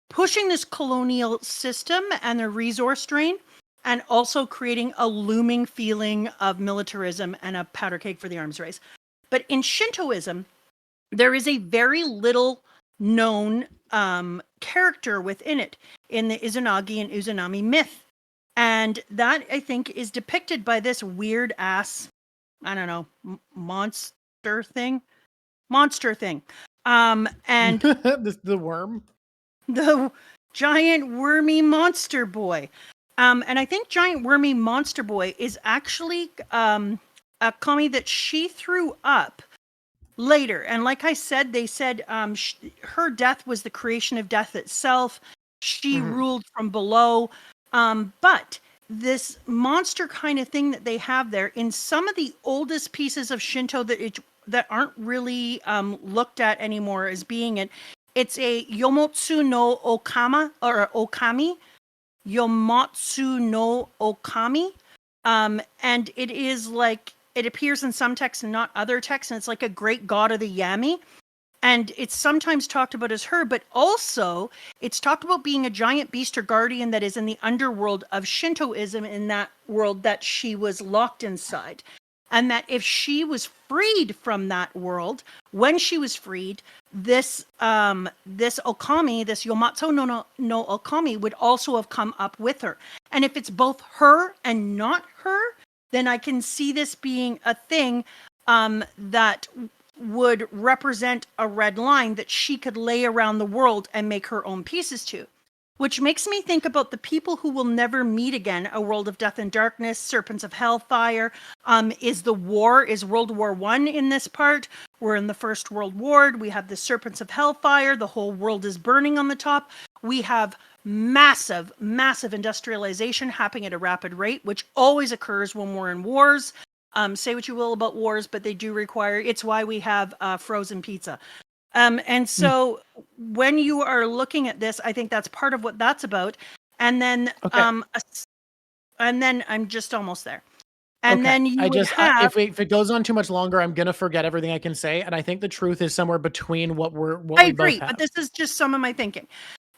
[SPEAKER 2] pushing this colonial system and the resource drain, and also creating a looming feeling of militarism and a powder keg for the arms race. But in Shintoism, there is a very little known character within it in the Izanagi and Uzanami myth. And that, I think, is depicted by this weird ass, I don't know, monster thing. And
[SPEAKER 1] the worm.
[SPEAKER 2] The giant wormy monster boy. And I think giant wormy monster boy is actually a kami that she threw up later. And like I said, they said her death was the creation of death itself. She ruled from below. But this monster kind of thing that they have there in some of the oldest pieces of Shinto that aren't really looked at anymore as being it. It's a Yomotsu no Okama or Okami. Yomotsu no Okami. And it is like, it appears in some texts and not other texts, and it's like a great god of the Yami. And it's sometimes talked about as her, but also it's talked about being a giant beast or guardian that is in the underworld of Shintoism, in that world that she was locked inside. And that if she was freed from that world, when she was freed, this Okami, this Yomatsu no Okami, would also have come up with her. And if it's both her and not her, then I can see this being a thing that would represent a red line that she could lay around the world and make her own pieces to. Which makes me think about the people who will never meet again, a world of death and darkness, serpents of hellfire. Is World War I in this part? We're in the First World War. We have the serpents of hellfire. The whole world is burning on the top. We have massive, massive industrialization happening at a rapid rate, which always occurs when we're in wars. Say what you will about wars, but they do require, it's why we have frozen pizza. And so when you are looking at this, I think that's part of what that's about. And then, and then I'm just almost there. And then you have,
[SPEAKER 1] if it goes on too much longer, I'm going to forget everything I can say. And I think the truth is somewhere between what
[SPEAKER 2] I agree, but this is just some of my thinking.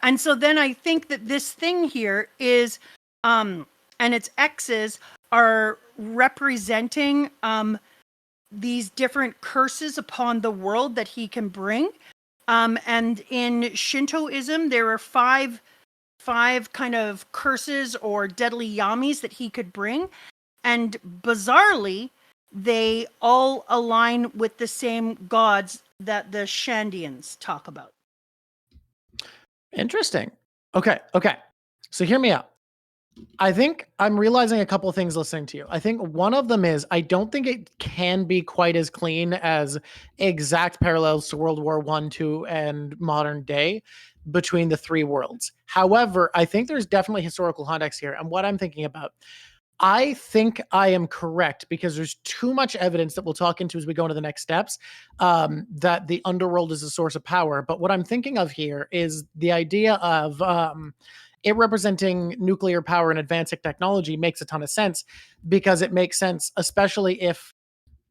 [SPEAKER 2] And so then I think that this thing here is, and its X's are representing, these different curses upon the world that he can bring. And in Shintoism, there are five kind of curses or deadly yamis that he could bring. And bizarrely, they all align with the same gods that the Shandians talk about.
[SPEAKER 1] Interesting. Okay. So hear me out. I think I'm realizing a couple of things listening to you. I think one of them is I don't think it can be quite as clean as exact parallels to World War I, II, and modern day between the 3 worlds. However, I think there's definitely historical context here. And what I'm thinking about, I think I am correct because there's too much evidence that we'll talk into as we go into the next steps, that the underworld is a source of power. But what I'm thinking of here is the idea of it representing nuclear power and advancing technology makes a ton of sense because it makes sense, especially if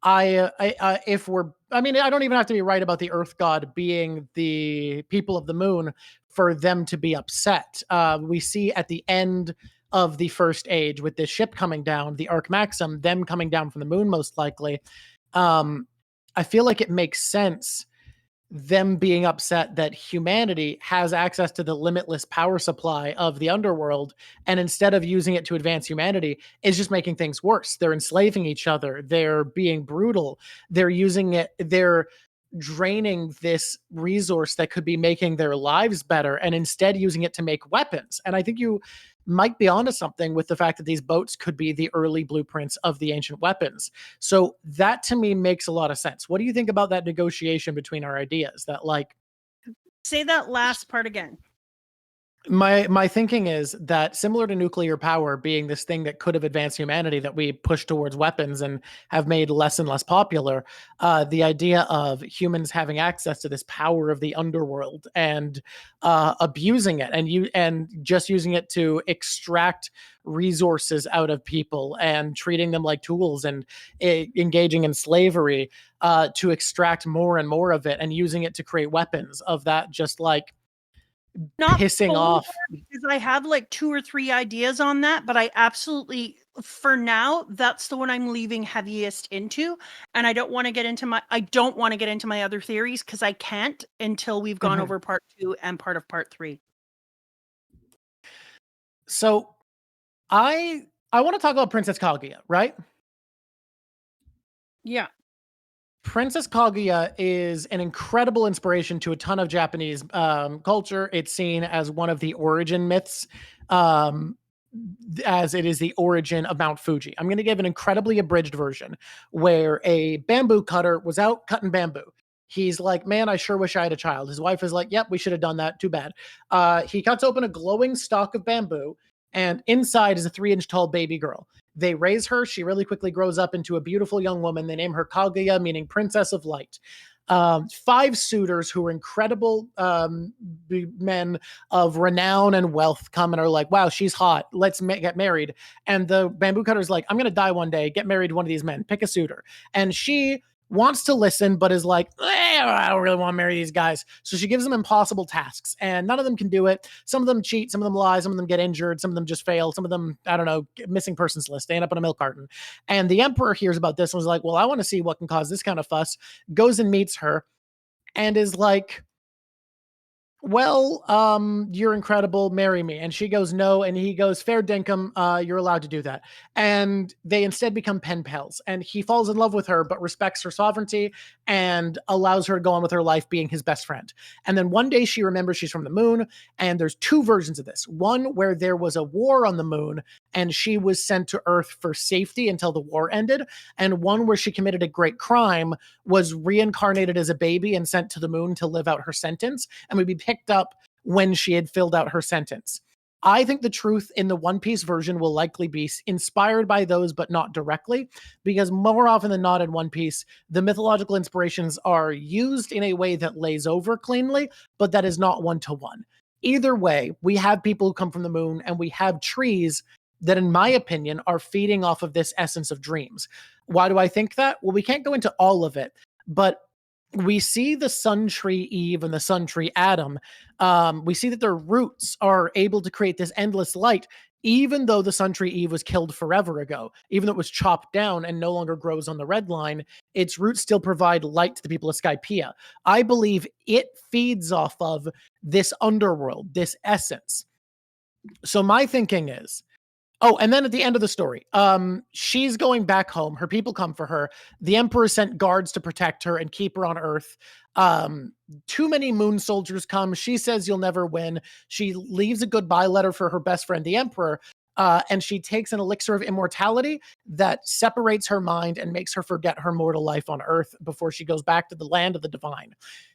[SPEAKER 1] I don't even have to be right about the Earth God being the people of the moon for them to be upset. We see at the end of the First Age with this ship coming down, the Arc Maxim, them coming down from the moon, most likely. I feel like it makes sense them being upset that humanity has access to the limitless power supply of the underworld, and instead of using it to advance humanity, is just making things worse. They're enslaving each other. They're being brutal. They're using it. They're draining this resource that could be making their lives better and instead using it to make weapons. And I think you might be onto something with the fact that these boats could be the early blueprints of the ancient weapons. So that to me makes a lot of sense. What do you think about that negotiation between our ideas? That, like,
[SPEAKER 2] say that last part again.
[SPEAKER 1] My thinking is that similar to nuclear power being this thing that could have advanced humanity that we push towards weapons and have made less and less popular, the idea of humans having access to this power of the underworld and abusing it and just using it to extract resources out of people and treating them like tools and engaging in slavery to extract more and more of it and using it to create weapons of that, just like
[SPEAKER 2] not
[SPEAKER 1] pissing off.
[SPEAKER 2] Because I have like 2 or 3 ideas on that, but I absolutely, for now, that's the one I'm leaving heaviest into, and I don't want to get into my other theories because I can't until we've gone over part 2 and part of part 3.
[SPEAKER 1] So I want to talk about Princess Kaguya, right?
[SPEAKER 2] Yeah.
[SPEAKER 1] Princess Kaguya is an incredible inspiration to a ton of Japanese culture. It's seen as one of the origin myths, as it is the origin of Mount Fuji. I'm going to give an incredibly abridged version where a bamboo cutter was out cutting bamboo. He's like, man, I sure wish I had a child. His wife is like, yep, we should have done that. Too bad. He cuts open a glowing stalk of bamboo, and inside is a 3-inch tall baby girl. They raise her. She really quickly grows up into a beautiful young woman. They name her Kaguya, meaning Princess of Light. 5 suitors who are incredible men of renown and wealth come and are like, wow, she's hot. Let's get married. And the bamboo cutter's like, I'm going to die one day. Get married to one of these men. Pick a suitor. And she wants to listen, but is like, I don't really want to marry these guys. So she gives them impossible tasks, and none of them can do it. Some of them cheat, some of them lie, some of them get injured, some of them just fail, some of them, I don't know, missing persons list, they end up in a milk carton. And the emperor hears about this and was like, well, I want to see what can cause this kind of fuss. Goes and meets her and is like, well, you're incredible, marry me. And she goes, no. And he goes, fair dinkum, you're allowed to do that. And they instead become pen pals. And he falls in love with her, but respects her sovereignty and allows her to go on with her life being his best friend. And then one day she remembers she's from the moon. And there's 2 versions of this. One where there was a war on the moon and she was sent to Earth for safety until the war ended. And one where she committed a great crime, was reincarnated as a baby and sent to the moon to live out her sentence, and would be picked up when she had filled out her sentence. I think the truth in the One Piece version will likely be inspired by those, but not directly, because more often than not in One Piece, the mythological inspirations are used in a way that lays over cleanly, but that is not one-to-one. Either way, we have people who come from the moon, and we have trees that, in my opinion, are feeding off of this essence of dreams. Why do I think that? Well, we can't go into all of it, but we see the Sun Tree Eve and the Sun Tree Adam. We see that their roots are able to create this endless light, even though the Sun Tree Eve was killed forever ago. Even though it was chopped down and no longer grows on the red line, its roots still provide light to the people of Skypiea. I believe it feeds off of this underworld, this essence. So my thinking is, oh, and then at the end of the story, she's going back home. Her people come for her. The emperor sent guards to protect her and keep her on Earth. Too many moon soldiers come. She says you'll never win. She leaves a goodbye letter for her best friend, the emperor, and she takes an elixir of immortality that separates her mind and makes her forget her mortal life on Earth before she goes back to the land of the divine.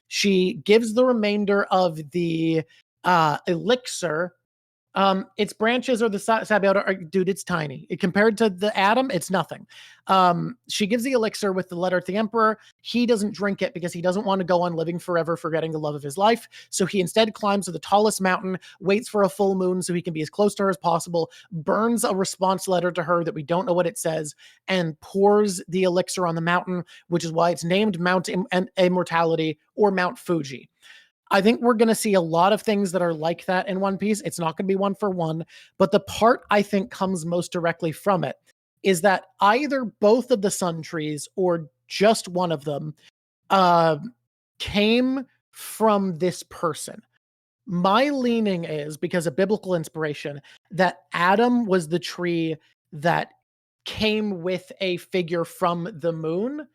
[SPEAKER 1] She gives the remainder of the elixir. Its branches are the Sabiota. Dude, it's tiny. Compared to the atom, it's nothing. She gives the elixir with the letter to the emperor. He doesn't drink it because he doesn't want to go on living forever, forgetting the love of his life. So he instead climbs to the tallest mountain, waits for a full moon so he can be as close to her as possible, burns a response letter to her that we don't know what it says, and pours the elixir on the mountain, which is why it's named Mount Immortality or Mount Fuji. I think we're going to see a lot of things that are like that in One Piece. It's not going to be one for one, but the part I think comes most directly from it is that either both of the sun trees or just one of them came from this person. My leaning is, because of biblical inspiration, that Adam was the tree that came with a figure from the moon.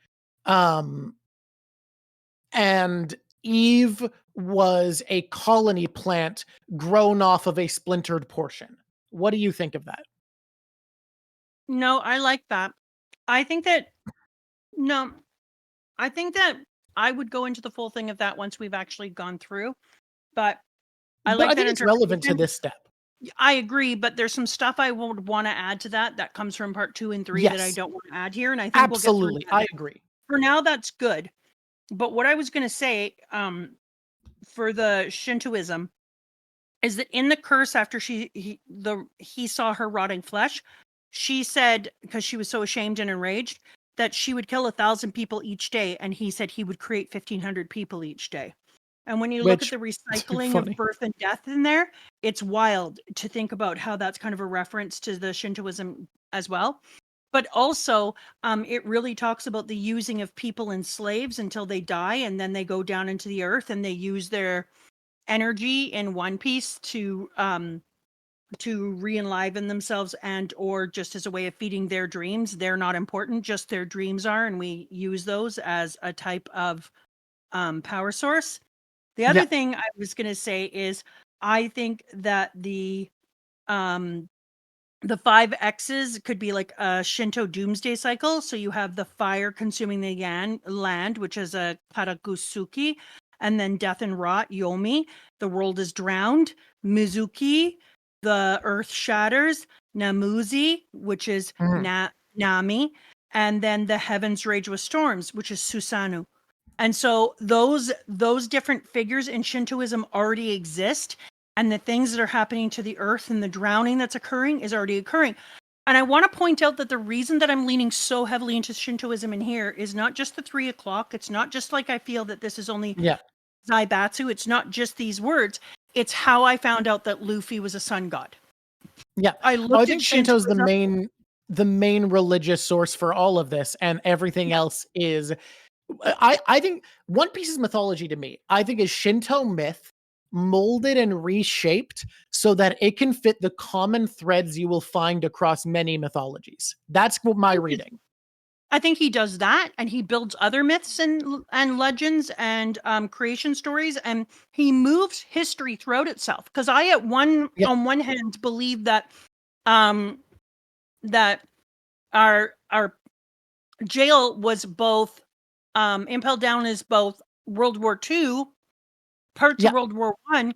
[SPEAKER 1] And Eve was a colony plant grown off of a splintered portion. What do you think of that?
[SPEAKER 2] No, I like that. I think that I would go into the full thing of that once we've actually gone through. But I
[SPEAKER 1] but I think it's relevant to this step.
[SPEAKER 2] I agree, but there's some stuff I would want to add to that comes from part 2 and 3 that I don't want to add here, and I think
[SPEAKER 1] absolutely,
[SPEAKER 2] we'll get through that.
[SPEAKER 1] I agree.
[SPEAKER 2] For now, that's good. But what I was going to say, for the Shintoism, is that in the curse after he saw her rotting flesh, she said, because she was so ashamed and enraged, that she would kill 1,000 people each day, and he said he would create 1,500 people each day. And when you look at the recycling of birth and death in there, it's wild to think about how that's kind of a reference to the Shintoism as well. But also, it really talks about the using of people and slaves until they die, and then they go down into the earth and they use their energy in one piece to re-enliven themselves, and or just as a way of feeding their dreams. They're not important, just their dreams are, and we use those as a type of power source. The other thing I was going to say is I think that the 5 X's could be like a Shinto doomsday cycle. So you have the fire consuming the land, which is a Karagusuki, and then death and rot, Yomi. The world is drowned, Mizuki. The earth shatters, Namuzi, which is Nami. And then the heavens rage with storms, which is Susanu. And so those different figures in Shintoism already exist, and the things that are happening to the earth and the drowning that's occurring is already occurring. And I want to point out that the reason that I'm leaning so heavily into Shintoism in here is not just the 3 o'clock. It's not just like I feel that this is only Zaibatsu. It's not just these words. It's how I found out that Luffy was a sun god.
[SPEAKER 1] Yeah, I think Shinto's the main religious source for all of this, and everything else is. I think One Piece's mythology to me, I think, is Shinto myth molded and reshaped so that it can fit the common threads you will find across many mythologies. That's my reading.
[SPEAKER 2] I think he does that, and he builds other myths and legends and creation stories, and he moves history throughout itself. Because I, on one hand, believe that that our jail was both Impel Down is both World War II, parts of World War I,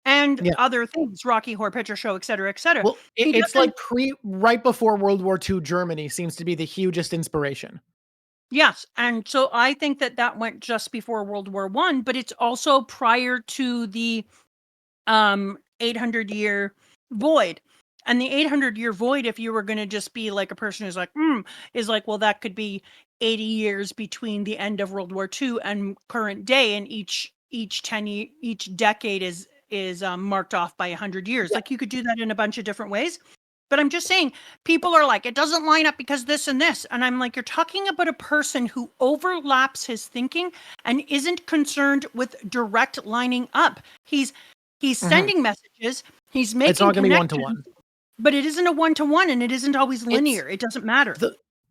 [SPEAKER 2] and other things, Rocky Horror Picture Show, et cetera, et cetera.
[SPEAKER 1] Well, it's like right before World War II Germany seems to be the hugest inspiration.
[SPEAKER 2] Yes, and so I think that went just before World War I, but it's also prior to the 800-year void. And the 800-year void, if you were going to just be like a person who's like, is like, well, that could be 80 years between the end of World War II and current day, and each decade is marked off by 100 years. Like, you could do that in a bunch of different ways. But I'm just saying, people are like, it doesn't line up because this and this. And I'm like, you're talking about a person who overlaps his thinking and isn't concerned with direct lining up. He's sending messages. He's making.
[SPEAKER 1] It's not going to be one-to-one.
[SPEAKER 2] But it isn't a one-to-one, and it isn't always linear. It doesn't matter.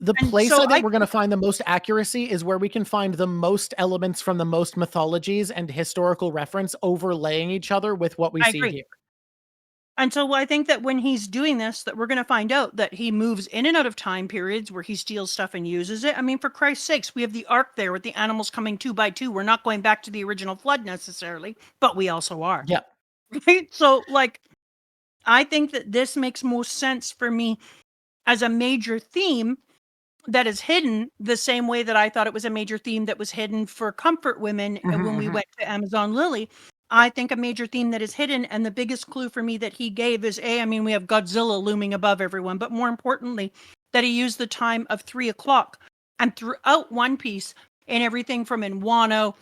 [SPEAKER 1] The place I think we're going to find the most accuracy is where we can find the most elements from the most mythologies and historical reference overlaying each other with what we see here.
[SPEAKER 2] And so I think that when he's doing this, that we're going to find out that he moves in and out of time periods where he steals stuff and uses it. I mean, for Christ's sakes, we have the arc there with the animals coming 2 by 2. We're not going back to the original flood necessarily, but we also are.
[SPEAKER 1] Yeah.
[SPEAKER 2] Right? So, like, I think that this makes most sense for me as a major theme that is hidden the same way that I thought it was a major theme that was hidden for comfort women when we went to Amazon Lily. I think a major theme that is hidden, and the biggest clue for me that he gave is I mean, we have Godzilla looming above everyone, but more importantly, that he used the time of 3 o'clock. And throughout One Piece, in everything from in Wano,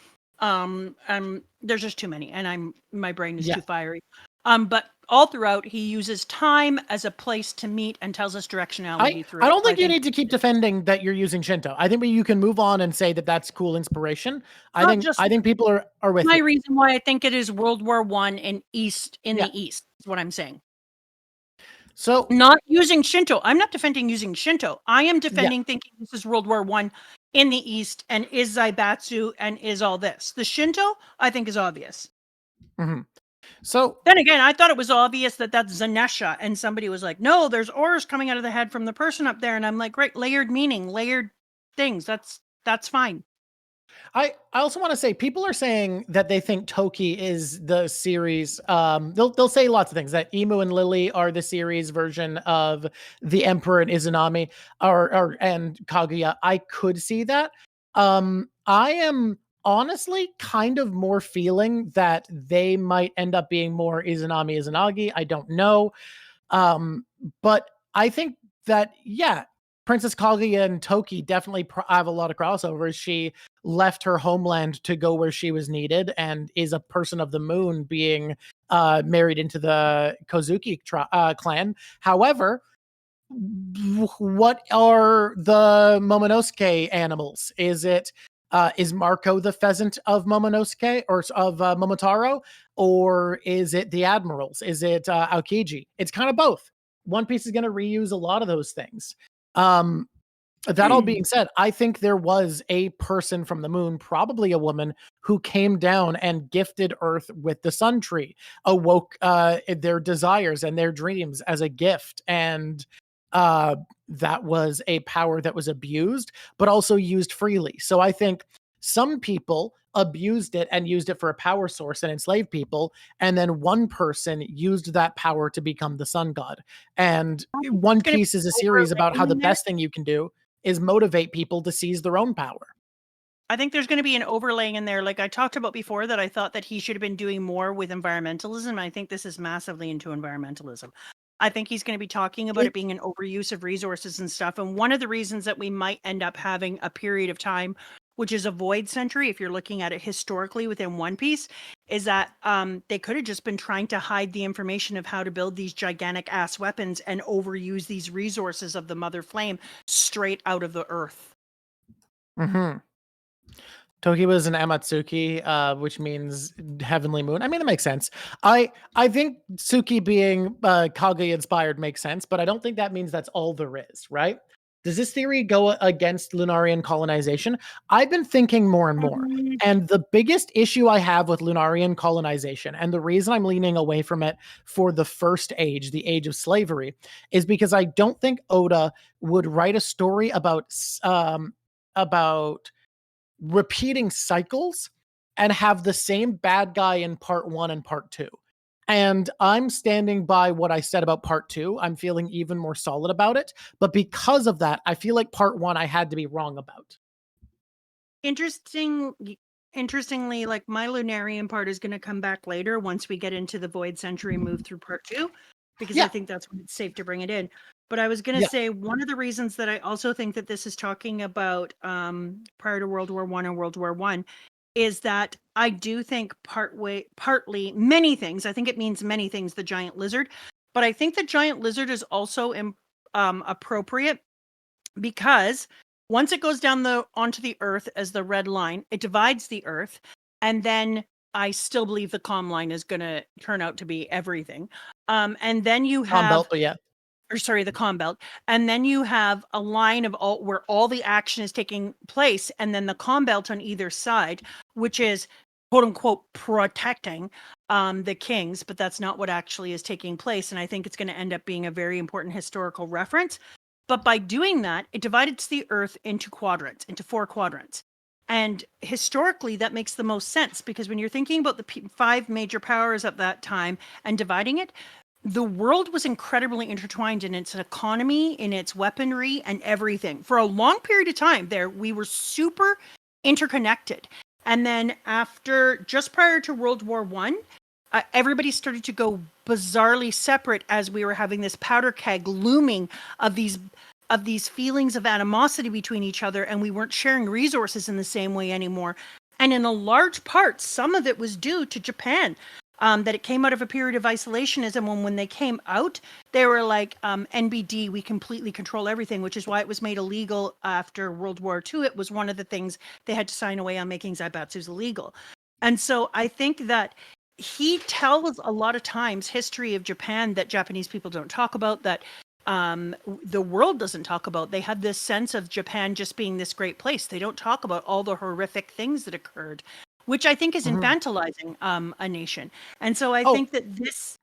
[SPEAKER 2] there's just too many, and my brain is too fiery. But all throughout, he uses time as a place to meet and tells us directionality through.
[SPEAKER 1] I don't think you need to keep defending that you're using Shinto. I think you can move on and say that that's cool inspiration. I think people are with
[SPEAKER 2] my
[SPEAKER 1] you.
[SPEAKER 2] reason why I think it is World War I in the East is what I'm saying.
[SPEAKER 1] So
[SPEAKER 2] not using Shinto. I'm not defending using Shinto. I am defending thinking this is World War I in the East and is Zaibatsu and is all this. The Shinto, I think, is obvious.
[SPEAKER 1] Mm-hmm. So
[SPEAKER 2] then again, I thought it was obvious that that's Zanesha, and somebody was like, no, there's ores coming out of the head from the person up there. And I'm like, great, layered meaning, layered things. That's fine.
[SPEAKER 1] I also want to say people are saying that they think Toki is the series. They'll say lots of things, that Emu and Lily are the series version of the Emperor and Izanami and Kaguya. I could see that. I am honestly kind of more feeling that they might end up being more Izanami Izanagi. I don't know. But I think that, yeah, Princess Kaguya and Toki definitely have a lot of crossovers. She left her homeland to go where she was needed and is a person of the moon, being married into the Kozuki clan. However, what are the Momonosuke animals? Is Marco the pheasant of Momonosuke or of Momotaro, or is it the admirals? Is it Aokiji? It's kind of both. One Piece is going to reuse a lot of those things. That all being said, I think there was a person from the moon, probably a woman, who came down and gifted Earth with the Sun Tree, awoke their desires and their dreams as a gift, and that was a power that was abused, but also used freely. So I think some people abused it and used it for a power source and enslaved people, and then one person used that power to become the sun god. And One Piece is a series about how the best thing you can do is motivate people to seize their own power.
[SPEAKER 2] I think there's going to be an overlaying in there. Like I talked about before, that I thought that he should have been doing more with environmentalism. I think this is massively into environmentalism. I think he's going to be talking about it being an overuse of resources and stuff. And one of the reasons that we might end up having a period of time, which is a void century, if you're looking at it historically within One Piece, is that they could have just been trying to hide the information of how to build these gigantic ass weapons and overuse these resources of the Mother Flame straight out of the earth.
[SPEAKER 1] Mm-hmm. Toki was an Amatsuki, which means heavenly moon. I mean, it makes sense. I think Suki being Kaguya inspired makes sense, but I don't think that means that's all there is, right? Does this theory go against Lunarian colonization? I've been thinking more and more. And the biggest issue I have with Lunarian colonization, and the reason I'm leaning away from it for the first age, the age of slavery, is because I don't think Oda would write a story about repeating cycles and have the same bad guy in part 1 and part 2. And I'm standing by what I said about part 2. I'm feeling even more solid about it. But because of that, I feel like part 1 I had to be wrong about.
[SPEAKER 2] Interestingly, like my Lunarian part is going to come back later once we get into the Void Century move through part 2, because I think that's when it's safe to bring it in. But I was going to say, one of the reasons that I also think that this is talking about prior to World War I and World War I is that I do think partly many things. I think it means many things, the giant lizard. But I think the giant lizard is also appropriate because once it goes down onto the earth as the red line, it divides the earth, and then I still believe the comm line is going to turn out to be everything. And then you have
[SPEAKER 1] comm belt, but
[SPEAKER 2] the comm belt, and then you have a line of where all the action is taking place, and then the comm belt on either side, which is quote unquote protecting the kings, but that's not what actually is taking place. And I think it's going to end up being a very important historical reference. But by doing that, it divided the earth into quadrants, into 4 quadrants. And historically, that makes the most sense, because when you're thinking about the 5 major powers at that time and dividing it, the world was incredibly intertwined in its economy, in its weaponry, and everything. For a long period of time there, we were super interconnected. And then just prior to World War I, everybody started to go bizarrely separate as we were having this powder keg looming of these feelings of animosity between each other, and we weren't sharing resources in the same way anymore. And in a large part, some of it was due to Japan. That it came out of a period of isolationism, when they came out, they were like, NBD, we completely control everything, which is why it was made illegal after World War II. It was one of the things they had to sign away on, making zaibatsus illegal. And so I think that he tells a lot of times history of Japan that Japanese people don't talk about, that the world doesn't talk about. They had this sense of Japan just being this great place. They don't talk about all the horrific things that occurred, which I think is infantilizing a nation. And so I think that this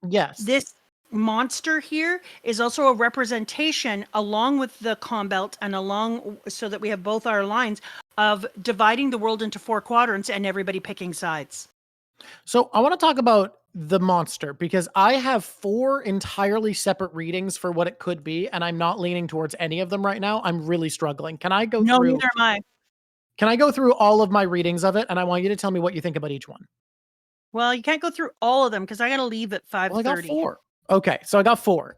[SPEAKER 2] monster here is also a representation, along with the calm belt and along, so that we have both our lines of dividing the world into 4 quadrants and everybody picking sides.
[SPEAKER 1] So I want to talk about the monster because I have 4 entirely separate readings for what it could be, and I'm not leaning towards any of them right now. I'm really struggling. Can I go
[SPEAKER 2] No,
[SPEAKER 1] through?
[SPEAKER 2] neither am I.
[SPEAKER 1] Can I go through all of my readings of it? And I want you to tell me what you think about each one.
[SPEAKER 2] Well, you can't go through all of them because I got to leave at 5:30.
[SPEAKER 1] Well, I got 4. Okay, so I got 4.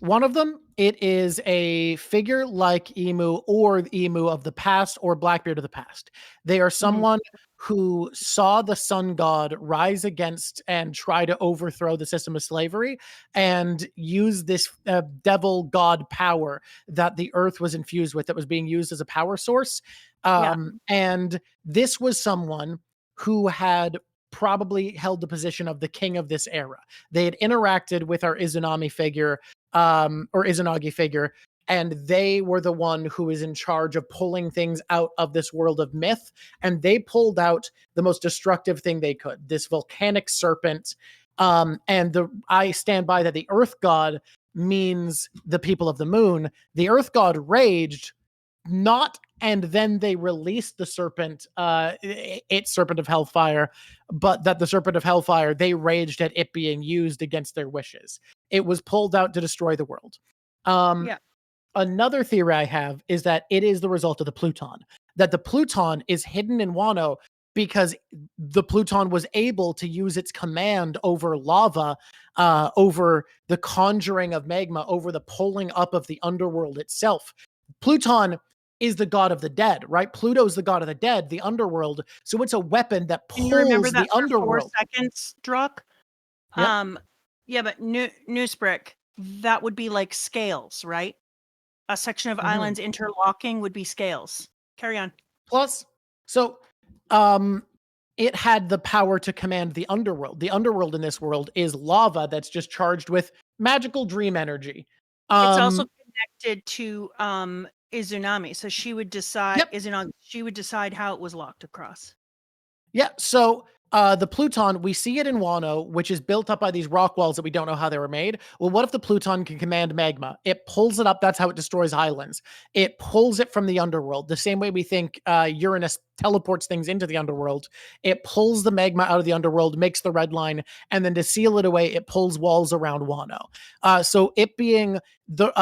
[SPEAKER 1] One of them, it is a figure like Emu or the Emu of the past or Blackbeard of the past. They are someone who saw the sun god rise against and try to overthrow the system of slavery and use this devil god power that the earth was infused with, that was being used as a power source. And this was someone who had probably held the position of the king of this era. They had interacted with our Izanami figure, or Izanagi figure, and they were the one who is in charge of pulling things out of this world of myth. And they pulled out the most destructive thing they could, this volcanic serpent. I stand by that the earth god means the people of the moon. The earth god raged, not, and then they released the serpent, its serpent of hellfire, but that the serpent of hellfire, they raged at it being used against their wishes. It was pulled out to destroy the world. Another theory I have is that it is the result of the Pluton, that the Pluton is hidden in Wano because the Pluton was able to use its command over lava, over the conjuring of magma, over the pulling up of the underworld itself. Pluton is the god of the dead, right? Pluto's the god of the dead, the underworld. So it's a weapon that pulls the underworld.
[SPEAKER 2] 4 seconds, Drawk?
[SPEAKER 1] Yep.
[SPEAKER 2] Yeah, but Newsbrick, that would be like scales, right? A section of islands interlocking would be scales. Carry on.
[SPEAKER 1] Plus, so it had the power to command the underworld. The underworld in this world is lava that's just charged with magical dream energy.
[SPEAKER 2] It's also connected to Izanami, so she would decide. She would decide how it was locked across.
[SPEAKER 1] Yeah. So the Pluton, we see it in Wano, which is built up by these rock walls that we don't know how they were made. Well, what if the Pluton can command magma? It pulls it up. That's how it destroys islands. It pulls it from the underworld. The same way we think Uranus teleports things into the underworld. It pulls the magma out of the underworld, makes the red line, and then to seal it away, it pulls walls around Wano. So it being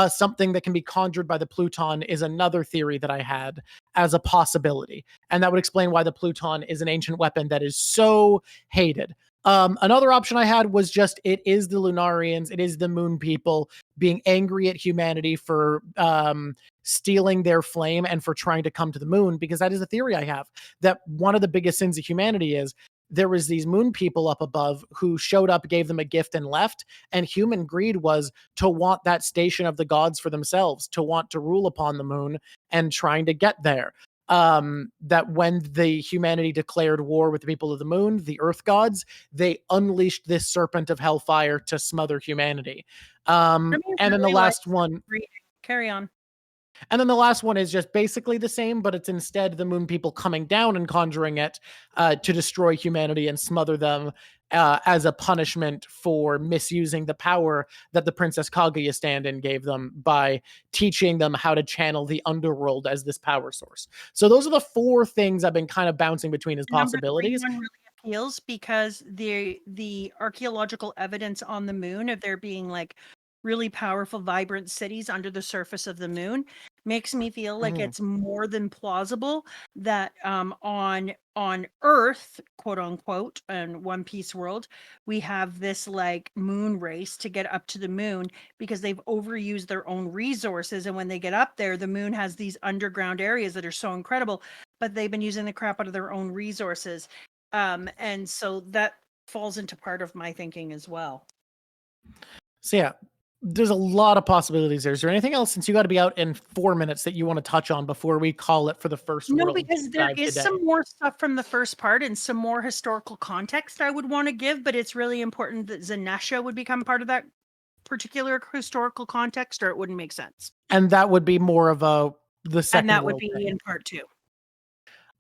[SPEAKER 1] something that can be conjured by the Pluton is another theory that I had as a possibility. And that would explain why the Pluton is an ancient weapon that is so hated. Another option I had was just it is the Lunarians, it is the moon people being angry at humanity for stealing their flame and for trying to come to the moon, because that is a theory I have, that one of the biggest sins of humanity is there was these moon people up above who showed up, gave them a gift and left. And human greed was to want that station of the gods for themselves, to want to rule upon the moon and trying to get there. That when the humanity declared war with the people of the moon, the earth gods, they unleashed this serpent of hellfire to smother humanity. And then the last one,
[SPEAKER 2] carry on.
[SPEAKER 1] And then the last one is just basically the same, but it's instead the moon people coming down and conjuring it to destroy humanity and smother them as a punishment for misusing the power that the Princess Kaguya stand-in gave them by teaching them how to channel the underworld as this power source. So those are the 4 things I've been kind of bouncing between as possibilities.
[SPEAKER 2] Number 3 one really appeals because the archaeological evidence on the moon of there being like really powerful, vibrant cities under the surface of the moon makes me feel like it's more than plausible that on Earth, quote unquote, and One Piece world, we have this like moon race to get up to the moon because they've overused their own resources. And when they get up there, the moon has these underground areas that are so incredible, but they've been using the crap out of their own resources. And so that falls into part of my thinking as well.
[SPEAKER 1] So yeah, there's a lot of possibilities there. Is there anything else, since you got to be out in 4 minutes, that you want to touch on before we call it for the first
[SPEAKER 2] No,
[SPEAKER 1] world
[SPEAKER 2] because there is
[SPEAKER 1] today?
[SPEAKER 2] some more stuff from the first part and some more historical context I would want to give, but it's really important that Zanesha would become part of that particular historical context, or it wouldn't make sense.
[SPEAKER 1] And that would be more of the second.
[SPEAKER 2] And that would be in part 2.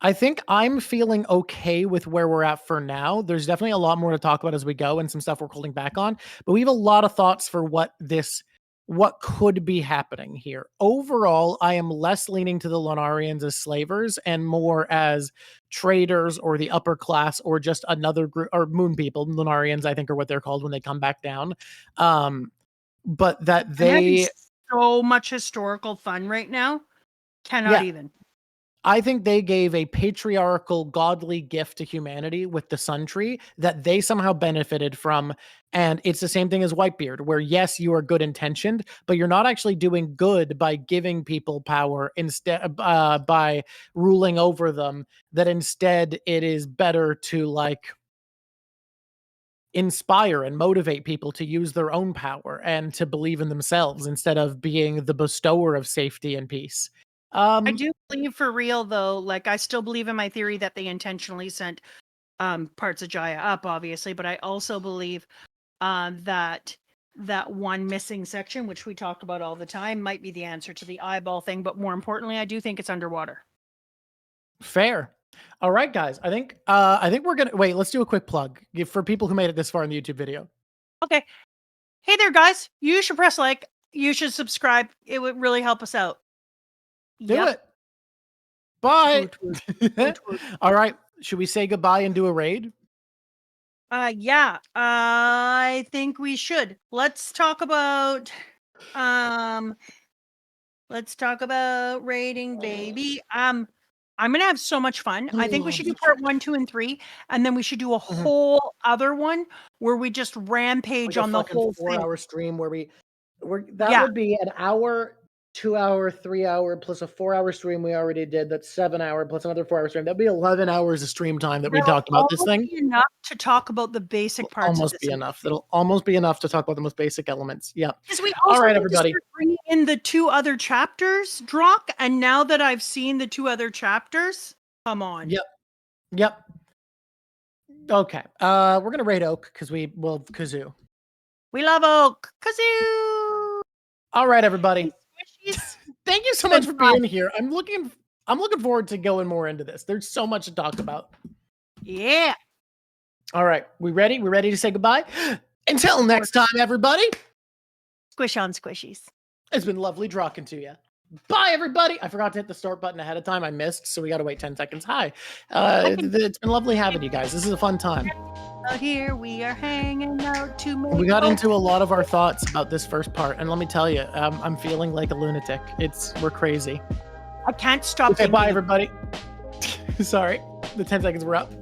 [SPEAKER 1] I think I'm feeling okay with where we're at for now. There's definitely a lot more to talk about as we go and some stuff we're holding back on, but we have a lot of thoughts for what could be happening here. Overall, I am less leaning to the Lunarians as slavers and more as traders or the upper class or just another group or moon people. Lunarians, I think, are what they're called when they come back down. But that they
[SPEAKER 2] so much historical fun right now. Cannot even.
[SPEAKER 1] I think they gave a patriarchal, godly gift to humanity with the Sun Tree that they somehow benefited from. And it's the same thing as Whitebeard, where yes, you are good intentioned, but you're not actually doing good by giving people power instead by ruling over them. That instead it is better to like inspire and motivate people to use their own power and to believe in themselves instead of being the bestower of safety and peace.
[SPEAKER 2] I do believe for real though, like I still believe in my theory that they intentionally sent parts of Jaya up, obviously, but I also believe that one missing section, which we talk about all the time, might be the answer to the eyeball thing. But more importantly, I do think it's underwater.
[SPEAKER 1] Fair. All right, guys. I think we're gonna wait. Let's do a quick plug for people who made it this far in the YouTube video.
[SPEAKER 2] Okay. Hey there, guys. You should press like. You should subscribe. It would really help us out.
[SPEAKER 1] Do it. Bye. All right. Should we say goodbye and do a raid?
[SPEAKER 2] Yeah. I think we should. Let's talk about raiding, baby. I'm gonna have so much fun. I think we should do part 1, 2, and 3, and then we should do a whole other one where we just rampage
[SPEAKER 1] like
[SPEAKER 2] on the whole
[SPEAKER 1] 4-hour stream where that would be an hour, 2 hour, 3 hour plus a 4-hour stream we already did. That's 7 hour plus another 4-hour stream. That'd be 11 hours of stream time that we talked about this thing.
[SPEAKER 2] Enough to talk about the basic parts.
[SPEAKER 1] Almost be enough. That'll almost be enough to talk about the most basic elements. Yeah.
[SPEAKER 2] Because we also all right, everybody. Bringing in the 2 other chapters, Drawk, and now that I've seen the 2 other chapters, come on.
[SPEAKER 1] Yep. Okay. We're gonna raid Oak because Kazoo.
[SPEAKER 2] We love Oak. Kazoo.
[SPEAKER 1] All right, everybody. Thank you so much for being here. I'm looking forward to going more into this. There's so much to talk about.
[SPEAKER 2] Yeah.
[SPEAKER 1] All right. We ready? We ready to say goodbye? Until next time, everybody.
[SPEAKER 2] Squish on squishies.
[SPEAKER 1] It's been lovely talking to you. Bye, everybody. I forgot to hit the start button ahead of time. I missed, so we got to wait 10 seconds. Hi. It's been lovely having you guys. This is a fun time.
[SPEAKER 2] Out here, we are hanging out to make.
[SPEAKER 1] We got into a lot of our thoughts about this first part, and let me tell you, I'm feeling like a lunatic. We're crazy.
[SPEAKER 2] I can't stop.
[SPEAKER 1] Okay, bye, everybody. Sorry, the 10 seconds were up.